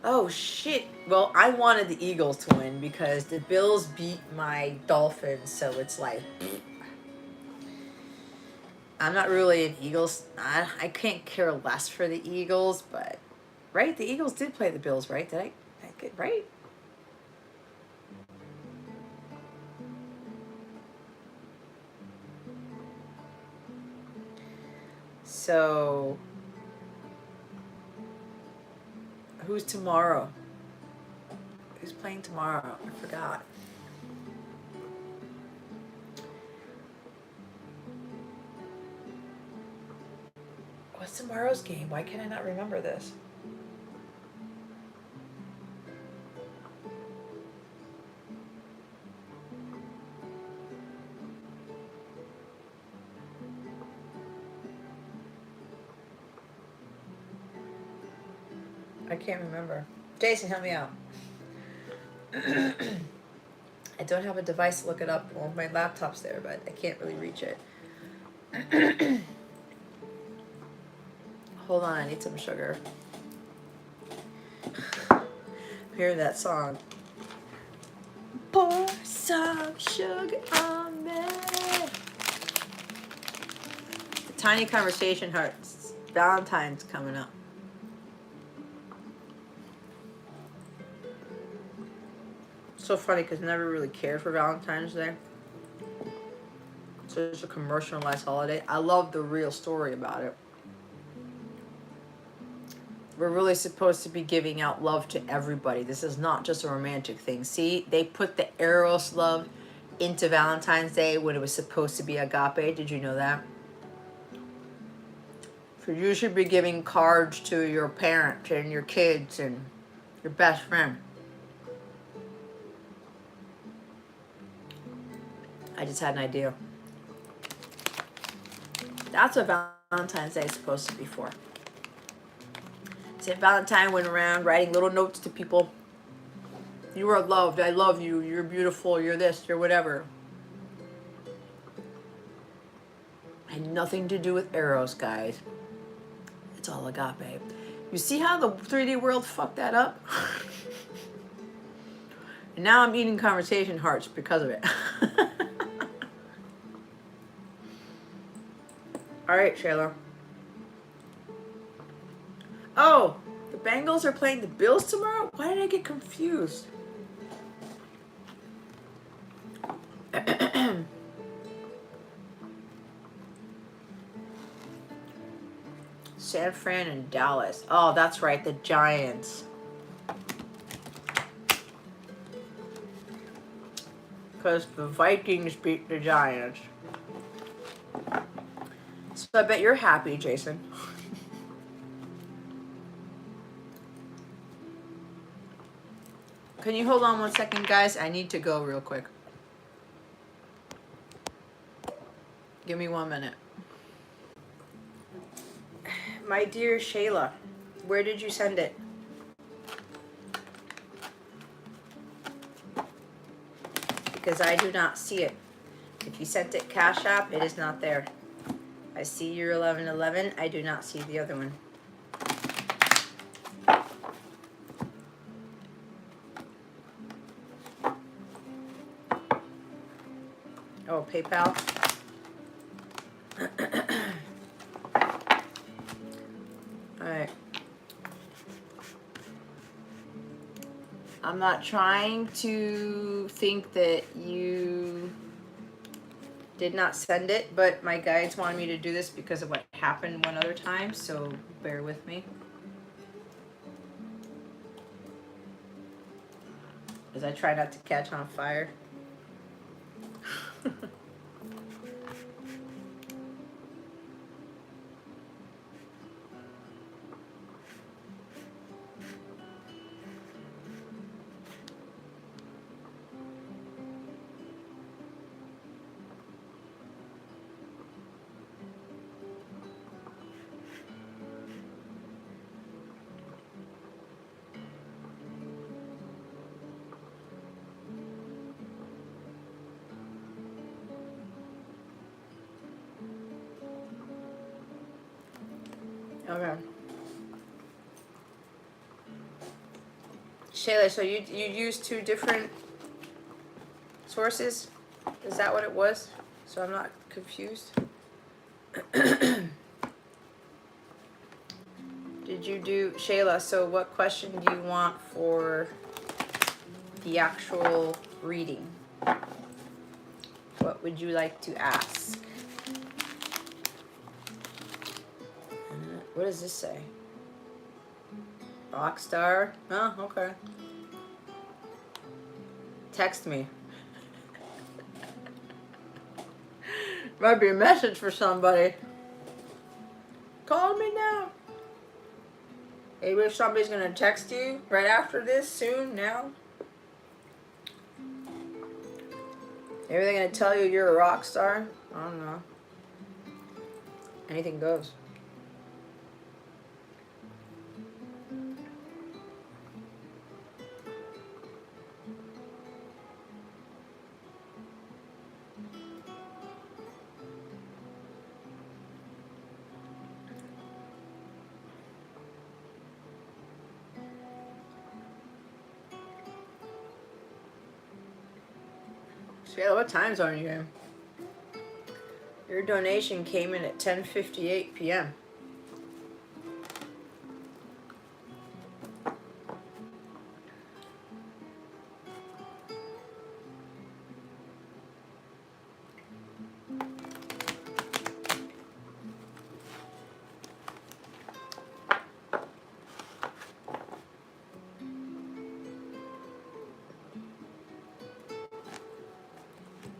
Oh shit. Well, I wanted the Eagles to win because the Bills beat my Dolphins, so it's like I'm not really an Eagles. I can't care less for the Eagles, but right, the Eagles did play the Bills, right? Did I get right? So who's tomorrow? Who's playing tomorrow? I forgot. What's tomorrow's game? Why can I not remember this? I can't remember. Jason, help me out. I don't have a device to look it up. Well, my laptop's there, but I can't really reach it. Hold on, I need some sugar. I'm hearing that song. Pour some sugar on me. The Tiny Conversation Hearts. Valentine's coming up. So funny because I never really cared for Valentine's Day. So it's a commercialized holiday. I love the real story about it. We're really supposed to be giving out love to everybody. This is not just a romantic thing. See, they put the Eros love into Valentine's Day when it was supposed to be agape. Did you know that? So you should be giving cards to your parents and your kids and your best friend. I just had an idea. That's what Valentine's Day is supposed to be for. St. Valentine went around writing little notes to people. You are loved. I love you. You're beautiful. You're this. You're whatever. Had nothing to do with Eros, guys. It's all agape. You see how the 3D world fucked that up? And now I'm eating conversation hearts because of it. All right, Shayla. Oh, the Bengals are playing the Bills tomorrow? Why did I get confused? San Fran and Dallas. Oh, that's right, the Giants. Because the Vikings beat the Giants. So I bet you're happy, Jason. Can you hold on 1 second, guys? I need to go real quick. Give me 1 minute. My dear Shayla, where did you send it? Because I do not see it. If you sent it Cash App, it is not there. I see your 1111. I do not see the other one. Oh, PayPal. All right. I'm not trying to think that you did not send it, but my guides wanted me to do this because of what happened one other time, so bear with me. as I try not to catch on fire. Okay. Shayla, so you used 2 different sources? Is that what it was? So I'm not confused. Did you do, Shayla, so what question do you want for the actual reading? What would you like to ask? What does this say? Rockstar? Oh, okay. Text me. Might be a message for somebody. Call me now. Maybe if somebody's gonna text you right after this, soon, now. Maybe they're gonna tell you you're a rock star. I don't know. Anything goes. Shayla, what time zone are you in? Your donation came in at 10:58 p.m.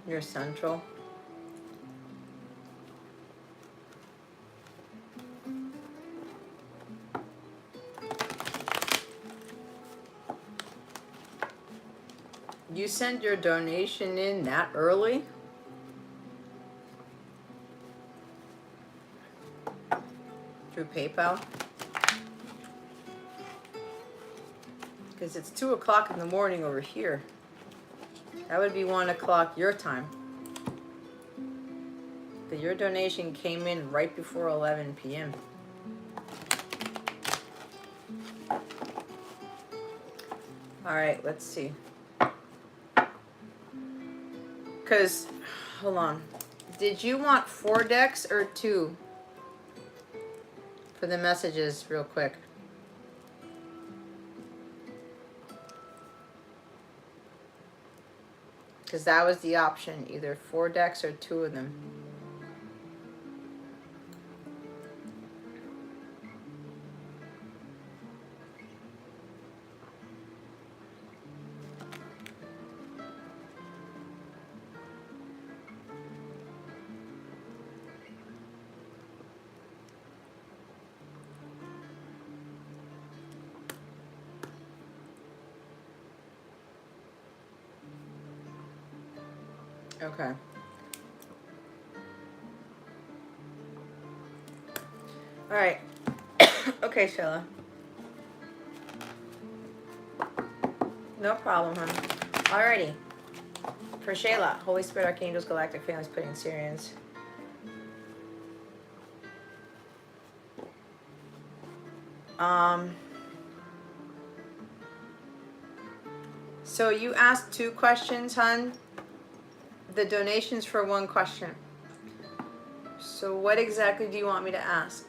You're central. You sent your donation in that early? Through PayPal? Because it's 2 o'clock in the morning over here. That would be 1 o'clock your time. But your donation came in right before 11 p.m. All right, let's see. Because, hold on. Did you want 4 decks or 2? For the messages, real quick. Because that was the option, either 4 decks or 2 of them. Okay. All right. Okay, Shayla. No problem, honey. Alrighty. For Shayla, Holy Spirit, Archangels, Galactic Families, Putting Syrians. So you asked 2 questions, hon. The donation's for 1 question. So what exactly do you want me to ask?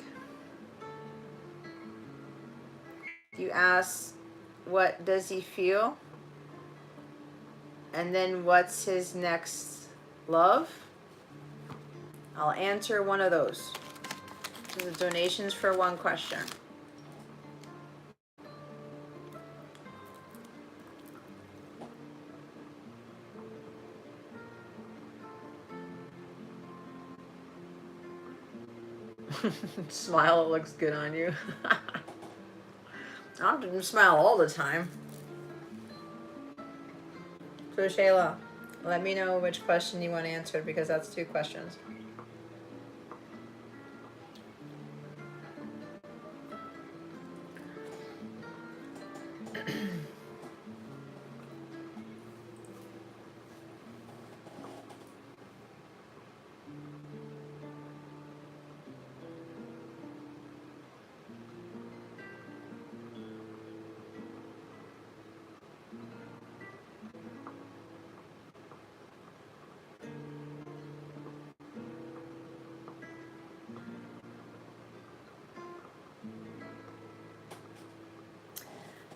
You ask, what does he feel? And then what's his next love? I'll answer one of those. So the donation's for 1 question. Smile, it looks good on you. I don't smile all the time. So Shayla, let me know which question you want answered because that's 2 questions.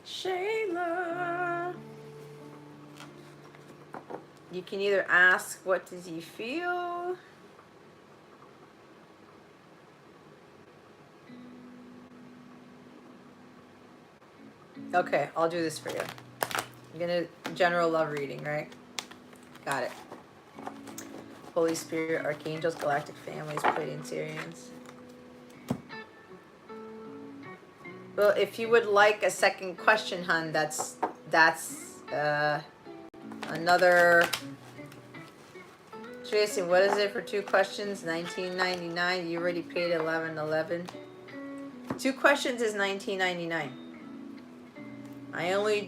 Shayla. You can either ask, what does he feel? Okay, I'll do this for you. You're gonna general love reading, right? Got it. Holy Spirit, Archangels, Galactic Families, Pleiadian Syrians. Well, if you would like a second question, hun, that's another. Tracy, what is it for 2 questions? $19.99. You already paid $11.11. 2 questions is $19.99. I only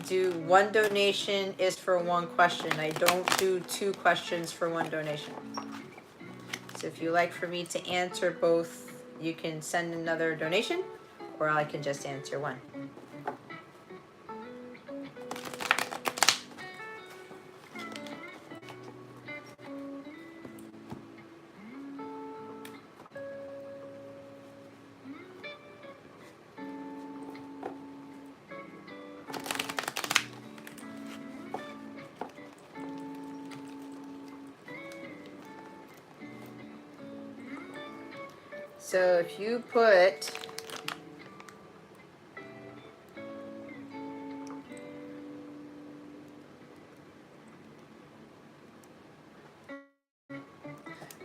do 1 donation is for 1 question. I don't do 2 questions for 1 donation. So if you like for me to answer both, you can send another donation, or I can just answer 1. So if you put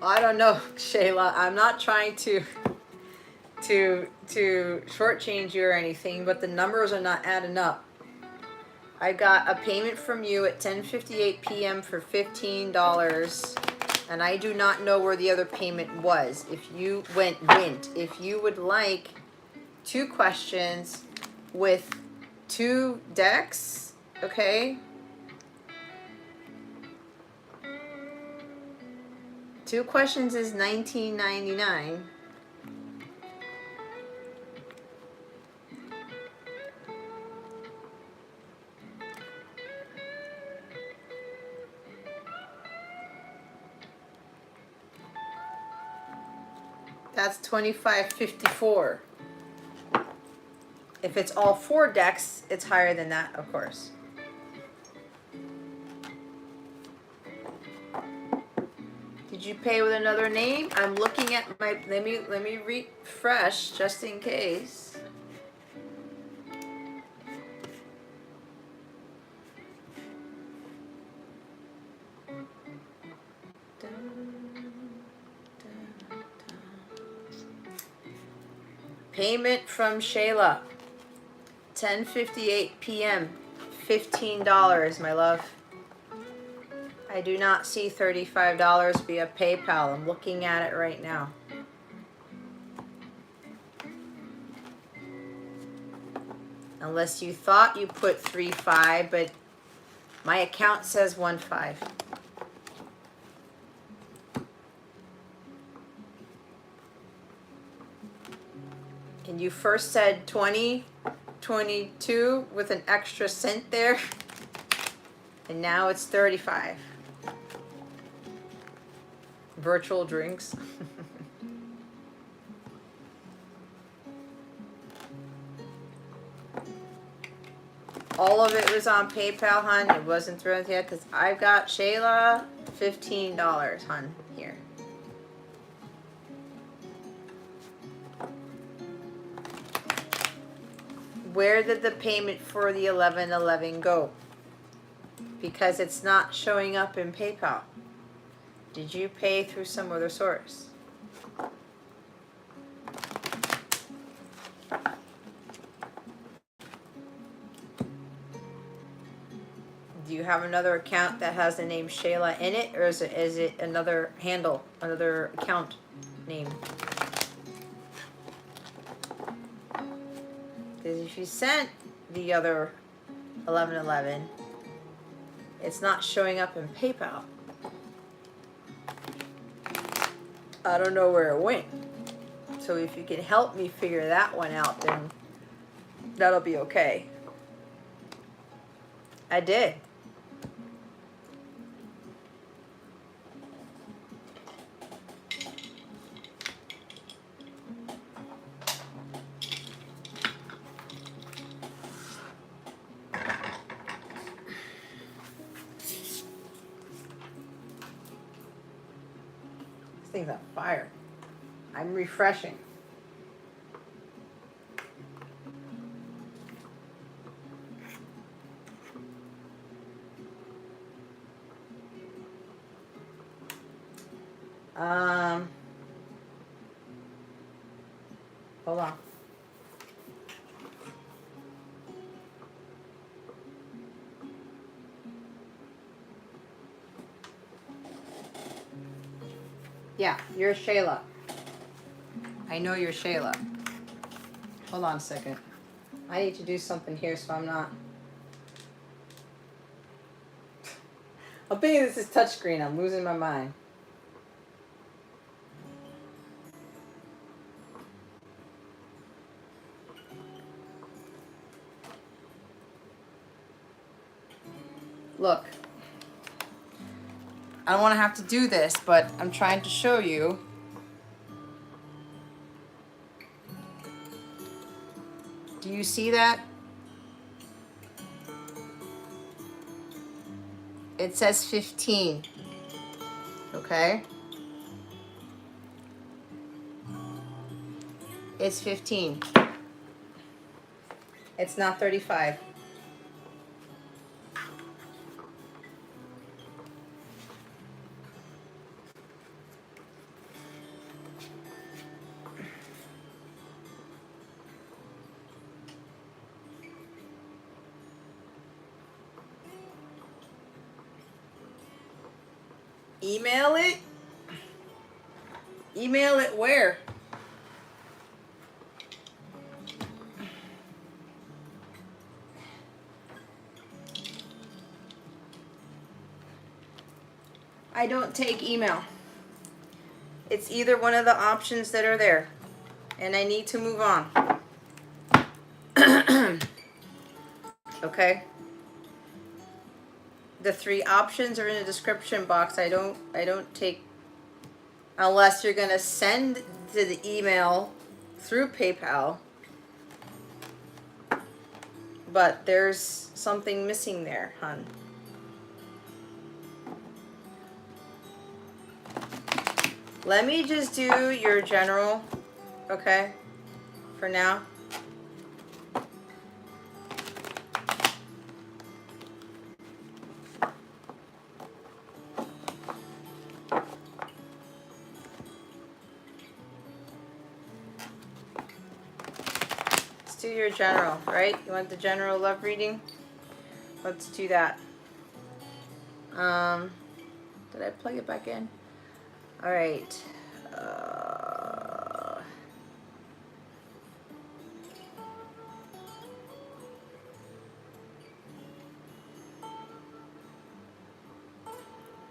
I don't know, Shayla. I'm not trying to shortchange you or anything, but the numbers are not adding up. I got a payment from you at 10:58 p.m. for $15, and I do not know where the other payment was. If you went, if you would like 2 questions with 2 decks, okay? 2 questions is $19.99. That's $25.54. If it's all 4 decks, it's higher than that, of course. Did you pay with another name? I'm looking at my, let me refresh just in case. Payment from Shayla, 10:58 p.m., $15, my love. I do not see $35 via PayPal. I'm looking at it right now. Unless you thought you put 3.5, but my account says 1.5. And you first said 22 with an extra cent there, and now it's 35. Virtual drinks. All of it was on PayPal, hun. It wasn't thrown yet because I've got Shayla $15, hun, here. Where did the payment for the 11.11 go? Because it's not showing up in PayPal. Did you pay through some other source? Do you have another account that has the name Shayla in it, or is it another handle, another account name? Because if you sent the other 1111, it's not showing up in PayPal. I don't know where it went. So if you can help me figure that one out, then that'll be okay. I did. This thing's on fire. I'm refreshing. Hold on. Yeah, you're Shayla. I know you're Shayla. Hold on a second. I need to do something here so I'm not. I'm thinking this is touchscreen. I'm losing my mind. Look. I don't want to have to do this, but I'm trying to show you. Do you see that? It says 15. Okay? It's 15. It's not 35. Email it? Email it where? I don't take email. It's either one of the options that are there. And I need to move on. Okay? The 3 options are in the description box. I don't take, unless you're gonna send to the email through PayPal. But there's something missing there, hon. Let me just do your general, okay, for now. Let's do your general, right? You want the general love reading? Let's do that. Did I plug it back in? All right.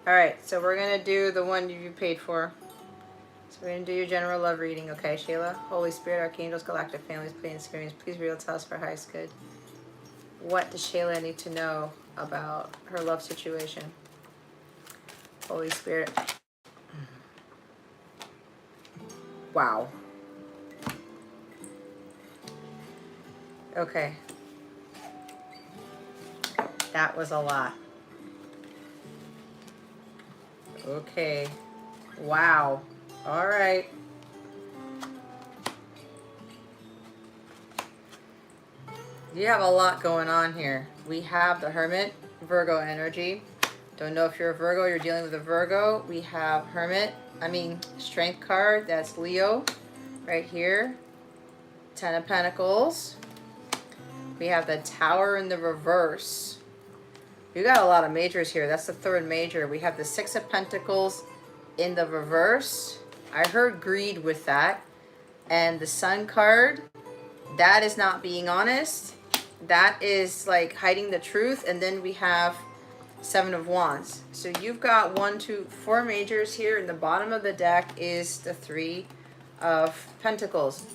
All right, so we're gonna do the one you paid for. So we're gonna do your general love reading, okay, Sheila? Holy Spirit, Archangels, Galactic Families, Plane Experience, please reveal to us for highest good. What does Shayla need to know about her love situation? Holy Spirit. Wow. Okay. That was a lot. Okay. Wow. All right. You have a lot going on here. We have the Hermit, Virgo energy. Don't know if you're a Virgo, you're dealing with a Virgo. We have Strength card, that's Leo, right here. 10 of Pentacles. We have the Tower in the reverse. You got a lot of majors here. That's the third major. We have the Six of Pentacles in the reverse. I heard greed with that. And the Sun card, that is not being honest. That is like hiding the truth. And then we have Seven of Wands. So you've got 1, 2, 4 majors here. In the bottom of the deck is the Three of Pentacles.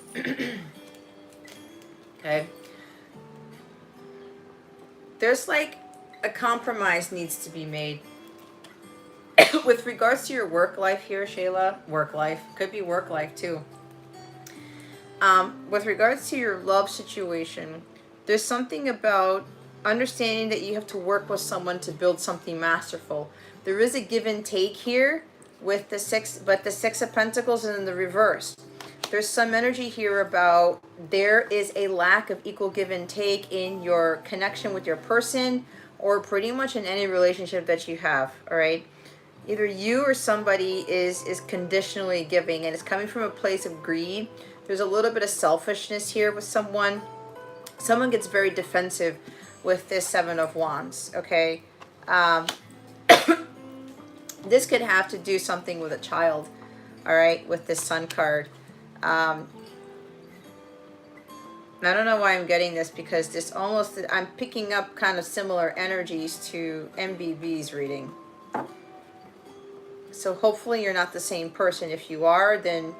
Okay. There's like a compromise needs to be made. With regards to your work life here, Shayla, work life, could be work life too. With regards to your love situation, there's something about understanding that you have to work with someone to build something masterful. There is a give and take here with the six, but the Six of Pentacles is in the reverse. There's some energy here about there is a lack of equal give and take in your connection with your person, or pretty much in any relationship that you have, all right? Either you or somebody is conditionally giving, and it's coming from a place of greed. There's a little bit of selfishness here with someone. Someone gets very defensive with this Seven of Wands, okay? This could have to do something with a child, all right, with this Sun card. I don't know why I'm getting this, because this almost, I'm picking up kind of similar energies to MBB's reading. So hopefully you're not the same person. If you are, then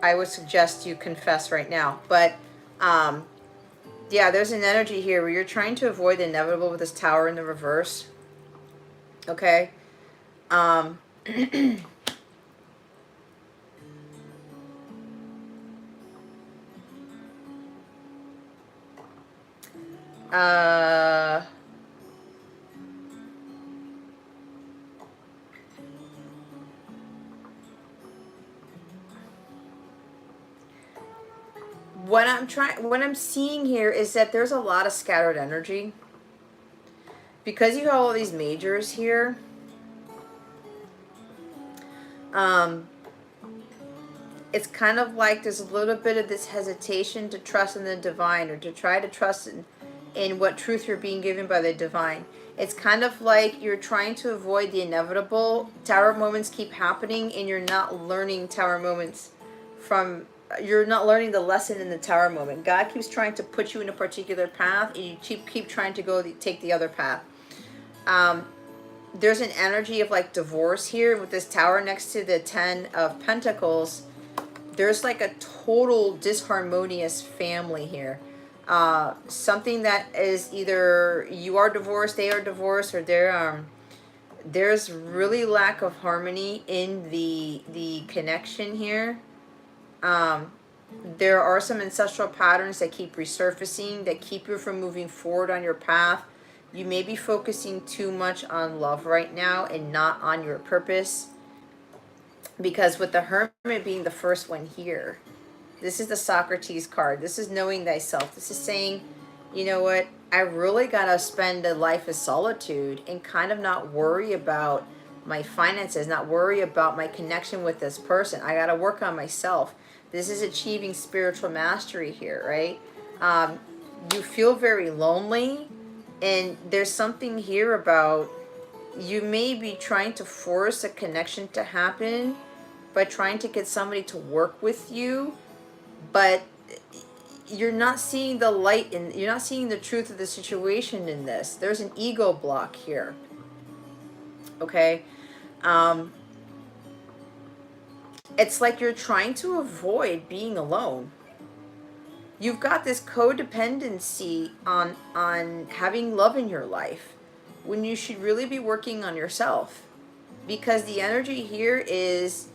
I would suggest you confess right now. But yeah, there's an energy here where you're trying to avoid the inevitable with this Tower in the reverse. Okay. What I'm seeing here is that there's a lot of scattered energy. Because you have all these majors here, it's kind of like there's a little bit of this hesitation to trust in the divine, or to try to trust in what truth you're being given by the divine. It's kind of like you're trying to avoid the inevitable. Tower moments keep happening, and you're not learning Tower moments from, you're not learning the lesson in the Tower moment. God keeps trying to put you in a particular path, and you keep trying to take the other path. There's an energy of like divorce here with this Tower next to the Ten of Pentacles. There's like a total disharmonious family here. Something that is either you are divorced, they are divorced, or there's really lack of harmony in the connection here. There are some ancestral patterns that keep resurfacing, that keep you from moving forward on your path. You may be focusing too much on love right now and not on your purpose. Because with the Hermit being the first one here, this is the Socrates card. This is knowing thyself. This is saying, you know what, I really got to spend a life of solitude and kind of not worry about my finances, not worry about my connection with this person. I got to work on myself. This is achieving spiritual mastery here, right? You feel very lonely, and there's something here about you may be trying to force a connection to happen by trying to get somebody to work with you, but you're not seeing the light in, you're not seeing the truth of the situation in this. There's an ego block here. Okay? It's like you're trying to avoid being alone. You've got this codependency on having love in your life, when you should really be working on yourself. Because the energy here is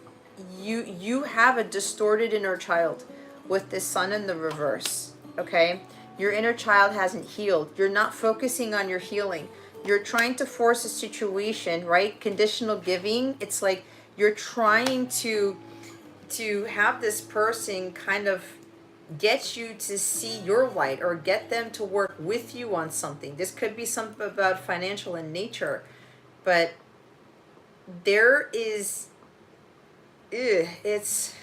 you have a distorted inner child with this Sun in the reverse, okay? Your inner child hasn't healed. You're not focusing on your healing. You're trying to force a situation, right? Conditional giving. It's like you're trying to have this person kind of get you to see your light, or get them to work with you on something. This could be something about financial in nature, but there is, it's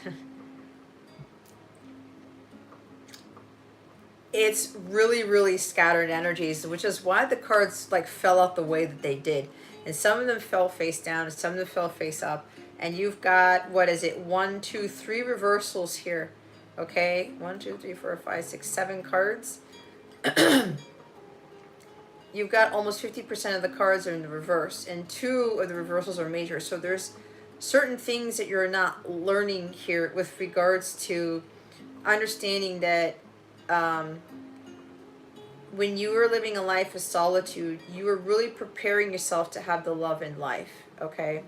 it's really, really scattered energies, which is why the cards like fell out the way that they did. And some of them fell face down and some of them fell face up. And you've got, what is it, 1, 2, 3 reversals here. Okay, 1, 2, 3, 4, 5, 6, 7 cards. You've got almost 50% of the cards are in the reverse, and 2 of the reversals are major. So there's certain things that you're not learning here with regards to understanding that when you were living a life of solitude, you were really preparing yourself to have the love in life, okay?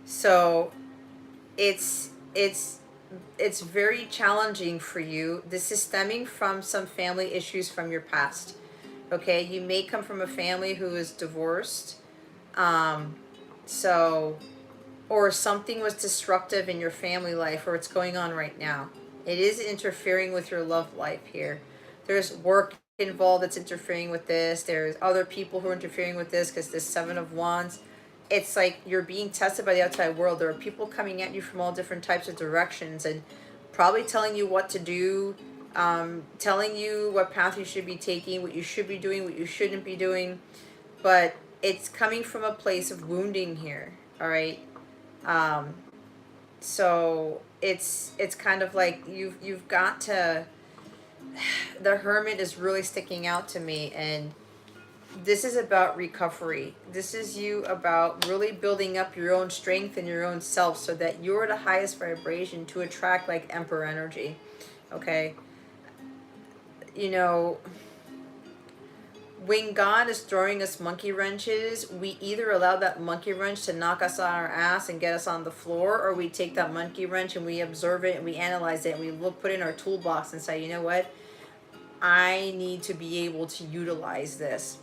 So it's very challenging for you. This is stemming from some family issues from your past. Okay, you may come from a family who is divorced. So, or something was disruptive in your family life, or it's going on right now. It is interfering with your love life here. There's work involved that's interfering with this. There's other people who are interfering with this because this 7 of Wands. It's like you're being tested by the outside world. There are people coming at you from all different types of directions and probably telling you what to do, telling you what path you should be taking, what you should be doing, what you shouldn't be doing. But it's coming from a place of wounding here, all right? So it's kind of like you've got to, the Hermit is really sticking out to me, and this is about recovery. This is you about really building up your own strength and your own self so that you're the highest vibration to attract like Emperor energy. Okay? You know, when God is throwing us monkey wrenches, we either allow that monkey wrench to knock us on our ass and get us on the floor, or we take that monkey wrench and we observe it and we analyze it and we put it in our toolbox and say, you know what? I need to be able to utilize this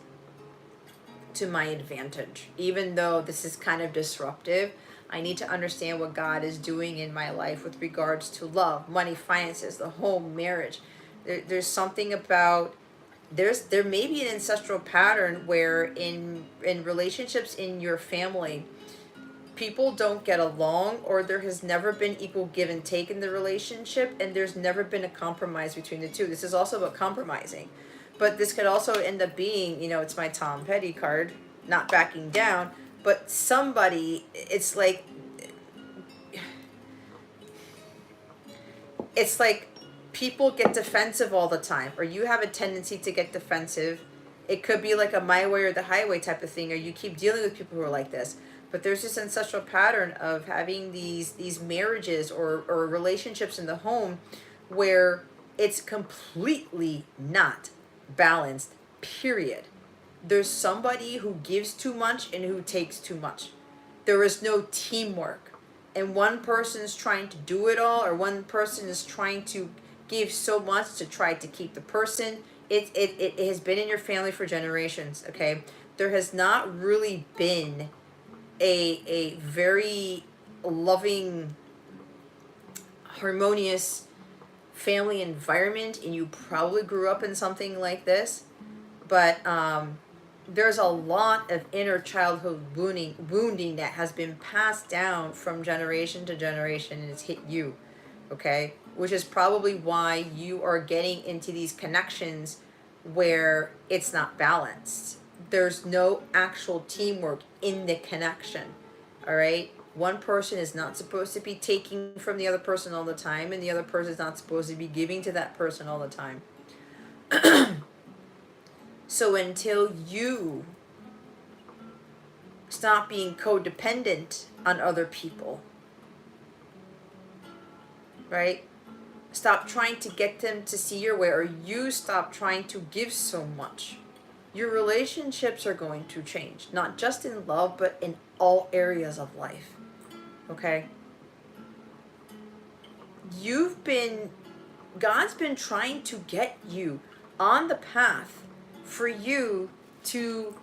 to my advantage. Even though this is kind of disruptive, I need to understand what God is doing in my life with regards to love, money, finances, the home, marriage. There's something about, there may be an ancestral pattern where in relationships in your family, people don't get along, or there has never been equal give and take in the relationship, and there's never been a compromise between the two. This is also about compromising. But this could also end up being, you know, it's my Tom Petty card, not backing down, but somebody, it's like people get defensive all the time, or you have a tendency to get defensive. It could be like a my way or the highway type of thing, or you keep dealing with people who are like this. But there's this ancestral pattern of having these marriages or relationships in the home where it's completely not balanced, period. There's somebody who gives too much and who takes too much. There is no teamwork. And one person is trying to do it all, or one person is trying to give so much to try to keep the person. It has been in your family for generations, okay? There has not really been a very loving, harmonious family environment, and you probably grew up in something like this. But there's a lot of inner childhood wounding that has been passed down from generation to generation, and it's hit you, okay? Which is probably why you are getting into these connections where it's not balanced. There's no actual teamwork in the connection, all right? One person is not supposed to be taking from the other person all the time, and the other person is not supposed to be giving to that person all the time. So until you stop being codependent on other people, right? Stop trying to get them to see your way, or you stop trying to give so much, your relationships are going to change. Not just in love, but in all areas of life. Okay? God's been trying to get you on the path for you to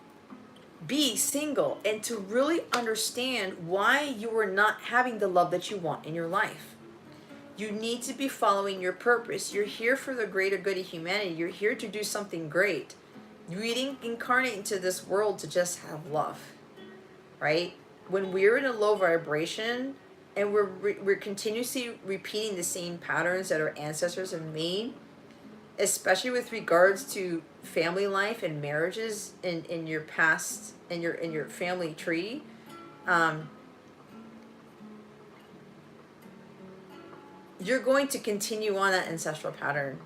be single and to really understand why you are not having the love that you want in your life. You need to be following your purpose. You're here for the greater good of humanity. You're here to do something great. You didn't incarnate into this world to just have love, right? When we're in a low vibration, And we're continuously repeating the same patterns that our ancestors have made, especially with regards to family life and marriages in your past, in your family tree. um, you're going to continue on that ancestral pattern,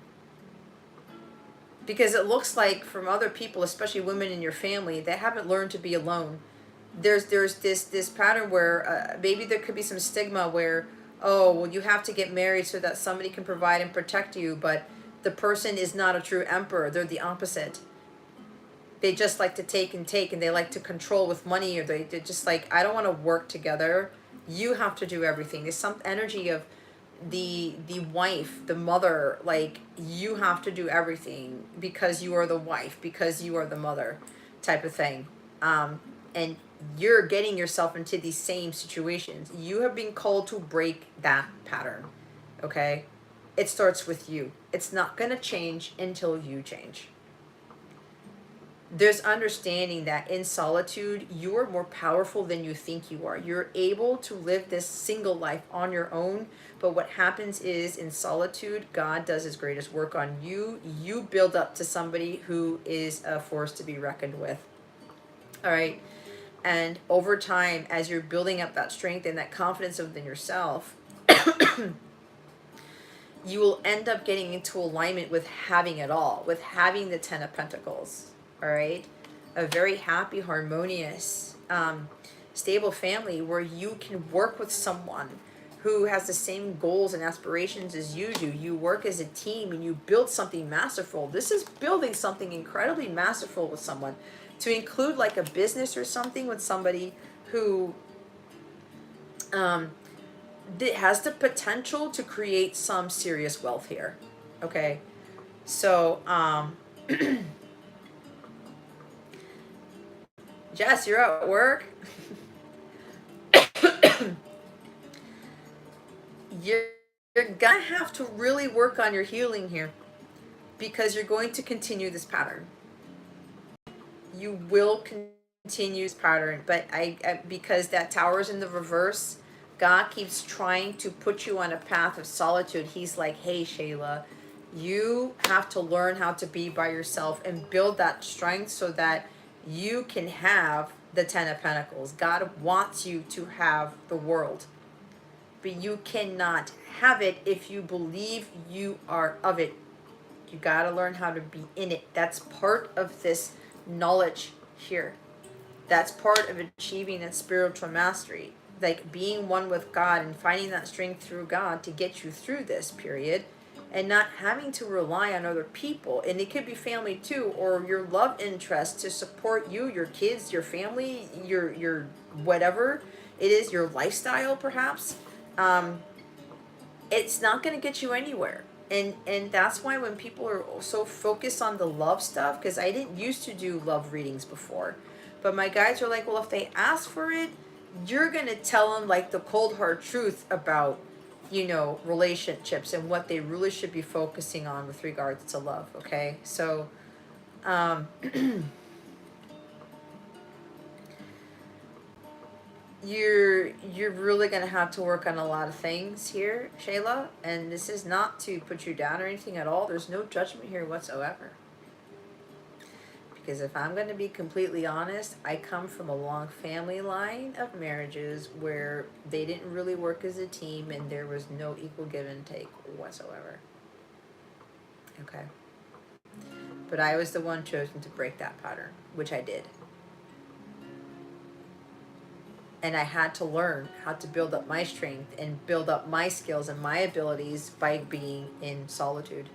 because it looks like from other people, especially women in your family, they haven't learned to be alone. There's this pattern where maybe there could be some stigma where, oh well, you have to get married so that somebody can provide and protect you, but the person is not a true emperor. They're the opposite. They just like to take and take, and they like to control with money, or they're just like, I don't want to work together. You have to do everything. There's some energy of the wife, the mother, like you have to do everything because you are the wife, because you are the mother, type of thing. And you're getting yourself into these same situations. You have been called to break that pattern. Okay? It starts with you. It's not going to change until you change. There's understanding that in solitude, you are more powerful than you think you are. You're able to live this single life on your own. But what happens is, in solitude, God does his greatest work on you. You build up to somebody who is a force to be reckoned with. All right. And over time, as you're building up that strength and that confidence within yourself, you will end up getting into alignment with having it all, with having the Ten of Pentacles. All right, a very happy, harmonious, stable family where you can work with someone who has the same goals and aspirations as you do. You work as a team and you build something masterful. This is building something incredibly masterful with someone. To include like a business or something with somebody who that has the potential to create some serious wealth here. Okay, so Jess, you're at work. You're gonna have to really work on your healing here, because you're going to continue this pattern. You will continue this pattern, but I because that tower is in the reverse, God keeps trying to put you on a path of solitude. He's like, hey Shayla, you have to learn how to be by yourself and build that strength so that you can have the Ten of Pentacles. God wants you to have the world, but you cannot have it if you believe you are of it. You got to learn how to be in it. That's part of this knowledge here. That's part of achieving that spiritual mastery, like being one with God and finding that strength through God to get you through this period, and not having to rely on other people. And it could be family too, or your love interest to support you, your kids, your family, your whatever it is, your lifestyle perhaps. It's not going to get you anywhere. And that's why when people are so focused on the love stuff, because I didn't used to do love readings before, but my guides are like, well, if they ask for it, you're going to tell them like the cold hard truth about, relationships and what they really should be focusing on with regards to love. Okay, so you're really going to have to work on a lot of things here, Shayla, and this is not to put you down or anything at all. There's no judgment here whatsoever. Because if I'm going to be completely honest, I come from a long family line of marriages where they didn't really work as a team and there was no equal give and take whatsoever. Okay. But I was the one chosen to break that pattern, which I did. And I had to learn how to build up my strength and build up my skills and my abilities by being in solitude.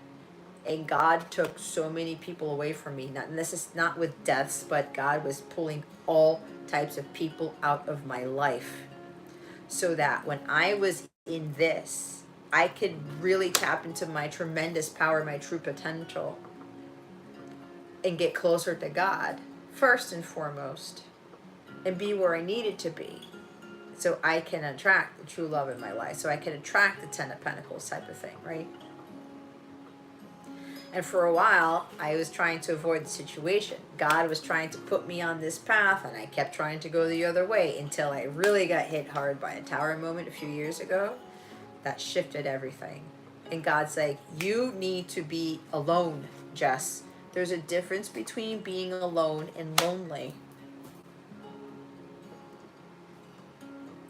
And God took so many people away from me. Not with deaths, but God was pulling all types of people out of my life, so that when I was in this, I could really tap into my tremendous power, my true potential, and get closer to God first and foremost, and be where I needed to be, so I can attract the true love in my life, so I can attract the Ten of Pentacles type of thing, right? And for a while, I was trying to avoid the situation. God was trying to put me on this path, and I kept trying to go the other way until I really got hit hard by a tower moment a few years ago. That shifted everything. And God's like, you need to be alone, Jess. There's a difference between being alone and lonely.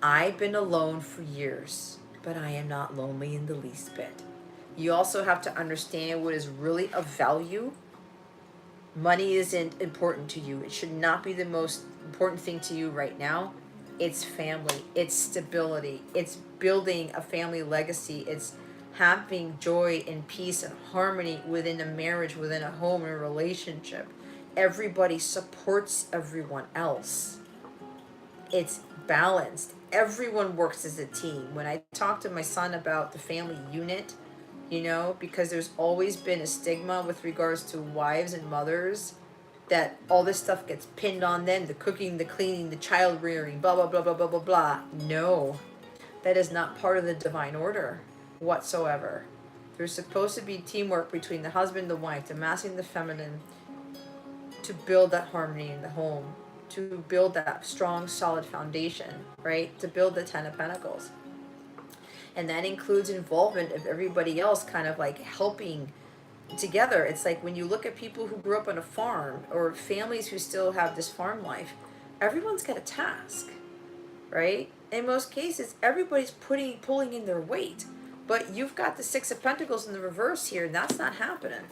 I've been alone for years, but I am not lonely in the least bit. You also have to understand what is really of value. Money isn't important to you. It should not be the most important thing to you right now. It's family, it's stability, it's building a family legacy, it's having joy and peace and harmony within a marriage, within a home and a relationship. Everybody supports everyone else. It's balanced. Everyone works as a team. When I talk to my son about the family unit, because there's always been a stigma with regards to wives and mothers, that all this stuff gets pinned on them, the cooking, the cleaning, the child rearing, blah, blah, blah, blah, blah, blah, blah. No, that is not part of the divine order whatsoever. There's supposed to be teamwork between the husband and the wife, the masculine and the feminine, to build that harmony in the home, to build that strong, solid foundation, right? To build the Ten of Pentacles. And that includes involvement of everybody else kind of like helping together. It's like when you look at people who grew up on a farm or families who still have this farm life, everyone's got a task, right? In most cases, everybody's pulling in their weight. But you've got the Six of Pentacles in the reverse here, and that's not happening.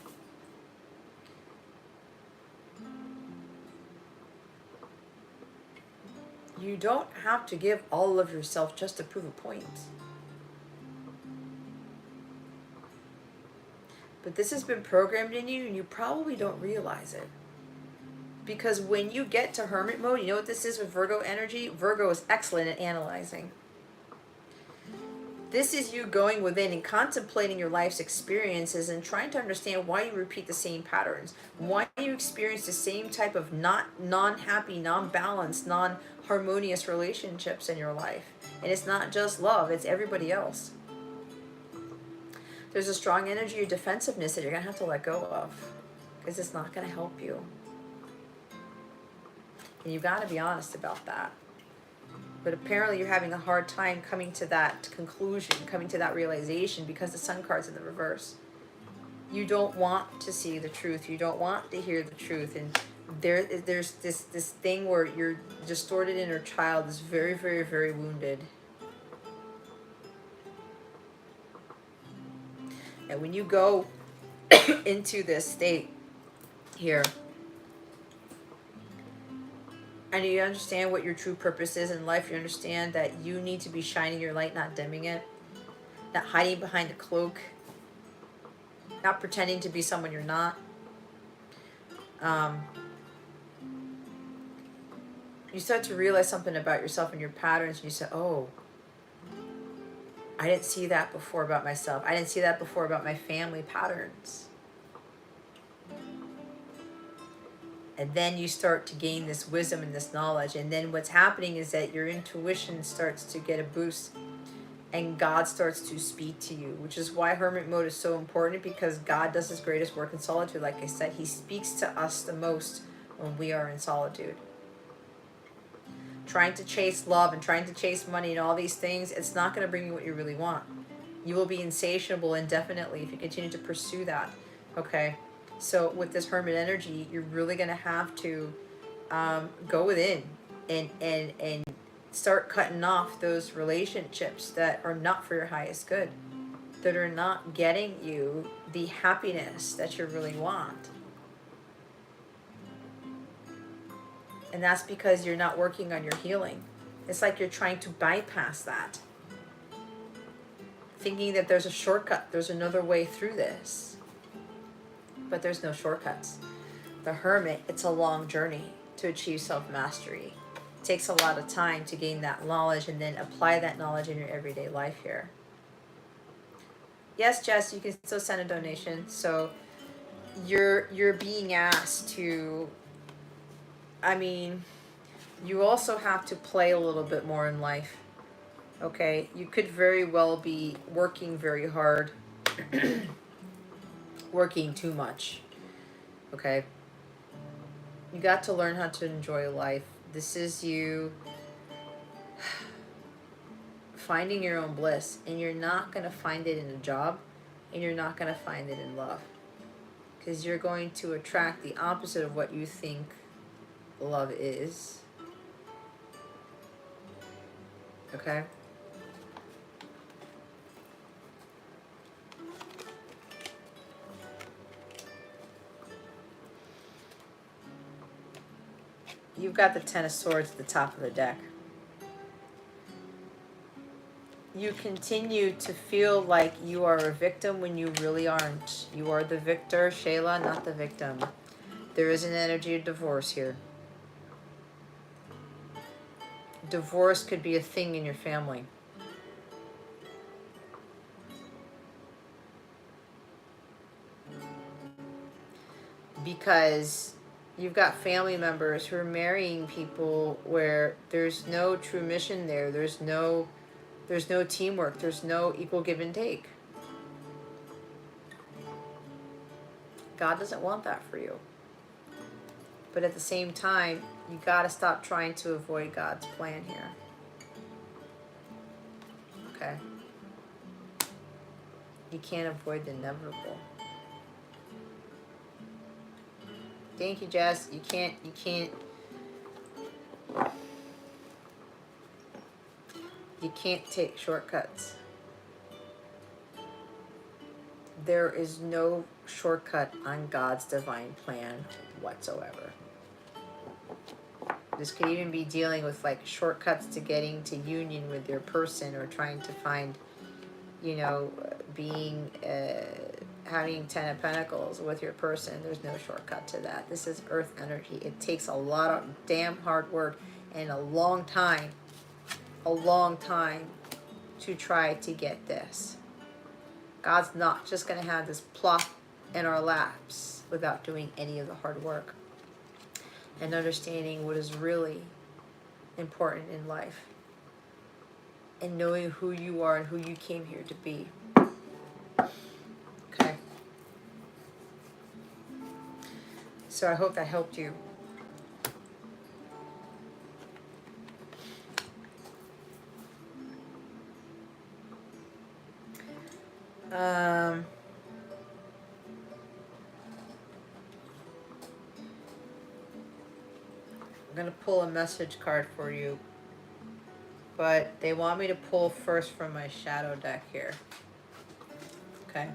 You don't have to give all of yourself just to prove a point. But this has been programmed in you, and you probably don't realize it. Because when you get to hermit mode, you know what this is with Virgo energy? Virgo is excellent at analyzing. This is you going within and contemplating your life's experiences and trying to understand why you repeat the same patterns, why you experience the same type of non-happy, non-balanced, non-harmonious relationships in your life. And it's not just love, it's everybody else. There's a strong energy of defensiveness that you're going to have to let go of, because it's not going to help you. And you've got to be honest about that. But apparently you're having a hard time coming to that conclusion, coming to that realization, because the Sun card's in the reverse. You don't want to see the truth. You don't want to hear the truth. And there's this thing where your distorted inner child is very, very, very wounded. And when you go into this state here, and you understand what your true purpose is in life, you understand that you need to be shining your light, not dimming it, not hiding behind a cloak, not pretending to be someone you're not. You start to realize something about yourself and your patterns, and you say, oh, I didn't see that before about myself. I didn't see that before about my family patterns. And then you start to gain this wisdom and this knowledge. And then what's happening is that your intuition starts to get a boost. And God starts to speak to you. Which is why hermit mode is so important. Because God does his greatest work in solitude. Like I said, he speaks to us the most when we are in solitude. Trying to chase love and trying to chase money and all these things, it's not going to bring you what you really want. You will be insatiable indefinitely if you continue to pursue that. Okay? So with this hermit energy, you're really going to have to go within and start cutting off those relationships that are not for your highest good, that are not getting you the happiness that you really want. And that's because you're not working on your healing. It's like you're trying to bypass that, thinking that there's a shortcut, there's another way through this. But there's no shortcuts. The hermit, it's a long journey to achieve self-mastery. It takes a lot of time to gain that knowledge and then apply that knowledge in your everyday life here. Yes, Jess, you can still send a donation. So you're being asked to, I mean, you also have to play a little bit more in life. Okay? You could very well be working very hard working too much. Okay? You got to learn how to enjoy life. This is you finding your own bliss, and you're not going to find it in a job, and you're not going to find it in love, because you're going to attract the opposite of what you think love is. Okay? You've got the Ten of Swords at the top of the deck. You continue to feel like you are a victim when you really aren't. You are the victor, Shayla, not the victim. There is an energy of divorce here. Divorce could be a thing in your family. Because you've got family members who are marrying people where there's no true mission there. There's no teamwork. There's no equal give and take. God doesn't want that for you. But at the same time, you got to stop trying to avoid God's plan here. Okay? You can't avoid the inevitable. Thank you, Jess. You can't take shortcuts. There is no shortcut on God's divine plan whatsoever. This could even be dealing with like shortcuts to getting to union with your person, or trying to find, you know, being having 10 of Pentacles with your person. There's no shortcut to that. This is earth energy. It takes a lot of damn hard work and a long time to try to get this. God's not just going to have this plop in our laps without doing any of the hard work and understanding what is really important in life and knowing who you are and who you came here to be. Okay. So I hope that helped you. I'm going to pull a message card for you, but they want me to pull first from my shadow deck here. Okay.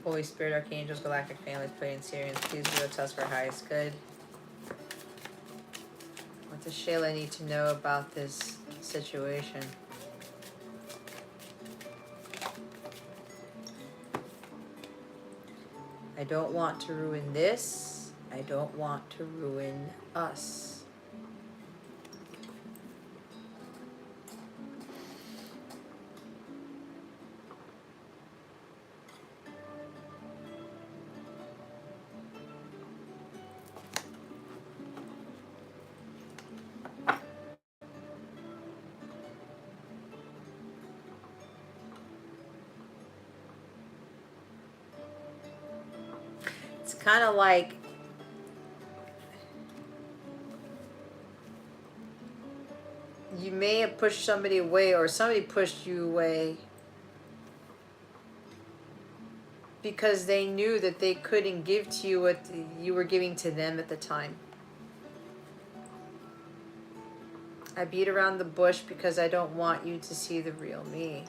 Holy Spirit, Archangels, Galactic Families, Pleiadian, Syrians, please reveal to us for highest good. What does Shayla need to know about this situation? I don't want to ruin this. I don't want to ruin us. It's kind of like you may have pushed somebody away, or somebody pushed you away because they knew that they couldn't give to you what you were giving to them at the time. I beat around the bush because I don't want you to see the real me.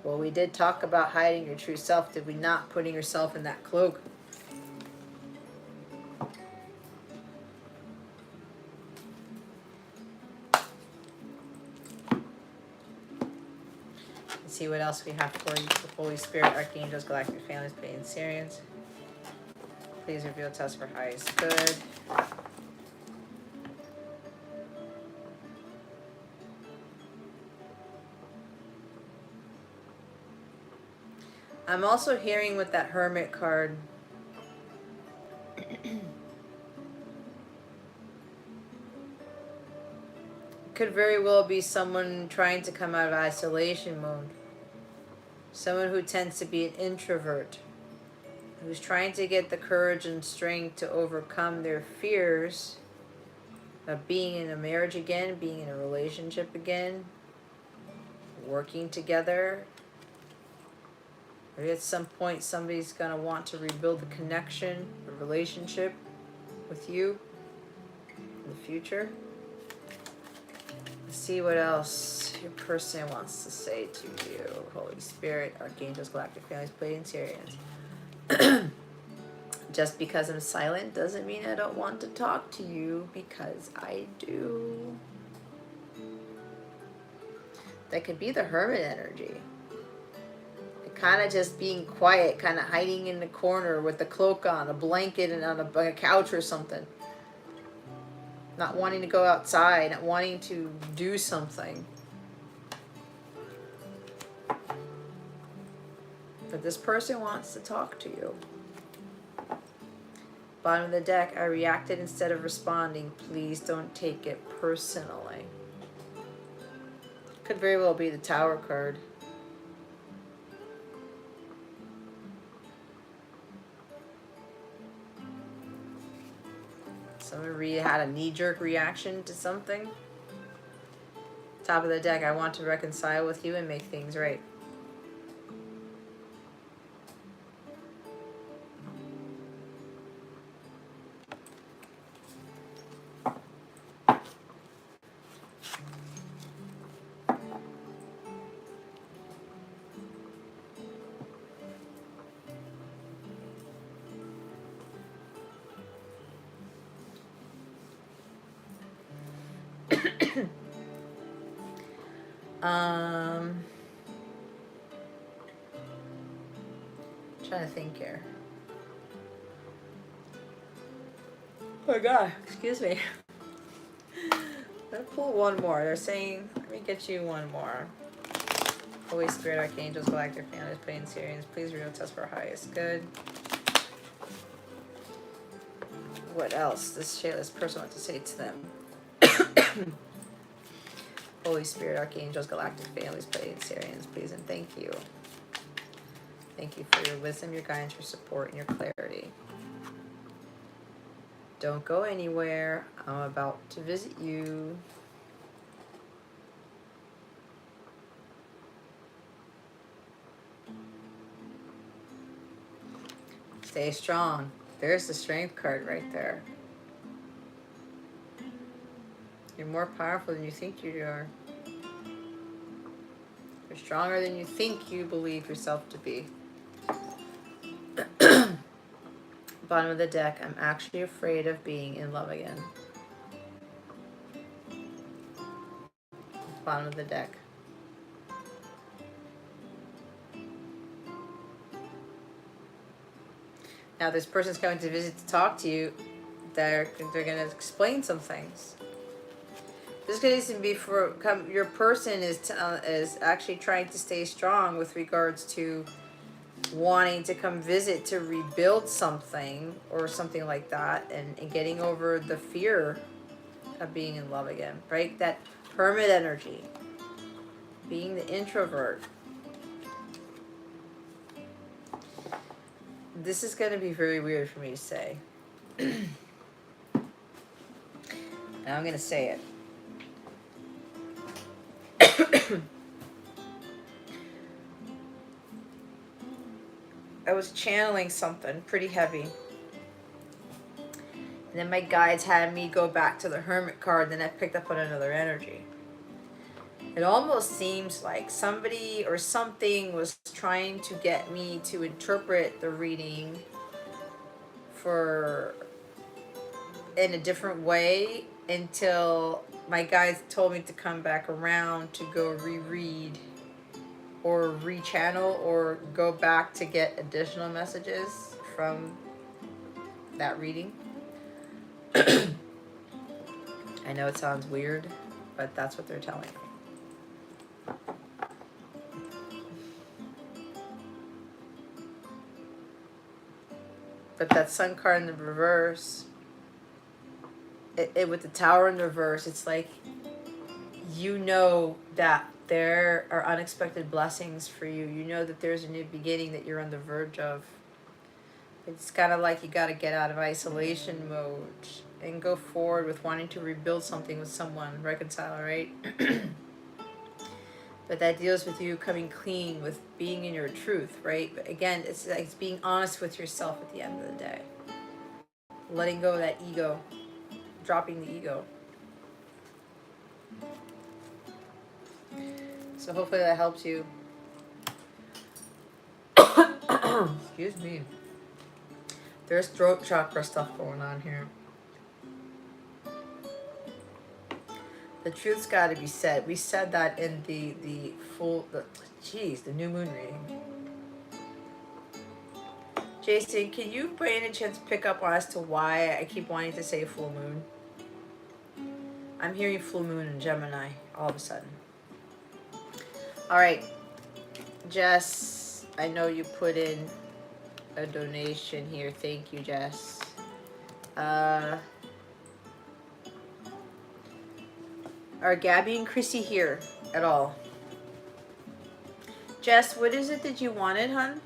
Well, we did talk about hiding your true self, did we not? Putting yourself in that cloak. Let's see what else we have for you. The Holy Spirit, Archangels, Galactic Families, Pleiadian, Syrians. Please reveal to us for highest good. I'm also hearing with that Hermit card Could very well be someone trying to come out of isolation mode. Someone who tends to be an introvert, who's trying to get the courage and strength to overcome their fears of being in a marriage again, being in a relationship again, working together. Maybe at some point somebody's going to want to rebuild the connection, the relationship with you in the future. Let's see what else your person wants to say to you. Holy Spirit, Archangels, Galactic Families, Pleiadians. Just because I'm silent doesn't mean I don't want to talk to you, because I do. That could be the Hermit energy. Kind of just being quiet, kind of hiding in the corner with a cloak on, a blanket, and on a couch or something. Not wanting to go outside, not wanting to do something. But this person wants to talk to you. Bottom of the deck, I reacted instead of responding. Please don't take it personally. Could very well be the Tower card. Someone had a knee-jerk reaction to something. Top of the deck, I want to reconcile with you and make things right. Trying to think here. Oh my God, excuse me. Let's pull one more. They're saying, let me get you one more. Holy Spirit, Archangels, Galactic Families, Pleiadians, please reveal to us for our highest good. What else does this person want to say to them? Holy Spirit, Archangels, Galactic Families, Pleiadians, please and thank you. Thank you for your wisdom, your guidance, your support, and your clarity. Don't go anywhere. I'm about to visit you. Stay strong. There's the Strength card right there. You're more powerful than you think you are. You're stronger than you think you believe yourself to be. Bottom of the deck, I'm actually afraid of being in love again. Bottom of the deck. Now this person's coming to visit to talk to you. They're going to explain some things. This could even be for your person is actually trying to stay strong with regards to wanting to come visit to rebuild something or something like that, and getting over the fear of being in love again, right? That hermit energy, being the introvert. This is going to be very weird for me to say. And I'm going to say it. I was channeling something pretty heavy. And then my guides had me go back to the Hermit card, then I picked up on another energy. It almost seems like somebody or something was trying to get me to interpret the reading in a different way until my guides told me to come back around to go reread or rechannel or go back to get additional messages from that reading. I know it sounds weird, but that's what they're telling me. But that Sun card in the reverse, it with the Tower in reverse, it's like you know that there are unexpected blessings for you. You know that there's a new beginning that you're on the verge of. It's kind of like you got to get out of isolation mode and go forward with wanting to rebuild something with someone, reconcile, right? But that deals with you coming clean with being in your truth, right? But again, it's like it's being honest with yourself at the end of the day. Letting go of that ego, dropping the ego. So hopefully that helps you. Excuse me. There's throat chakra stuff going on here. The truth's got to be said. We said that in the new moon reading. Jason, can you by any chance pick up as to why I keep wanting to say full moon? I'm hearing full moon in Gemini all of a sudden. All right, Jess, I know you put in a donation here. Thank you, Jess. Are Gabby and Chrissy here at all? Jess, what is it that you wanted, hun?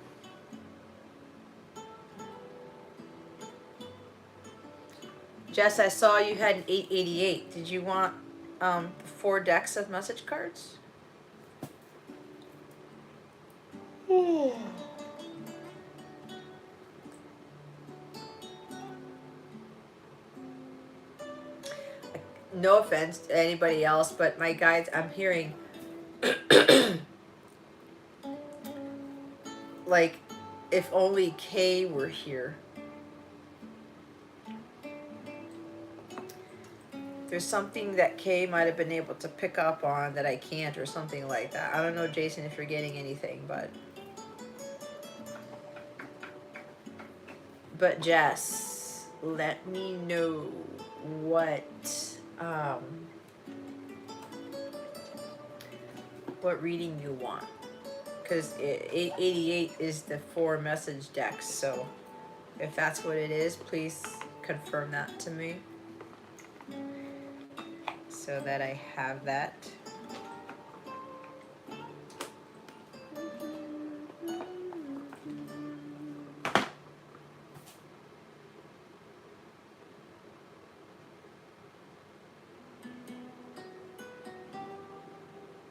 Jess, I saw you had an 888. Did you want 4 decks of message cards? No offense to anybody else, but my guides, I'm hearing like if only Kay were here. There's something that Kay might have been able to pick up on that I can't, or something like that. I don't know, Jason, if you're getting anything, but Jess, let me know what reading you want, because 888 is the 4 message decks. So if that's what it is, please confirm that to me so that I have that.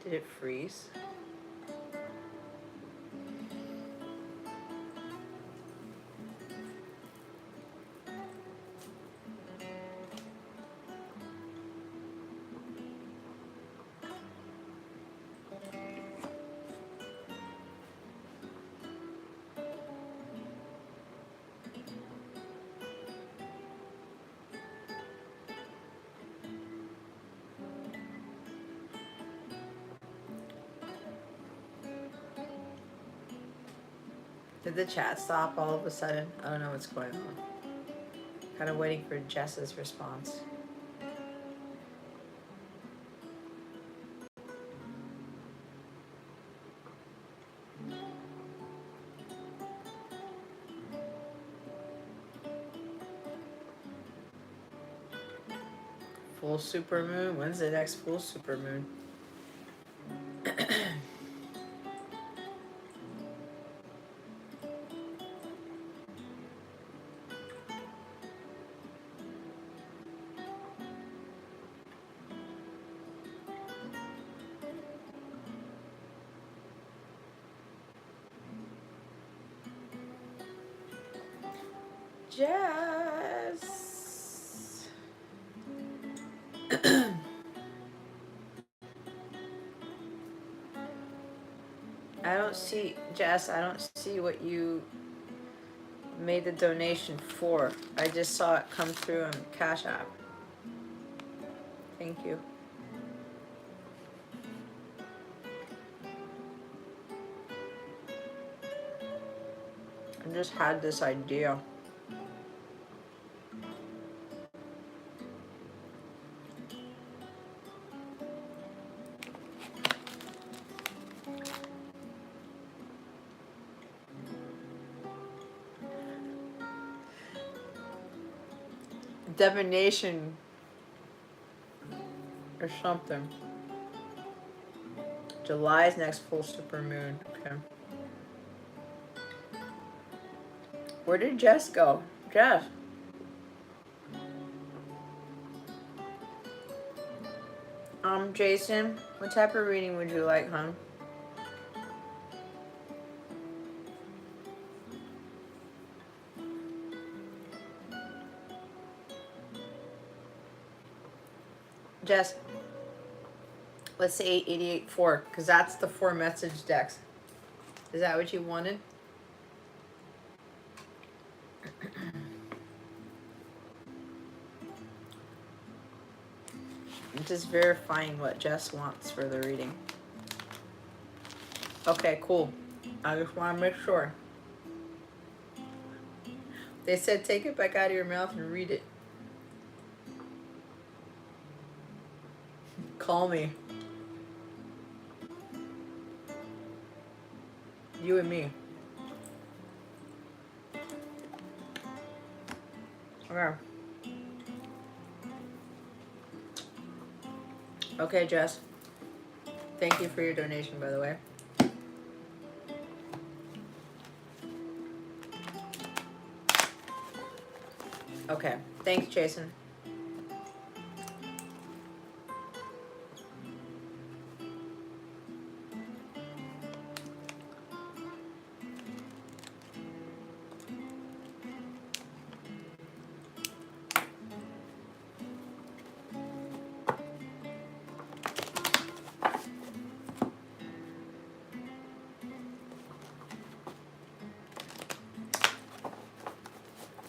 Did it freeze? Did the chat stop all of a sudden? I don't know what's going on. Kind of waiting for Jess's response. Full supermoon? When's the next full supermoon? Jess. I don't see, Jess, I don't see what you made the donation for. I just saw it come through on CashApp. Thank you. I just had this idea. Divination or something. July's next full supermoon. Okay. Where did Jess go? Jess. Jason, what type of reading would you like, hon? Jess, let's say 88.4, because that's the 4 message decks. Is that what you wanted? I'm just verifying what Jess wants for the reading. Okay, cool. I just want to make sure. They said take it back out of your mouth and read it. Call me. You and me. Okay. Okay, Jess. Thank you for your donation, by the way. Okay. Thanks, Jason.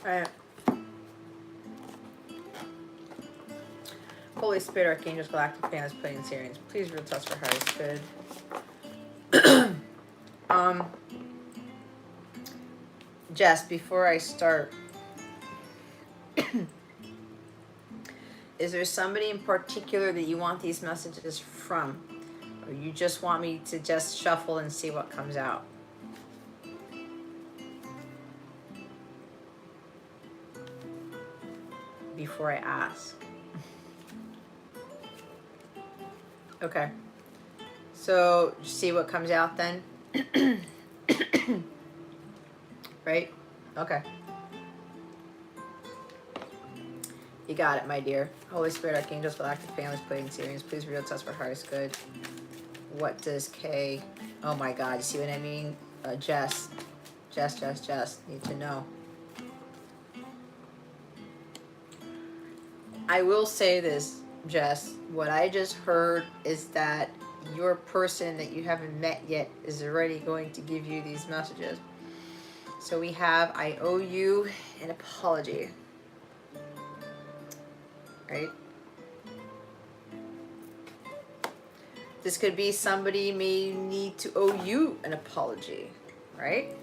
Alright. Holy Spirit, Archangels, Galactic Fans, Playing Syrians. Please real test for highest good. Jess, before I start, is there somebody in particular that you want these messages from? Or you just want me to just shuffle and see what comes out? Before I ask. Okay. So, see what comes out then? Right? Okay. You got it, my dear. Holy Spirit, Archangels, Galactic Families, Playing Syrians, please reveal to us for highest good. What does K... Oh my God, you see what I mean? Jess. Jess. Need to know. I will say this, Jess. What I just heard is that your person that you haven't met yet is already going to give you these messages. So we have, I owe you an apology. Right? This could be somebody may need to owe you an apology, right?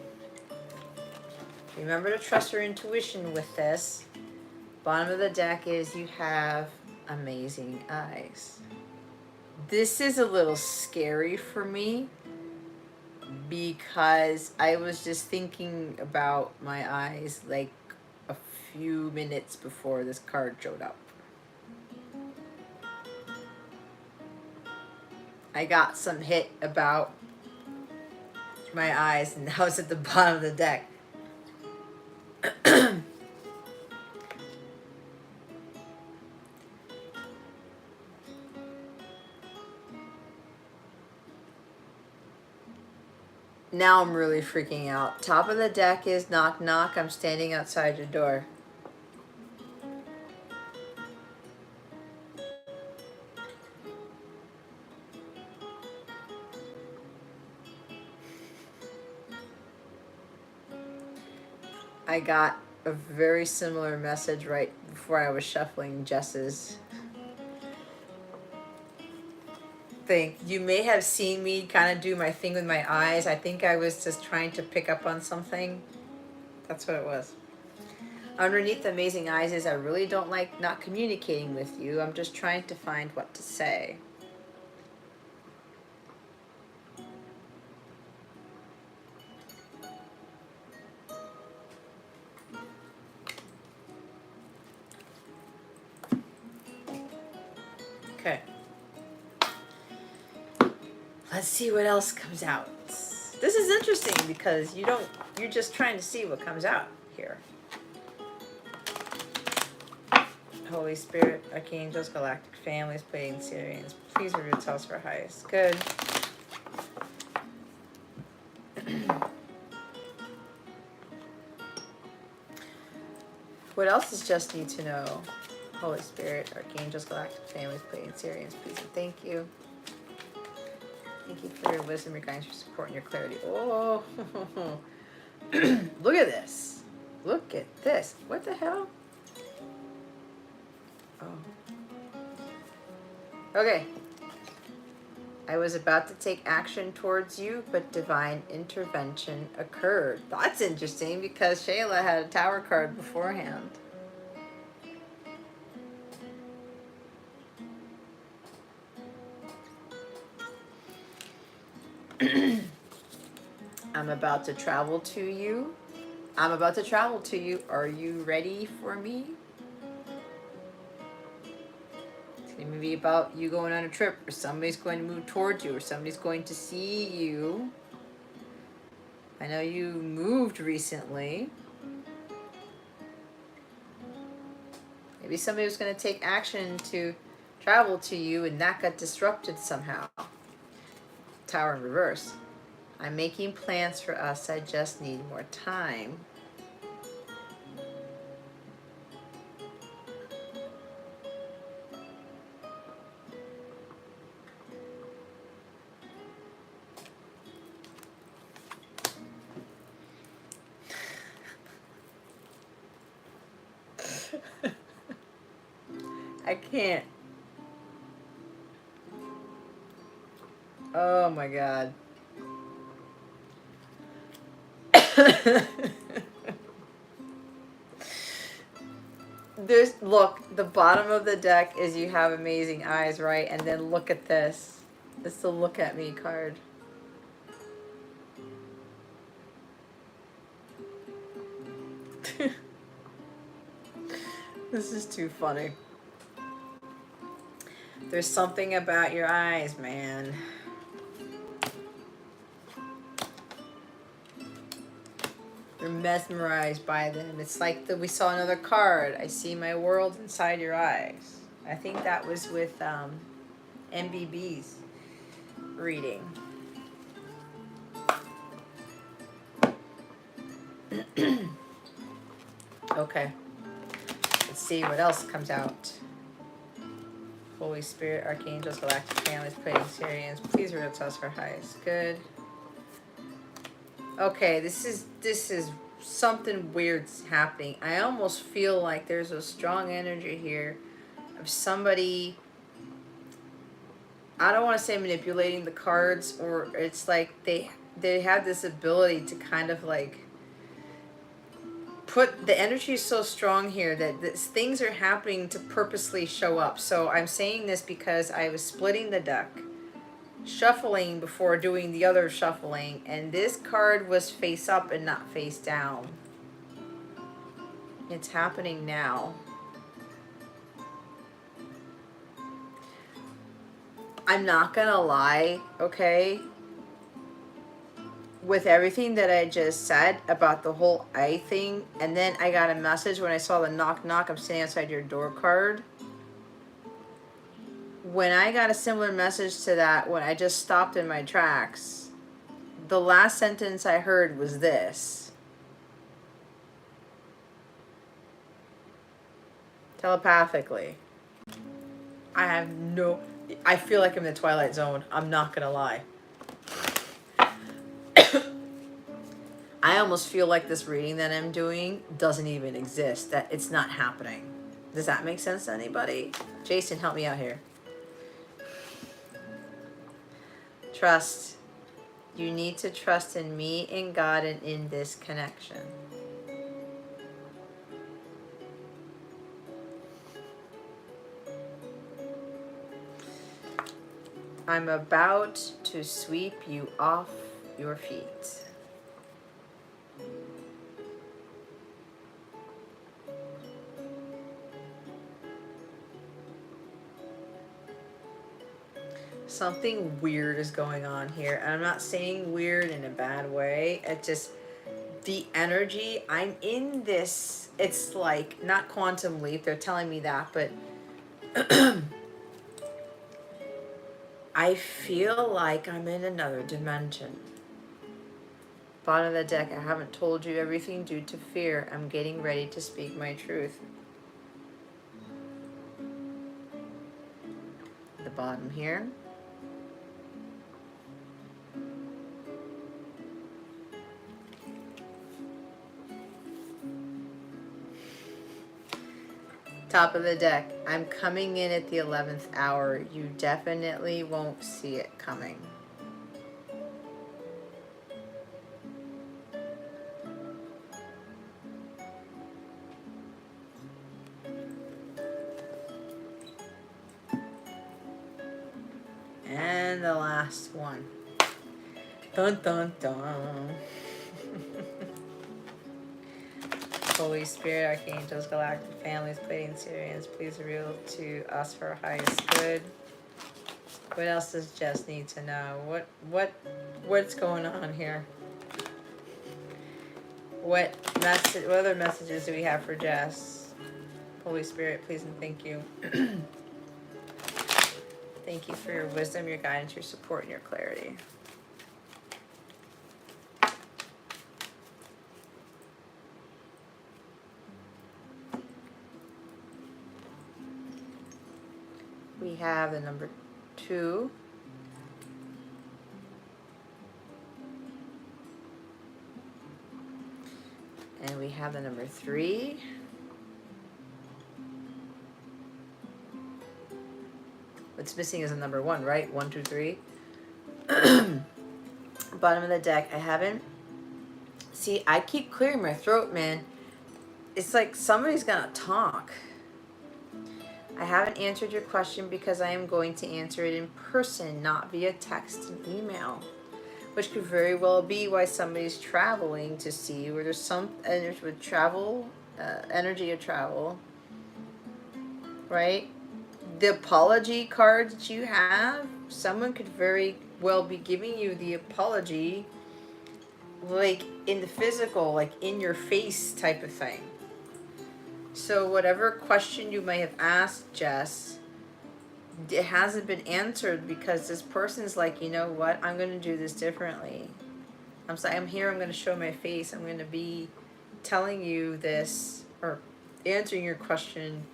Remember to trust your intuition with this. Bottom of the deck is you have amazing eyes. This is a little scary for me because I was just thinking about my eyes like a few minutes before this card showed up. I got some hit about my eyes, and now it's at the bottom of the deck. Now I'm really freaking out. Top of the deck is knock knock. I'm standing outside your door. I got a very similar message right before I was shuffling Jess's thing. You may have seen me kind of do my thing with my eyes. I think I was just trying to pick up on something. That's what it was. Underneath the amazing eyes is I really don't like not communicating with you. I'm just trying to find what to say. Okay. Let's see what else comes out. This is interesting because you're just trying to see what comes out here. Holy Spirit, Archangels, Galactic Families, Pleiadian, Sirians, please reveal to us for highest good. What else does just need to know? Holy Spirit, Archangels, Galactic Families, Pleiadian, Sirians, please and thank you. Thank you for your wisdom, your guidance, your support, and your clarity. Oh, look at this. Look at this. What the hell? Oh. Okay. I was about to take action towards you, but divine intervention occurred. That's interesting because Shayla had a Tower card beforehand. I'm about to travel to you. I'm about to travel to you. Are you ready for me? It's going to be about you going on a trip, or somebody's going to move towards you, or somebody's going to see you. I know you moved recently. Maybe somebody was going to take action to travel to you and that got disrupted somehow. Tower in reverse. I'm making plans for us. I just need more time. I can't. Oh my God. Look, the bottom of the deck is you have amazing eyes, right? And then look at this. It's the look at me card. This is too funny. There's something about your eyes, man. You're mesmerized by them. It's like we saw another card. I see my world inside your eyes. I think that was with MBB's reading. Okay. Let's see what else comes out. Holy Spirit, Archangels, Galactic Families, Pleiadian, Sirians, please reveal to us our highest good. Okay, this is something weird's happening. I almost feel like there's a strong energy here of somebody, I don't want to say manipulating the cards, or it's like they have this ability to kind of like put the energy is so strong here that things are happening to purposely show up. So I'm saying this because I was splitting the deck, shuffling before doing the other shuffling, and this card was face up and not face down. It's happening now. I'm not gonna lie, okay? With everything that I just said about the whole eye thing, and then I got a message when I saw the knock knock, I'm standing outside your door card. When I got a similar message to that, when I just stopped in my tracks, the last sentence I heard was this. Telepathically. I feel like I'm in the Twilight Zone. I'm not gonna lie. I almost feel like this reading that I'm doing doesn't even exist, that it's not happening. Does that make sense to anybody? Jason, help me out here. Trust. You need to trust in me, in God, and in this connection. I'm about to sweep you off your feet. something weird is going on here. And I'm not saying weird in a bad way. It just, the energy, I'm in this, it's like, not quantum leap, they're telling me that, but I feel like I'm in another dimension. Bottom of the deck, I haven't told you everything due to fear. I'm getting ready to speak my truth. The bottom here. Top of the deck, I'm coming in at the 11th hour. You definitely won't see it coming. And the last one. Dun dun dun. Holy Spirit, Archangels, Galactic Families, Pleiadian Sirians, please reveal to us for our highest good. What else does Jess need to know? What's going on here? What other messages do we have for Jess? Holy Spirit, please and thank you. Thank you for your wisdom, your guidance, your support, and your clarity. We have the number 2. And we have the number 3. What's missing is a number 1, right? 1, 2, 3. Bottom of the deck, I haven't. See, I keep clearing my throat, man. It's like somebody's gonna talk. I haven't answered your question because I am going to answer it in person, not via text and email. Which could very well be why somebody's traveling to see where there's some energy with travel, energy of travel, right? The apology cards that you have, someone could very well be giving you the apology, like in the physical, like in your face type of thing. So whatever question you may have asked, Jess, it hasn't been answered because this person's like, you know what, I'm going to do this differently. I'm here, I'm going to show my face, I'm going to be telling you this, or answering your question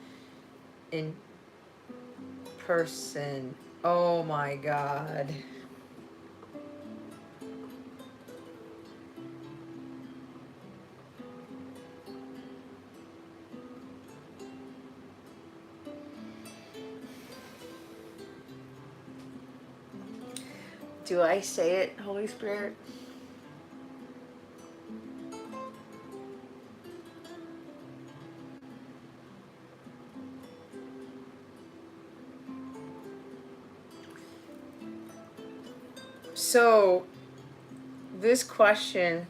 in person. Oh my God. Do I say it, Holy Spirit? So, this question,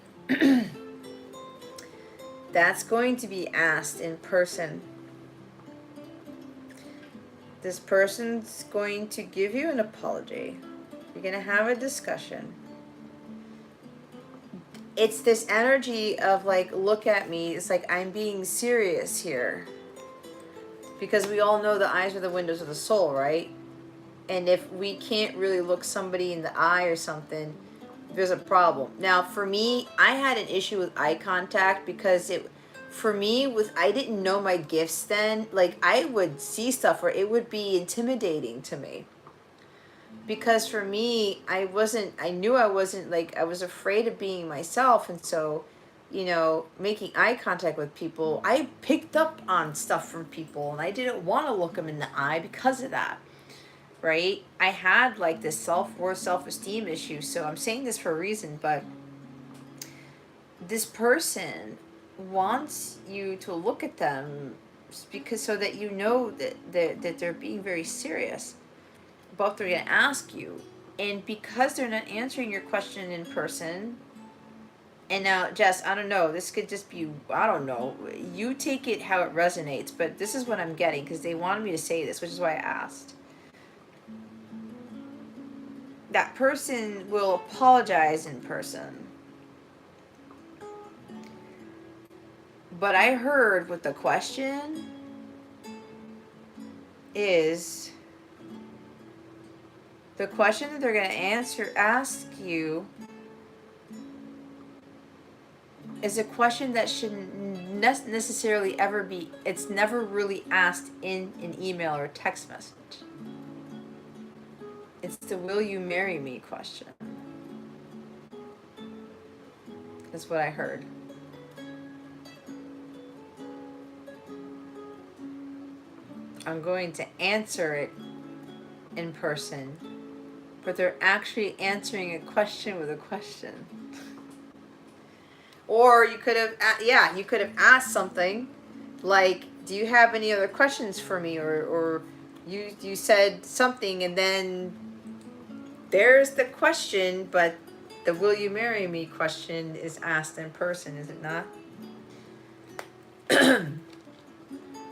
that's going to be asked in person. This person's going to give you an apology. You're going to have a discussion. It's this energy of like, look at me. It's like, I'm being serious here. Because we all know the eyes are the windows of the soul, right? And if we can't really look somebody in the eye or something, there's a problem. Now, for me, I had an issue with eye contact because I didn't know my gifts then. Like, I would see stuff where it would be intimidating to me. Because for me, I knew I wasn't, like, I was afraid of being myself. And so, you know, making eye contact with people, I picked up on stuff from people and I didn't want to look them in the eye because of that. Right? I had like this self-worth, self-esteem issue. So I'm saying this for a reason, but this person wants you to look at them because so that you know that they're being very serious about what they're going to ask you. And because they're not answering your question in person, and now, Jess, I don't know, this could just be, I don't know, you take it how it resonates, but this is what I'm getting because they wanted me to say this, which is why I asked. that person will apologize in person. But I heard what the question is, the question that they're going to ask you is a question that shouldn't necessarily ever be, it's never really asked in an email or text message. It's the will you marry me question. That's what I heard. I'm going to answer it in person, but they're actually answering a question with a question. Or you could have, you could have asked something like, do you have any other questions for me? Or you said something and then there's the question, but the will you marry me question is asked in person, is it not?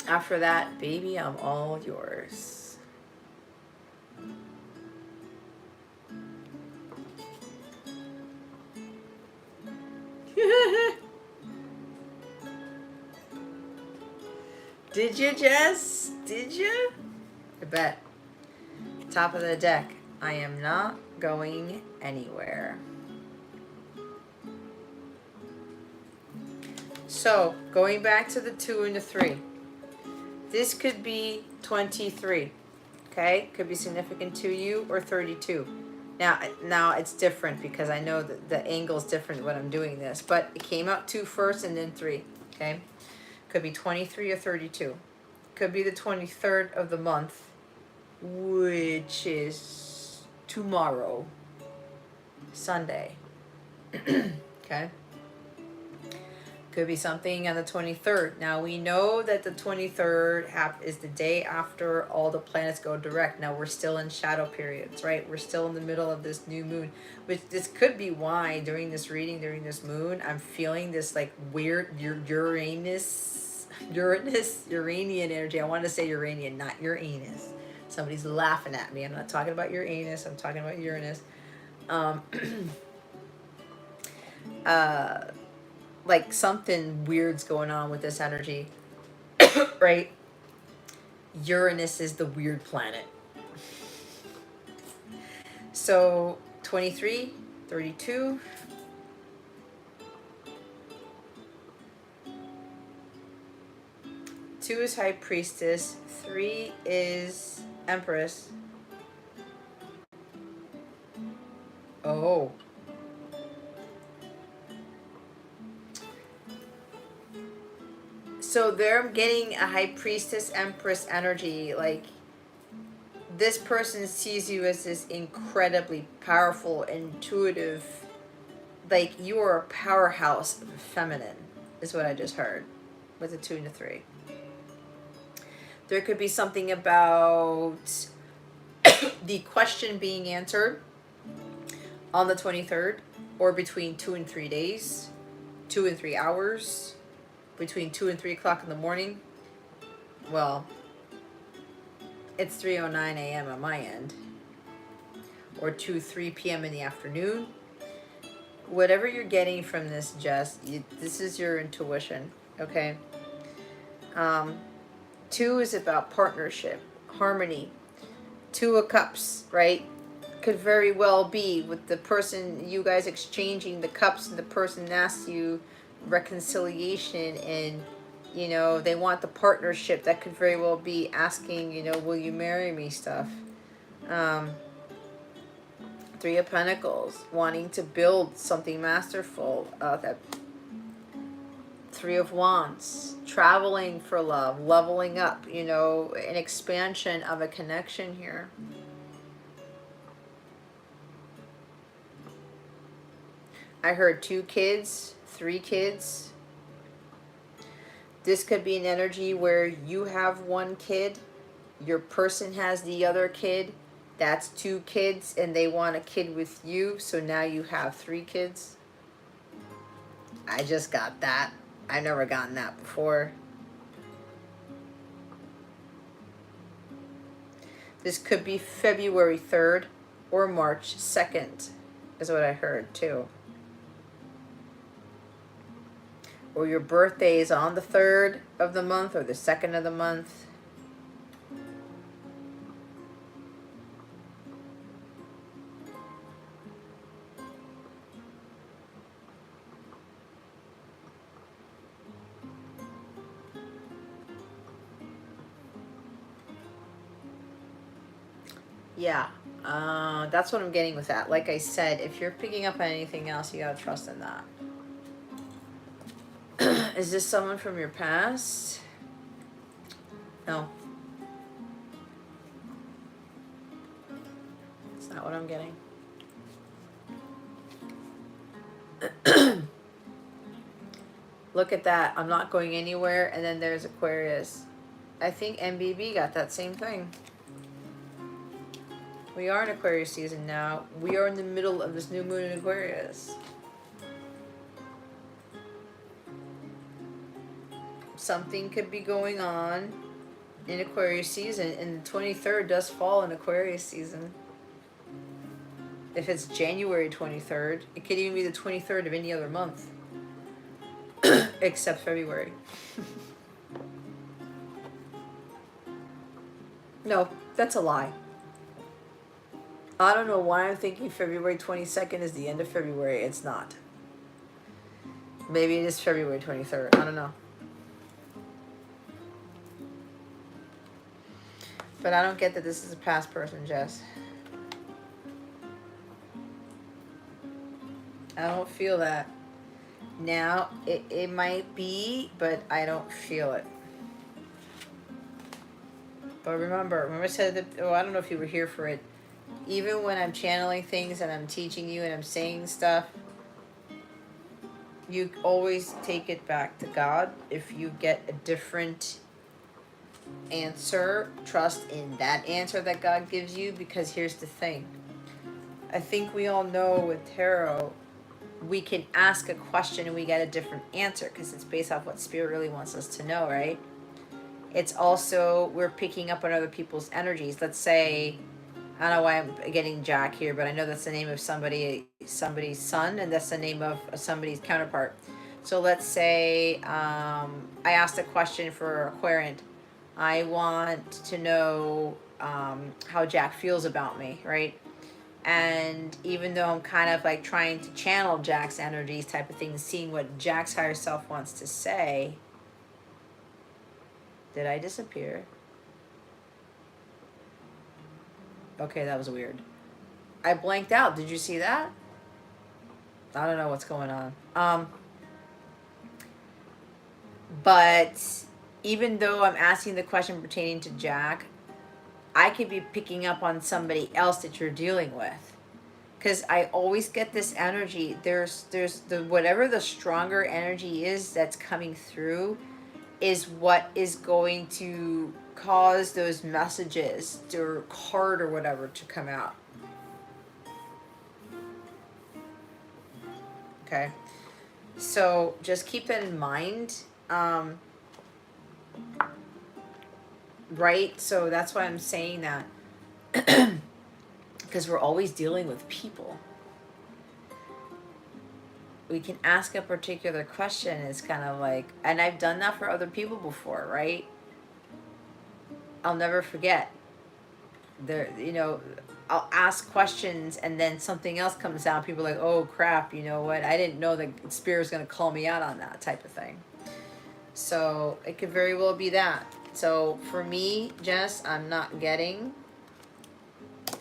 After that, baby, I'm all yours. Did you, Jess? Did you? I bet. Top of the deck. I am not going anywhere. So, going back to the 2 and the 3. This could be 23. Okay? Could be significant to you, or 32. Now it's different because I know that the angle is different when I'm doing this, but it came out 2 first and then 3. Okay? Could be 23 or 32. Could be the 23rd of the month, which is tomorrow, Sunday. Okay? Could be something on the 23rd. Now we know that the 23rd is the day after all the planets go direct. Now we're still in shadow periods, right? We're still in the middle of this new moon, which this could be why during this reading, during this moon, I'm feeling this like weird Uranian energy. I wanted to say Uranian, not Uranus. Somebody's laughing at me. I'm not talking about Uranus. I'm talking about Uranus. Like something weird's going on with this energy, right? Uranus is the weird planet. So 23, 32. Two is High Priestess. 3 is Empress. Oh. So they're getting a High Priestess Empress energy. Like, this person sees you as this incredibly powerful, intuitive, like you are a powerhouse of feminine, is what I just heard with the 2 and the 3. There could be something about the question being answered on the 23rd, or between 2 and 3 days, 2 and 3 hours, between 2 and 3 o'clock in the morning. Well, it's 3:09 a.m. on my end, or 3 p.m. in the afternoon. Whatever you're getting from this, Jess, this is your intuition, okay? 2 is about partnership, harmony. 2 of Cups, right? Could very well be with the person, you guys exchanging the cups, and the person asks you reconciliation, and you know they want the partnership. That could very well be asking, you know, will you marry me stuff. 3 of Pentacles, wanting to build something masterful. That 3 of Wands, traveling for love, leveling up, you know, an expansion of a connection here. I heard 2 kids, 3 kids. This could be an energy where you have 1 kid, your person has the other kid, that's 2 kids, and they want a kid with you, so now you have 3 kids. I just got that. I've never gotten that before. This could be February 3rd or March 2nd is what I heard too. Or your birthday is on the 3rd of the month or the 2nd of the month. Yeah, that's what I'm getting with that. Like I said, if you're picking up on anything else, you gotta trust in that. Is this someone from your past? No. That's not what I'm getting. Look at that. I'm not going anywhere. And then there's Aquarius. I think MBB got that same thing. We are in Aquarius season now. We are in the middle of this new moon in Aquarius. Something could be going on in Aquarius season, and the 23rd does fall in Aquarius season. If it's January 23rd, it could even be the 23rd of any other month. Except February. No, that's a lie. I don't know why I'm thinking February 22nd is the end of February. It's not. Maybe it is February 23rd. I don't know. But I don't get that this is a past person, Jess. I don't feel that. Now, it might be, but I don't feel it. But remember I said that, oh, I don't know if you were here for it. Even when I'm channeling things and I'm teaching you and I'm saying stuff, you always take it back to God. If you get a different answer, trust in that answer that God gives you, because here's the thing. I think we all know with tarot, we can ask a question and we get a different answer because it's based off what Spirit really wants us to know, right? It's also, we're picking up on other people's energies. Let's say, I don't know why I'm getting Jack here, but I know that's the name of somebody's son, and that's the name of somebody's counterpart. So let's say I asked a question for Aquarian. I want to know how Jack feels about me, right? And even though I'm kind of like trying to channel Jack's energies type of thing, seeing what Jack's higher self wants to say. Did I disappear? Okay, that was weird. I blanked out. Did you see that? I don't know what's going on. But even though I'm asking the question pertaining to Jack, I could be picking up on somebody else that you're dealing with. Because I always get this energy. There's the whatever the stronger energy is that's coming through is what is going to cause those messages or card or whatever to come out. Okay. So just keep that in mind. Right? So that's why I'm saying that. Because we're always dealing with people. We can ask a particular question. It's kind of like, and I've done that for other people before, right? I'll never forget. There, you know, I'll ask questions and then something else comes out. People are like, oh crap, you know what? I didn't know that Spirit was going to call me out on that type of thing. So it could very well be that. So for me, Jess, I'm not getting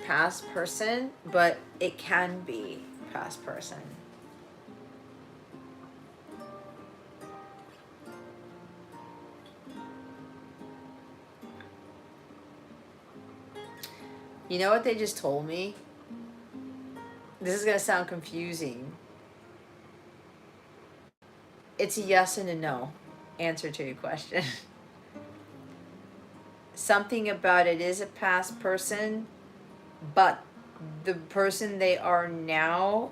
past person, but it can be past person. You know what they just told me? This is going to sound confusing. It's a yes and a no answer to your question. Something about it is a past person, but the person they are now,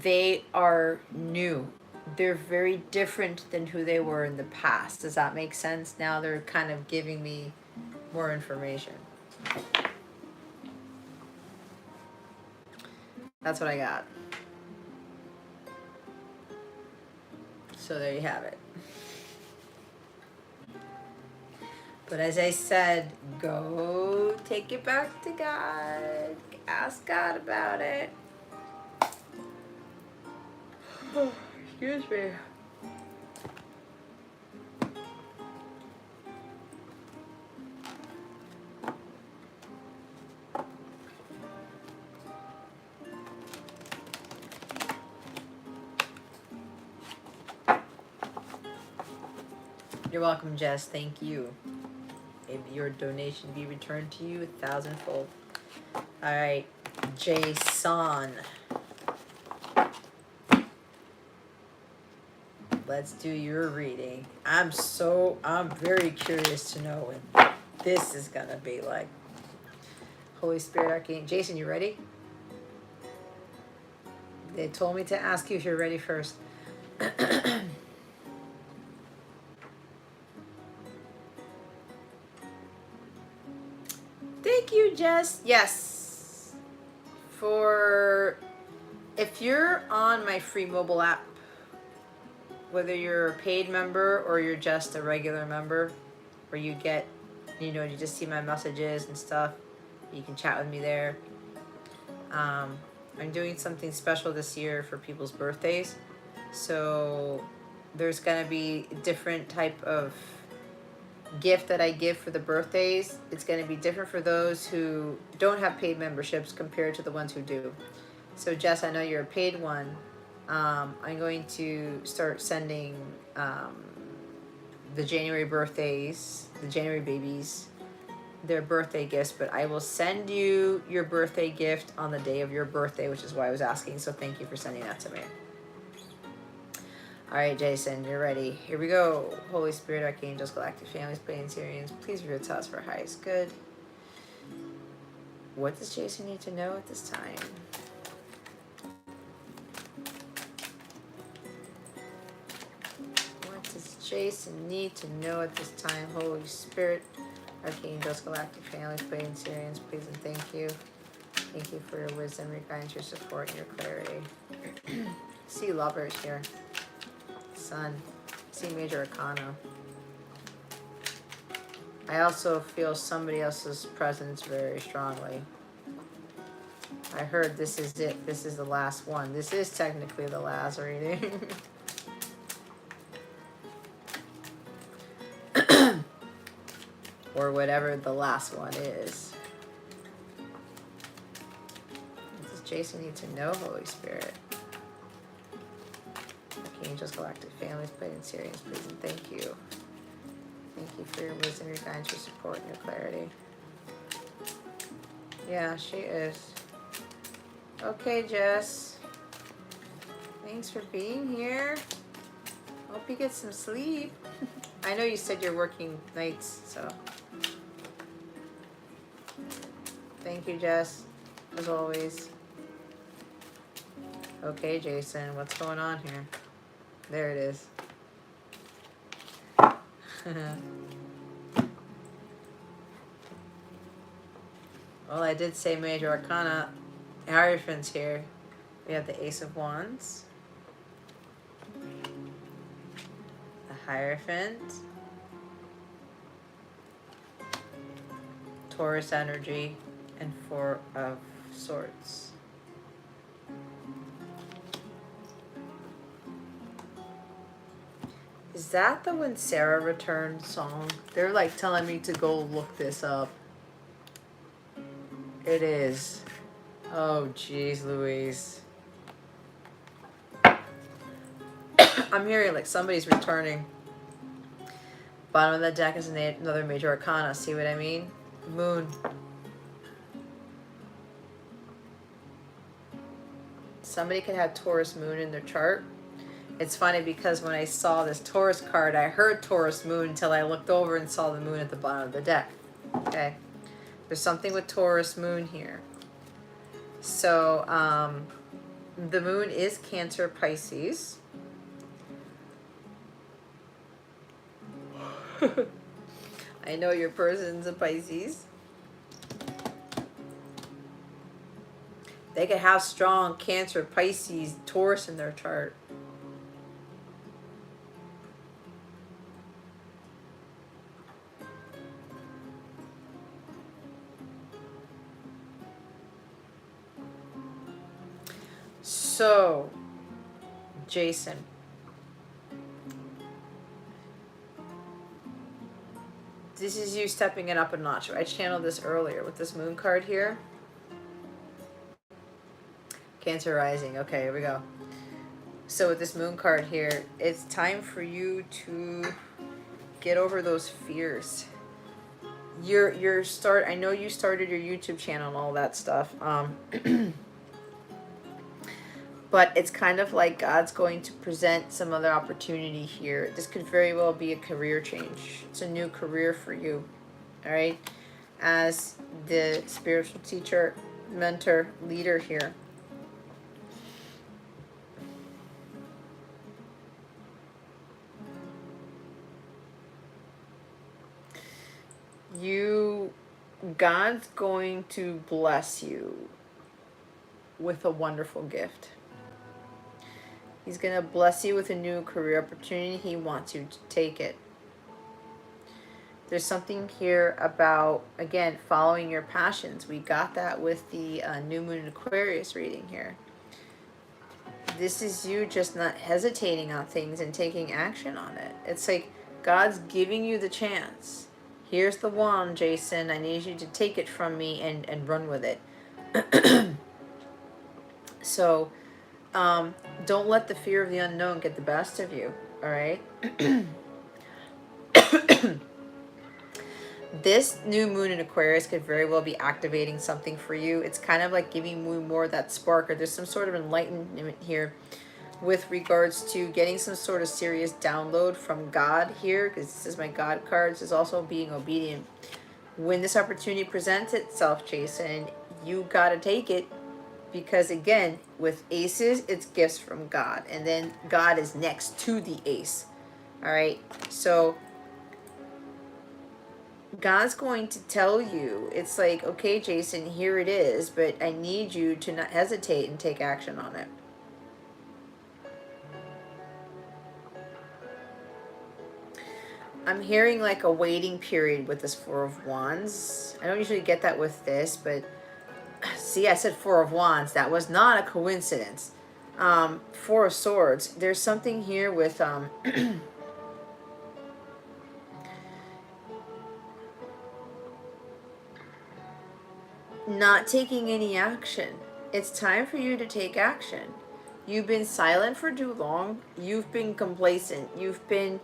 they are new. They're very different than who they were in the past. Does that make sense? Now they're kind of giving me more information. That's what I got. So there you have it. But as I said, go take it back to God. Ask God about it. Excuse me. You're welcome, Jess. Thank you. May your donation be returned to you 1,000-fold. All right, Jason. Let's do your reading. I'm very curious to know what this is gonna be like. Holy Spirit Archangel. Jason, you ready? They told me to ask you if you're ready first. Thank you, Jess. Yes. If you're on my free mobile app, whether you're a paid member or you're just a regular member, where you get, you just see my messages and stuff, you can chat with me there. I'm doing something special this year for people's birthdays. So there's going to be a different type of gift that I give for the birthdays. It's going to be different for those who don't have paid memberships compared to the ones who do. So Jess, I know you're a paid one. I'm going to start sending the January birthdays, the January babies, their birthday gifts, but I will send you your birthday gift on the day of your birthday, which is why I was asking. So thank you for sending that to me. All right, Jason, you're ready. Here we go. Holy Spirit, Archangels, Galactic Families, Pleiadian, Sirians, please reveal to us for highest good. What does Jason need to know at this time? What does Jason need to know at this time? Holy Spirit, Archangels, Galactic Families, Pleiadian, Sirians, please and thank you. Thank you for your wisdom, your guidance, your support, and your clarity. See lovers here. Sun. See major arcana. I also feel somebody else's presence very strongly. I heard this is it. This is the last one. This is technically the last reading. Or whatever the last one is. What does Jason need to know, Holy Spirit? Angels, Galactic Families, Pleiadian, Sirians, please and thank you. Thank you for your wisdom, your guidance, your support, and your clarity. Yeah, she is. Okay, Jess. Thanks for being here. Hope you get some sleep. I know you said you're working nights, so. Thank you, Jess, as always. Okay, Jason, what's going on here? There it is. Well, I did say major arcana. Hierophant's here. We have the Ace of Wands, the Hierophant, Taurus energy, and Four of Swords. Is that the When Sarah Returned song? They're like telling me to go look this up. It is. Oh, geez, Louise. I'm hearing like somebody's returning. Bottom of the deck is another major arcana. See what I mean? Moon. Somebody could have Taurus moon in their chart. It's funny because when I saw this Taurus card, I heard Taurus moon until I looked over and saw the moon at the bottom of the deck. Okay. There's something with Taurus moon here. So, the moon is Cancer, Pisces. I know your person's a Pisces. They could have strong Cancer, Pisces, Taurus in their chart. So, Jason, this is you stepping it up a notch. I channeled this earlier with this moon card here. Cancer rising. Okay, here we go. So with this moon card here, it's time for you to get over those fears. I know you started your YouTube channel and all that stuff. But it's kind of like God's going to present some other opportunity here. This could very well be a career change. It's a new career for you. All right? As the spiritual teacher, mentor, leader here. God's going to bless you with a wonderful gift. He's going to bless you with a new career opportunity. He wants you to take it. There's something here about, again, following your passions. We got that with the New Moon in Aquarius reading here. This is you just not hesitating on things and taking action on it. It's like God's giving you the chance. Here's the wand, Jason. I need you to take it from me and run with it. So, don't let the fear of the unknown get the best of you, all right? This new moon in Aquarius could very well be activating something for you. It's kind of like giving you more of that spark, or there's some sort of enlightenment here with regards to getting some sort of serious download from God here, because this is my God card. This is also being obedient. When this opportunity presents itself, Jason, you got to take it, because again, with aces, it's gifts from God, and then God is next to the ace. All right, so God's going to tell you, it's like, okay, Jason, here it is, but I need you to not hesitate and take action on it. I'm hearing like a waiting period with this Four of Wands. I don't usually get that with this, but see, I said Four of Wands. That was not a coincidence. Four of Swords. There's something here with not taking any action. It's time for you to take action. You've been silent for too long. You've been complacent. You've been,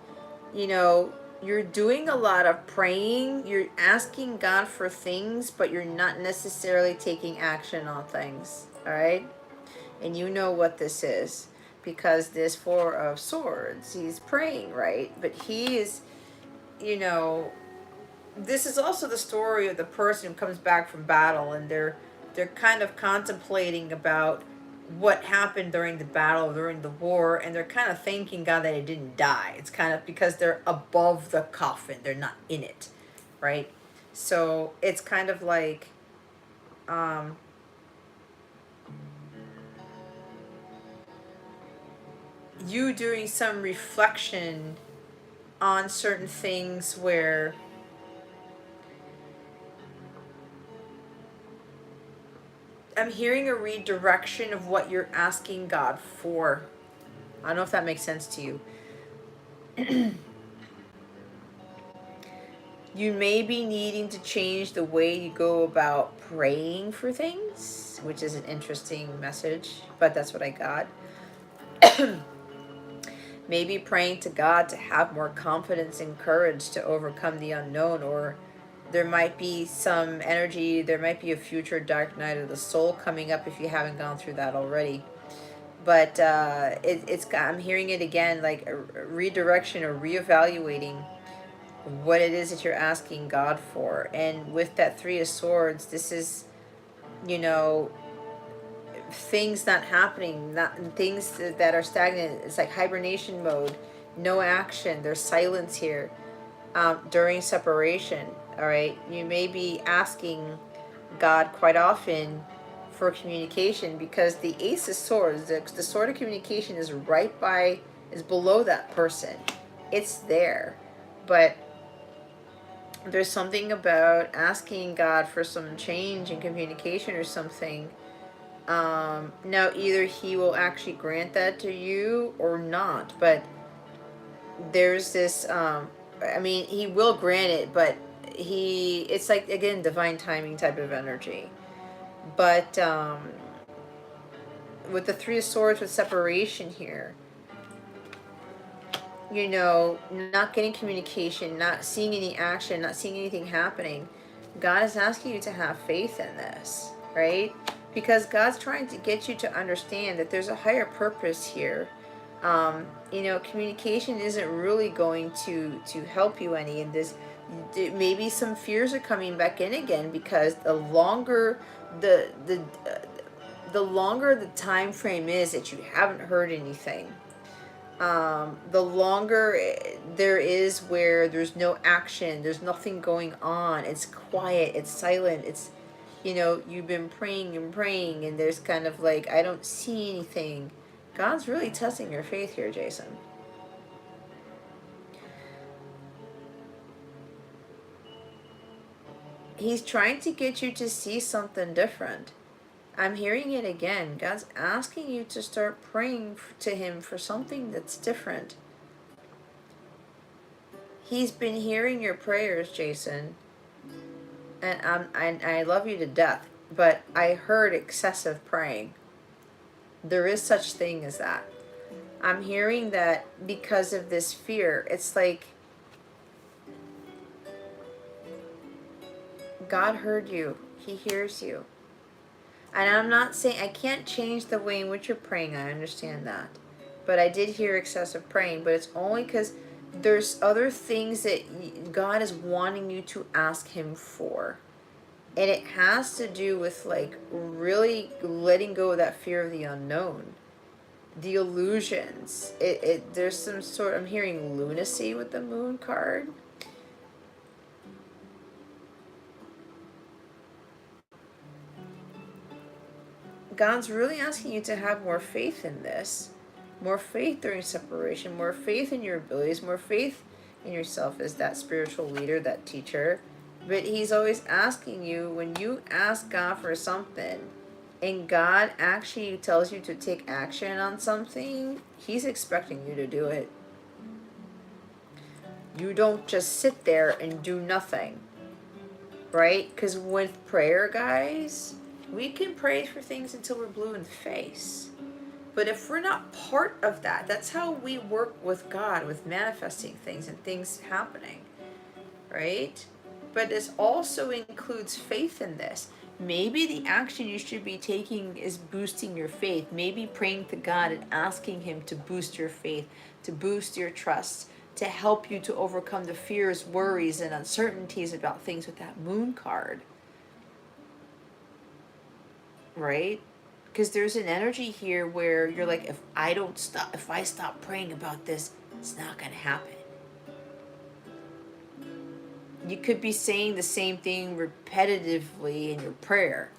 you're doing a lot of praying. You're asking God for things, but you're not necessarily taking action on things. All right? And you know what this is, because this Four of Swords, he's praying, right? But he is, this is also the story of the person who comes back from battle, and they're kind of contemplating about what happened during the battle, during the war, and they're kind of thanking God that it didn't die. It's kind of because they're above the coffin. They're not in it, right? So it's kind of like you doing some reflection on certain things where I'm hearing a redirection of what you're asking God for. I don't know if that makes sense to you. You may be needing to change the way you go about praying for things, which is an interesting message, but that's what I got. Maybe praying to God to have more confidence and courage to overcome the unknown, or there might be some energy, there might be a future dark night of the soul coming up if you haven't gone through that already. But I'm hearing it again, like a redirection or reevaluating what it is that you're asking God for. And with that Three of Swords, this is, things not happening, not things that are stagnant. It's like hibernation mode, no action. There's silence here during separation. All right, you may be asking God quite often for communication, because the Ace of Swords, the sword of communication, is is below that person. It's there. But there's something about asking God for some change in communication or something. Now, either he will actually grant that to you or not, but there's this, I mean, he will grant it, but it's like, again, divine timing type of energy. But, with the Three of Swords with separation here, you know, not getting communication, not seeing any action, not seeing anything happening, God is asking you to have faith in this, right? Because God's trying to get you to understand that there's a higher purpose here. You know, communication isn't really going to help you any in this. Maybe some fears are coming back in again, because the longer the longer the time frame is that you haven't heard anything, the longer there is where there's no action, there's nothing going on, it's quiet, it's silent, it's, you know, you've been praying and praying, and there's kind of like, I don't see anything. God's really testing your faith here, Jason. He's trying to get you to see something different. I'm hearing it again. God's asking you to start praying to him for something that's different. He's been hearing your prayers, Jason. And I love you to death, but I heard excessive praying. There is such thing as that. I'm hearing that because of this fear. It's like God heard you. He hears you. And I'm not saying, I can't change the way in which you're praying. I understand that. But I did hear excessive praying. But it's only because there's other things that God is wanting you to ask him for. And it has to do with like really letting go of that fear of the unknown. The illusions. There's some sort, I'm hearing lunacy with the Moon card. God's really asking you to have more faith in this. More faith during separation. More faith in your abilities. More faith in yourself as that spiritual leader, that teacher. But he's always asking you, when you ask God for something, and God actually tells you to take action on something, he's expecting you to do it. You don't just sit there and do nothing. Right? Because with prayer, guys, we can pray for things until we're blue in the face. But if we're not part of that, that's how we work with God, with manifesting things and things happening, right? But this also includes faith in this. Maybe the action you should be taking is boosting your faith. Maybe praying to God and asking him to boost your faith, to boost your trust, to help you to overcome the fears, worries, and uncertainties about things with that Moon card. Right? Because there's an energy here where you're like, if I stop praying about this, it's not going to happen. You could be saying the same thing repetitively in your prayer.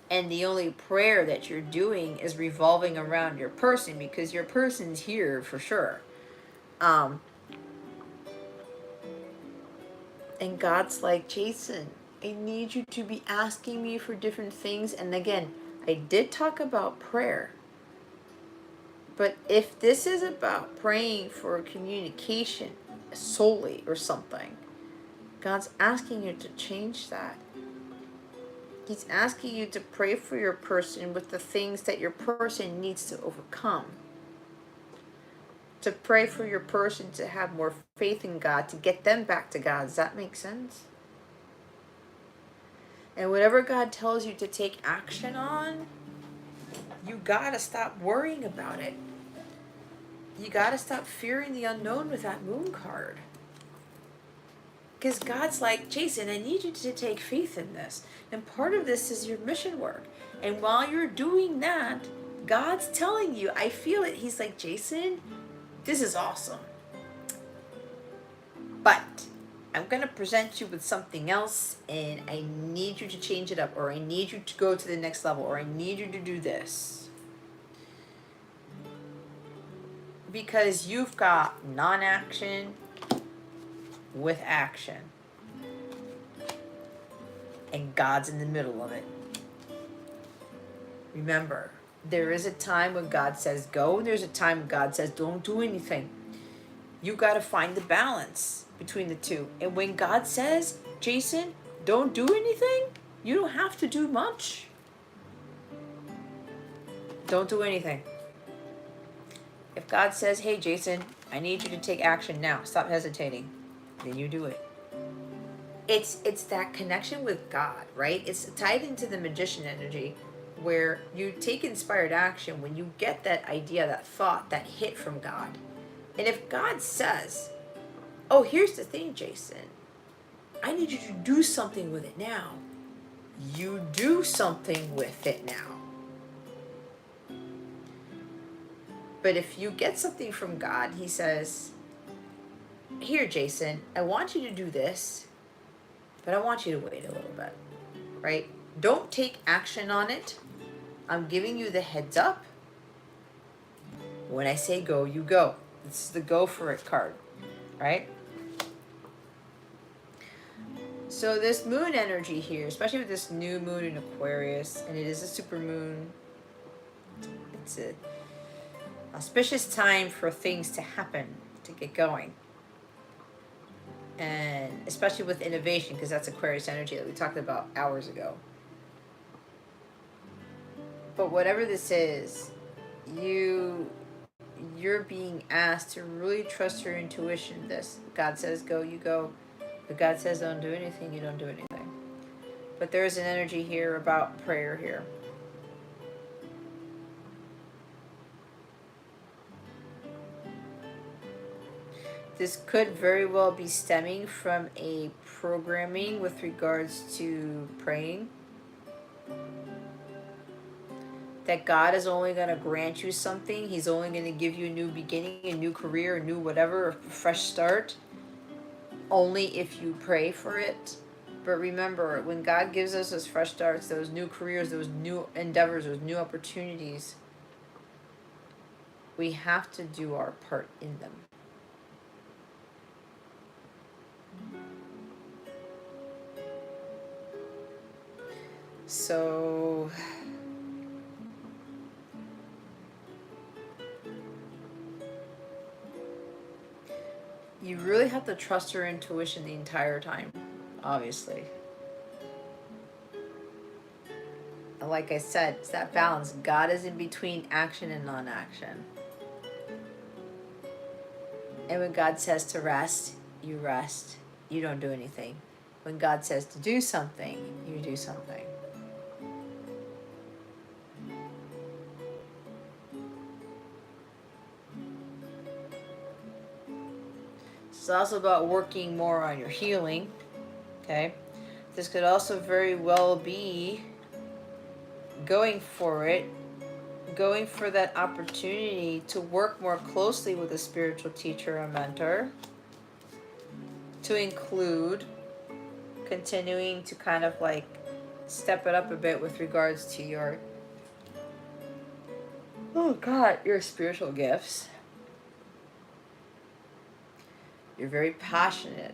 And the only prayer that you're doing is revolving around your person, because your person's here for sure. And God's like, Jason, I need you to be asking me for different things. And again, I did talk about prayer. But if this is about praying for communication solely or something, God's asking you to change that. He's asking you to pray for your person with the things that your person needs to overcome. To pray for your person to have more faith in God, to get them back to God. Does that make sense? And whatever God tells you to take action on, you gotta stop worrying about it. You gotta stop fearing the unknown with that Moon card. Because God's like, Jason, I need you to take faith in this. And part of this is your mission work. And while you're doing that, God's telling you, I feel it. He's like, Jason, this is awesome. But I'm going to present you with something else, and I need you to change it up, or I need you to go to the next level, or I need you to do this. Because you've got non-action with action. And God's in the middle of it. Remember, there is a time when God says go, and there's a time when God says don't do anything. You got to find the balance between the two. And when God says, Jason, don't do anything, you don't have to do much. Don't do anything. If God says, hey, Jason, I need you to take action now, stop hesitating, then you do it. It's that connection with God, right? It's tied into the magician energy, where you take inspired action when you get that idea, that thought, that hit from God. And if God says, oh, here's the thing, Jason, I need you to do something with it now, you do something with it now. But if you get something from God, he says, here, Jason, I want you to do this, but I want you to wait a little bit, right? Don't take action on it. I'm giving you the heads up. When I say go, you go. This is the go for it card, right? So this moon energy here, especially with this new moon in Aquarius, and it is a supermoon, it's a auspicious time for things to happen, to get going. And especially with innovation, because that's Aquarius energy that we talked about hours ago. But whatever this is, you're being asked to really trust your intuition. This God says go, you go. But God says don't do anything, you don't do anything. But there is an energy here about prayer here. This could very well be stemming from a programming with regards to praying. That God is only going to grant you something. He's only going to give you a new beginning, a new career, a new whatever, a fresh start, only if you pray for it. But remember, when God gives us those fresh starts, those new careers, those new endeavors, those new opportunities, we have to do our part in them. So you really have to trust your intuition the entire time, obviously. And like I said, it's that balance. God is in between action and non-action. And when God says to rest, you rest. You don't do anything. When God says to do something, you do something. It's also about working more on your healing. Okay? This could also very well be going for it, going for that opportunity to work more closely with a spiritual teacher or mentor, to include continuing to kind of like step it up a bit with regards to your, oh God, your spiritual gifts. You're very passionate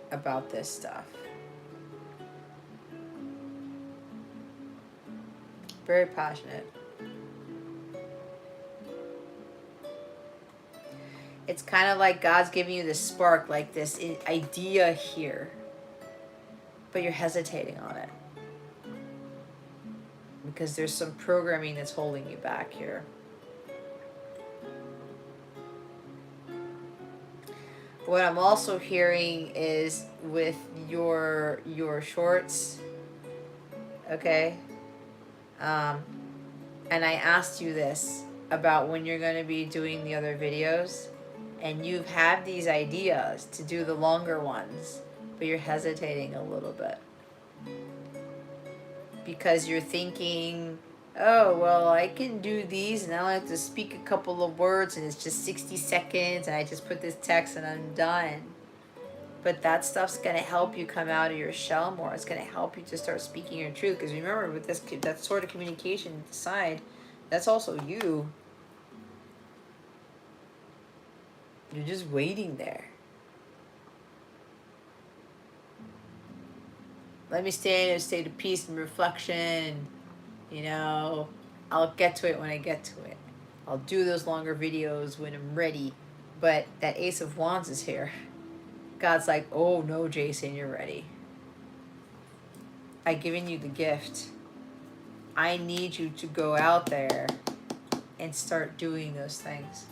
about this stuff. Very passionate. It's kind of like God's giving you this spark, like this idea here, but you're hesitating on it because there's some programming that's holding you back here. What I'm also hearing is with your shorts, okay? And I asked you this about when you're going to be doing the other videos, and you've had these ideas to do the longer ones, but you're hesitating a little bit because you're thinking, oh, well, I can do these and I only have to speak a couple of words and it's just 60 seconds and I just put this text and I'm done. But that stuff's going to help you come out of your shell more. It's going to help you to start speaking your truth. Because remember, with this, that sort of communication side, that's also you. You're just waiting there. Let me stay in a state of peace and reflection. You know, I'll get to it when I get to it. I'll do those longer videos when I'm ready. But that Ace of Wands is here. God's like, oh no, Jason, you're ready. I've given you the gift. I need you to go out there and start doing those things.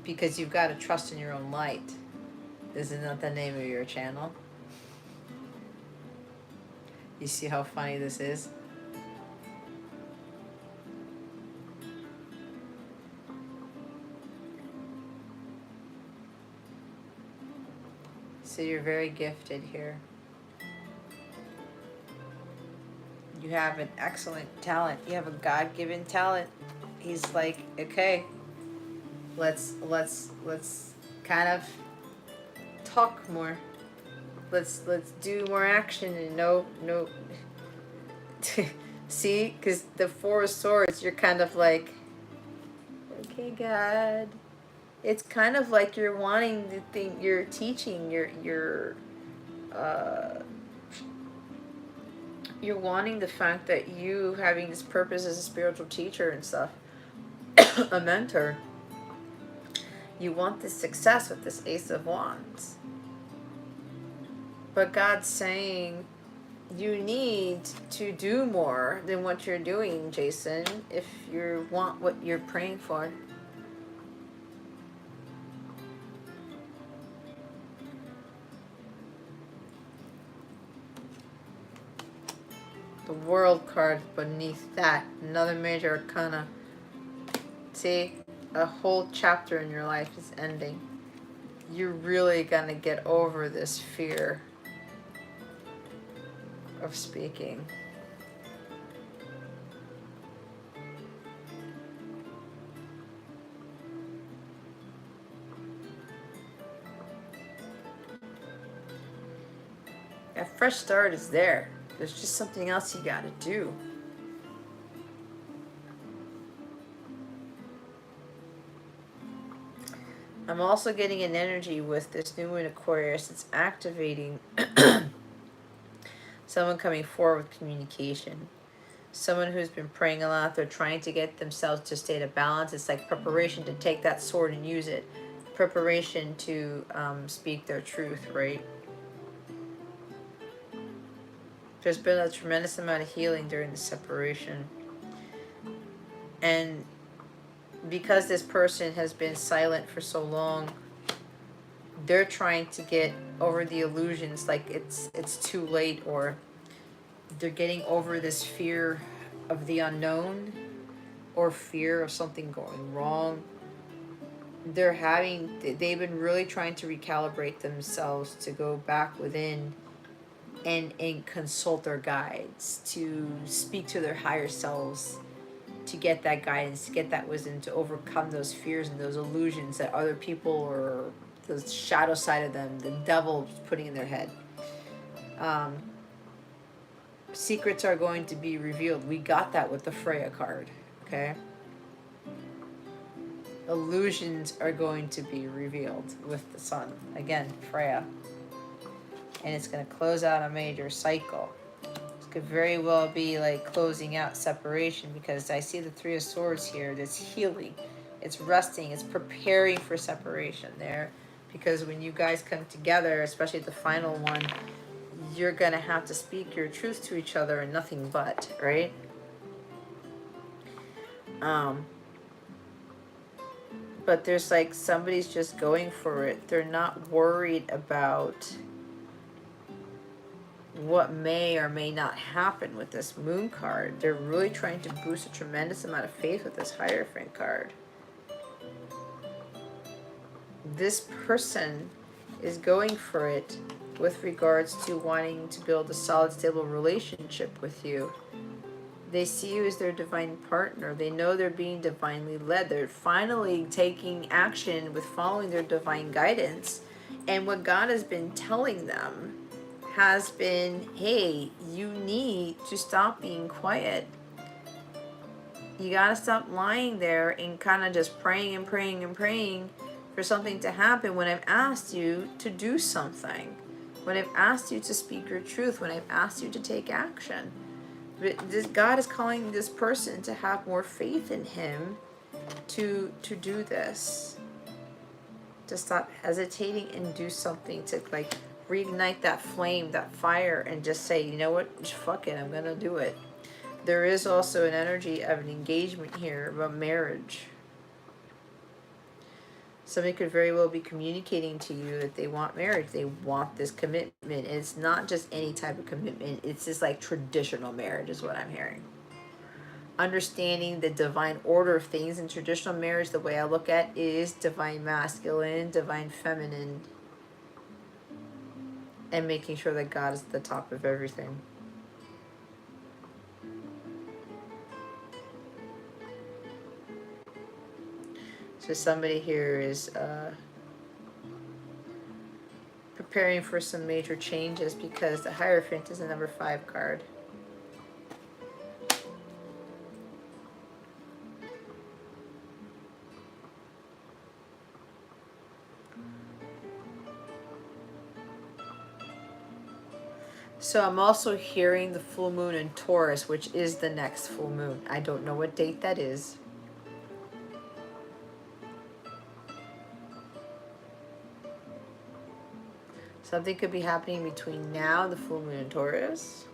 Because you've got to trust in your own light. Isn't that the name of your channel? You see how funny this is? So you're very gifted here. You have an excellent talent. You have a God-given talent. He's like, okay, let's kind of talk more. Let's do more action and no. See, because the Four of Swords, you're kind of like, okay, God. It's kind of like you're wanting the thing, you're teaching, you're wanting the fact that you having this purpose as a spiritual teacher and stuff, a mentor. You want this success with this Ace of Wands. But God's saying you need to do more than what you're doing, Jason, if you want what you're praying for. The World card beneath that, another major arcana. See, a whole chapter in your life is ending. You're really gonna get over this fear of speaking. A fresh start is there. There's just something else you gotta do. I'm also getting an energy with this new moon Aquarius. It's activating someone coming forward with communication. Someone who's been praying a lot. They're trying to get themselves to a state of balance. It's like preparation to take that sword and use it. Preparation to speak their truth, right? There's been a tremendous amount of healing during the separation. And because this person has been silent for so long, they're trying to get over the illusions like it's too late, or they're getting over this fear of the unknown or fear of something going wrong. They've been really trying to recalibrate themselves to go back within and consult their guides, to speak to their higher selves, to get that guidance, to get that wisdom, to overcome those fears and those illusions that other people or the shadow side of them, the devil is putting in their head. Secrets are going to be revealed. We got that with the Freya card, okay? Illusions are going to be revealed with the sun. Again, Freya. And it's going to close out a major cycle. This could very well be like closing out separation, because I see the Three of Swords here. That's healing. It's resting. It's preparing for separation there. Because when you guys come together, especially the final one, you're going to have to speak your truth to each other and nothing but, right? But there's like somebody's just going for it. They're not worried about what may or may not happen with this moon card. They're really trying to boost a tremendous amount of faith with this Hierophant card. This person is going for it with regards to wanting to build a solid, stable relationship with you. They see you as their divine partner. They know they're being divinely led. They're finally taking action with following their divine guidance And what God has been telling them has been, hey, you need to stop being quiet. You got to stop lying there and kind of just praying and praying and praying for something to happen when I've asked you to do something. When I've asked you to speak your truth, when I've asked you to take action. God is calling this person to have more faith in him to do this. To stop hesitating and do something, to like reignite that flame, that fire, and just say, you know what, fuck it, I'm gonna do it. There is also an energy of an engagement here about marriage. Somebody could very well be communicating to you that they want marriage. They want this commitment. And it's not just any type of commitment. It's just like traditional marriage is what I'm hearing. Understanding the divine order of things in traditional marriage, the way I look at it, is divine masculine, divine feminine, and making sure that God is at the top of everything. So somebody here is preparing for some major changes because the Hierophant is the number 5 card. So I'm also hearing the full moon in Taurus, which is the next full moon. I don't know what date that is. Something could be happening between now and the full moon in Taurus.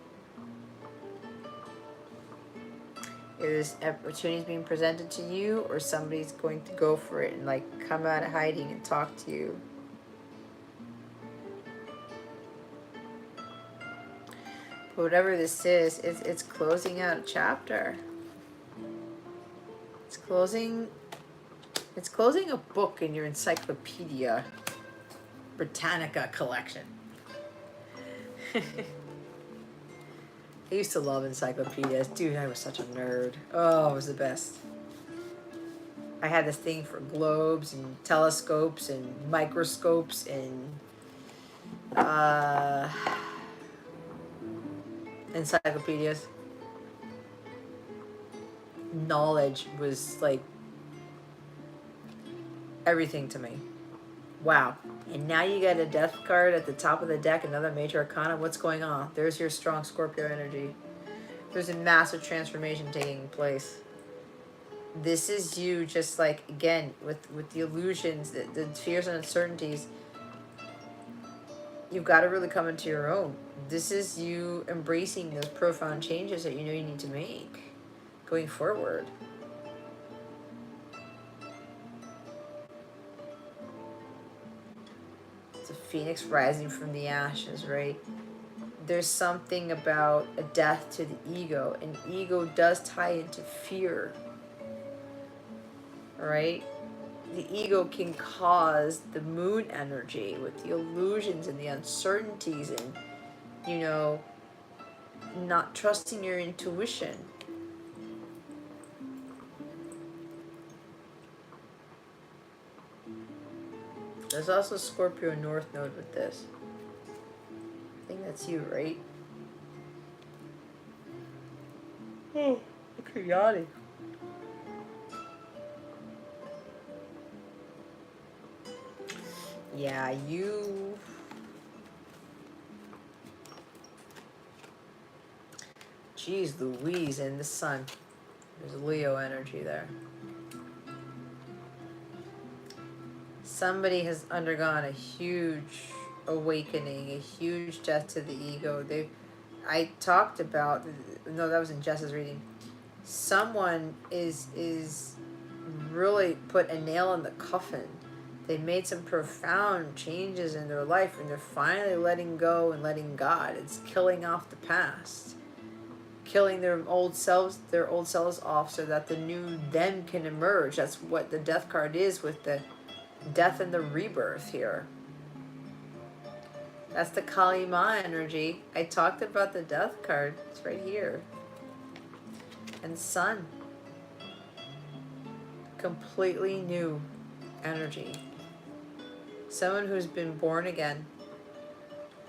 Is opportunities being presented to you, or somebody's going to go for it and like come out of hiding and talk to you. But whatever this is, it's closing out a chapter. It's closing a book in your Encyclopedia Britannica collection. I used to love encyclopedias. Dude, I was such a nerd. Oh, it was the best. I had this thing for globes and telescopes and microscopes and encyclopedias. Knowledge was like everything to me. Wow. And now you got a death card at the top of the deck, another major arcana. What's going on? There's your strong Scorpio energy. There's a massive transformation taking place. This is you just like, again, with the illusions, the fears and uncertainties. You've got to really come into your own. This is you embracing those profound changes that you know you need to make going forward. It's a phoenix rising from the ashes, right? There's something about a death to the ego, and ego does tie into fear, right? The ego can cause the moon energy with the illusions and the uncertainties and, you know, not trusting your intuition. There's also Scorpio North Node with this. I think that's you, right? Oh, look at Yachty. Yeah, you... Jeez Louise, and the sun. There's Leo energy there. Somebody has undergone a huge awakening, a huge death to the ego. I talked about, no, that was in Jess's reading. Someone is really put a nail in the coffin. They made some profound changes in their life, and they're finally letting go and letting God. It's killing off the past, killing their old selves off, so that the new them can emerge. That's what the death card is, with the death and the rebirth here. That's the Kali Ma energy. I talked about the death card. It's right here. And sun. Completely new energy. Someone who's been born again.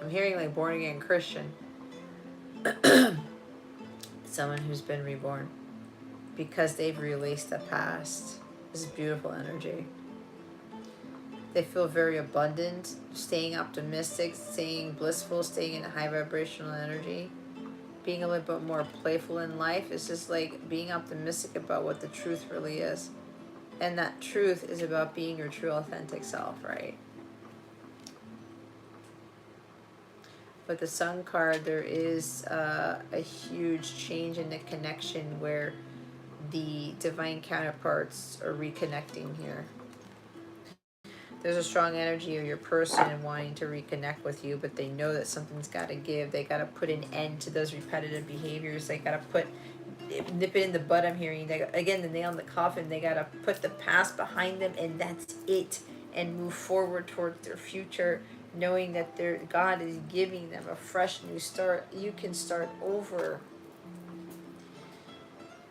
I'm hearing like born again Christian. Someone who's been reborn because they've released the past. This is beautiful energy. They feel very abundant, staying optimistic, staying blissful, staying in a high vibrational energy. Being a little bit more playful in life is just like being optimistic about what the truth really is. And that truth is about being your true authentic self, right? With the Sun card, there is a huge change in the connection where the divine counterparts are reconnecting here. There's a strong energy of your person wanting to reconnect with you, but they know that something's got to give. They got to put an end to those repetitive behaviors. They got to nip it in the bud. I'm hearing, again, the nail in the coffin. They got to put the past behind them, and that's it, and move forward towards their future, knowing that God is giving them a fresh new start. You can start over.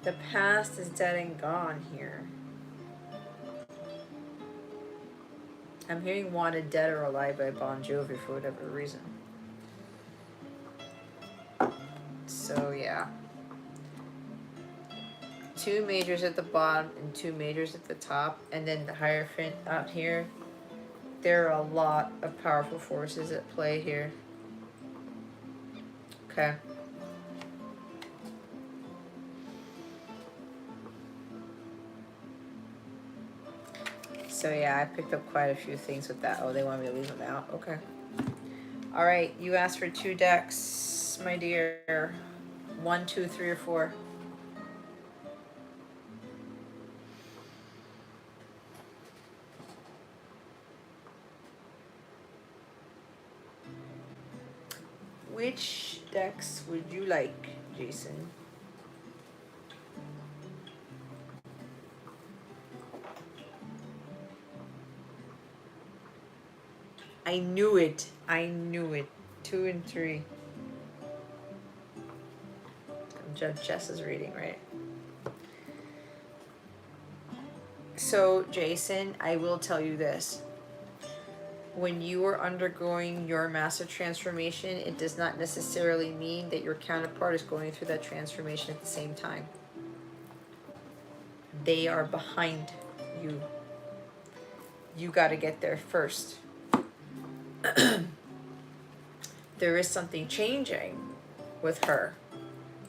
The past is dead and gone here. I'm hearing Wanted Dead or Alive by Bon Jovi for whatever reason. So yeah. 2 majors at the bottom and 2 majors at the top, and then the Hierophant out here. There are a lot of powerful forces at play here. Okay. So yeah, I picked up quite a few things with that. Oh, they want me to leave them out. Okay. All right, you asked for 2 decks, my dear. 1, 2, 3, or 4. Which decks would you like, Jason? I knew it. I knew it. 2 and 3. Judge Jess's reading, right? So, Jason, I will tell you this. When you are undergoing your massive transformation, it does not necessarily mean that your counterpart is going through that transformation at the same time. They are behind you. You got to get there first. There is something changing with her,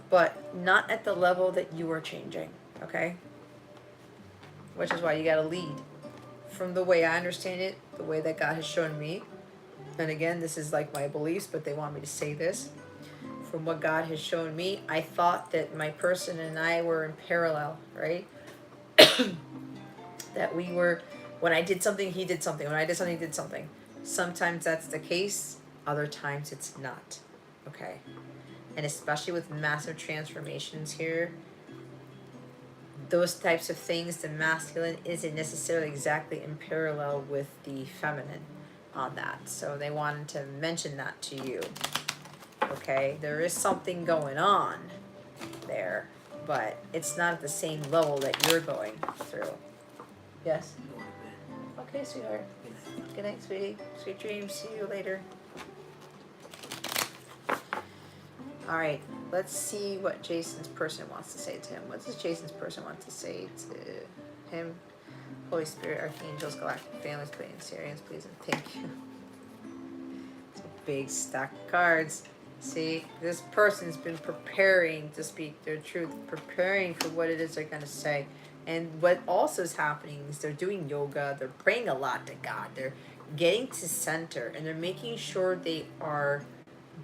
but not at the level that you are changing, okay? Which is why you got to lead. From the way I understand it, the way that God has shown me, and again, this is like my beliefs, but they want me to say this. From what God has shown me, I thought that my person and I were in parallel, right? That we were, when I did something, he did something. When I did something, he did something. Sometimes that's the case. Other times it's not. Okay. And especially with massive transformations here, those types of things, the masculine isn't necessarily exactly in parallel with the feminine on that. So they wanted to mention that to you. Okay. There is something going on there, but it's not at the same level that you're going through. Yes? Okay, sweetheart. Good night, sweetie. Sweet dreams. See you later. All right, let's see what Jason's person wants to say to him. What does Jason's person want to say to him? Holy Spirit, Archangels, Galactic Families, Pleiadians, Sirians, please and thank you. It's a big stack of cards. See, this person's been preparing to speak their truth, preparing for what it is they're going to say. And what also is happening is they're doing yoga, they're praying a lot to God, they're getting to center, and they're making sure they are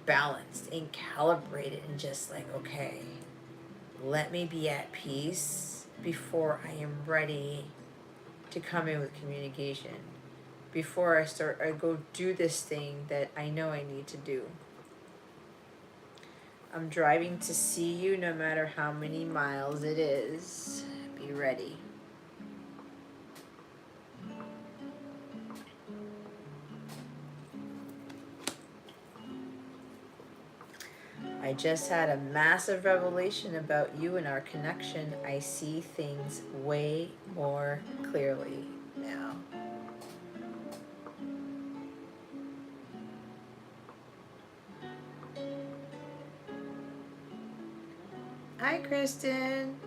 balanced and calibrated and just like, okay, let me be at peace before I am ready to come in with communication. Before I go do this thing that I know I need to do. I'm driving to see you no matter how many miles it is. Be ready. I just had a massive revelation about you and our connection. I see things way more clearly now. Hi, Kristen.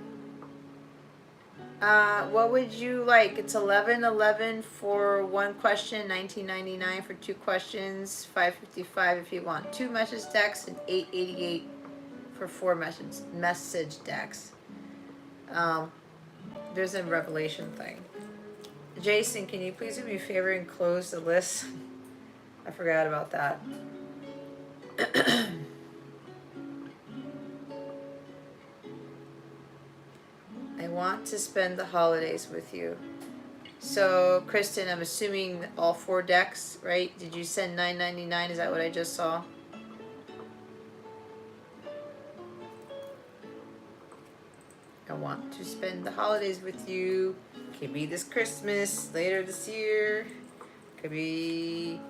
What would you like? It's 11.11 for one question, 19.99 for two questions, 5.55 if you want two message decks, and 8.88 for four message decks. There's a revelation thing. Jason, can you please do me a favor and close the list? I forgot about that. I want to spend the holidays with you. So, Kristen, I'm assuming all four decks, right? Did you send $9.99? Is that what I just saw? I want to spend the holidays with you. Could be this Christmas, later this year. Could be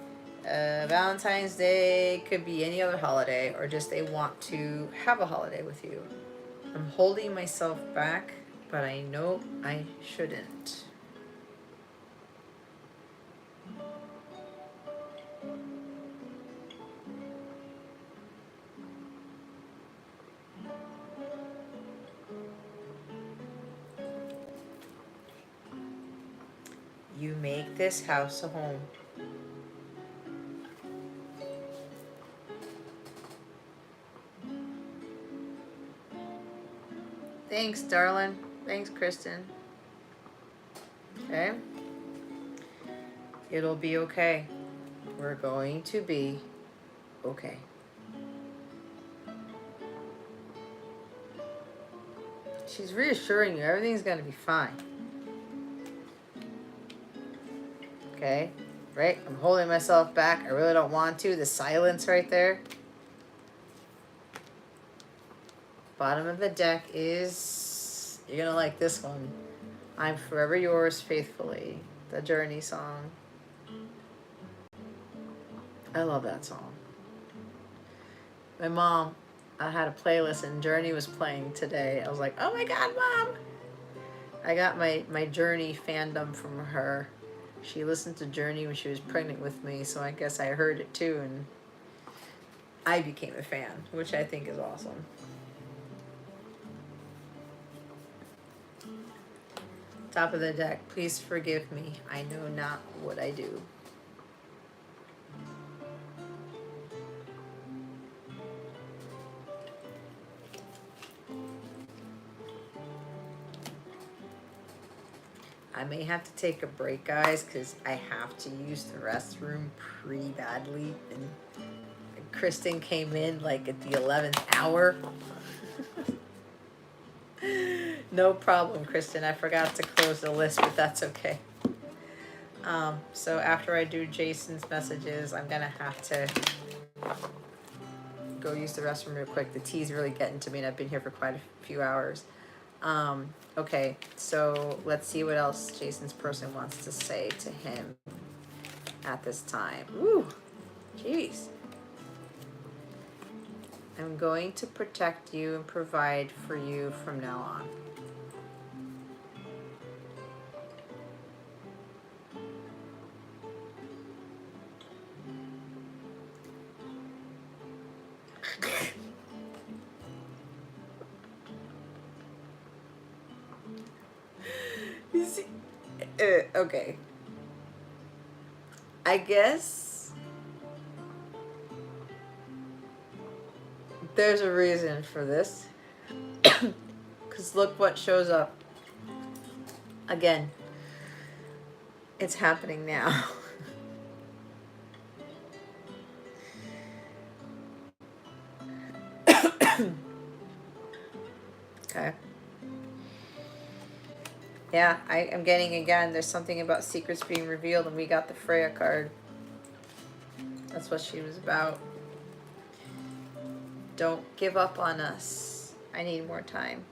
Valentine's Day. Could be any other holiday, or just they want to have a holiday with you. I'm holding myself back, but I know I shouldn't. You make this house a home. Thanks, darling. Thanks, Kristen. Okay. It'll be okay. We're going to be okay. She's reassuring you. Everything's going to be fine. Okay? Right? I'm holding myself back. I really don't want to. The silence right there. Bottom of the deck is, you're going to like this one. I'm forever yours faithfully. The Journey song. I love that song. My mom, I had a playlist and Journey was playing today. I was like, oh my God, Mom. I got my Journey fandom from her. She listened to Journey when she was pregnant with me, so I guess I heard it too, and I became a fan, which I think is awesome. Top of the deck, please forgive me. I know not what I do. I may have to take a break, guys, because I have to use the restroom pretty badly. And Kristen came in like at the 11th hour. No problem, Kristen. I forgot to close the list, but that's okay. So after I do Jason's messages, I'm going to have to go use the restroom real quick. The tea's really getting to me, and I've been here for quite a few hours. Okay, so let's see what else Jason's person wants to say to him at this time. Ooh, jeez. I'm going to protect you and provide for you from now on. You see, okay. I guess there's a reason for this. Because look what shows up. Again, it's happening now. Okay. Yeah, I am getting again, there's something about secrets being revealed, and we got the Freya card. That's what she was about. Don't give up on us. I need more time.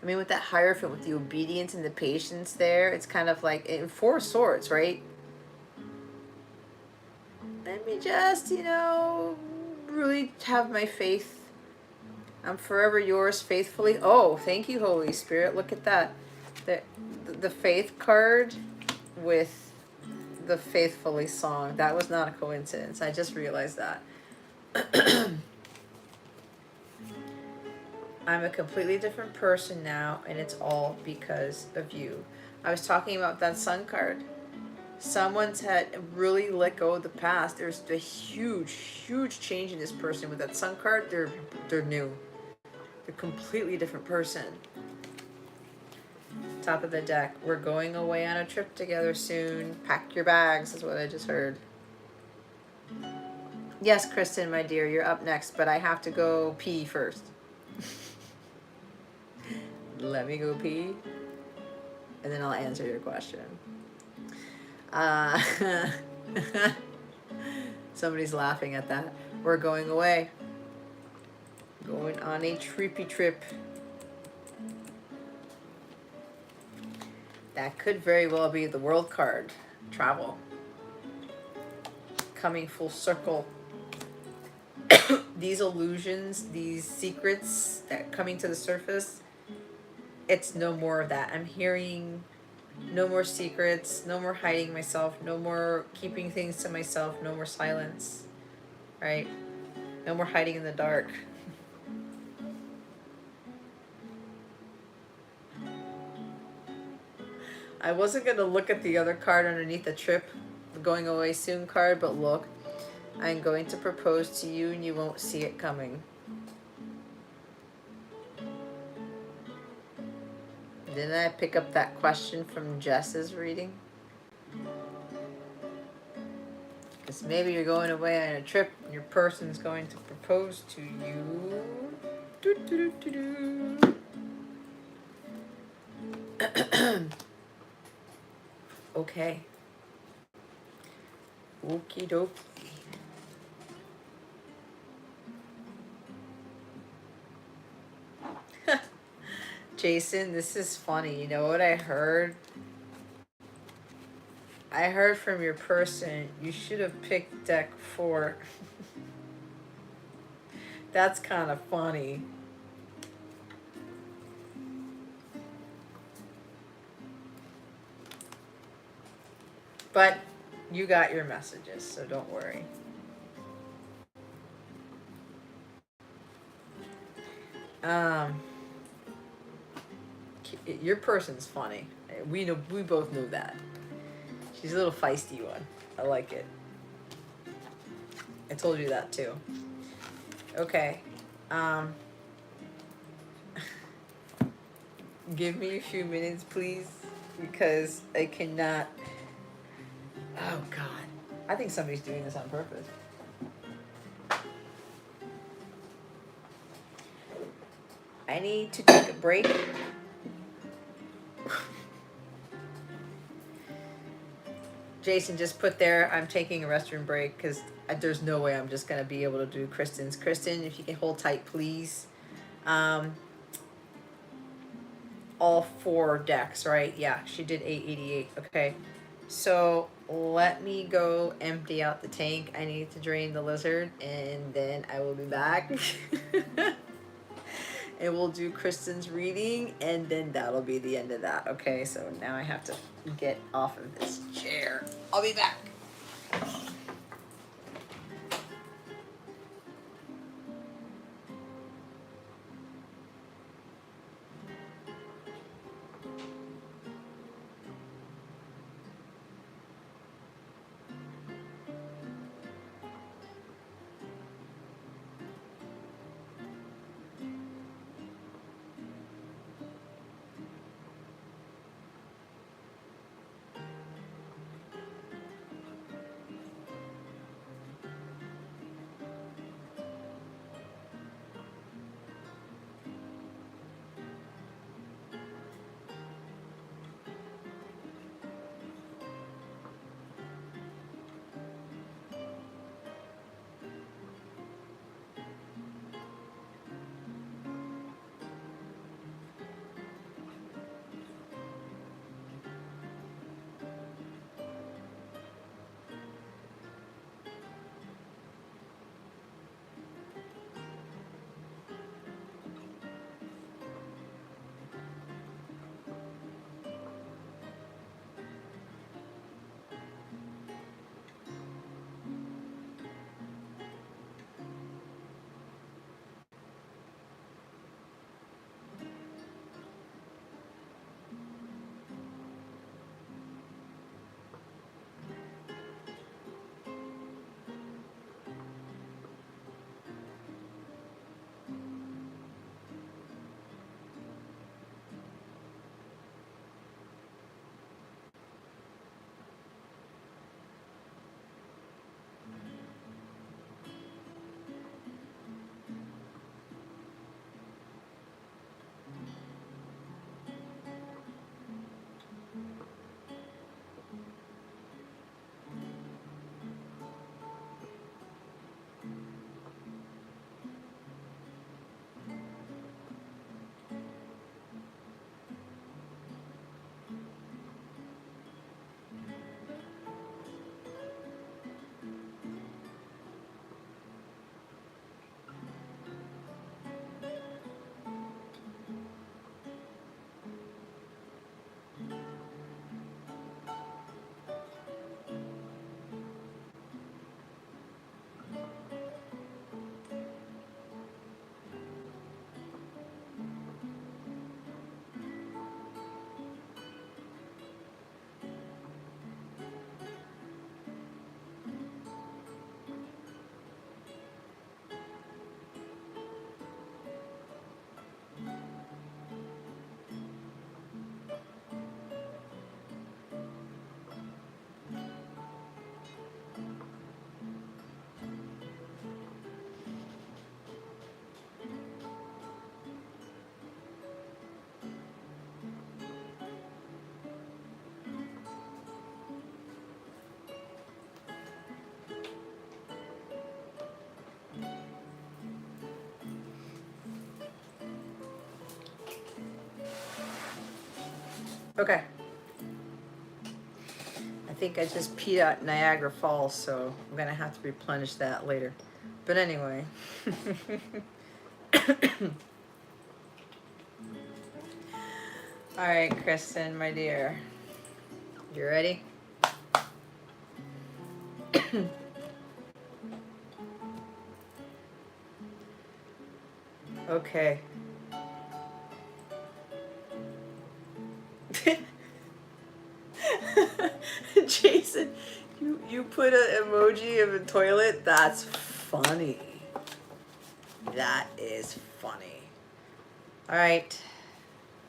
I mean, with that Hierophant, with the obedience and the patience there, it's kind of like in Four Swords, right? Let me just, really have my faith. I'm forever yours faithfully. Oh, thank you, Holy Spirit. Look at that. The faith card with the faithfully song. That was not a coincidence. I just realized that. I'm a completely different person now, and it's all because of you. I was talking about that sun card. Someone's had really let go of the past. There's a huge, huge change in this person with that sun card. They're new. They're a completely different person. Top of the deck. We're going away on a trip together soon. Pack your bags is what I just heard. Yes, Kristen, my dear, you're up next, but I have to go pee first. Let me go pee, and then I'll answer your question. Somebody's laughing at that. We're going away. Going on a trippy trip. That could very well be the world card. Travel. Coming full circle. These illusions, these secrets that coming to the surface, it's no more of that. I'm hearing no more secrets, no more hiding myself, no more keeping things to myself, no more silence, right? No more hiding in the dark. I wasn't going to look at the other card underneath the trip, the going away soon card, but look, I'm going to propose to you and you won't see it coming. Didn't I pick up that question from Jess's reading? Because maybe you're going away on a trip and your person's going to propose to you. Do, do, do, do, do. Okay. Okie dokie. Jason, this is funny. You know what I heard? I heard from your person, you should have picked deck 4. That's kind of funny. But you got your messages, so don't worry. Your person's funny. We both know that. She's a little feisty one. I like it. I told you that too. Okay. Give me a few minutes, please, because I cannot. Oh God. I think somebody's doing this on purpose. I need to take a break. Jason just put there, I'm taking a restroom break because there's no way I'm just going to be able to do Kristen's. Kristen, if you can hold tight, please. All 4 decks, right? Yeah, she did 888. Okay. So let me go empty out the tank. I need to drain the lizard and then I will be back. And we'll do Kristen's reading and then that'll be the end of that. Okay, so now I have to get off of this chair. I'll be back. Okay. I think I just peed out Niagara Falls, so I'm gonna have to replenish that later. But anyway. All right, Kristen, my dear. You ready? Okay. Jason, you put an emoji of a toilet? That's funny. That is funny. All right.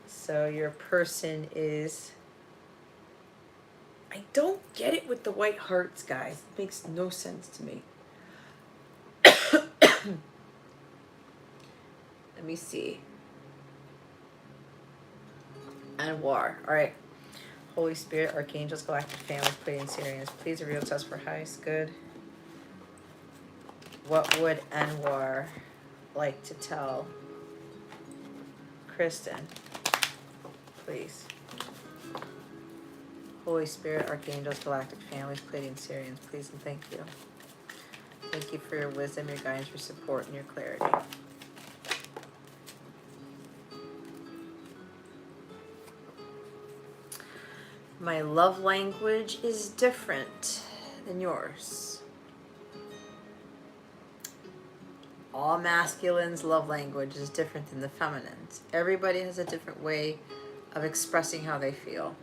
So your person is... I don't get it with the white hearts, guys. It makes no sense to me. Let me see. Anwar. All right. Holy Spirit, Archangels, Galactic Families, Pleiadian Syrians, please reveal to us for highest good. What would Anwar like to tell Kristen? Please. Holy Spirit, Archangels, Galactic Families, Pleiadian Syrians, please and thank you. Thank you for your wisdom, your guidance, your support, and your clarity. My love language is different than yours. All masculines' love language is different than the feminine's. Everybody has a different way of expressing how they feel,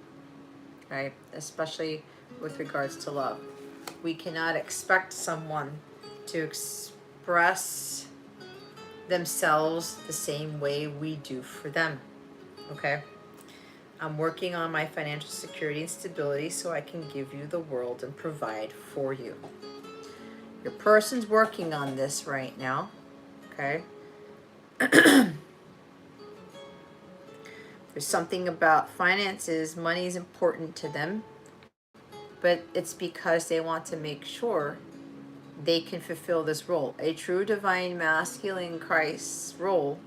right? Especially with regards to love. We cannot expect someone to express themselves the same way we do for them, okay? I'm working on my financial security and stability so I can give you the world and provide for you. Your person's working on this right now, okay? There's something about finances. Money is important to them, but it's because they want to make sure they can fulfill this role. A true divine masculine Christ role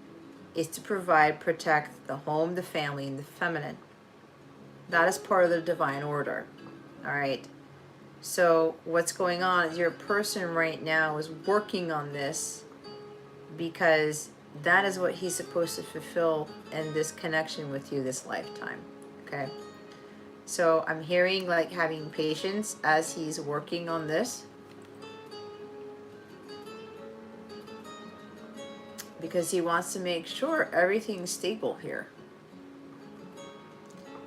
is to provide, protect the home, the family, and the feminine. That is part of the divine order. All right. So what's going on is your person right now is working on this because that is what he's supposed to fulfill in this connection with you this lifetime. Okay. So I'm hearing like having patience as he's working on this, because he wants to make sure everything's stable here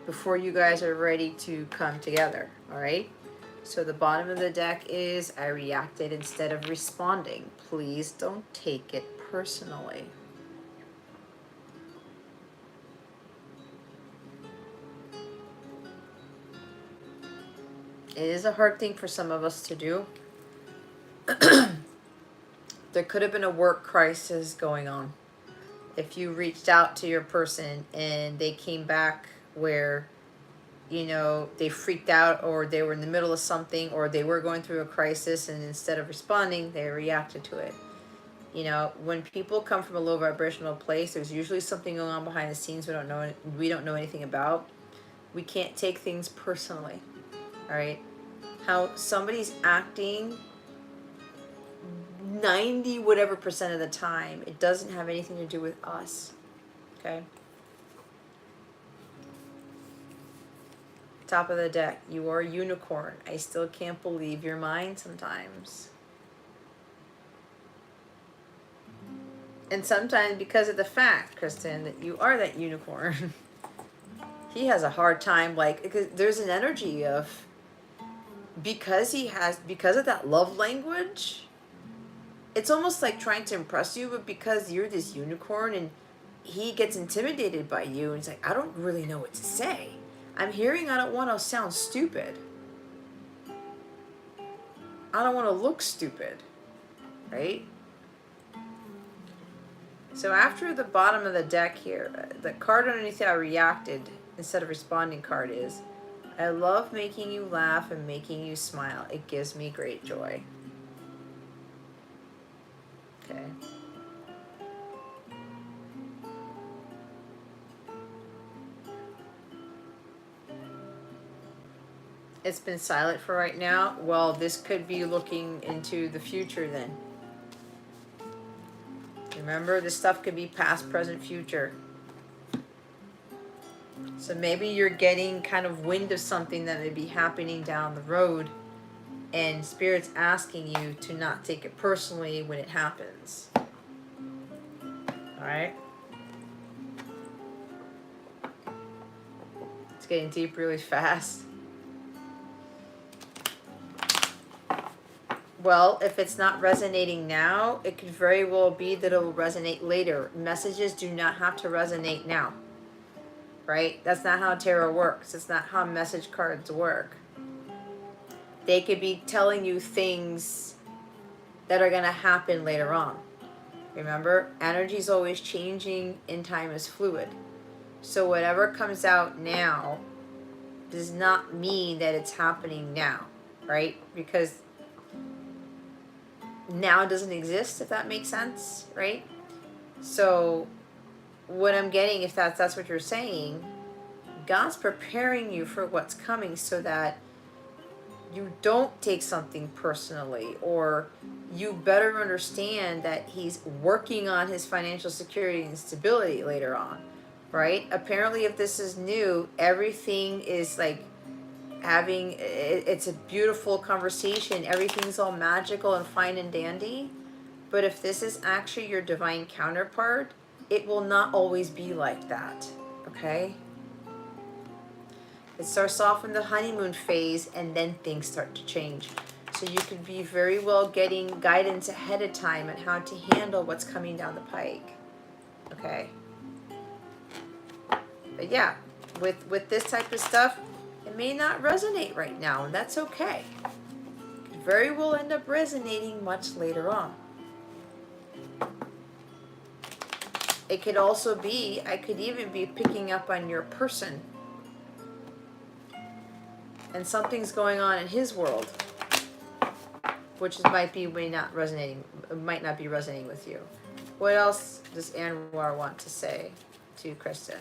before you guys are ready to come together. All right. So the bottom of the deck is I reacted instead of responding. Please don't take it personally. It is a hard thing for some of us to do. There could have been a work crisis going on. If you reached out to your person and they came back where, you know, they freaked out or they were in the middle of something or they were going through a crisis, and instead of responding, they reacted to it. You know, when people come from a low vibrational place, there's usually something going on behind the scenes we don't know anything about. We can't take things personally. All right? How somebody's acting 90 whatever percent of the time, it doesn't have anything to do with us. Okay? Top of the deck, you are a unicorn. I still can't believe your mind sometimes. And sometimes because of the fact, Kristen, that you are that unicorn, he has a hard time, like, because there's an energy of, because of that love language, it's almost like trying to impress you, but because you're this unicorn and he gets intimidated by you and he's like, I don't really know what to say. I'm hearing I don't want to sound stupid. I don't want to look stupid, right? So after the bottom of the deck here, the card underneath I reacted instead of responding card is, I love making you laugh and making you smile. It gives me great joy. Okay. It's been silent for right now. Well, this could be looking into the future then. Remember, this stuff could be past, present, future. So maybe you're getting kind of wind of something that may be happening down the road, and Spirit's asking you to not take it personally when it happens. Alright? It's getting deep really fast. Well, if it's not resonating now, it could very well be that it will resonate later. Messages do not have to resonate now. Right? That's not how tarot works. It's not how message cards work. They could be telling you things that are going to happen later on. Remember, energy is always changing and time is fluid. So whatever comes out now does not mean that it's happening now, right? Because now doesn't exist, if that makes sense, right? So what I'm getting, if that's what you're saying, God's preparing you for what's coming so that you don't take something personally, or you better understand that he's working on his financial security and stability later on, right? Apparently, if this is new, everything is like it's a beautiful conversation. Everything's all magical and fine and dandy. But if this is actually your divine counterpart, it will not always be like that, okay? It starts off in the honeymoon phase, and then things start to change. So you could be very well getting guidance ahead of time on how to handle what's coming down the pike, okay? But yeah, with this type of stuff, it may not resonate right now, and that's okay. It could very well end up resonating much later on. It could also be, I could even be picking up on your person, and something's going on in his world, which might not be resonating with you. What else does Anwar want to say to Kristen?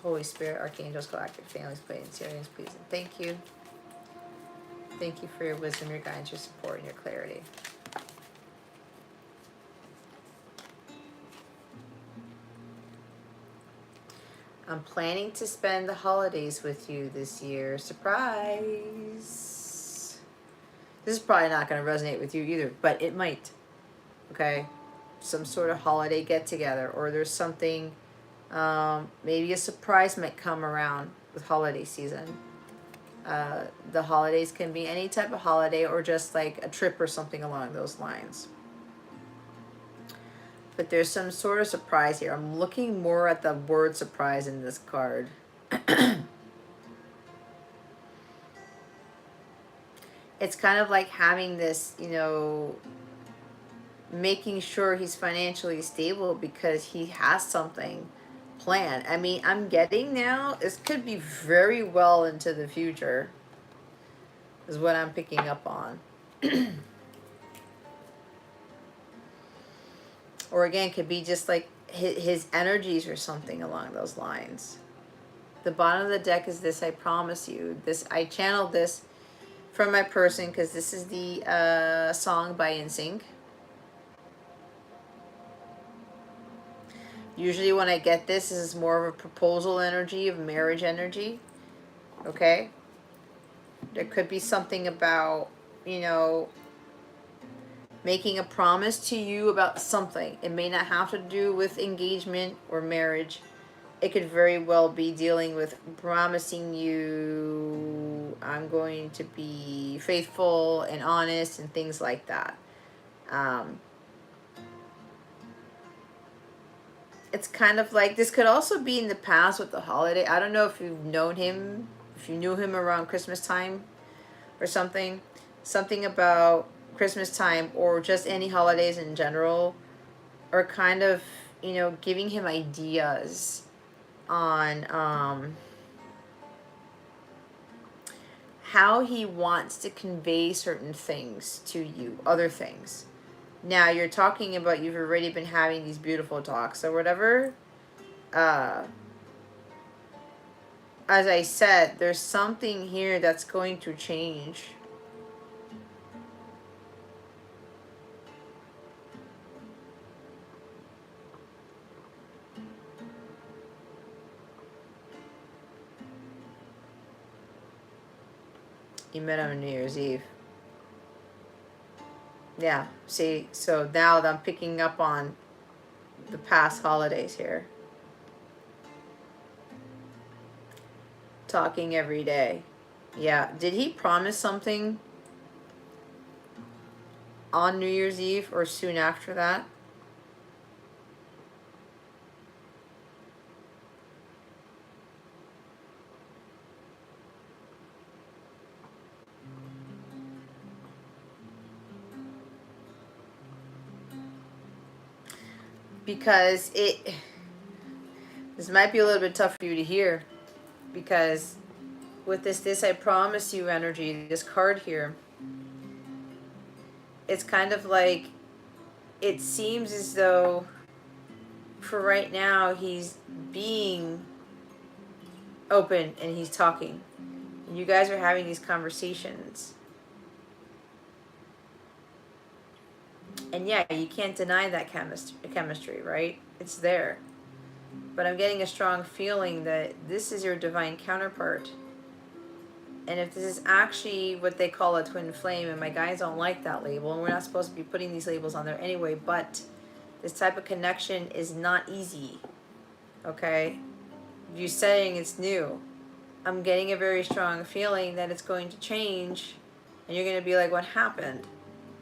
Holy Spirit, Archangels, Galactic Families, Planetarians, please and thank you. Thank you for your wisdom, your guidance, your support, and your clarity. I'm planning to spend the holidays with you this year. Surprise! This is probably not going to resonate with you either, but it might. Okay? Some sort of holiday get-together, or there's something, maybe a surprise might come around with holiday season. The holidays can be any type of holiday, or just like a trip or something along those lines. But there's some sort of surprise here. I'm looking more at the word surprise in this card. It's kind of like having this, making sure he's financially stable because he has something planned. I mean, I'm getting now, this could be very well into the future, is what I'm picking up on. Or again, could be just like his energies or something along those lines. The bottom of the deck is this, I promise you. I channeled this from my person because this is the song by NSYNC. Usually when I get this is more of a proposal energy, of marriage energy. Okay? There could be something about, making a promise to you about something. It may not have to do with engagement or marriage. It could very well be dealing with promising you I'm going to be faithful and honest and things like that. It's kind of like, this could also be in the past with the holiday. I don't know if you've known him, if you knew him around Christmas time or something. Something about Christmas time or just any holidays in general, or kind of, giving him ideas on how he wants to convey certain things to you, other things. Now you're talking about, you've already been having these beautiful talks or whatever. as I said, there's something here that's going to change. You met him on New Year's Eve. Yeah, see, so now I'm picking up on the past holidays here. Talking every day. Yeah, did he promise something on New Year's Eve or soon after that? Because this might be a little bit tough for you to hear, because with this I promise you energy, this card here, it's kind of like, it seems as though for right now he's being open and he's talking. You guys are having these conversations. And yeah, you can't deny that chemistry, right? It's there. But I'm getting a strong feeling that this is your divine counterpart. And if this is actually what they call a twin flame, and my guys don't like that label, and we're not supposed to be putting these labels on there anyway, but this type of connection is not easy, okay? You saying it's new. I'm getting a very strong feeling that it's going to change, and you're going to be like, what happened?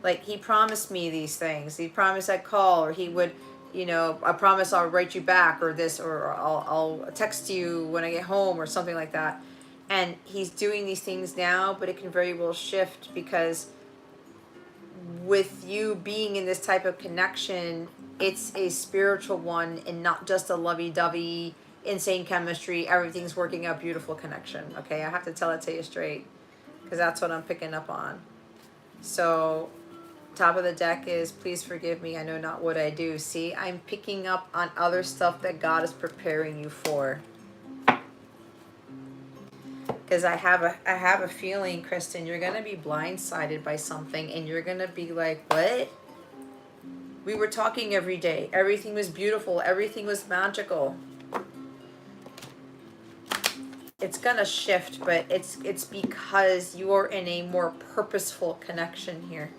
Like, he promised me these things. He promised I'd call, or he would, you know, I promise I'll write you back, or this, or I'll text you when I get home, or something like that. And he's doing these things now, but it can very well shift, because with you being in this type of connection, it's a spiritual one and not just a lovey-dovey, insane chemistry, everything's working out, beautiful connection. Okay, I have to tell it to you straight, because that's what I'm picking up on. So top of the deck is, please forgive me, I know not what I do. See, I'm picking up on other stuff that God is preparing you for. Because I have a feeling, Kristen, you're going to be blindsided by something, and you're going to be like, what? We were talking every day. Everything was beautiful. Everything was magical. It's going to shift, but it's because you're in a more purposeful connection here.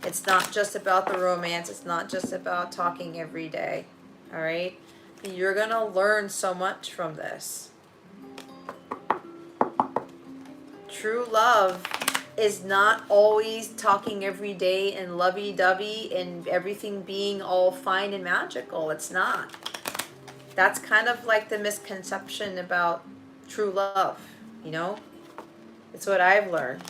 It's not just about the romance. It's not just about talking every day. All right? You're going to learn so much from this. True love is not always talking every day and lovey-dovey and everything being all fine and magical. It's not. That's kind of like the misconception about true love, you know? It's what I've learned.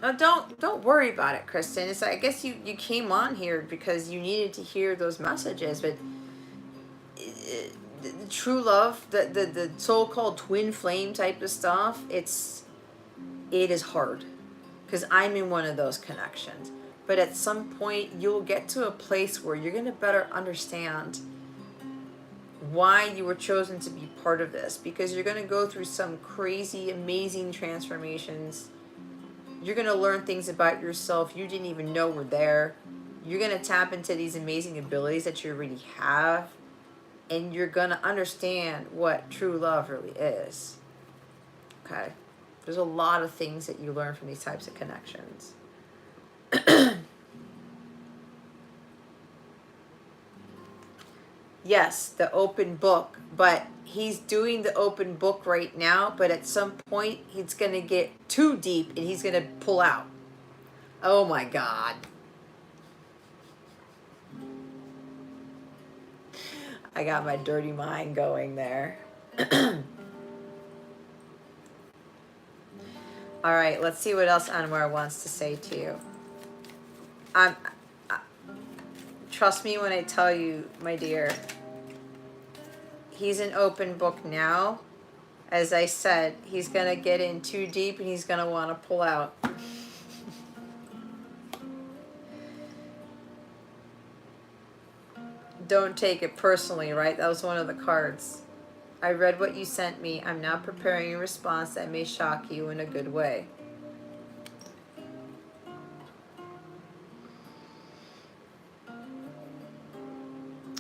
No, don't worry about it, Kristen. It's I guess you came on here because you needed to hear those messages, but the true love, the so-called twin flame type of stuff, it is hard, because I'm in one of those connections. But at some point, you'll get to a place where you're going to better understand why you were chosen to be part of this, because you're going to go through some crazy, amazing transformations. You're going to learn things about yourself you didn't even know were there. You're going to tap into these amazing abilities that you already have, and you're going to understand what true love really is. Okay? There's a lot of things that you learn from these types of connections. Yes, the open book, but he's doing the open book right now, but at some point he's going to get too deep and he's going to pull out. Oh my God. I got my dirty mind going there. All right, let's see what else Anwar wants to say to you. Trust me when I tell you, my dear, he's an open book now. As I said, he's going to get in too deep and he's going to want to pull out. Don't take it personally, right? That was one of the cards. I read what you sent me. I'm now preparing a response that may shock you in a good way.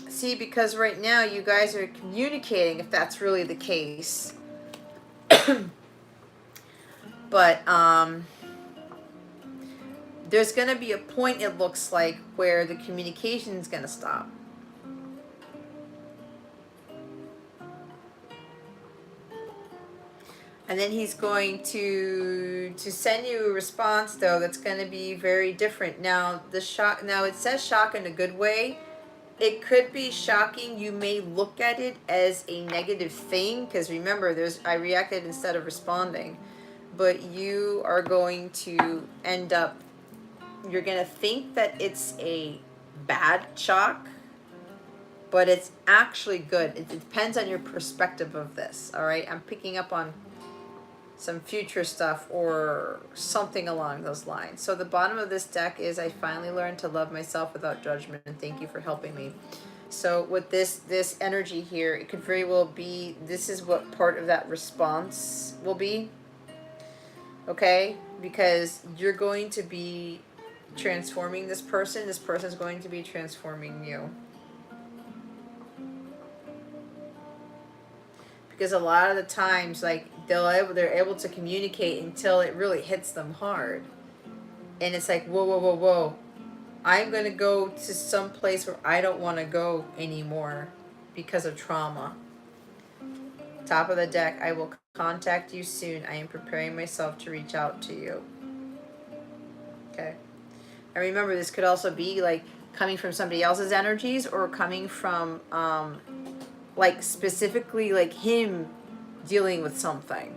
See, because right now you guys are communicating, if that's really the case. But there's going to be a point, it looks like, where the communication is going to stop. And then he's going to send you a response, though, that's going to be very different. Now, the shock, now it says shock in a good way. It could be shocking. You may look at it as a negative thing, because remember, I reacted instead of responding. But you are going to end up, you're going to think that it's a bad shock, but it's actually good. It depends on your perspective of this, all right? I'm picking up on some future stuff or something along those lines. So the bottom of this deck is, I finally learned to love myself without judgment, and thank you for helping me. So with this energy here, it could very well be, this is what part of that response will be. Okay? Because you're going to be transforming this person. This person's going to be transforming you. Because a lot of the times, like, they're able to communicate until it really hits them hard. And it's like, whoa, whoa, whoa, whoa. I'm going to go to some place where I don't want to go anymore because of trauma. Top of the deck, I will contact you soon. I am preparing myself to reach out to you. Okay. And remember, this could also be like coming from somebody else's energies, or coming from like specifically like him dealing with something.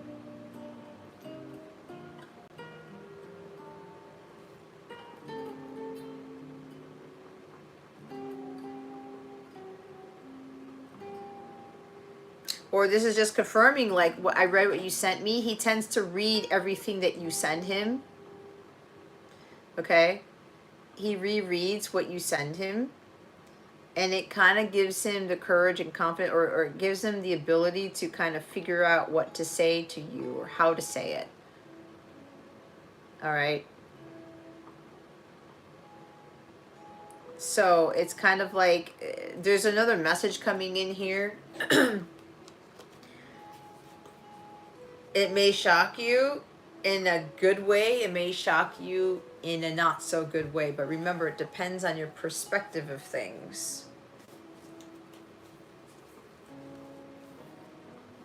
Or this is just confirming, like, what I read, what you sent me. He tends to read everything that you send him. Okay? He rereads what you send him. And it kind of gives him the courage and confidence, or it gives him the ability to kind of figure out what to say to you or how to say it. All right? So it's kind of like there's another message coming in here. It may shock you in a good way. It may shock you in a not so good way. But remember, it depends on your perspective of things.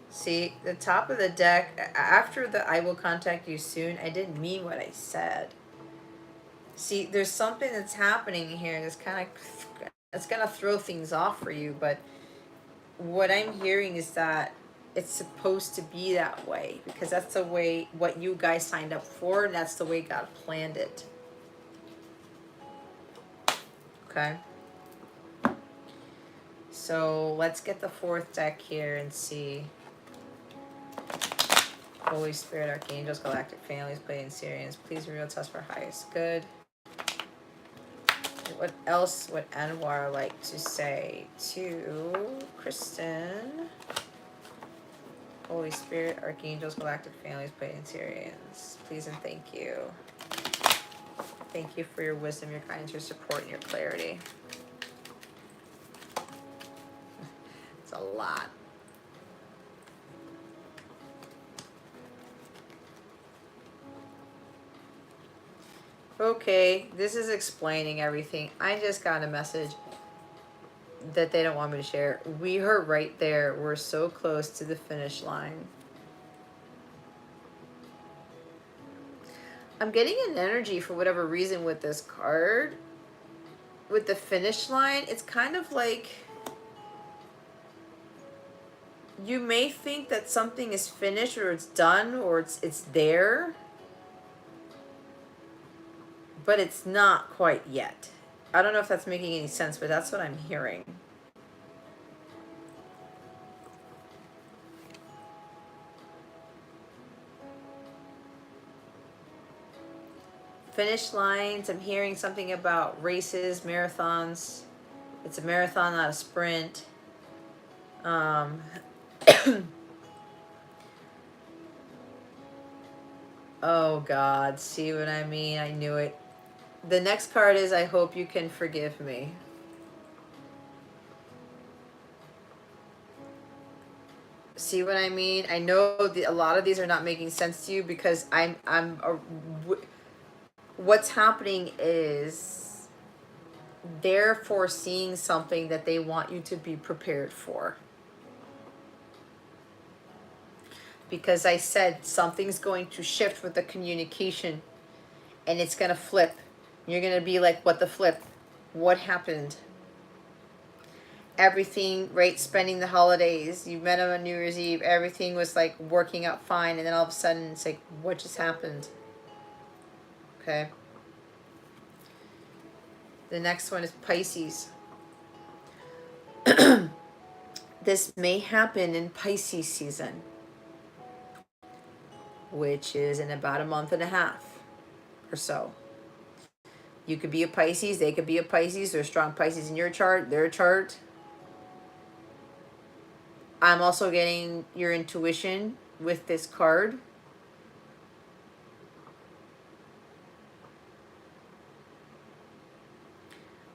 See, the top of the deck, after the I will contact you soon, I didn't mean what I said. See, there's something that's happening here that's kind of, it's going to throw things off for you. But what I'm hearing is that it's supposed to be that way, because that's the way what you guys signed up for, and that's the way God planned it. Okay. So let's get the fourth deck here and see. Holy Spirit, Archangels, Galactic Families, Pleiadian Sirians, please reveal to us for highest good. What else would Anwar like to say to Kristen? Holy Spirit, Archangels, Galactic Families, Pleiadian Sirians, please and thank you. Thank you for your wisdom, your kindness, your support, and your clarity. It's a lot. Okay, this is explaining everything. I just got a message that they don't want me to share. We are right there. We're so close to the finish line. I'm getting an energy for whatever reason with this card. With the finish line, it's kind of like you may think that something is finished, or it's done, or it's there, but it's not quite yet. I don't know if that's making any sense, but that's what I'm hearing. Finish lines, I'm hearing something about races, marathons. It's a marathon, not a sprint. Oh God, see what I mean? I knew it. The next card is I hope you can forgive me. See what I mean? I know a lot of these are not making sense to you because what's happening is they're foreseeing something that they want you to be prepared for. Because I said something's going to shift with the communication and it's going to flip. You're going to be like, what the flip? What happened? Everything, right? Spending the holidays. You met him on New Year's Eve. Everything was like working out fine. And then all of a sudden it's like, what just happened? Okay. The next one is Pisces. This may happen in Pisces season, which is in about a month and a half or so. You could be a Pisces, they could be a Pisces. There's strong Pisces in your chart, their chart. I'm also getting your intuition with this card.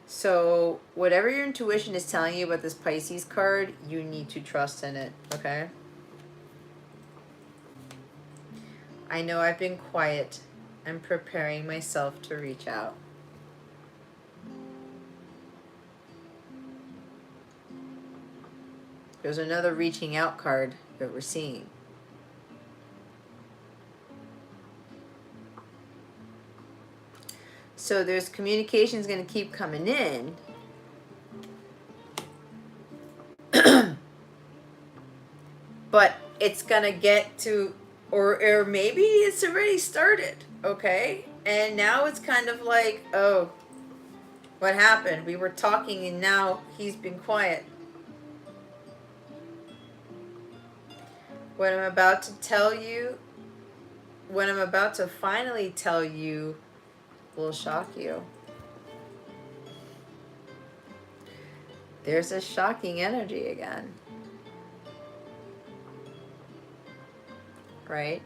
So whatever your intuition is telling you about this Pisces card, you need to trust in it, okay? I know I've been quiet. I'm preparing myself to reach out. There's another reaching out card that we're seeing. So there's communication's going to keep coming in. But it's going to get to, or maybe it's already started, okay? And now it's kind of like, oh, what happened? We were talking and now he's been quiet. What I'm about to tell you, what I'm about to finally tell you will shock you. There's a shocking energy again. Right?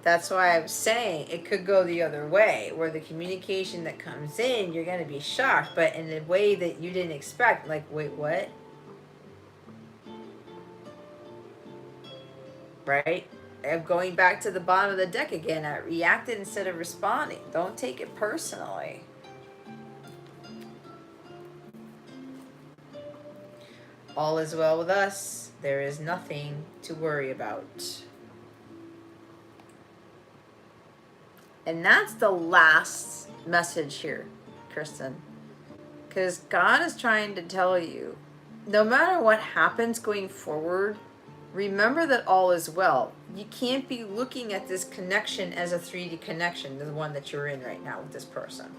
That's why I was saying it could go the other way, where the communication that comes in, you're going to be shocked, but in a way that you didn't expect. Like, wait, what? Right? And going back to the bottom of the deck again, I reacted instead of responding. Don't take it personally. All is well with us. There is nothing to worry about. And that's the last message here, Kristen. Because God is trying to tell you, no matter what happens going forward, remember that all is well. You can't be looking at this connection as a 3D connection, the one that you're in right now with this person.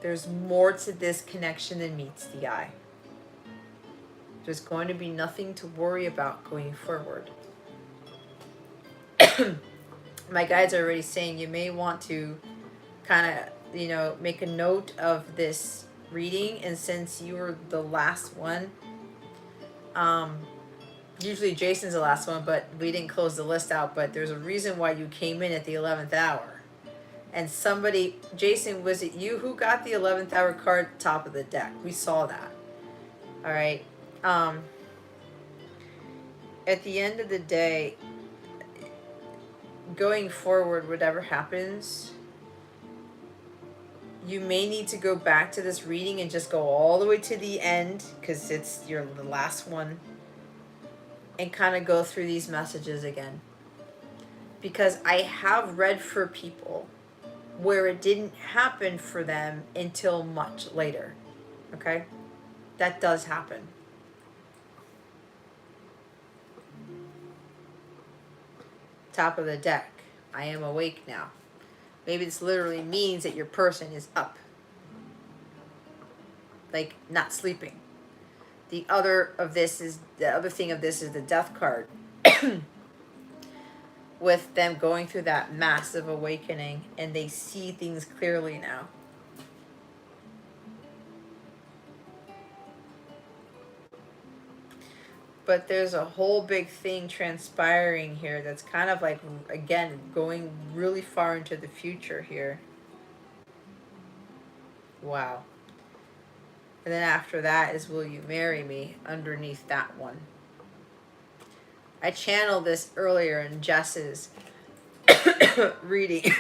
There's more to this connection than meets the eye. There's going to be nothing to worry about going forward. My guides are already saying you may want to kind of, make a note of this reading. And since you were the last one, usually Jason's the last one, but we didn't close the list out. But there's a reason why you came in at the 11th hour. And somebody, Jason, was it you who got the 11th hour card top of the deck? We saw that. All right. At the end of the day, going forward, whatever happens, you may need to go back to this reading and just go all the way to the end, because it's the last one, and kind of go through these messages again. Because I have read for people where it didn't happen for them until much later. Okay? That does happen. Top of the deck. I am awake now. Maybe this literally means that your person is up. Like, not sleeping. The other thing of this is the death card. With them going through that massive awakening, and they see things clearly now. But there's a whole big thing transpiring here that's kind of like, again, going really far into the future here. Wow. And then after that is, will you marry me, underneath that one. I channeled this earlier in Jess's reading.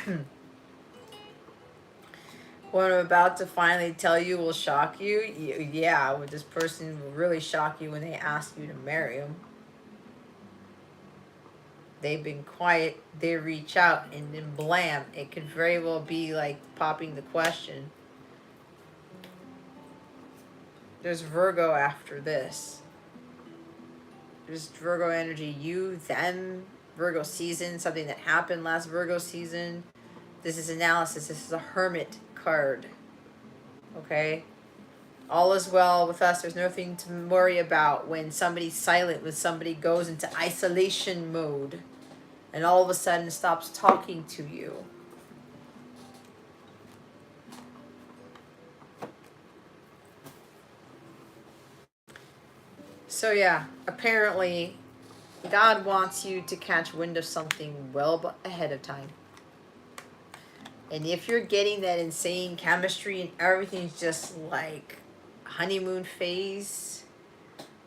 What I'm about to finally tell you will shock you. Yeah, this person will really shock you when they ask you to marry them. They've been quiet, they reach out, and then blam, it could very well be like popping the question. There's Virgo after this. There's Virgo energy, you, them, Virgo season, something that happened last Virgo season. This is analysis. This is a Hermit card. Okay? All is well with us. There's nothing to worry about when somebody's silent, when somebody goes into isolation mode and all of a sudden stops talking to you. So yeah, apparently God wants you to catch wind of something well ahead of time. And if you're getting that insane chemistry and everything's just like honeymoon phase,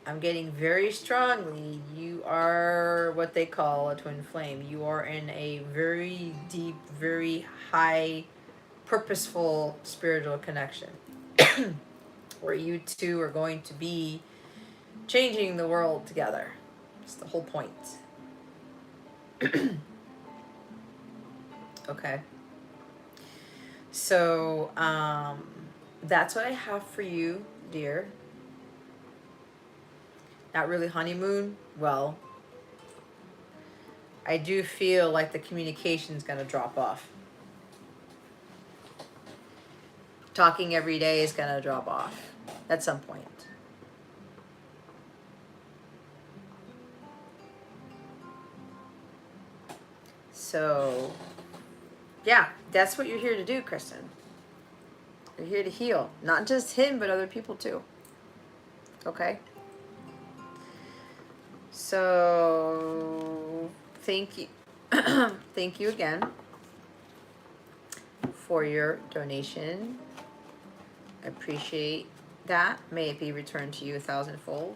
I'm getting very strongly, you are what they call a twin flame. You are in a very deep, very high, purposeful spiritual connection where you two are going to be changing the world together. That's the whole point. Okay. So, that's what I have for you, dear. Not really honeymoon. Well, I do feel like the communication's going to drop off. Talking every day is going to drop off at some point. So, yeah, that's what you're here to do, Kristen. You're here to heal. Not just him, but other people too. Okay? So, thank you. Thank you again for your donation. I appreciate that. May it be returned to you 1,000-fold.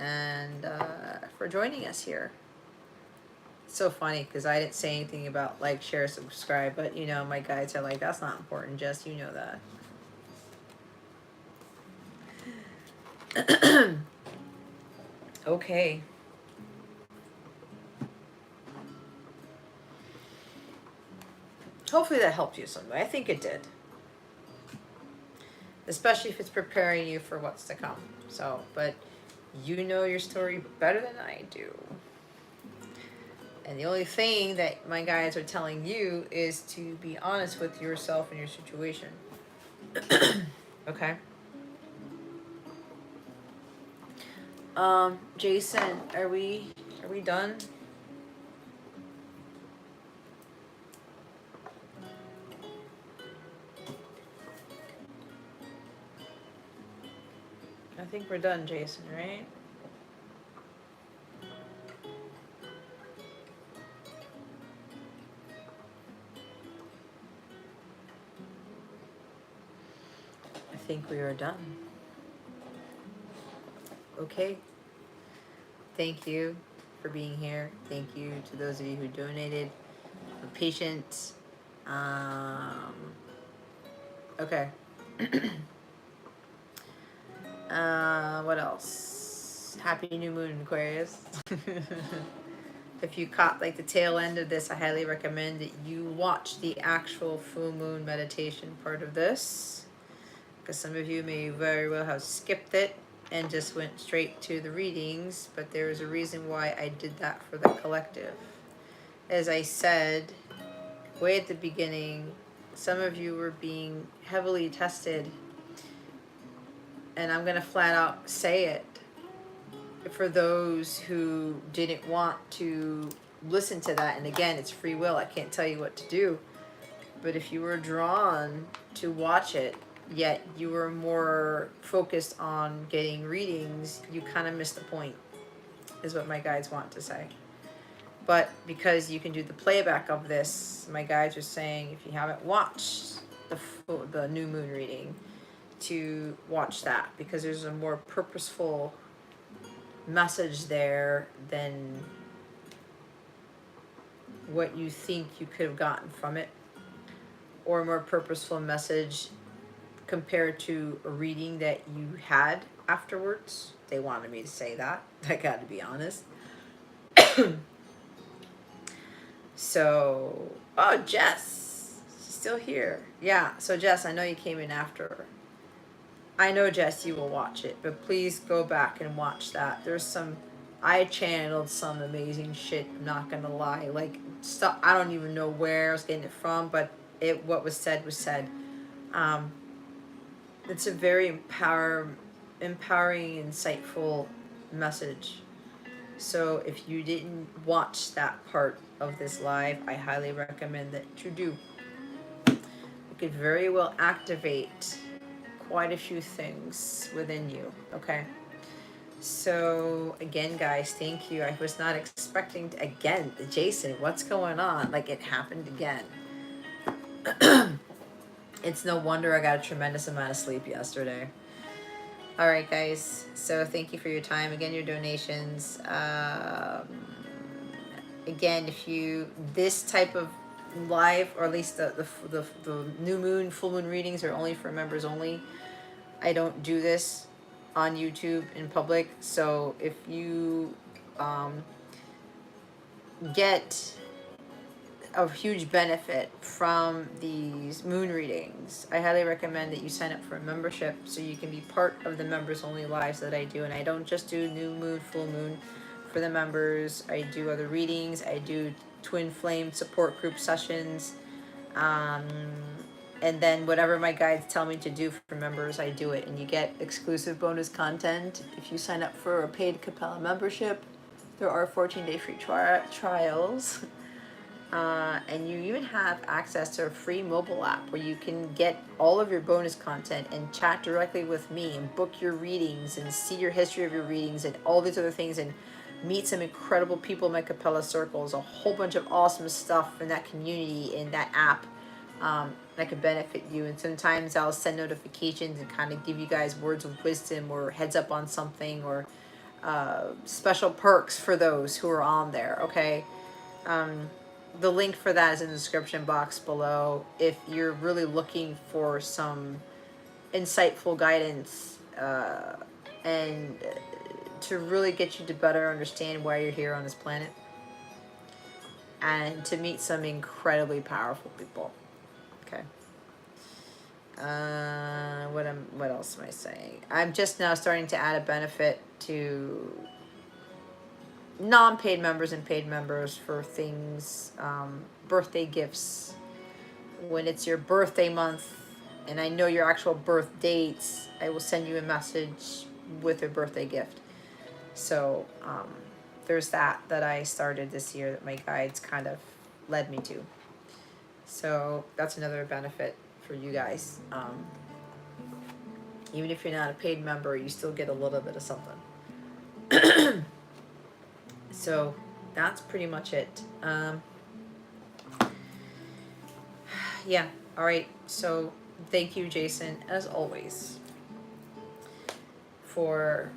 And for joining us here. It's so funny because I didn't say anything about like, share, subscribe, but you know, my guides are like, that's not important, Jess, you know that. Okay. Hopefully that helped you some way. I think it did. Especially if it's preparing you for what's to come. So, but you know your story better than I do. And the only thing that my guides are telling you is to be honest with yourself and your situation. Okay? Jason, are we done? I think we're done, Jason, right? I think we are done. Okay. Thank you for being here. Thank you to those of you who donated, for patience. Okay. What else? Happy new moon, Aquarius. If you caught like the tail end of this, I highly recommend that you watch the actual full moon meditation part of this, because some of you may very well have skipped it and just went straight to the readings, but there is a reason why I did that for the collective. As I said way at the beginning, some of you were being heavily tested And I'm going to flat out say it for those who didn't want to listen to that. And again, it's free will. I can't tell you what to do. But if you were drawn to watch it, yet you were more focused on getting readings, you kind of missed the point, is what my guides want to say. But because you can do the playback of this, my guides are saying if you haven't watched the new moon reading, to watch that, because there's a more purposeful message there than what you think you could have gotten from it, or a more purposeful message compared to a reading that you had afterwards. They wanted me to say that. I got to be honest. So, oh, Jess, she's still here. Yeah, so Jess, I know you came in after her. I know, Jess, you will watch it, but please go back and watch that. There's some, I channeled some amazing shit, I'm not gonna lie. Like, stuff, I don't even know where I was getting it from, but what was said was said. It's a very empowering, insightful message. So if you didn't watch that part of this live, I highly recommend that you do. It could very well activate quite a few things within you, okay? So again, guys, thank you. I was not expecting to, again, Jason, what's going on? Like, it happened again. It's no wonder I got a tremendous amount of sleep yesterday. All right, guys. So thank you for your time. Again, your donations. Again, if you, this type of live, or at least the new moon, full moon readings are only for members only. I don't do this on YouTube in public. So if you get a huge benefit from these moon readings, I highly recommend that you sign up for a membership so you can be part of the members only lives that I do. And I don't just do new moon, full moon for the members. I do other readings. I do twin flame support group sessions, and then whatever my guides tell me to do for members, I do it. And you get exclusive bonus content if you sign up for a paid Capella membership. There are 14-day free trials. And you even have access to a free mobile app where you can get all of your bonus content and chat directly with me and book your readings and see your history of your readings and all these other things, and meet some incredible people in my Capella circles, a whole bunch of awesome stuff in that community, in that app, that could benefit you. And sometimes I'll send notifications and kind of give you guys words of wisdom or heads up on something, or special perks for those who are on there, okay? The link for that is in the description box below if you're really looking for some insightful guidance and to really get you to better understand why you're here on this planet, and to meet some incredibly powerful people. Okay. What else am I saying? I'm just now starting to add a benefit to non-paid members and paid members for things, birthday gifts. When it's your birthday month and I know your actual birth dates, I will send you a message with a birthday gift. So there's that I started this year that my guides kind of led me to. So that's another benefit for you guys. Even if you're not a paid member, you still get a little bit of something. So that's pretty much it. Yeah, all right. So thank you, Jason, as always, for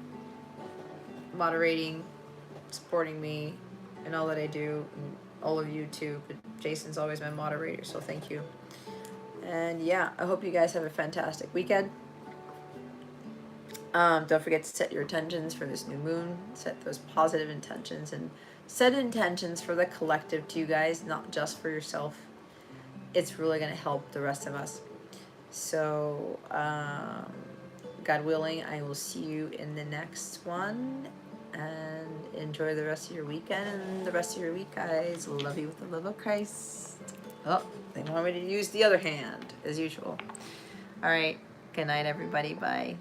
moderating, supporting me, and all that I do, and all of you too. But Jason's always my moderator, so thank you. And yeah, I hope you guys have a fantastic weekend. Don't forget to set your intentions for this new moon. Set those positive intentions, and set intentions for the collective too, guys, not just for yourself. It's really going to help the rest of us. So, God willing, I will see you in the next one. And enjoy the rest of your weekend and the rest of your week, guys. Love you with the love of Christ. Oh, they want me to use the other hand, as usual. All right. Good night, everybody. Bye.